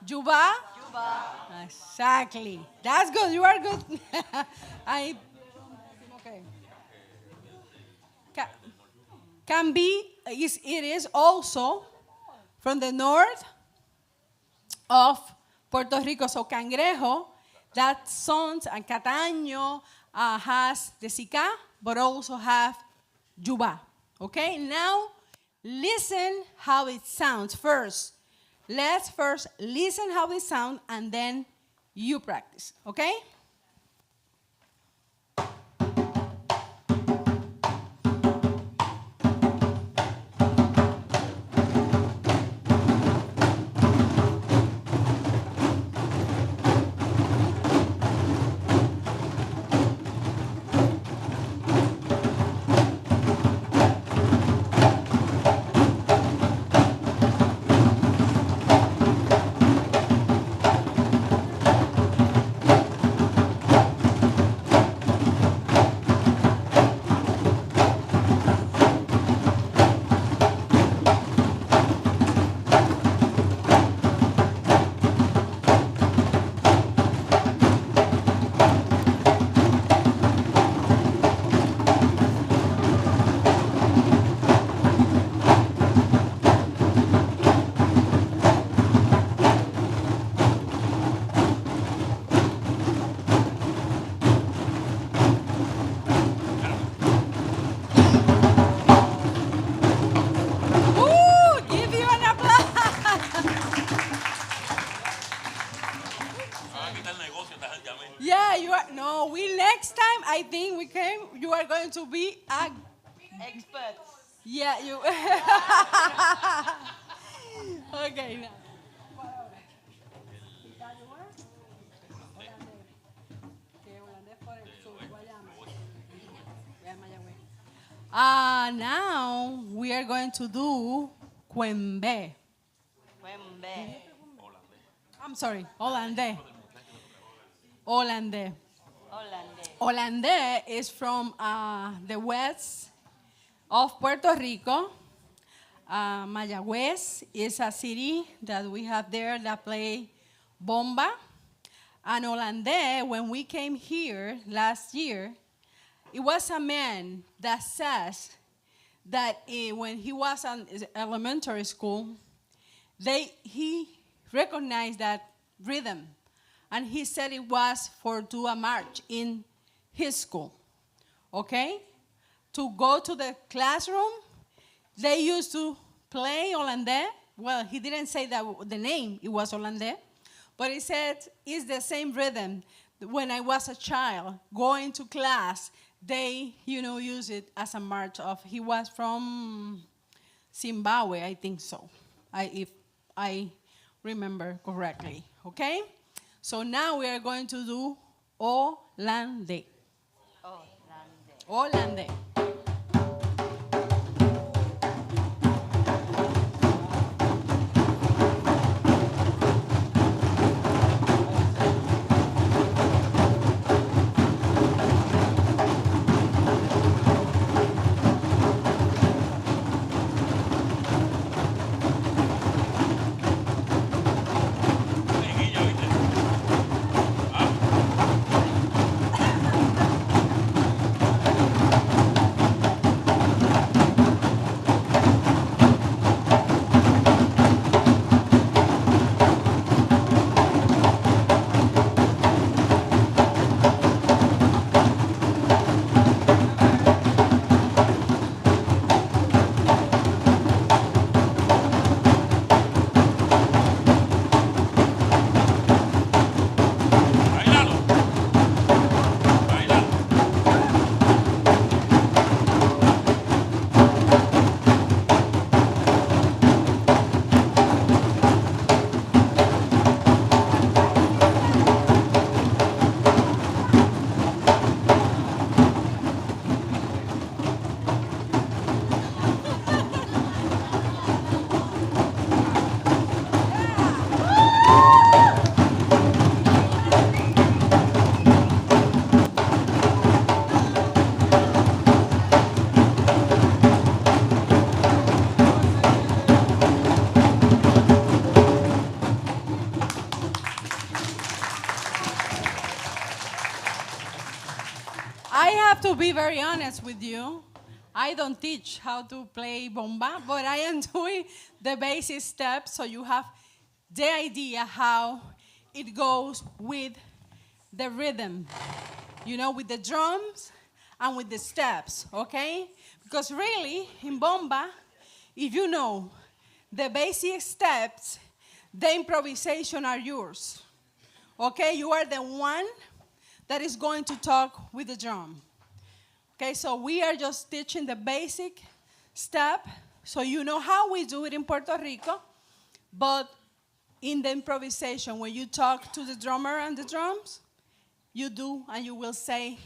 S22: Juba. Exactly. That's good. You are good. Okay. Can be, it is also from the north of Puerto Rico. So Cangrejo, that sounds, and Cataño has the Sika, but also have Juba. Okay, now listen how it sounds first. Let's first listen how it sounds and then you practice, okay? I think you are going to be
S2: experts.
S22: Yeah, you. Okay, now. Now we are going to do Quembe. I'm sorry, Hollandais. Hollandais. Hollandais is from the west of Puerto Rico. Mayagüez is a city that we have there that play bomba. And Hollandais, when we came here last year, it was a man that says that when he was in elementary school, he recognized that rhythm. And he said it was for do a march in his school, okay? To go to the classroom, they used to play Hollandais. Well, he didn't say that the name, it was Hollandais, but he said it's the same rhythm. When I was a child, going to class, they, use it as a march of, he was from Zimbabwe, I think so, if I remember correctly, okay? So now we are going to do Hollandais. Hollandais.
S19: I have to be very honest with you. I don't teach how to play bomba, but I am doing the basic steps so you have the idea how it goes with the rhythm, you know, with the drums and with the steps, okay? Because really, in bomba, if you know the basic steps, the improvisation are yours, okay? You are the one that is going to talk with the drum. Okay, so we are just teaching the basic step so you know how we do it in Puerto Rico, but in the improvisation, when you talk to the drummer and the drums, you do and you will say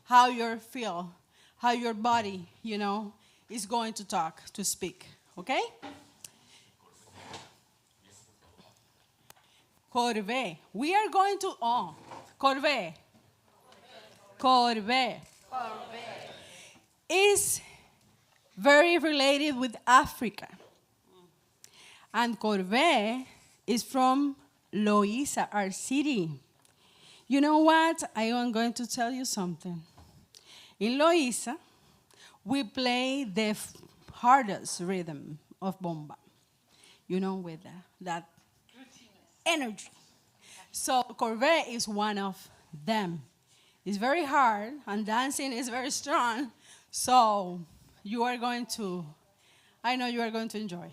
S19: how you feel, how your body, you know, is going to talk, to speak, okay? Corvée. We are going to, corvée. Corvée is very related with Africa. And Corvée is from Loíza, our city. You know what? I am going to tell you something. In Loíza, we play the hardest rhythm of bomba, you know, with that energy. So Corvée is one of them. It's very hard, and dancing is very strong. So you are going to, I know you are going to enjoy.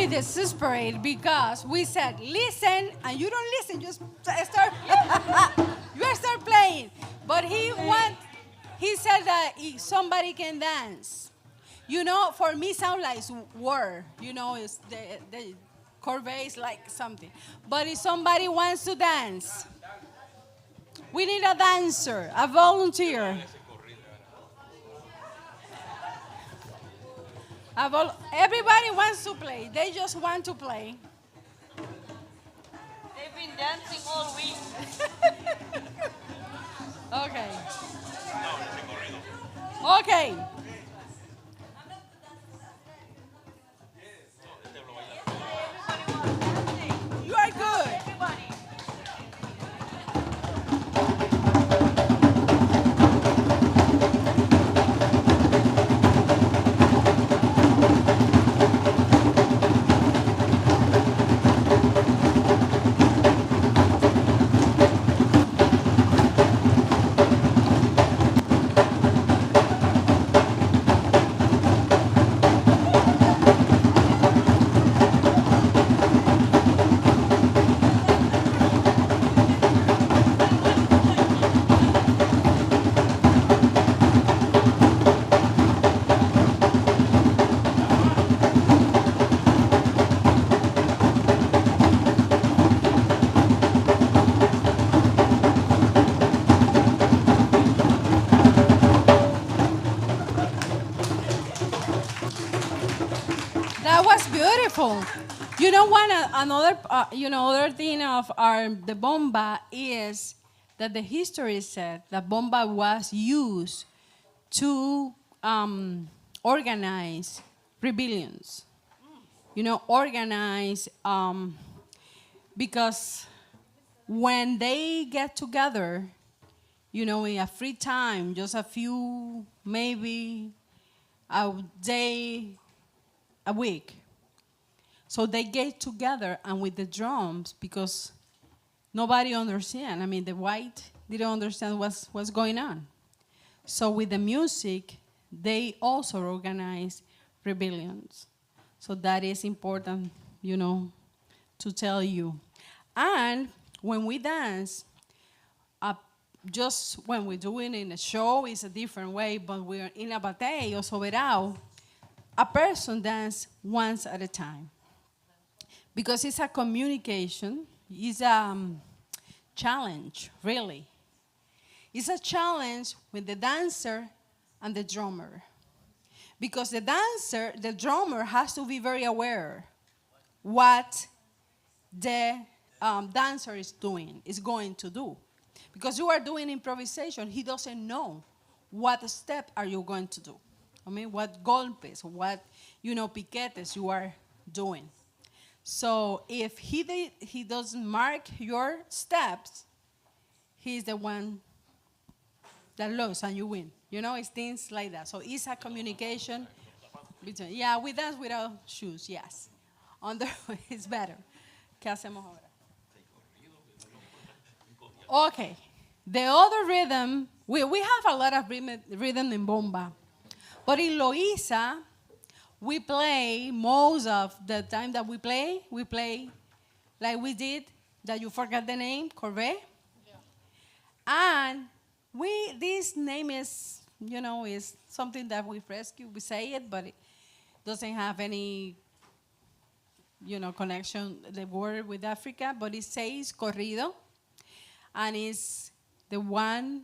S19: Desperate because we said listen and you don't listen, just start you start playing. But he said that somebody can dance, you know. For me sound like war, you know, it's the corvée is like something. But if somebody wants to dance, we need a dancer, a volunteer. Everybody wants to play. They just want to play.
S2: They've been dancing all week.
S19: Okay. Okay. You are good. That was beautiful. You know, other thing of the bomba is that the history said that bomba was used to organize rebellions. You know, organize because when they get together, you know, in a free time, just a few, maybe a day, a week. So they get together and with the drums, because nobody understand. I mean, the white didn't understand what's going on. So with the music, they also organize rebellions. So that is important, to tell you. And when we dance, just when we're doing in a show, it's a different way, but we're in a batey or soberao, a person dance once at a time. Because it's a communication, it's a challenge, really. It's a challenge with the dancer and the drummer. Because the drummer has to be very aware what the dancer is going to do. Because you are doing improvisation, he doesn't know what step are you going to do. I mean, what golpes, what, piquetes you are doing. So if he doesn't mark your steps, he's the one that loses and you win. It's things like that. So it's a communication between, we dance without shoes, yes. It's better. ¿Qué hacemos ahora? Okay, the other rhythm, we have a lot of rhythm in bomba. But in Loíza, we play most of the time that we play like we did, that you forgot the name, Corvée. Yeah. And this name is, is something that we've rescued. We say it, but it doesn't have any, connection, the word with Africa, but it says corrido. And it's the one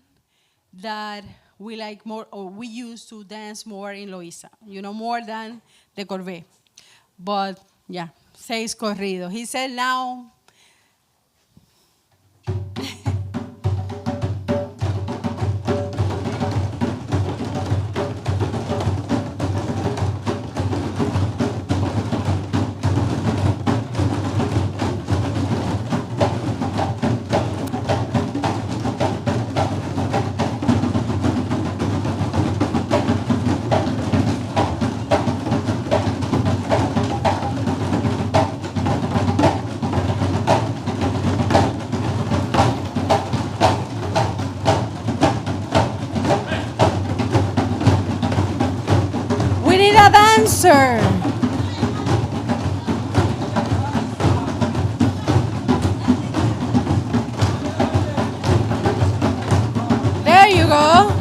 S19: that we like more, or we used to dance more in Loíza, more than the Corvée. But yeah, says corrido. He said now, we need a dancer. There you go.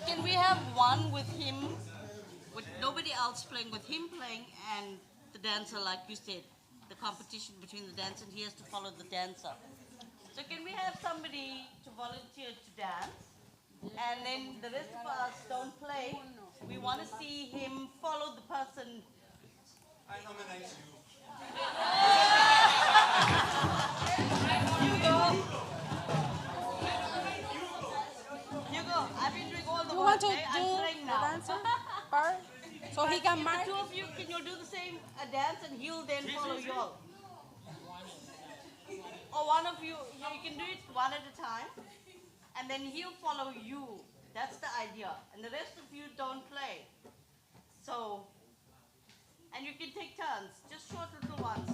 S2: Can we have one with him, with nobody else playing, with him playing and the dancer, like you said, the competition between the dancer, and he has to follow the dancer. So can we have somebody to volunteer to dance? And and then the rest of us don't play. We want to see him follow the person.
S1: I nominate you.
S2: Hugo, I've been doing all the
S22: You
S2: work.
S22: want to
S2: Okay? I'm
S22: do
S2: playing
S22: the
S2: now.
S22: dancer part? So he can
S2: If
S22: mark?
S2: the two of you, can you do the same dance and he'll then follow you all? Or one of you can do it one at a time, and then he'll follow you. That's the idea. And the rest of you don't play. So, and you can take turns, just short little ones.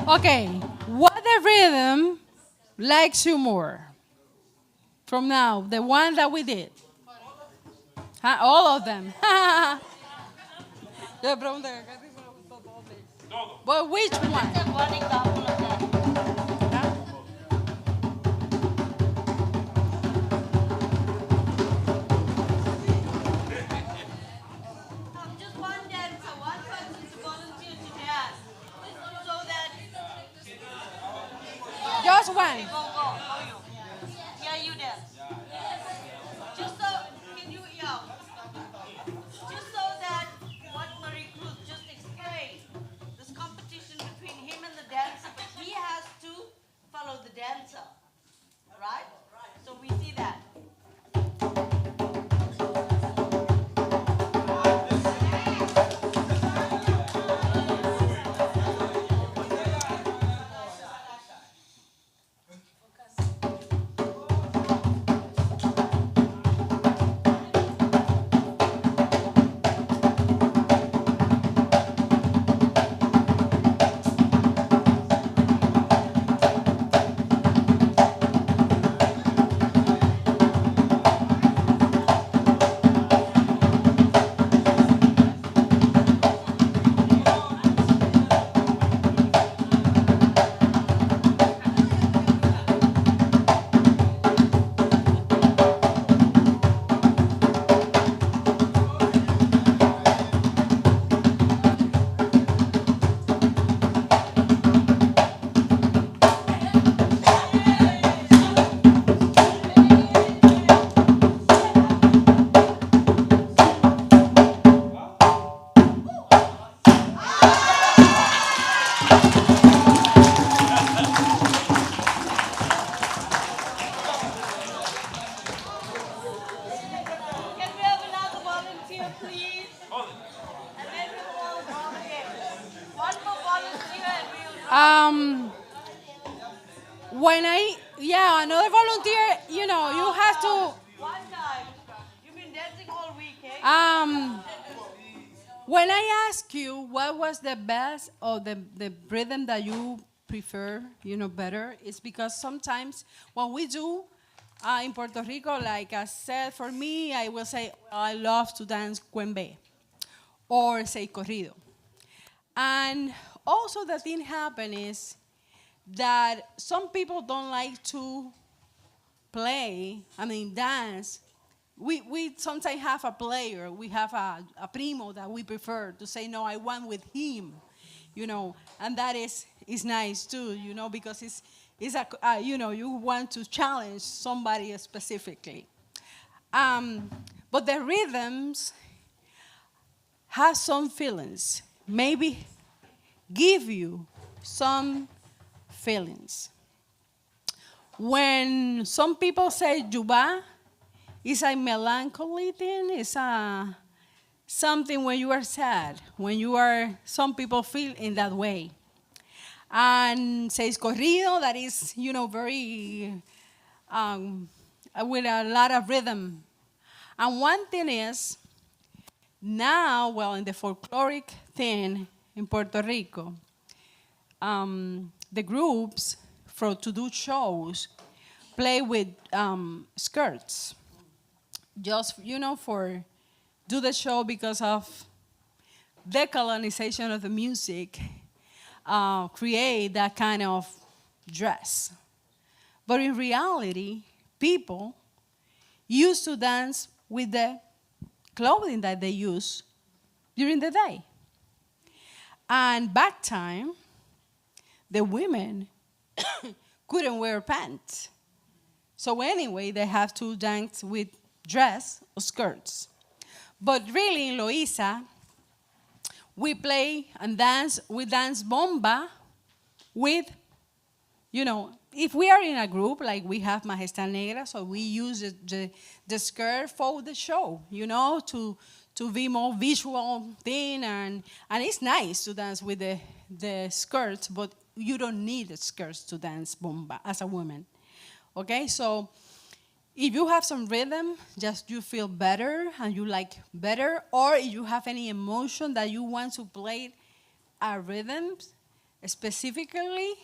S22: Okay, what the rhythm likes you more? From now, the one that we did. Huh? All of them. Yo pregunté, ¿qué tipo le gustó todo? But which one?
S2: Just one dancer, one person to volunteer to dance. So that...
S22: Just one.
S2: Okay, go you. Yeah, you dance. Just so, can you, just so that what Marie Cruz just explained, this competition between him and the dancer, but he has to follow the dancer, right? So we see that. Can we have another volunteer, please? And then we'll all drum again. One more volunteer and we'll drum.
S22: Another volunteer, you have to.
S2: One time. You've been dancing all week, eh?
S22: When I ask you what was the best or the rhythm that you prefer, better, it's because sometimes when we do in Puerto Rico, like I said, for me, I will say, I love to dance cuembe or say corrido. And also the thing happen is that some people don't like to dance. We sometimes have a player, we have a primo that we prefer to say, no, I want with him, and that is nice too, because it's you want to challenge somebody specifically. But the rhythms have some feelings, maybe give you some feelings. When some people say Juba, it's a melancholy thing, it's something when you are sad, some people feel in that way. And says corrido, that is, very, with a lot of rhythm. And one thing is, now, in the folkloric thing in Puerto Rico, the groups to do shows play with skirts. Just, for do the show because of decolonization of the music, create that kind of dress. But in reality, people used to dance with the clothing that they use during the day. And back time, the women couldn't wear pants
S19: So anyway, they have to dance with dress or skirts. But really in Loíza, we play and dance, we dance bomba with, you know, if we are in a group, like we have Majestad Negra, so we use the skirt for the show, you know, to be more visual thing, and it's nice to dance with the skirts, but you don't need the skirts to dance bomba as a woman, okay? So if you have some rhythm, just you feel better and you like better, or if you have any emotion that you want to play a rhythm specifically,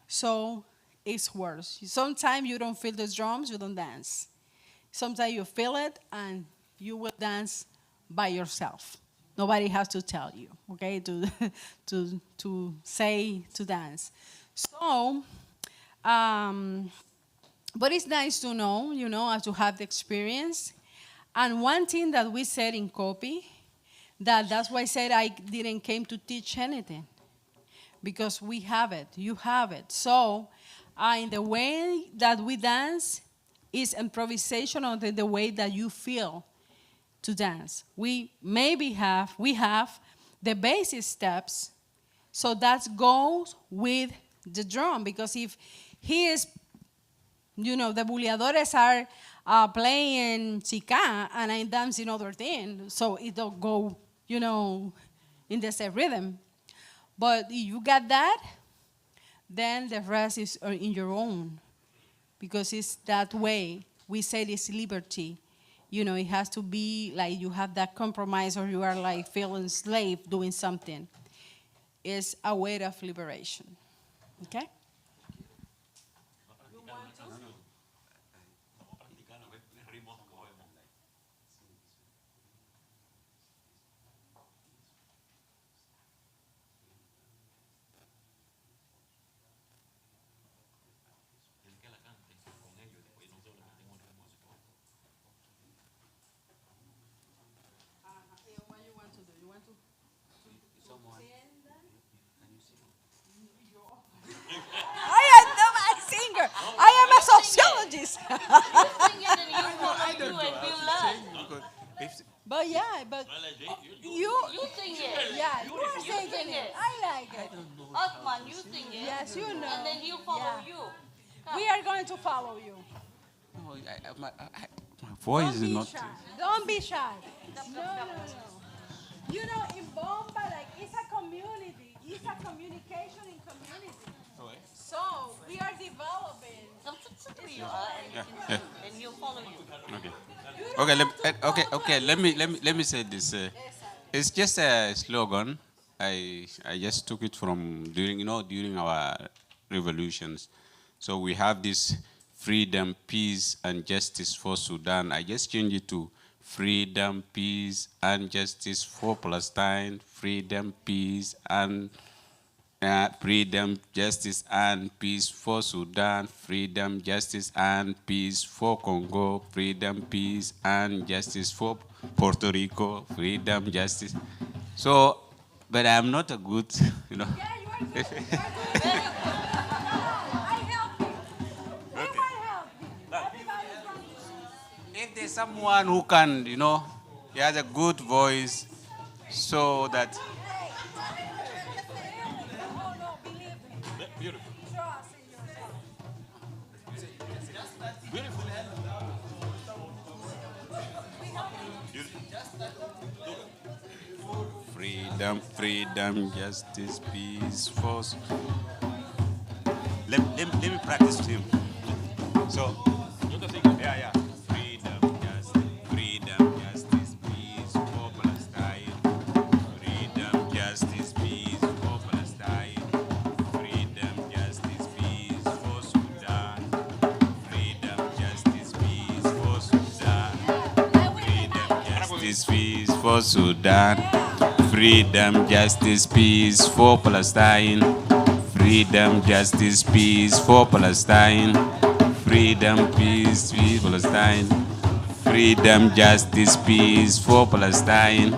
S19: so it's worse. Sometimes you don't feel the drums, you don't dance. Sometimes you feel it and you will dance by yourself. Nobody has to tell you, okay, to say, to dance. So, but it's nice to know, you know, to have the experience. And one thing that we said in copy, that's why I said I didn't came to teach anything, because we have it, you have it. So, in the way that we dance is improvisation on the way that you feel to dance. We have the basic steps, so that goes with the drum, because if he is, you know, the buleadores are playing chica and I'm dancing other thing, so it don't go, you know, in the same rhythm. But if you got that, then the rest is in your own, because it's that way. We say it's liberty. You know, it has to be like you have that compromise, or you are like feeling slave doing something. It's a way of liberation. Okay? I am a sociologist. But yeah, but you
S2: sing it.
S19: Yeah, you are singing it. I like it.
S2: Osman, you sing it.
S19: Yes, you know.
S2: And then you follow you.
S19: We are going to follow you.
S8: No, my voice is not.
S19: Don't be shy. No. You know, in Bomba, like, it's a community. It's a communication in community. So we are developing.
S2: And you follow you.
S8: Okay. Let me say this. It's just a slogan. I just took it from during our revolutions. So we have this freedom, peace, and justice for Sudan. I just changed it to freedom, peace, and justice for Palestine. Freedom, peace, and freedom, justice, and peace for Sudan. Freedom, justice, and peace for Congo. Freedom, peace, and justice for Puerto Rico. Freedom, justice. So, but I'm not a good, you know.
S19: Yeah, you are good. I help you. Everyone help me.
S8: If there's someone who can, you know, he has a good voice, so that. Freedom, justice, peace, force. Let me practice with him. So, yeah. Freedom, justice, peace for Palestine. Freedom, justice, peace for Palestine. Freedom, justice, peace for Sudan. Freedom, justice, peace for Sudan. Freedom, justice, peace for Sudan. Freedom, justice, peace for Palestine. Freedom, justice, peace for Palestine. Freedom, peace, Palestine. Freedom, justice, peace for Palestine.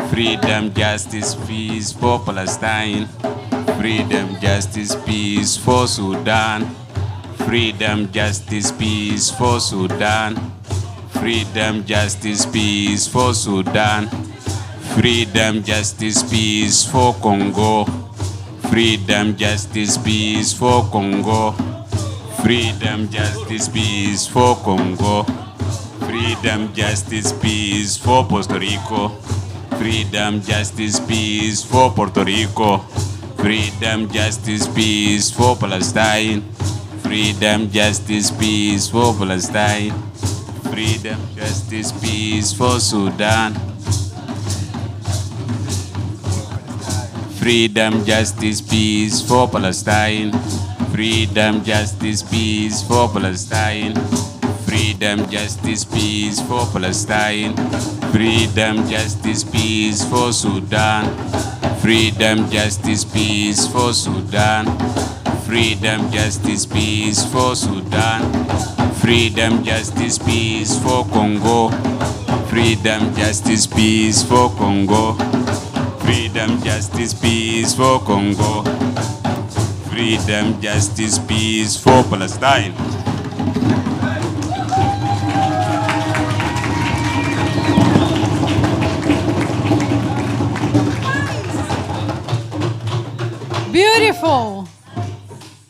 S8: Freedom, justice, peace for Palestine. Freedom, justice, peace for Sudan. Freedom, justice, peace for Sudan. Freedom, justice, peace for Sudan. Freedom, justice, peace for Congo. Freedom, justice, peace for Congo. Freedom, justice, peace for Congo. Freedom, justice, peace for Puerto Rico. Freedom, justice, peace for Puerto Rico. Freedom, justice, peace for Palestine. Freedom, justice, peace for Palestine. Freedom, justice, peace for Sudan. Freedom, justice, peace for Palestine. Freedom, justice, peace for Palestine. Freedom, justice, peace for Palestine. Freedom, justice, peace for Sudan. Freedom, justice, peace for Sudan. Freedom, justice, peace for Sudan. Freedom, justice, peace for Congo. Freedom, justice, peace for Congo. Freedom, justice, peace for Congo. Freedom, justice, peace for Palestine.
S19: Beautiful.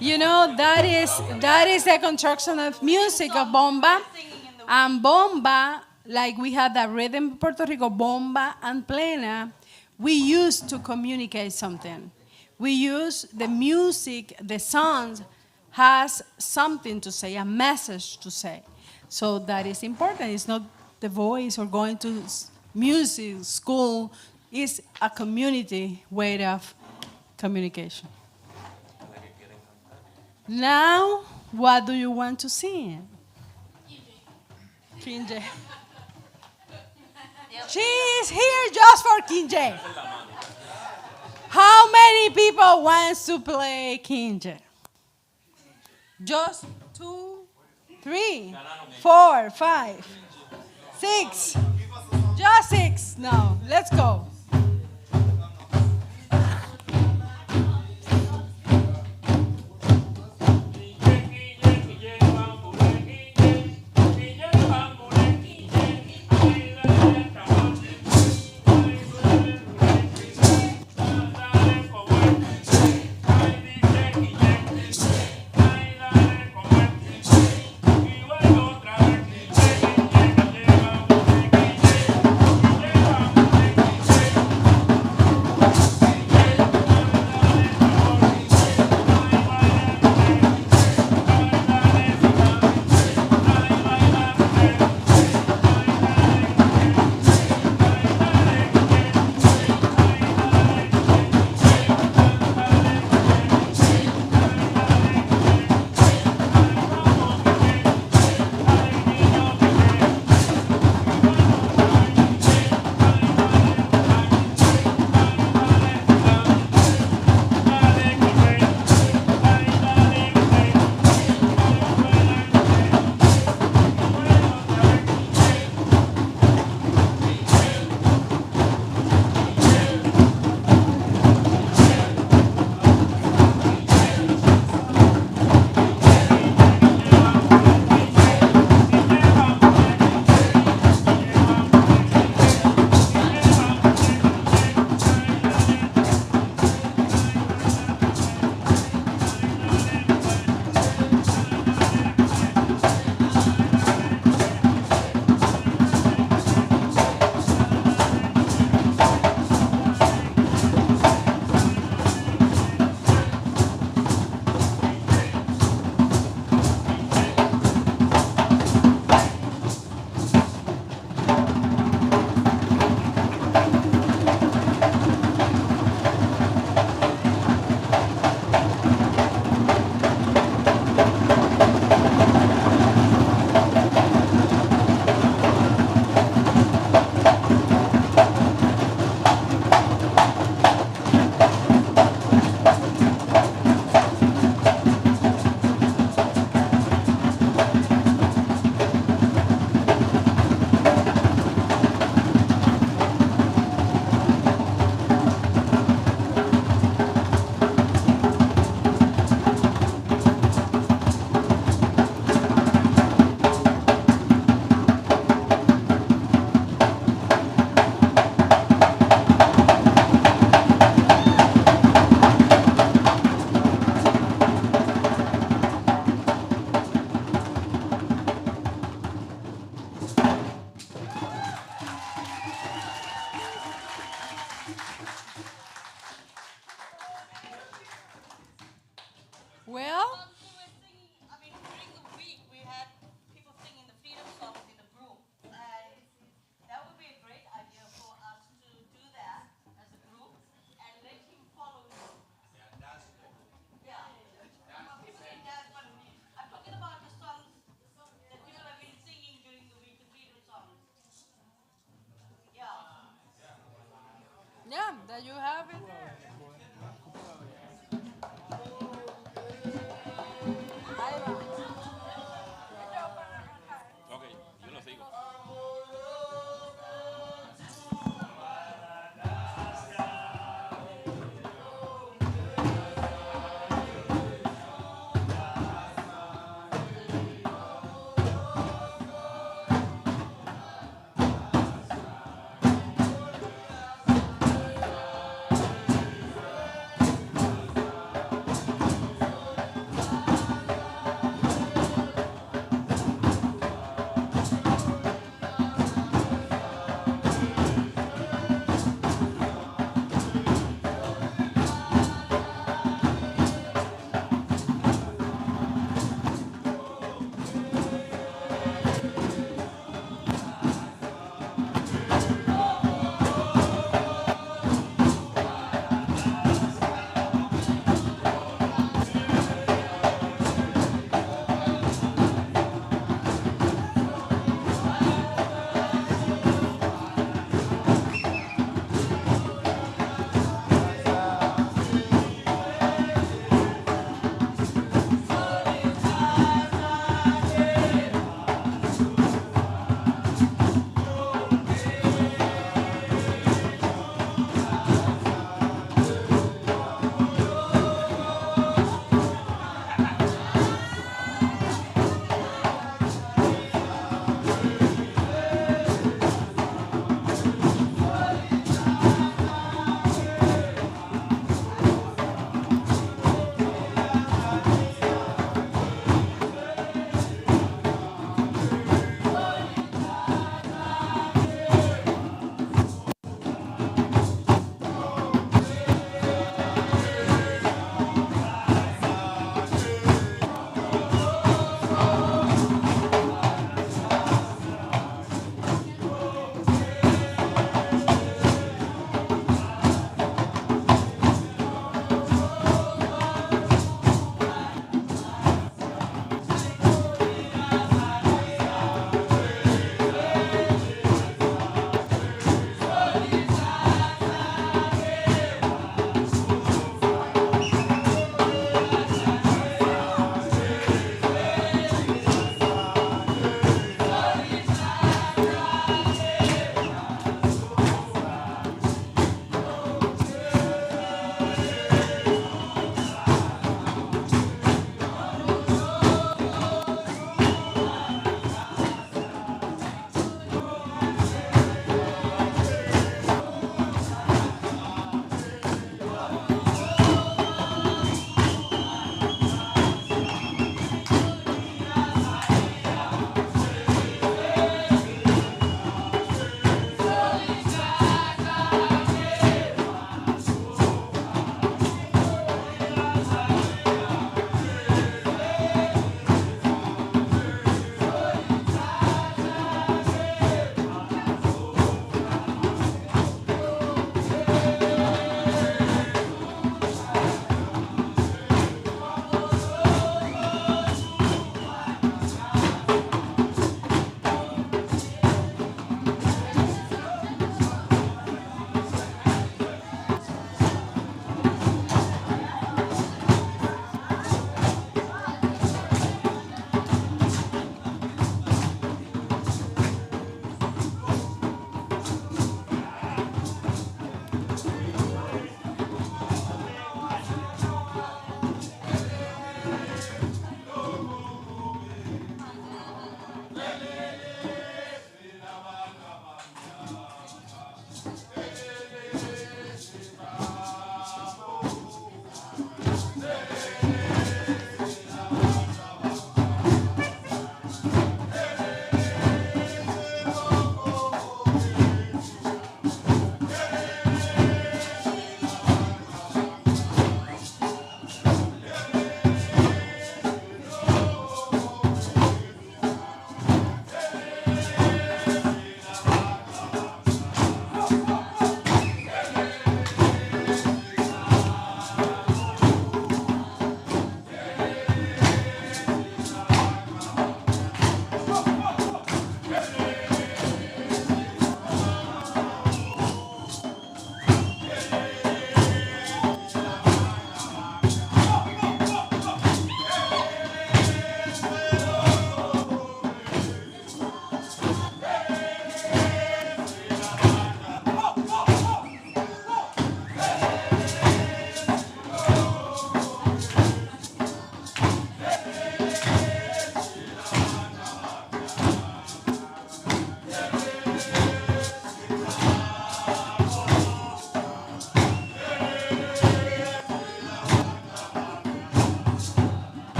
S19: You know, that is the construction of music of bomba. And bomba, like we had that rhythm in Puerto Rico, bomba and plena, we use to communicate something. We use the music, the songs has something to say, a message to say. So that is important. It's not the voice or going to music school. It's a community way of communication. Now, what do you want to sing? Kinje. She's here just for Kinje. How many people wants to play Kinje? Just 2, 3, 4, 5, 6. Just 6. No, let's go.
S5: Ok, yo lo sigo.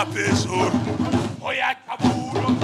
S10: Moya phezulu. Moya kabulo.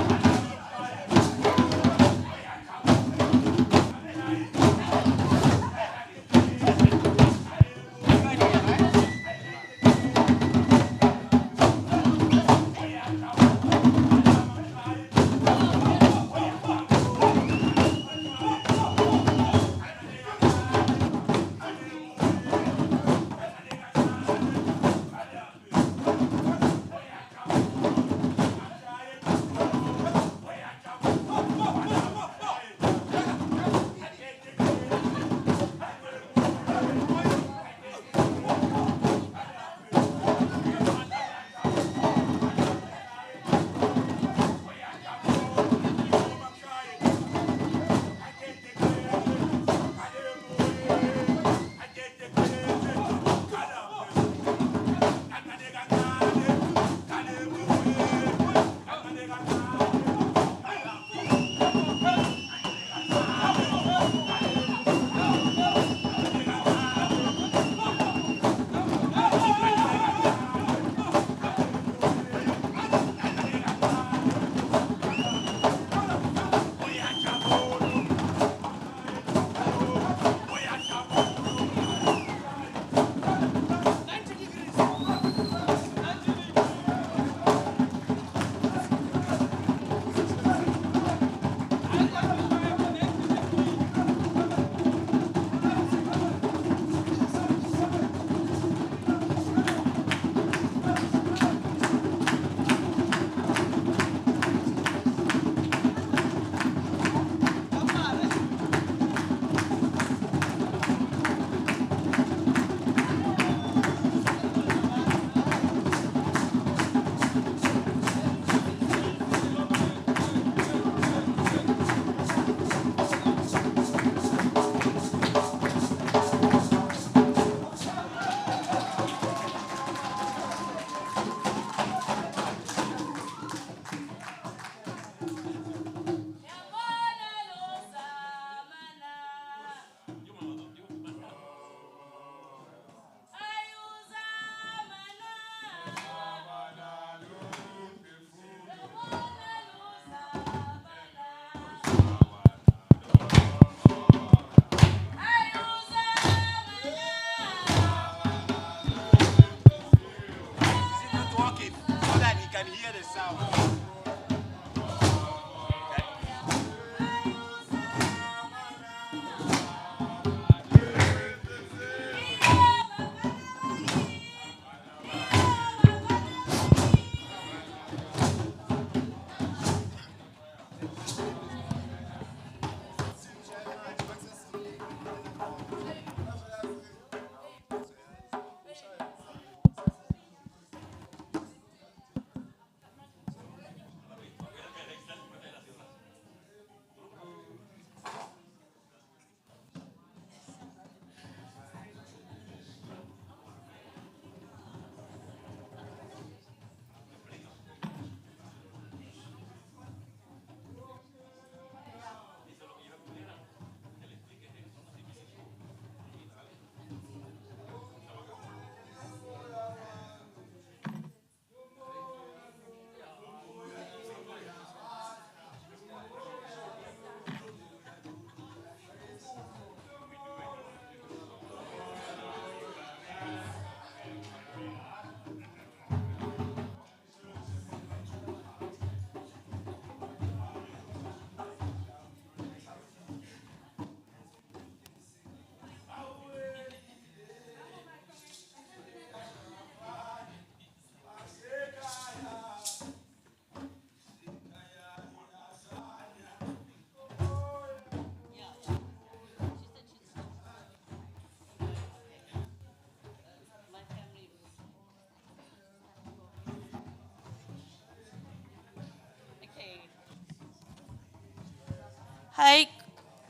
S2: Hi,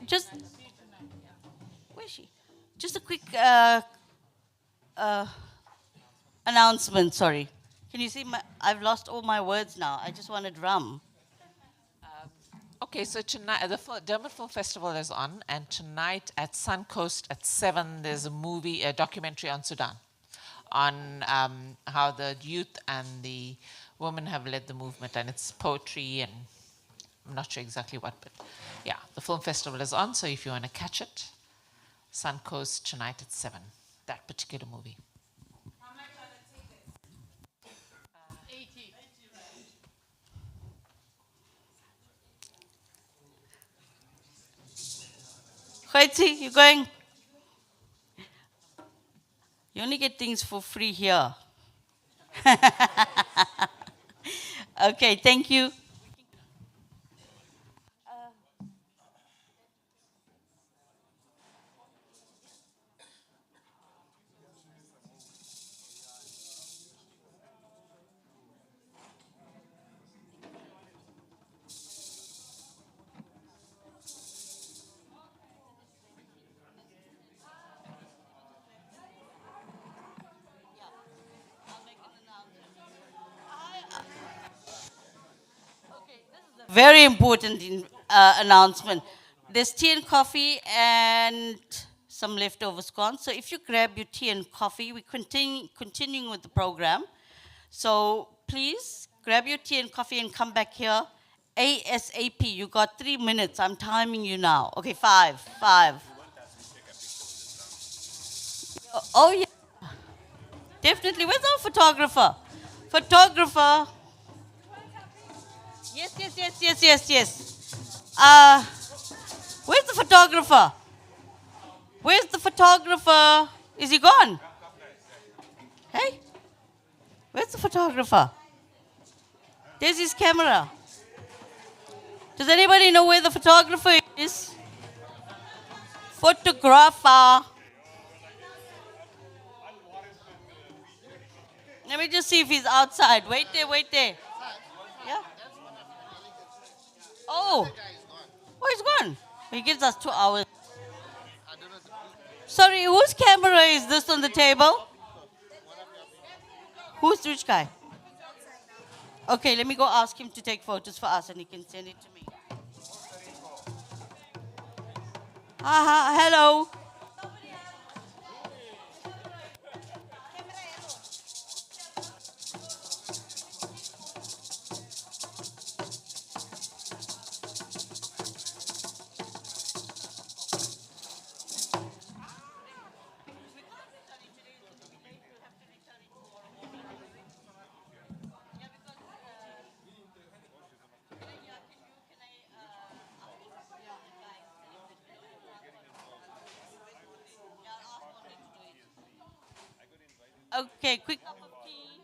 S2: just where's she? Just a quick announcement. Sorry, can you see my? I've lost all my words now. I just want to drum.
S6: Okay, so tonight the Durban Film Festival is on, and tonight at Suncoast at 7, there's a movie, a documentary on Sudan, on how the youth and the women have led the movement, and it's poetry and I'm not sure exactly what, but yeah, the film festival is on, so if you want to catch it, Suncoast tonight at 7, that particular movie.
S22: How much are the tickets? 80.
S2: Khaiti, you going? You only get things for free here. Okay, thank you. Very important announcement. There's tea and coffee and some leftover scones. So if you grab your tea and coffee, we're continuing with the program. So please grab your tea and coffee and come back here ASAP. You got 3 minutes. I'm timing you now. Okay, 5. Oh yeah, definitely. Where's our photographer? Photographer. Yes. Where's the photographer? Where's the photographer? Is he gone? Hey? Where's the photographer? There's his camera. Does anybody know where the photographer is? Photographer. Let me just see if he's outside. Wait there. Yeah. Oh, he's gone. He gives us 2 hours. Sorry, whose camera is this on the table? Which guy? Okay, let me go ask him to take photos for us and he can send it to me. Hello. Okay, quick cup of tea.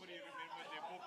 S21: Nobody remembers the book.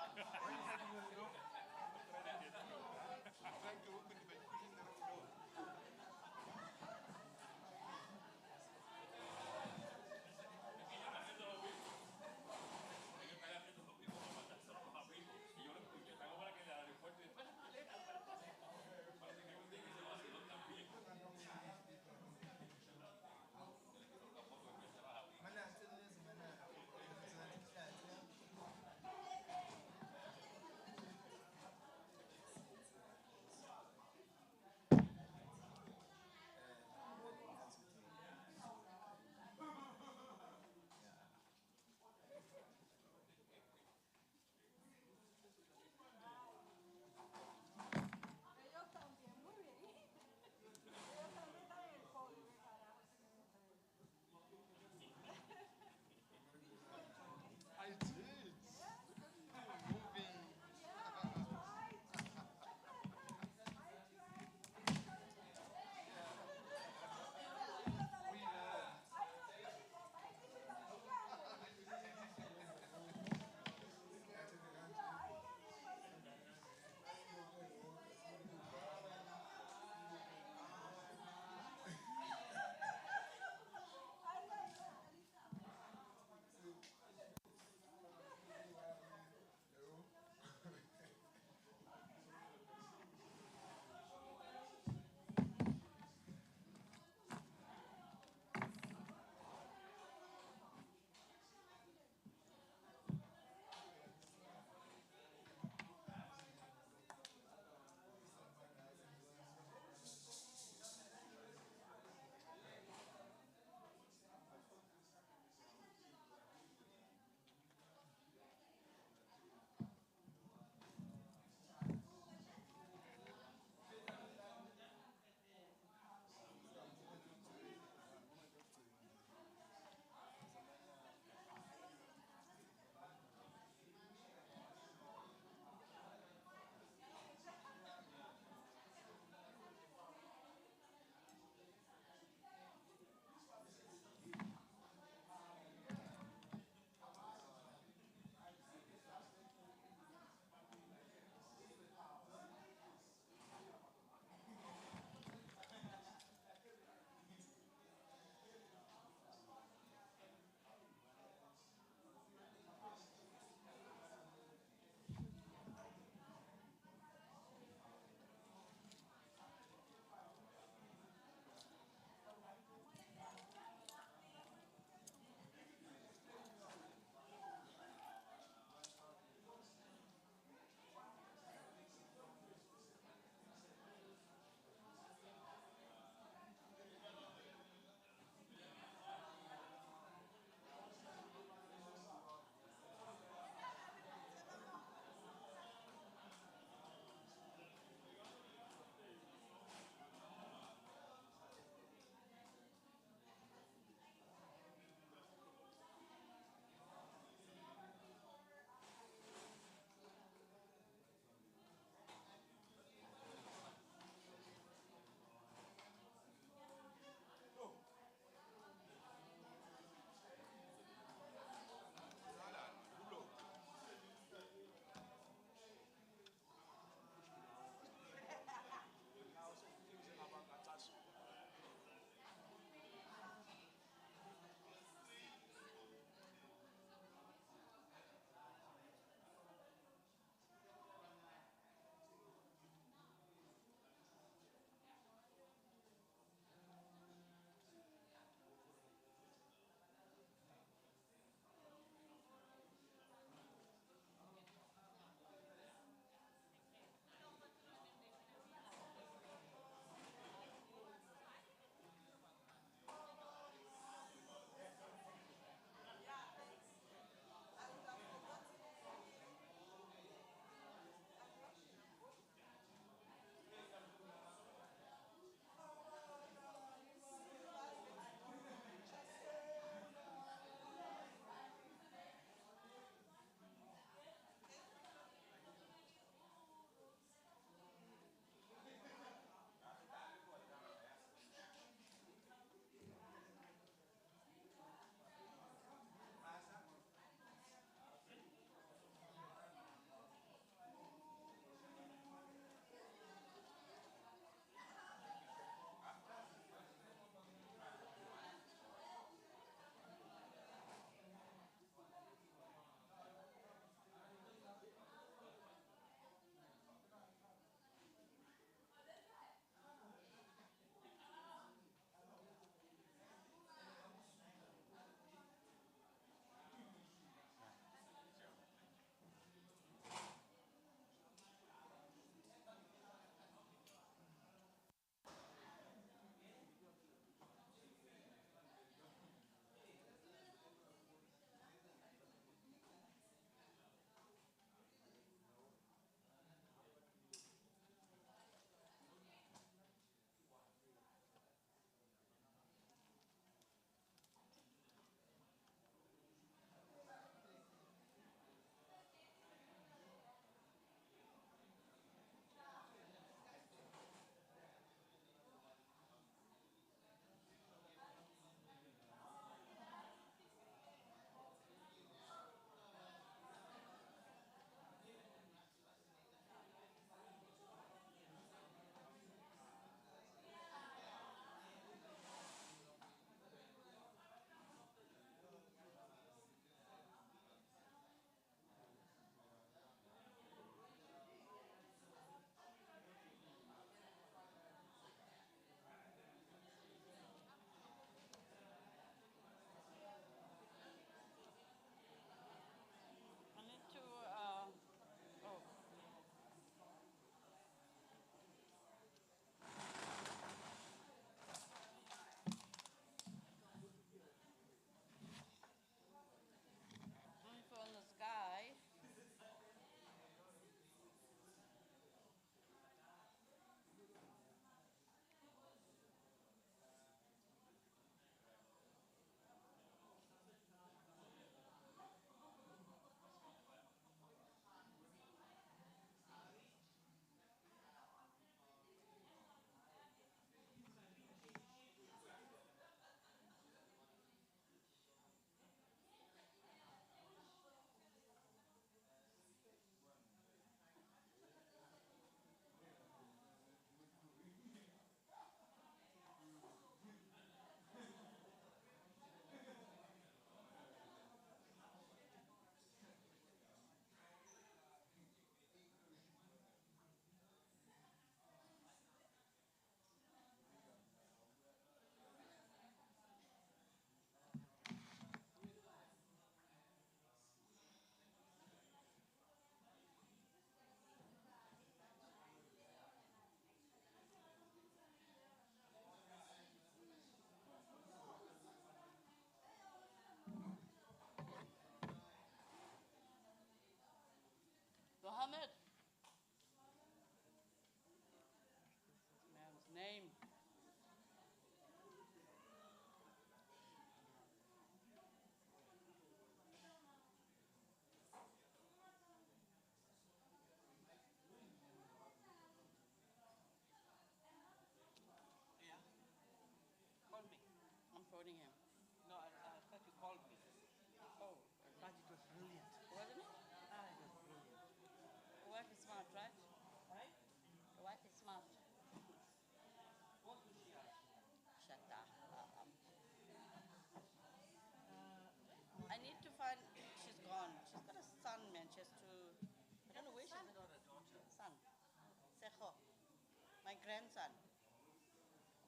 S2: My grandson.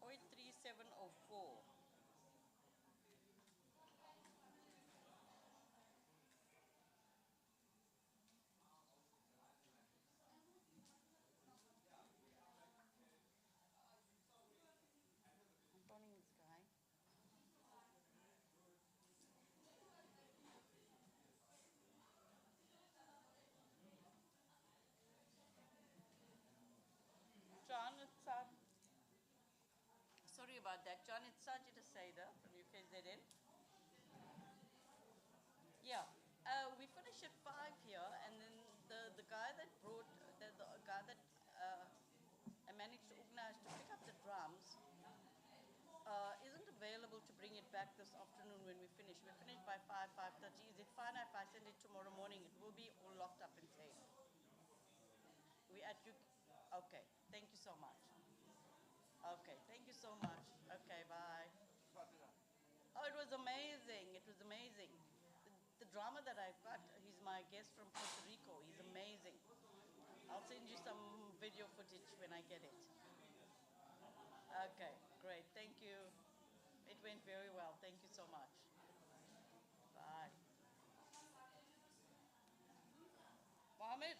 S2: 03704. I'm calling this guy. John, it's sorry about that. John, it's Sajida Saida from UKZN. Yeah, we finished at 5 here, and then the guy that brought, the guy that I managed to organize to pick up the drums isn't available to bring it back this afternoon when we finish. We finish by 5, 5:30. Is it fine if I send it tomorrow morning? It will be all locked up and safe. We at you. Okay, thank you so much. Okay, thank you so much. Okay, bye. Oh, it was amazing. It was amazing. The drama that I've got, he's my guest from Puerto Rico. He's amazing. I'll send you some video footage when I get it. Okay, great. Thank you. It went very well. Thank you so much. Bye. Mohammed?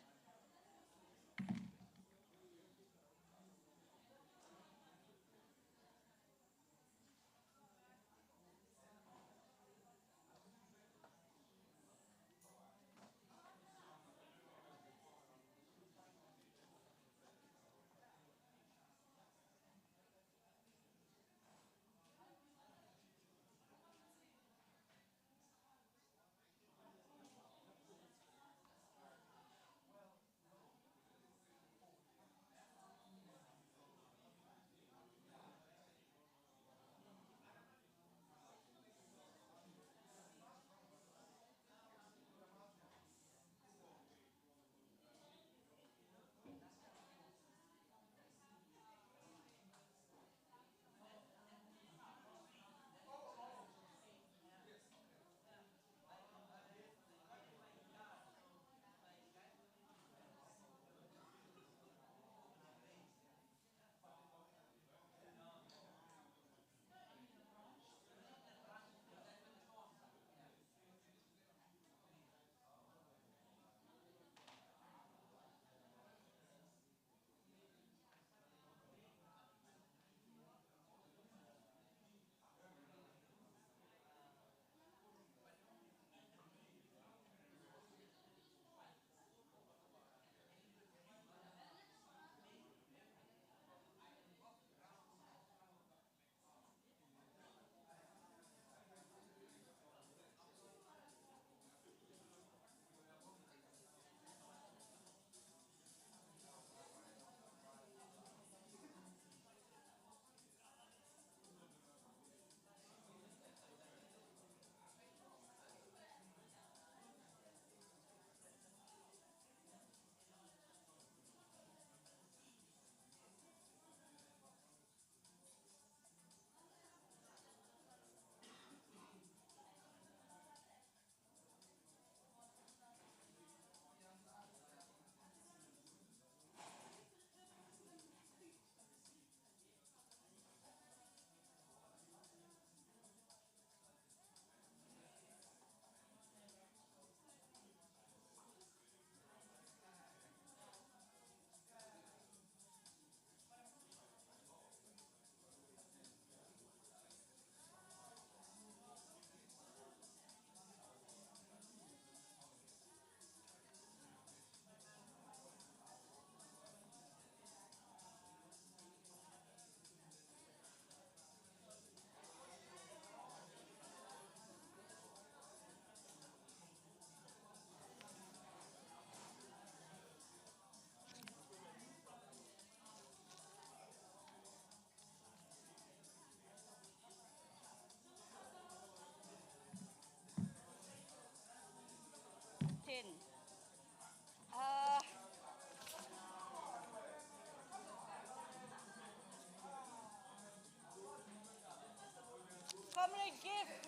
S2: Comrade Gift.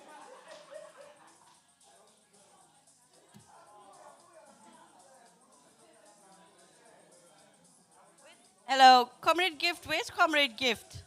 S2: Hello, Comrade Gift, where's Comrade Gift?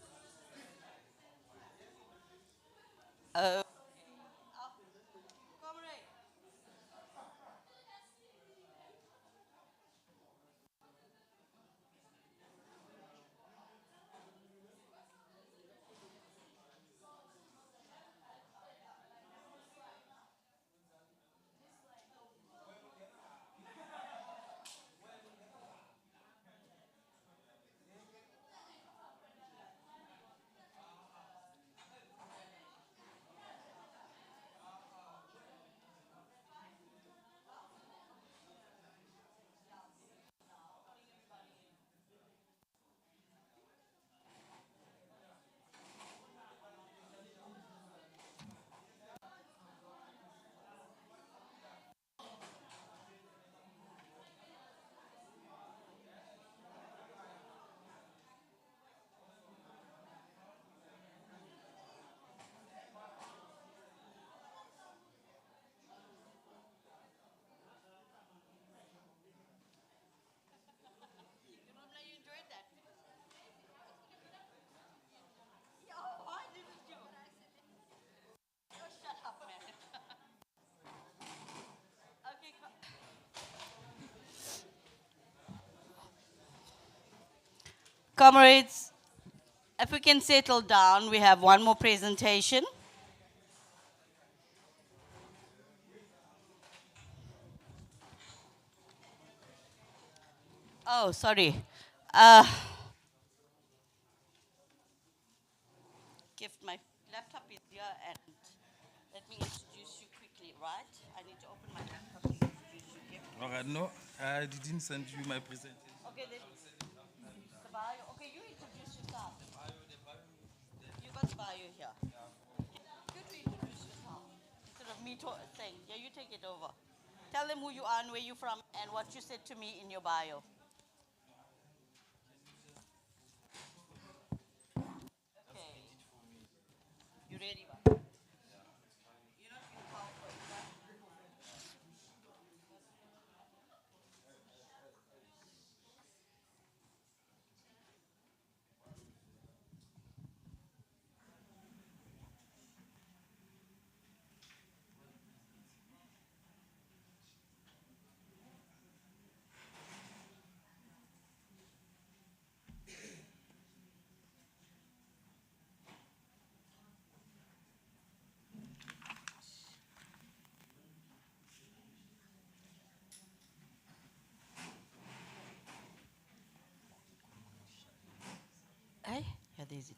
S2: Comrades, if we can settle down, we have one more presentation. Oh, sorry. Gift, my laptop is here, and let me introduce you quickly, right? I need to open my laptop to introduce you, Gift.
S3: All right, no, I didn't send you my presentation.
S2: Okay, then. The bio. Okay, you introduce yourself. You got the bio here. Good to introduce yourself. Instead of me saying, yeah, you take it over. Tell them who you are and where you're from and what you said to me in your bio. Okay. You ready, ba? You're not in PowerPoint, right? Hey, yeah, there's it.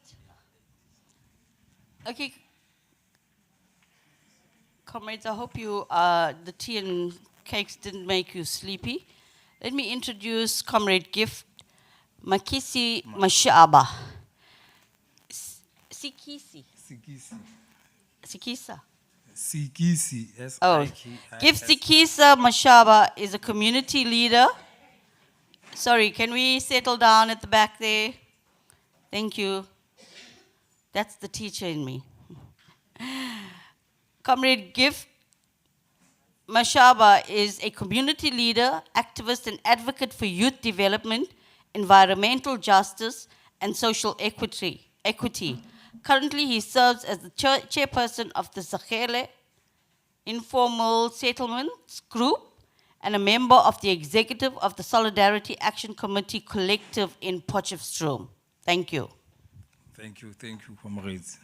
S2: Okay, comrades, I hope you, the tea and cakes didn't make you sleepy. Let me introduce Comrade Gift Makisi Mashaba. Sikisi.
S3: Sikisi.
S2: Sikisa.
S3: Sikisi.
S2: Oh, Gift Sikisa Mashaba is a community leader. Sorry, can we settle down at the back there? Thank you. That's the teacher in me. Comrade Gift Mashaba is a community leader, activist, and advocate for youth development, environmental justice, and social equity. Currently, he serves as the chairperson of the Zakhele Informal Settlements Group and a member of the executive of the Solidarity Action Committee Collective in Potchefstroom. Thank you.
S3: Thank you, comrades.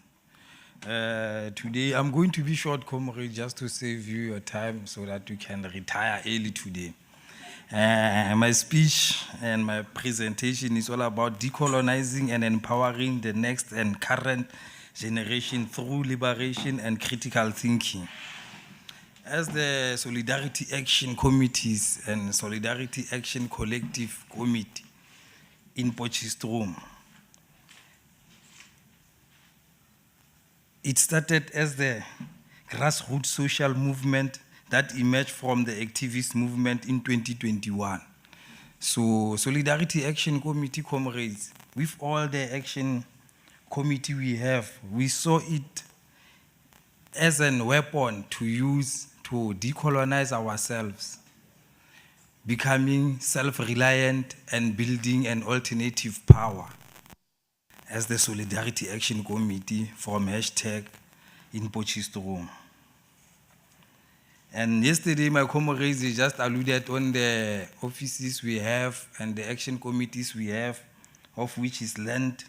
S3: Today, I'm going to be short, comrades, just to save you your time so that you can retire early today. My speech and my presentation is all about decolonizing and empowering the next and current generation through liberation and critical thinking. As the Solidarity Action Committees and Solidarity Action Collective Committee in Potchefstroom, it started as the grassroots social movement that emerged from the activist movement in 2021. So Solidarity Action Committee, comrades, with all the action committee we have, we saw it as a weapon to use to decolonize ourselves. becoming self-reliant and building an alternative power as the Solidarity Action Committee from hashtag in Potchefstroom. And yesterday, my comrades just alluded on the offices we have and the action committees we have, of which is Land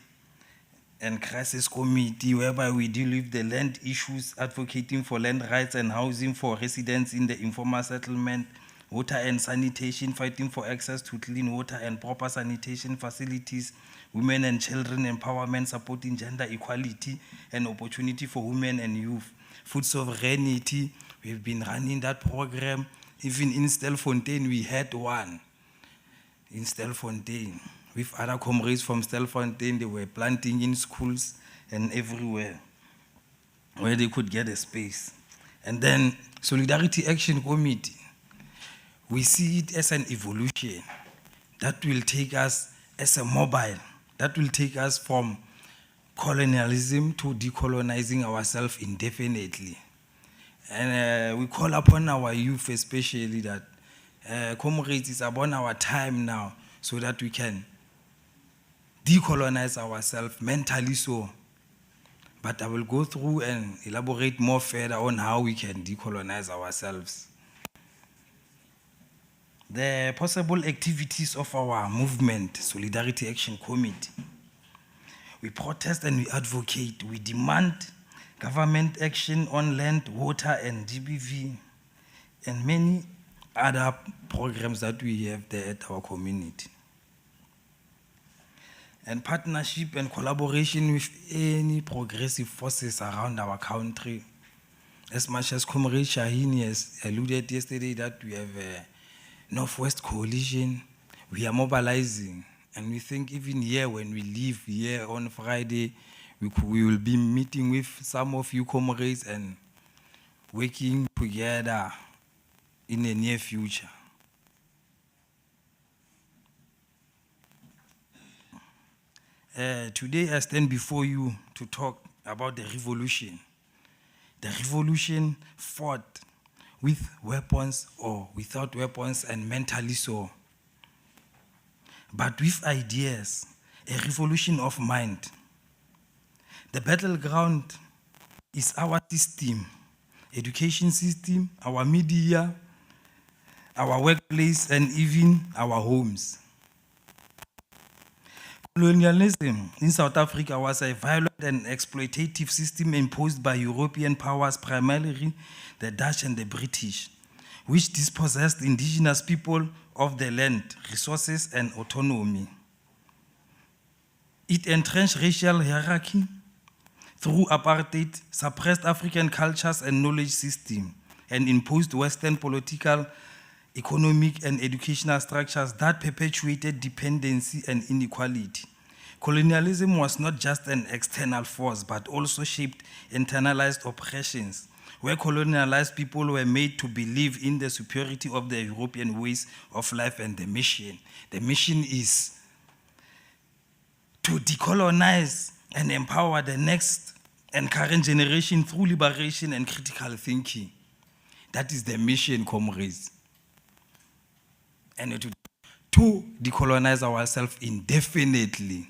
S3: and Crisis Committee, whereby we deal with the land issues, advocating for land rights and housing for residents in the informal settlement, water and sanitation, fighting for access to clean water and proper sanitation facilities, women and children empowerment, supporting gender equality and opportunity for women and youth, food sovereignty. We've been running that program. Even in Stelfontein, we had one in Stelfontein. With other comrades from Stelfontein, they were planting in schools and everywhere where they could get a space. And then Solidarity Action Committee, we see it as an evolution that will take us as a mobile, that will take us from colonialism to decolonizing ourselves indefinitely. And we call upon our youth especially that, comrades, it's about our time now so that we can decolonize ourselves mentally so. But I will go through and elaborate more further on how we can decolonize ourselves. The possible activities of our movement, Solidarity Action Committee. We protest and we advocate. We demand government action on land, water, and GBV, and many other programs that we have there at our community. And partnership and collaboration with any progressive forces around our country. As much as Comrade Shahini has alluded yesterday that we have a Northwest Coalition, we are mobilizing. And we think even here, when we leave here on Friday, we will be meeting with some of you comrades and working together in the near future. Today I stand before you to talk about the revolution. The revolution fought with weapons or without weapons and mentally so. But with ideas, a revolution of mind. The battleground is our system, education system, our media, our workplace, and even our homes. Colonialism in South Africa was a violent and exploitative system imposed by European powers, primarily the Dutch and the British, which dispossessed indigenous people of the land, resources, and autonomy. It entrenched racial hierarchy through apartheid, suppressed African cultures and knowledge system, and imposed Western political, economic, and educational structures that perpetuated dependency and inequality. Colonialism was not just an external force, but also shaped internalized oppressions, where colonialized people were made to believe in the superiority of the European ways of life and the mission. The mission is to decolonize and empower the next and current generation through liberation and critical thinking. That is the mission, comrades. And to decolonize ourselves indefinitely.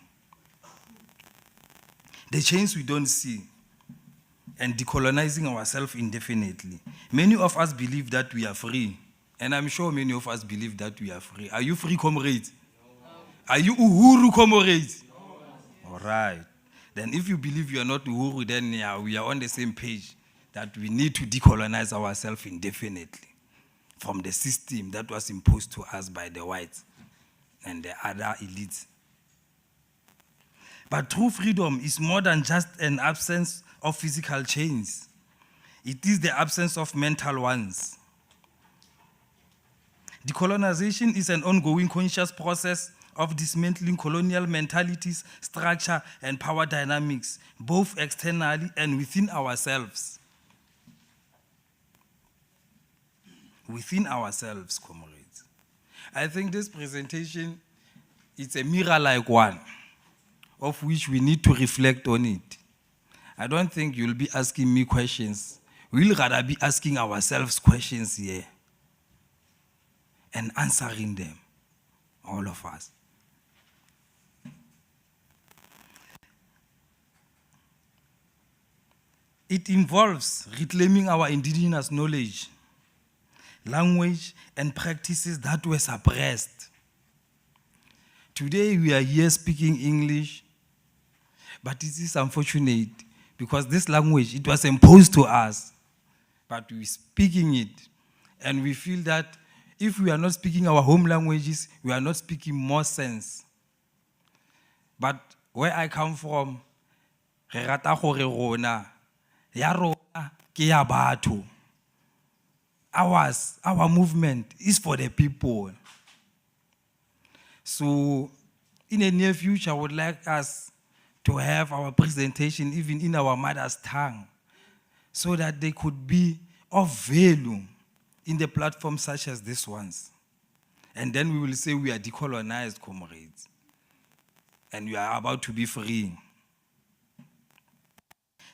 S3: The change we don't see and decolonizing ourselves indefinitely. Many of us believe that we are free. And I'm sure many of us believe that we are free. Are you free, comrades? No. Are you Uhuru, comrades? No. All right. Then if you believe you are not Uhuru, then yeah, we are on the same page that we need to decolonize ourselves indefinitely from the system that was imposed to us by the whites and the other elites. But true freedom is more than just an absence of physical chains. It is the absence of mental ones. Decolonization is an ongoing conscious process of dismantling colonial mentalities, structure, and power dynamics, both externally and within ourselves. Within ourselves, comrades. I think this presentation is a mirror-like one, of which we need to reflect on it. I don't think you'll be asking me questions. We'll rather be asking ourselves questions here. and answering them, all of us. It involves reclaiming our indigenous knowledge, language, and practices that were suppressed. Today we are here speaking English, but it is unfortunate because this language, it was imposed to us, but we're speaking it. And we feel that if we are not speaking our home languages, we are not speaking more sense. But where I come from, re rata gore rona, ya rona ke ya batho. Our movement is for the people. So in the near future, I would like us to have our presentation even in our mother's tongue so that they could be of value in the platforms such as this ones. And then we will say we are decolonized, comrades. And we are about to be free.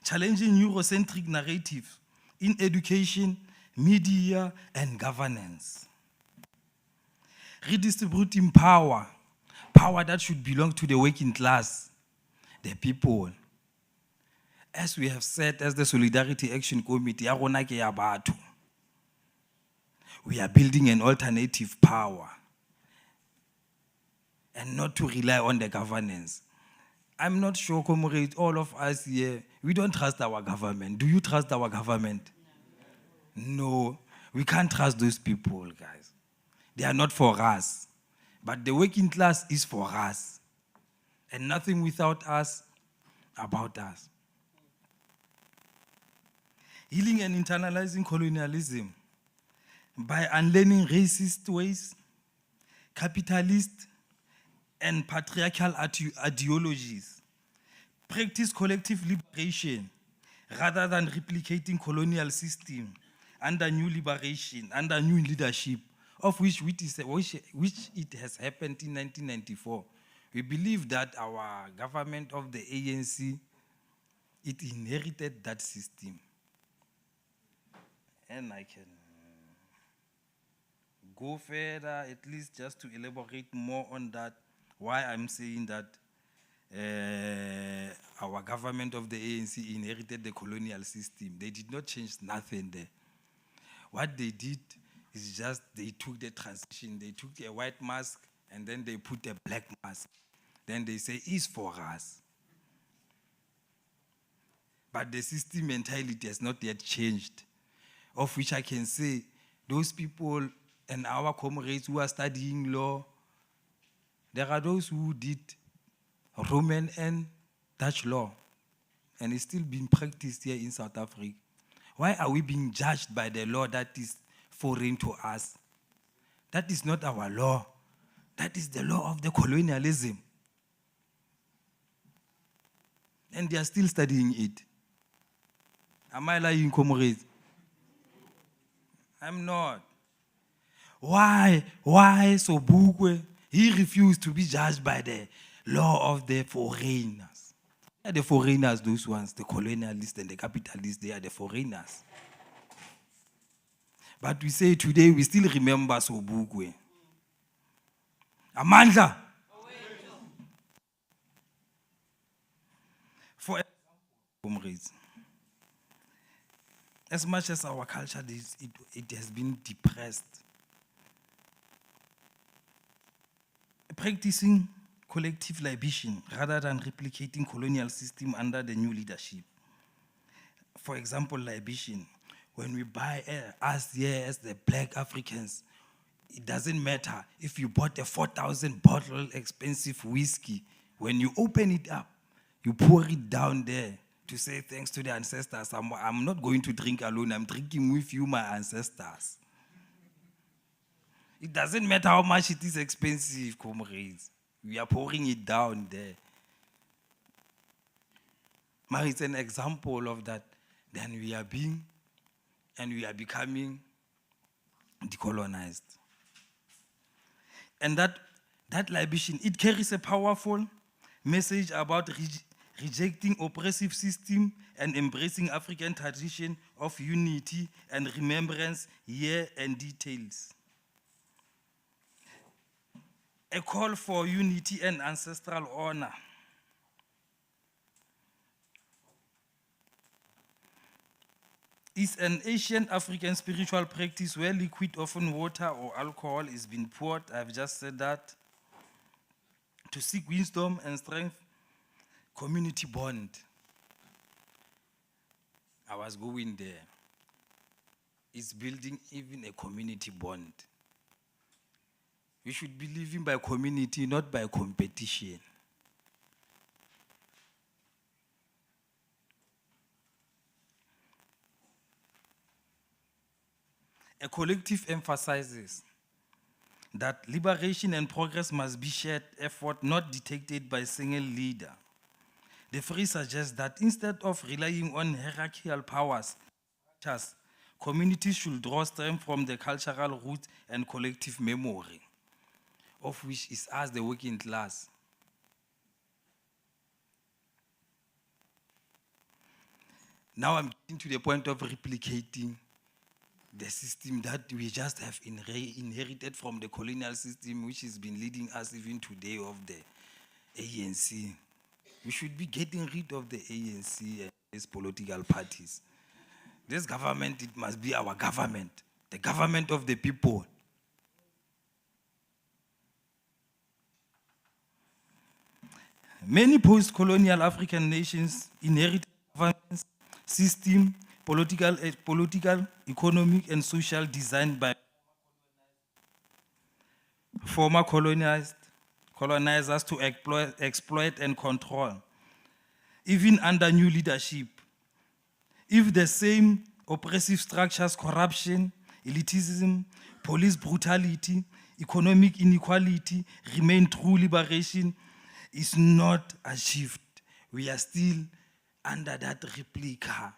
S3: Challenging Eurocentric narrative in education, media, and governance. Redistributing power that should belong to the working class, the people. As we have said, as the Solidarity Action Committee, we are building an alternative power and not to rely on the governance. I'm not sure, comrades, all of us here, we don't trust our government. Do you trust our government? No, we can't trust those people, guys. They are not for us. But the working class is for us. And nothing without us, about us. Healing and internalizing colonialism by unlearning racist ways, capitalist and patriarchal ideologies. Practice collective liberation rather than replicating colonial system under new liberation, under new leadership, of which it has happened in 1994. We believe that our government of the ANC, it inherited that system. And I can go further, at least just to elaborate more on that, why I'm saying that our government of the ANC inherited the colonial system. They did not change nothing there. What they did is just they took the transition, they took a white mask and then they put a black mask. Then they say, it's for us. But the system mentality has not yet changed, of which I can say those people and our comrades who are studying law, there are those who did Roman and Dutch law, and it's still being practiced here in South Africa. Why are we being judged by the law that is foreign to us? That is not our law. That is the law of the colonialism. And they are still studying it. Am I lying, comrades? I'm not. Why Sobukwe, he refused to be judged by the law of the foreigners? They are the foreigners, those ones, the colonialists and the capitalists, they are the foreigners. But we say today, we still remember Sobukwe. Amandla. For example, comrades, as much as our culture it has been depressed, practicing collective libation rather than replicating colonial system under the new leadership. For example, libation. When we buy us here as the black Africans, it doesn't matter if you bought a 4,000 bottle expensive whiskey. When you open it up, you pour it down there to say thanks to the ancestors. I'm not going to drink alone. I'm drinking with you, my ancestors. It doesn't matter how much it is expensive, comrades. We are pouring it down there. But it's an example of that. Then we are being and we are becoming decolonized. And that libation, it carries a powerful message about rejecting oppressive system and embracing African tradition of unity and remembrance, here and details. A call for unity and ancestral honor. Is an ancient African spiritual practice where liquid, often water or alcohol, is being poured. I've just said that. To seek wisdom and strength, community bond. I was going there. It's building even a community bond. We should be living by community, not by competition. A collective emphasizes that liberation and progress must be shared effort, not dictated by a single leader. The phrase suggests that instead of relying on hierarchical powers, communities should draw strength from the cultural roots and collective memory, of which is us, the working class. Now I'm getting to the point of replicating the system that we just have inherited from the colonial system, which has been leading us even today of the ANC. We should be getting rid of the ANC and these political parties. This government, it must be our government, the government of the people. Many post-colonial African nations inherited governance system, political, economic, and social designed by former colonizers to exploit and control, even under new leadership. If the same oppressive structures, corruption, elitism, police brutality, economic inequality remain, true liberation is not achieved. We are still under that replica.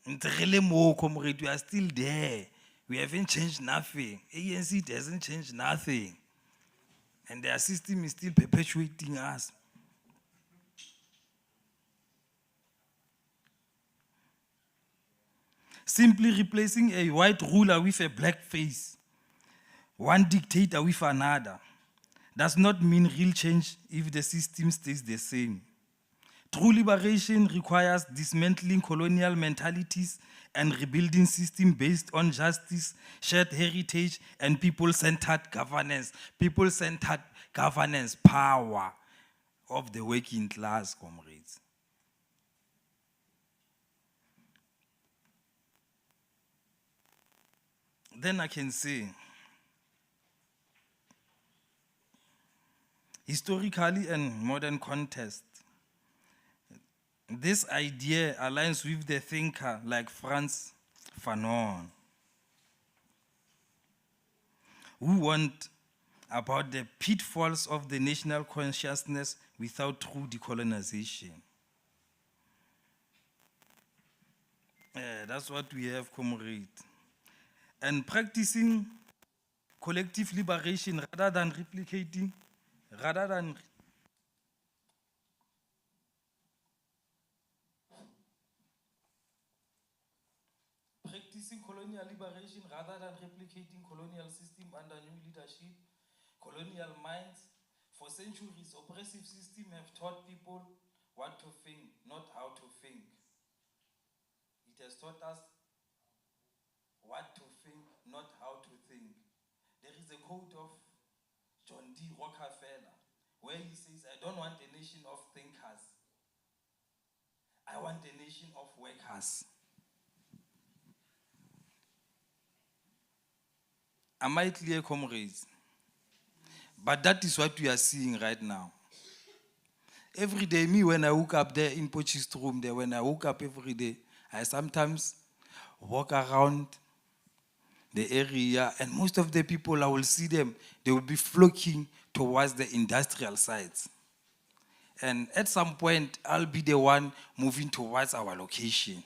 S3: We are still there. We haven't changed nothing. ANC doesn't change nothing. And their system is still perpetuating us. Simply replacing a white ruler with a black face, one dictator with another, does not mean real change if the system stays the same. True liberation requires dismantling colonial mentalities and rebuilding systems based on justice, shared heritage, and people-centered governance. People-centered governance, power of the working class, comrades. Then I can say, historically and modern context, this idea aligns with the thinker like Frantz Fanon, who warned about the pitfalls of the national consciousness without true decolonization. That's what we have, comrade. And practicing collective liberation rather than replicating, practicing colonial liberation rather than replicating colonial system under new leadership, colonial minds. For centuries, oppressive systems have taught people what to think, not how to think. It has taught us what to think, not how to think. There is a quote of John D. Rockefeller where he says, I don't want a nation of thinkers. I want a nation of workers. Am I clear, comrades? But that is what we are seeing right now. Every day, me, when I woke up there in Poch's room there, when I woke up every day, I sometimes walk around the area, and most of the people, I will see them, they will be flocking towards the industrial sites. And at some point, I'll be the one moving towards our location.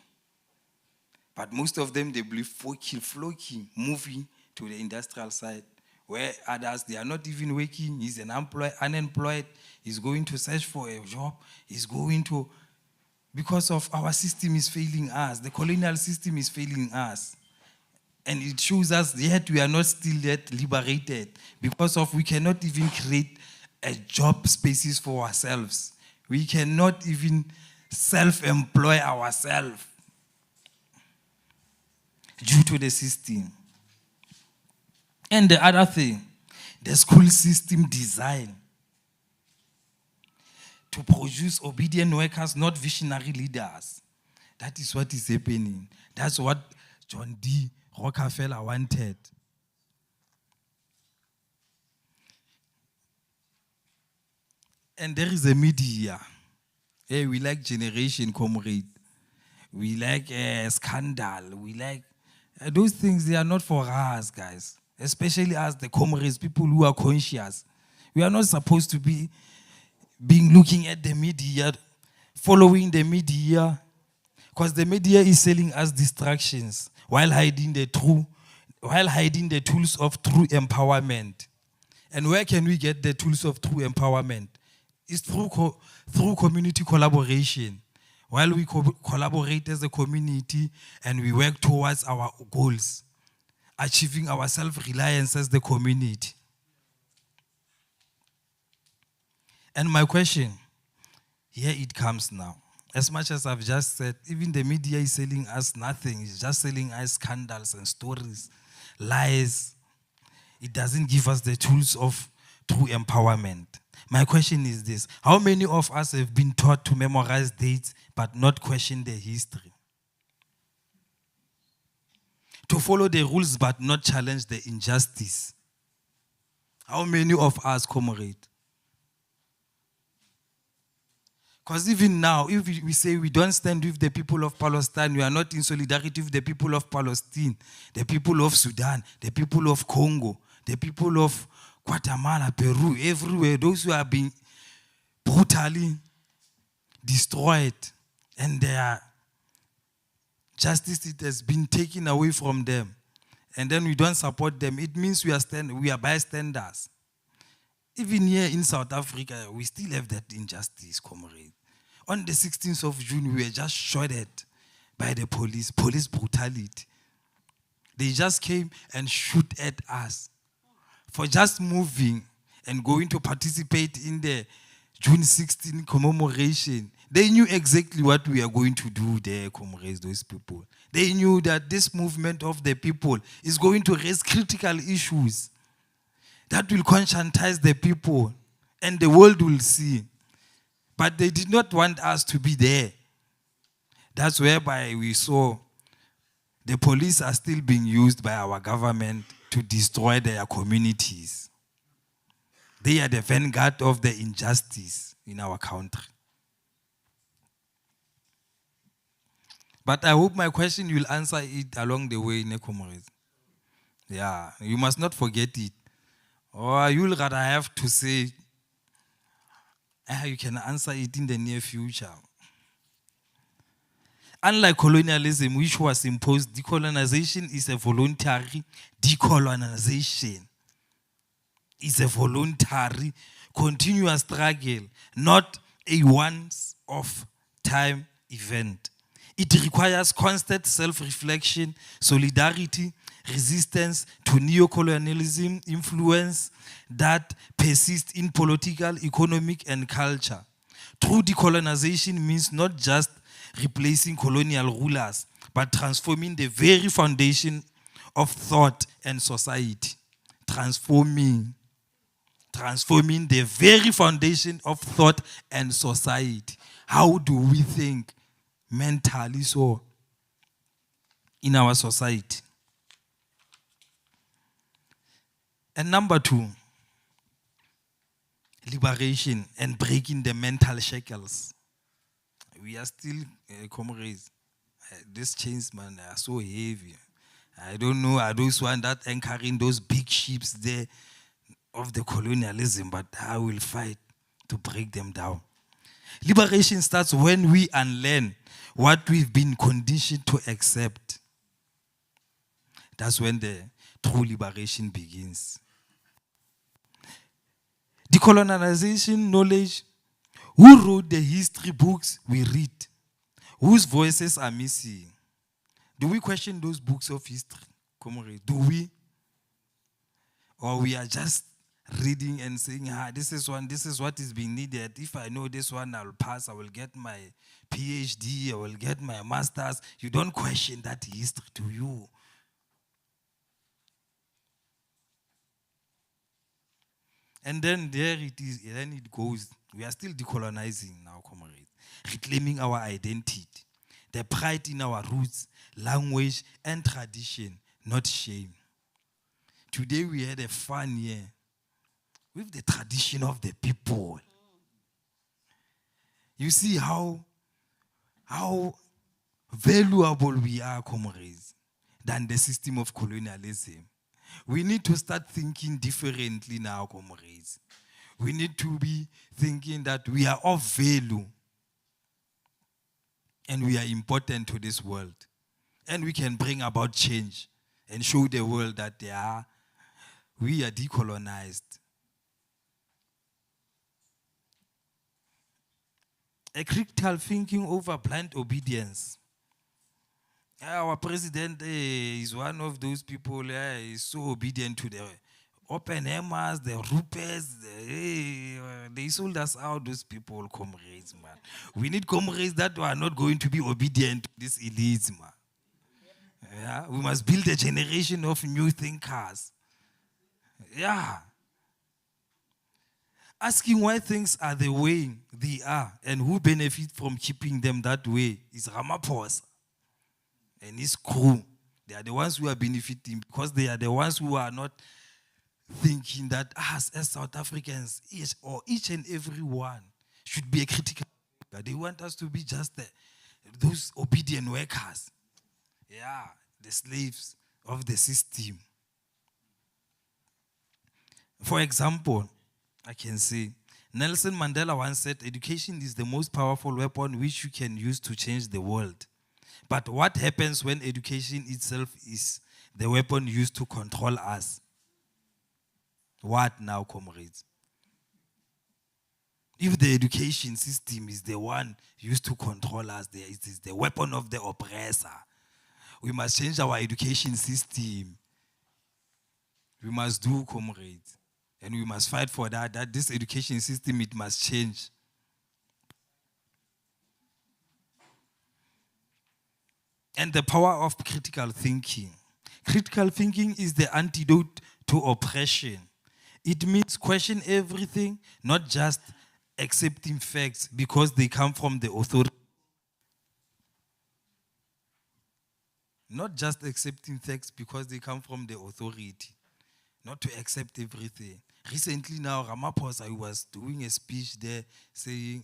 S3: But most of them, they will be flocking, moving to the industrial site, where others, they are not even working. He's unemployed. He's going to search for a job. He's going to, because of our system is failing us. The colonial system is failing us. And it shows us yet we are not still yet liberated because of we cannot even create a job spaces for ourselves. We cannot even self-employ ourselves due to the system. And the other thing, the school system design to produce obedient workers, not visionary leaders. That is what is happening. That's what John D. Rockefeller wanted. And there is a media. Hey, we like generation, comrade. We like scandal. We like those things. They are not for us, guys. Especially as the comrades, people who are conscious. We are not supposed to be looking at the media, following the media, because the media is selling us distractions while hiding the tools of true empowerment. And where can we get the tools of true empowerment? It's through community collaboration. While we collaborate as a community and we work towards our goals, achieving our self-reliance as the community. And my question, here it comes now. As much as I've just said, even the media is selling us nothing. It's just selling us scandals and stories, lies. It doesn't give us the tools of true empowerment. My question is this: how many of us have been taught to memorize dates but not question the history? To follow the rules but not challenge the injustice? How many of us, comrade? Because even now, if we say we don't stand with the people of Palestine, we are not in solidarity with the people of Palestine, the people of Sudan, the people of Congo, the people of Guatemala, Peru, everywhere, those who are being brutally destroyed and their justice it has been taken away from them, and then we don't support them, it means we are bystanders. Even here in South Africa, we still have that injustice, comrade. On the 16th of June, we were just shot at by the police brutality. They just came and shoot at us for just moving and going to participate in the June 16 commemoration. They knew exactly what we are going to do there, comrades, those people. They knew that this movement of the people is going to raise critical issues that will conscientize the people and the world will see. But they did not want us to be there. That's whereby we saw the police are still being used by our government to destroy their communities. They are the vanguard of the injustice in our country. But I hope my question will answer it along the way, comrades. Yeah, you must not forget it. Or you'll rather have to say, you can answer it in the near future. Unlike colonialism, which was imposed, decolonization is a voluntary decolonization. It's a voluntary, continuous struggle, not a once-off time event. It requires constant self-reflection, solidarity, resistance to neocolonialism influence that persists in political, economic, and culture. True decolonization means not just replacing colonial rulers, but transforming the very foundation of thought and society. Transforming the very foundation of thought and society. How do we think mentally so in our society? And number 2, liberation and breaking the mental shackles. We are still, comrades, these chains, man, are so heavy. I don't know, are those ones that anchoring those big ships there of the colonialism, but I will fight to break them down. Liberation starts when we unlearn what we've been conditioned to accept. That's when the true liberation begins. Decolonization knowledge. Who wrote the history books we read? Whose voices are missing? Do we question those books of history? comrade? Do we? Or we are just reading and saying, this is what is being needed. If I know this one, I'll pass, I will get my PhD, I will get my master's. You don't question that history, do you? And then there it is, then it goes. We are still decolonizing now, comrades. Reclaiming our identity, the pride in our roots, language, and tradition, not shame. Today we had a fun year with the tradition of the people. You see how valuable we are, comrades, than the system of colonialism. We need to start thinking differently now, comrades. We need to be thinking that we are of value and we are important to this world. And we can bring about change and show the world that we are decolonized. A critical thinking over blind obedience. Our president is one of those people is so obedient to the open hammers, the rupees. They sold us out, those people, comrades, man. We need comrades that are not going to be obedient to this elites, man. Yeah? We must build a generation of new thinkers. Yeah. Asking why things are the way they are and who benefits from keeping them that way is Ramaphosa and his crew. They are the ones who are benefiting because they are the ones who are not thinking that us as South Africans, each and every one should be a critical thinker. They want us to be just those obedient workers. Yeah, the slaves of the system. For example, I can say, Nelson Mandela once said, education is the most powerful weapon which you can use to change the world. But what happens when education itself is the weapon used to control us? What now, comrades? If the education system is the one used to control us, it is the weapon of the oppressor. We must change our education system. We must do, comrades. And we must fight for that this education system, it must change. And the power of critical thinking. Critical thinking is the antidote to oppression. It means question everything, not just accepting facts because they come from the authority. Not just accepting facts because they come from the authority. Not to accept everything. Recently now, Ramaphosa was doing a speech there saying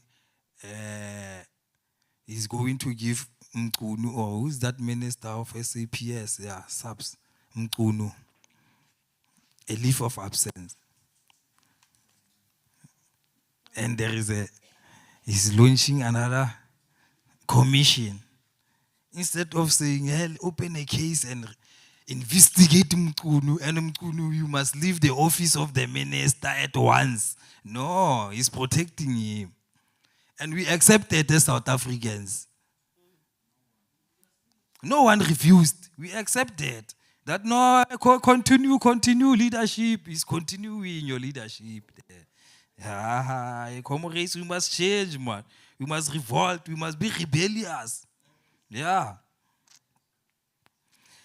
S3: he's going to give Mkunu, or who's that minister of SAPS, SAPS, Mkunu, a leave of absence. And he's launching another commission. Instead of saying, hell, open a case and investigate Mkunu, and Mkunu, you must leave the office of the minister at once. No, he's protecting him. And we accepted as South Africans. No one refused. We accepted that no, continue leadership. Is continuing your leadership. Comrades, we must change, man. We must revolt. We must be rebellious. Yeah.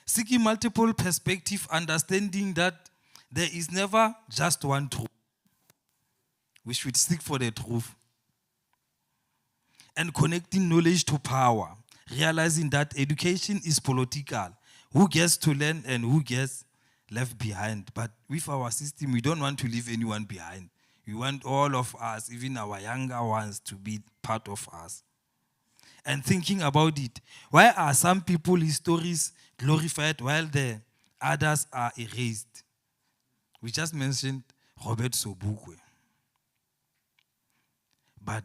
S3: Seeking multiple perspective, understanding that there is never just one truth. We should seek for the truth. And connecting knowledge to power, realizing that education is political. Who gets to learn and who gets left behind. But with our system, we don't want to leave anyone behind. We want all of us, even our younger ones, to be part of us. And thinking about it, why are some people's stories glorified while the others are erased? We just mentioned Robert Sobukwe. But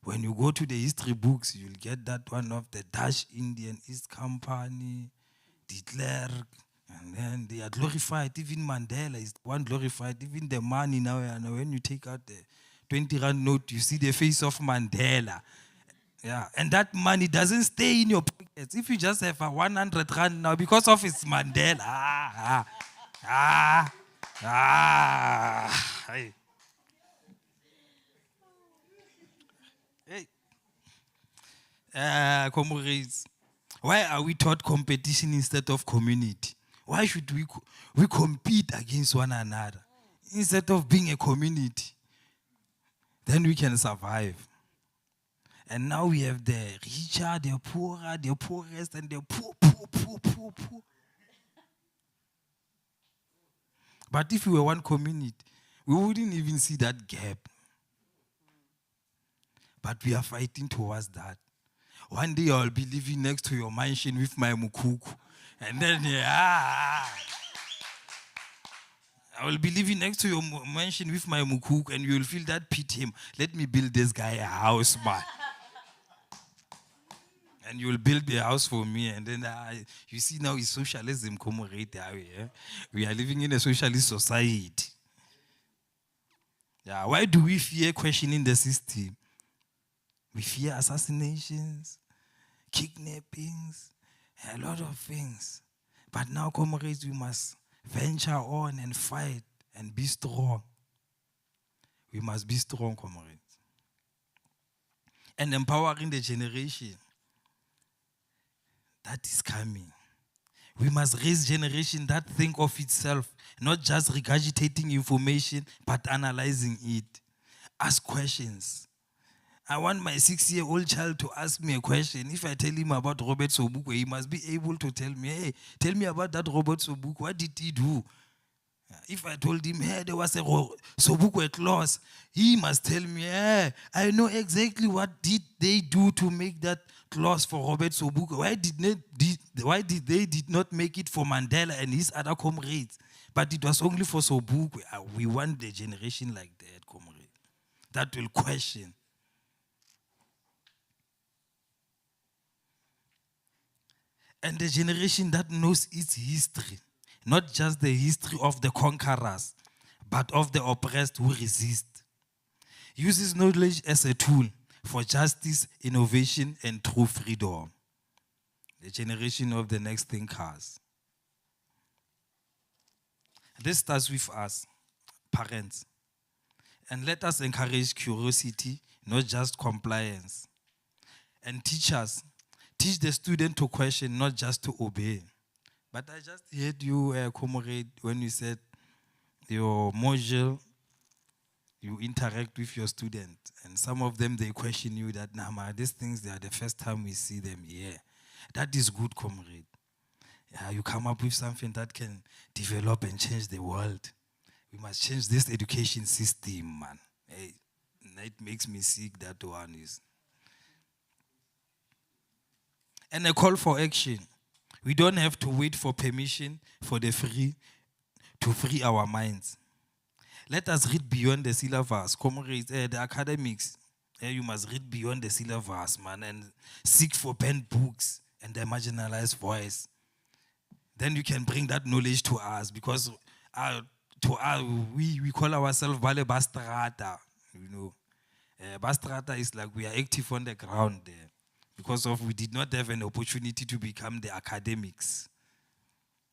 S3: when you go to the history books, you'll get that one of the Dutch Indian East Company, de Klerk, and then they are glorified. Even Mandela is one glorified. Even the money now, and when you take out the 20 rand note, you see the face of Mandela. Yeah, and that money doesn't stay in your pockets. If you just have a 100 rand now because of its Mandela, hey. Hey. Comrades, why are we taught competition instead of community? Why should we compete against one another instead of being a community? Then we can survive. And now we have the richer, the poorer, the poorest, and the poor. But if we were one community, we wouldn't even see that gap. But we are fighting towards that. One day I'll be living next to your mansion with my mukuku. And then, I will be living next to your mansion with my mukuku, and you'll feel that pity him. Let me build this guy a house, man. And you'll build a house for me. And then, you see now it's socialism. We are living in a socialist society. Yeah, why do we fear questioning the system? We fear assassinations, kidnappings, a lot of things. But now, comrades, we must venture on and fight and be strong. We must be strong, comrades. And empowering the generation that is coming. We must raise generation that think of itself, not just regurgitating information, but analyzing it. Ask questions. I want my 6-year-old child to ask me a question. If I tell him about Robert Sobukwe, he must be able to tell me, hey, tell me about that Robert Sobukwe. What did he do? If I told him, hey, there was a Sobukwe clause, he must tell me, hey, I know exactly what did they do to make that clause for Robert Sobukwe. Why did they not make it for Mandela and his other comrades? But it was only for Sobukwe. We want the generation like that, comrade, that will question. And the generation that knows its history, not just the history of the conquerors, but of the oppressed who resist. Uses knowledge as a tool for justice, innovation, and true freedom. The generation of the next thinkers. This starts with us, parents. And let us encourage curiosity, not just compliance. And teachers, teach the student to question, not just to obey. But I just heard you, comrade, when you said your module, you interact with your student. And some of them, they question you that, nah, these things, they are the first time we see them here. That is good, comrade. Yeah, you come up with something that can develop and change the world. We must change this education system, man. Hey, it makes me sick, that one is. And a call for action. We don't have to wait for permission for to free our minds. Let us read beyond the syllabus. Comrades, the academics, you must read beyond the syllabus, man, and seek for penned books and the marginalized voice. Then you can bring that knowledge to us, because we call ourselves Vale Bastrata. You know, Bastrata is like we are active on the ground there. Because we did not have an opportunity to become the academics.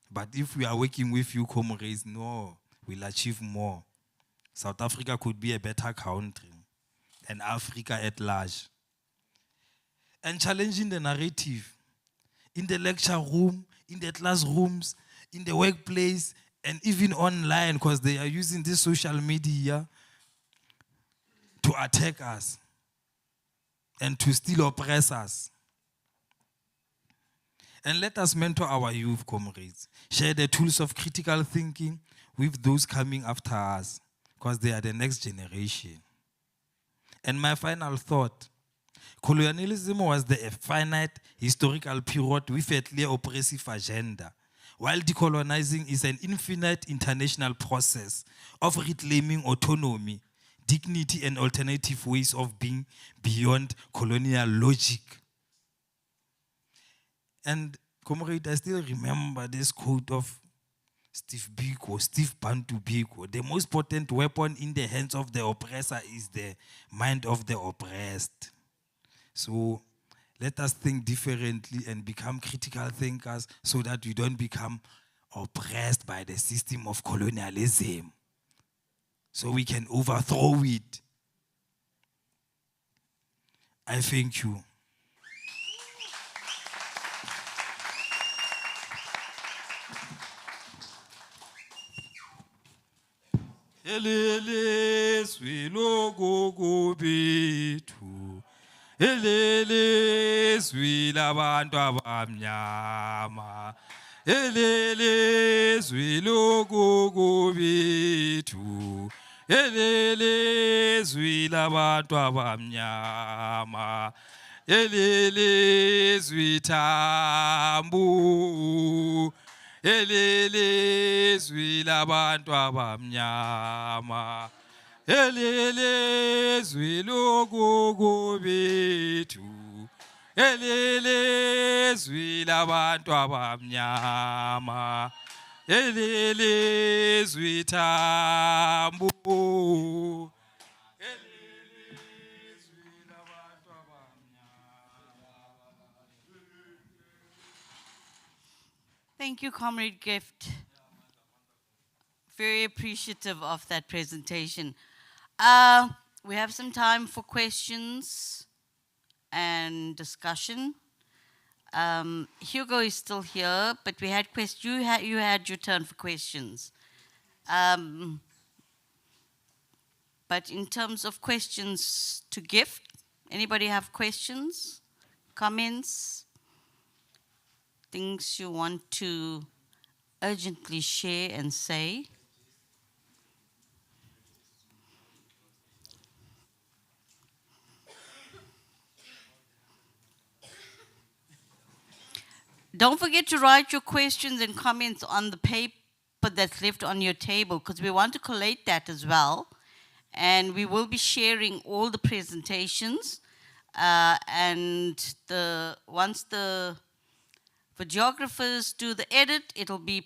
S3: But if we are working with you, comrades, no, we'll achieve more. South Africa could be a better country, and Africa at large. And challenging the narrative in the lecture room, in the classrooms, in the workplace, and even online, because they are using this social media to attack us and to still oppress us. And let us mentor our youth, comrades. Share the tools of critical thinking with those coming after us, because they are the next generation. And my final thought, colonialism was the finite historical period with a clear oppressive agenda, while decolonizing is an infinite international process of reclaiming autonomy, dignity, and alternative ways of being beyond colonial logic. And, comrade, I still remember this quote of Steve Bantu Biko. The most potent weapon in the hands of the oppressor is the mind of the oppressed. So let us think differently and become critical thinkers so that we don't become oppressed by the system of colonialism. So we can overthrow it. I thank you. Elele swilo gogo bethu. Elele swila bantu abamnyama. Elele swilo gogo bethu. Elele swila bantu abamnyama. Elele switambu. Elele zwila bantu abamnyama. Elele zwilugugu bethu. Elele zwila bantu abamnyama. Elele zwitambu.
S2: Thank you, Comrade Gift. Very appreciative of that presentation. We have some time for questions and discussion. Hugo is still here, but we had you had your turn for questions. But in terms of questions to Gift, anybody have questions, comments? Things you want to urgently share and say? Don't forget to write your questions and comments on the paper that's left on your table, because we want to collate that as well. And we will be sharing all the presentations. And once the videographers do the edit, it'll be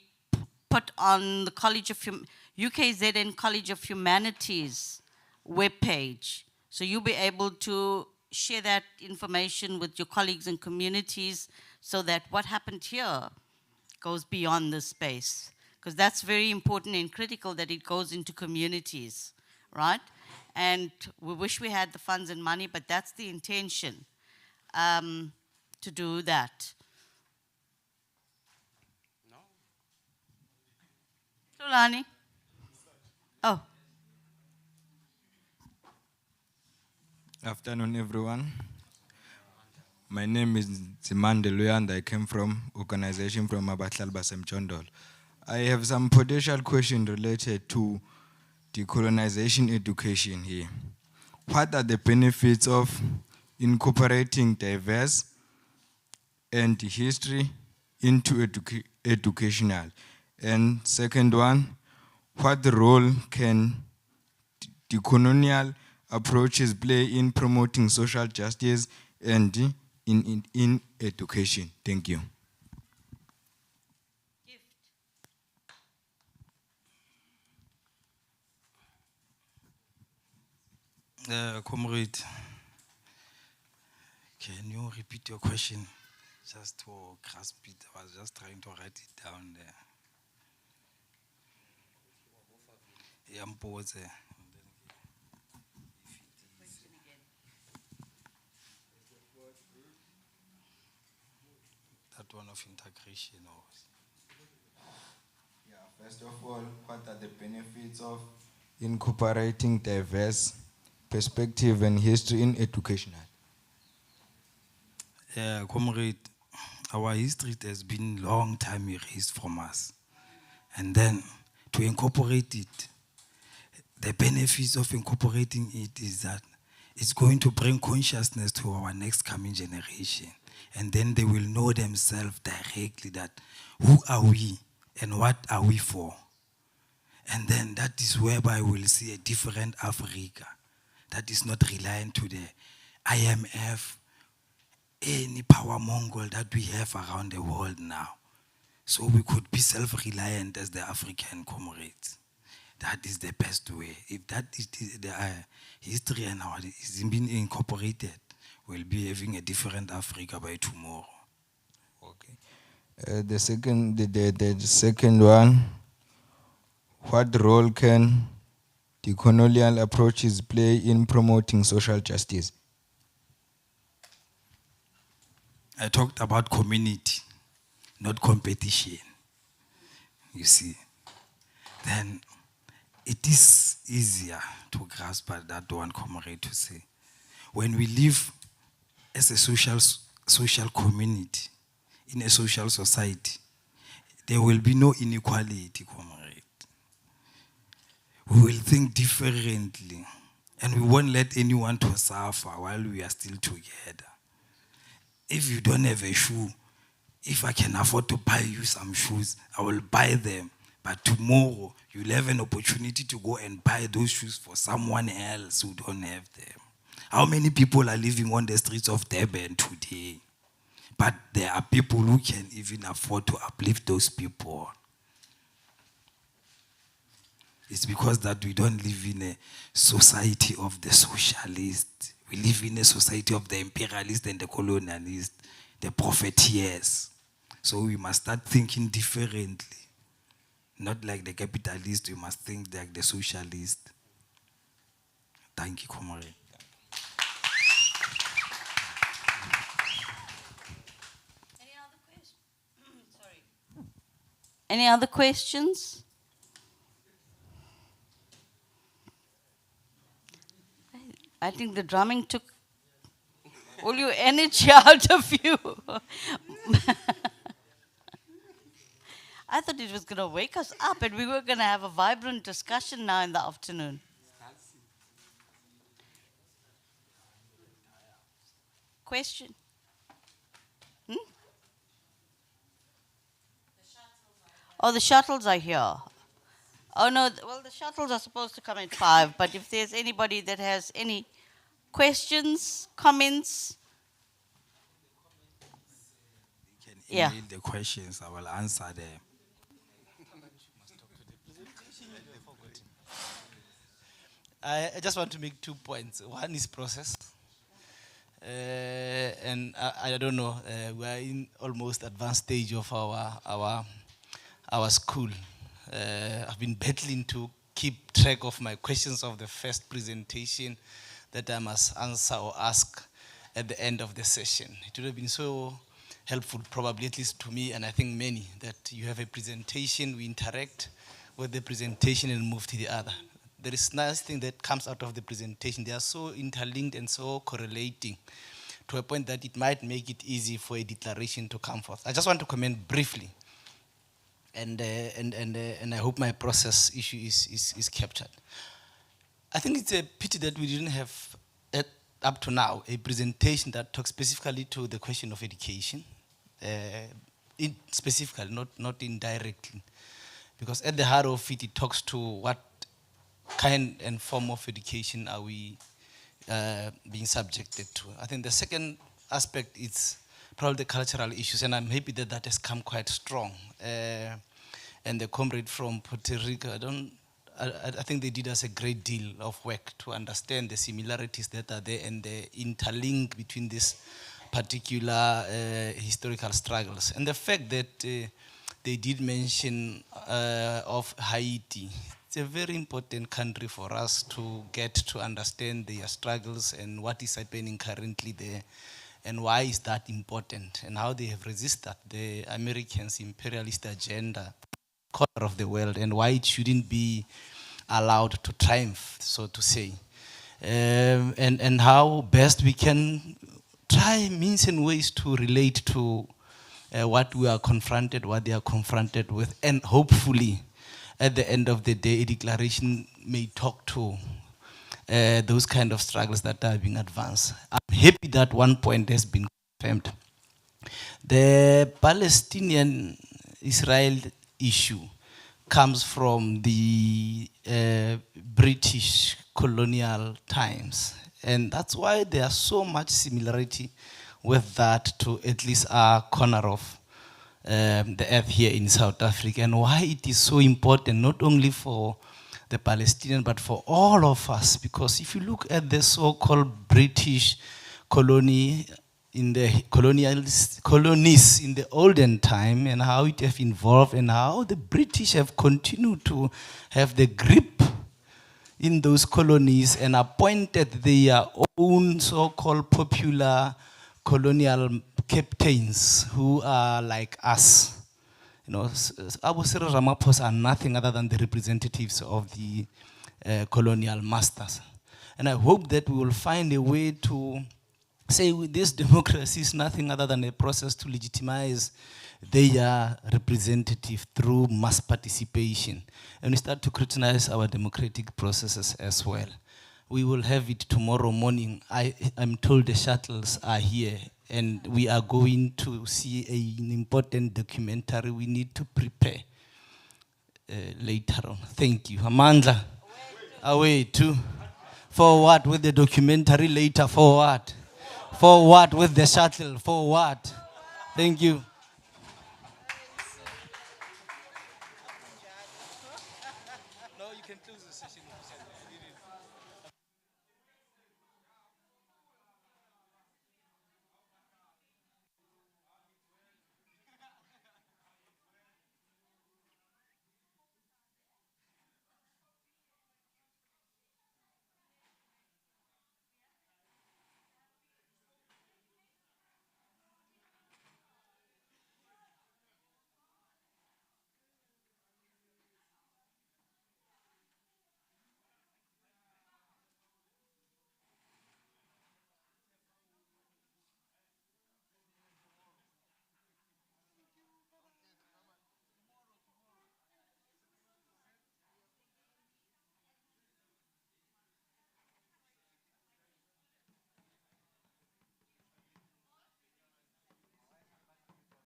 S2: put on the UKZN College of Humanities webpage. So you'll be able to share that information with your colleagues and communities so that what happened here goes beyond this space. Because that's very important and critical that it goes into communities, right? And we wish we had the funds and money, but that's the intention, to do that. Lulani? Oh.
S4: Afternoon, everyone. My name is Zimande Luya and I came from organization from Abatlal Basem Chondol. I have some potential questions related to decolonization education here. What are the benefits of incorporating diverse and history into educational? And second one, what role can decolonial approaches play in promoting social justice and in education? Thank you.
S3: Comrade, can you repeat your question? Just to grasp it, I was just trying to write it down there. That one of integration.
S4: Yeah, first of all, what are the benefits of incorporating diverse perspective and history in educational?
S3: Comrade, our history has been long time erased from us. And then to incorporate it, the benefits of incorporating it is that it's going to bring consciousness to our next coming generation. And then they will know themselves directly that who are we and what are we for? And then that is whereby we'll see a different Africa that is not reliant to the IMF, any power mongol that we have around the world now. So we could be self-reliant as the African comrades. That is the best way. If that is the history and how it is being incorporated, we'll be having a different Africa by tomorrow.
S4: The second one, what role can the colonial approaches play in promoting social justice?
S3: I talked about community, not competition. You see, then it is easier to grasp at that one, comrade, to say, when we live as a social community, in a social society, there will be no inequality, comrade. We will think differently, and we won't let anyone to suffer while we are still together. If you don't have a shoe, if I can afford to buy you some shoes, I will buy them. But tomorrow, you'll have an opportunity to go and buy those shoes for someone else who don't have them. How many people are living on the streets of Durban today? But there are people who can even afford to uplift those people. It's because that we don't live in a society of the socialists. We live in a society of the imperialists and the colonialists, the profiteers. So we must start thinking differently. Not like the capitalists, we must think like the socialists. Thank you, comrade.
S2: Any other questions? I think the drumming took all your energy out of you. I thought it was going to wake us up and we were going to have a vibrant discussion now in the afternoon. Question? Oh, the shuttles are here. Oh, no, well, the shuttles are supposed to come at 5, but if there's anybody that has any questions, comments.
S3: You can email the questions, I will answer them.
S7: I just want to make 2 points. One is process. And I don't know, we are in almost advanced stage of our school. I've been battling to keep track of my questions of the first presentation that I must answer or ask at the end of the session. It would have been so helpful, probably at least to me, and I think many, that you have a presentation, we interact with the presentation and move to the other. There is nice thing that comes out of the presentation. They are so interlinked and so correlating to a point that it might make it easy for a declaration to come forth. I just want to comment briefly. And I hope my process issue is captured. I think it's a pity that we didn't have, up to now, a presentation that talks specifically to the question of education, specifically, not indirectly. Because at the heart of it, it talks to what kind and form of education are we being subjected to. I think the second aspect is probably the cultural issues, and I'm happy that that has come quite strong. And the comrade from Puerto Rico, I think they did us a great deal of work to understand the similarities that are there and the interlink between these particular historical struggles. And the fact that they did mention of Haiti, it's a very important country for us to get to understand their struggles and what is happening currently there. And why is that important, and how they have resisted the Americans' imperialist agenda corner of the world, and why it shouldn't be allowed to triumph, so to say. And how best we can try means and ways to relate to what we are confronted, what they are confronted with, and hopefully at the end of the day, a declaration may talk to those kind of struggles that are being advanced. I'm happy that one point has been confirmed. The Palestinian-Israel issue comes from the British colonial times. And that's why there's so much similarity with that to at least our corner of the earth here in South Africa, and why it is so important, not only for the Palestinian, but for all of us. Because if you look at the so-called British colonies in the colonies in the olden time and how it have evolved and how the British have continued to have the grip in those colonies and appointed their own so-called popular colonial captains who are like us. You know, Abu Cyril Ramaphosa are nothing other than the representatives of the colonial masters. And I hope that we will find a way to say this democracy is nothing other than a process to legitimize their representative through mass participation. And we start to scrutinize our democratic processes as well. We will have it tomorrow morning. I'm told the shuttles are here and we are going to see an important documentary we need to prepare later on. Thank you. Amandla, away too. For what with the documentary later? For what? For what with the shuttle? For what? Thank you.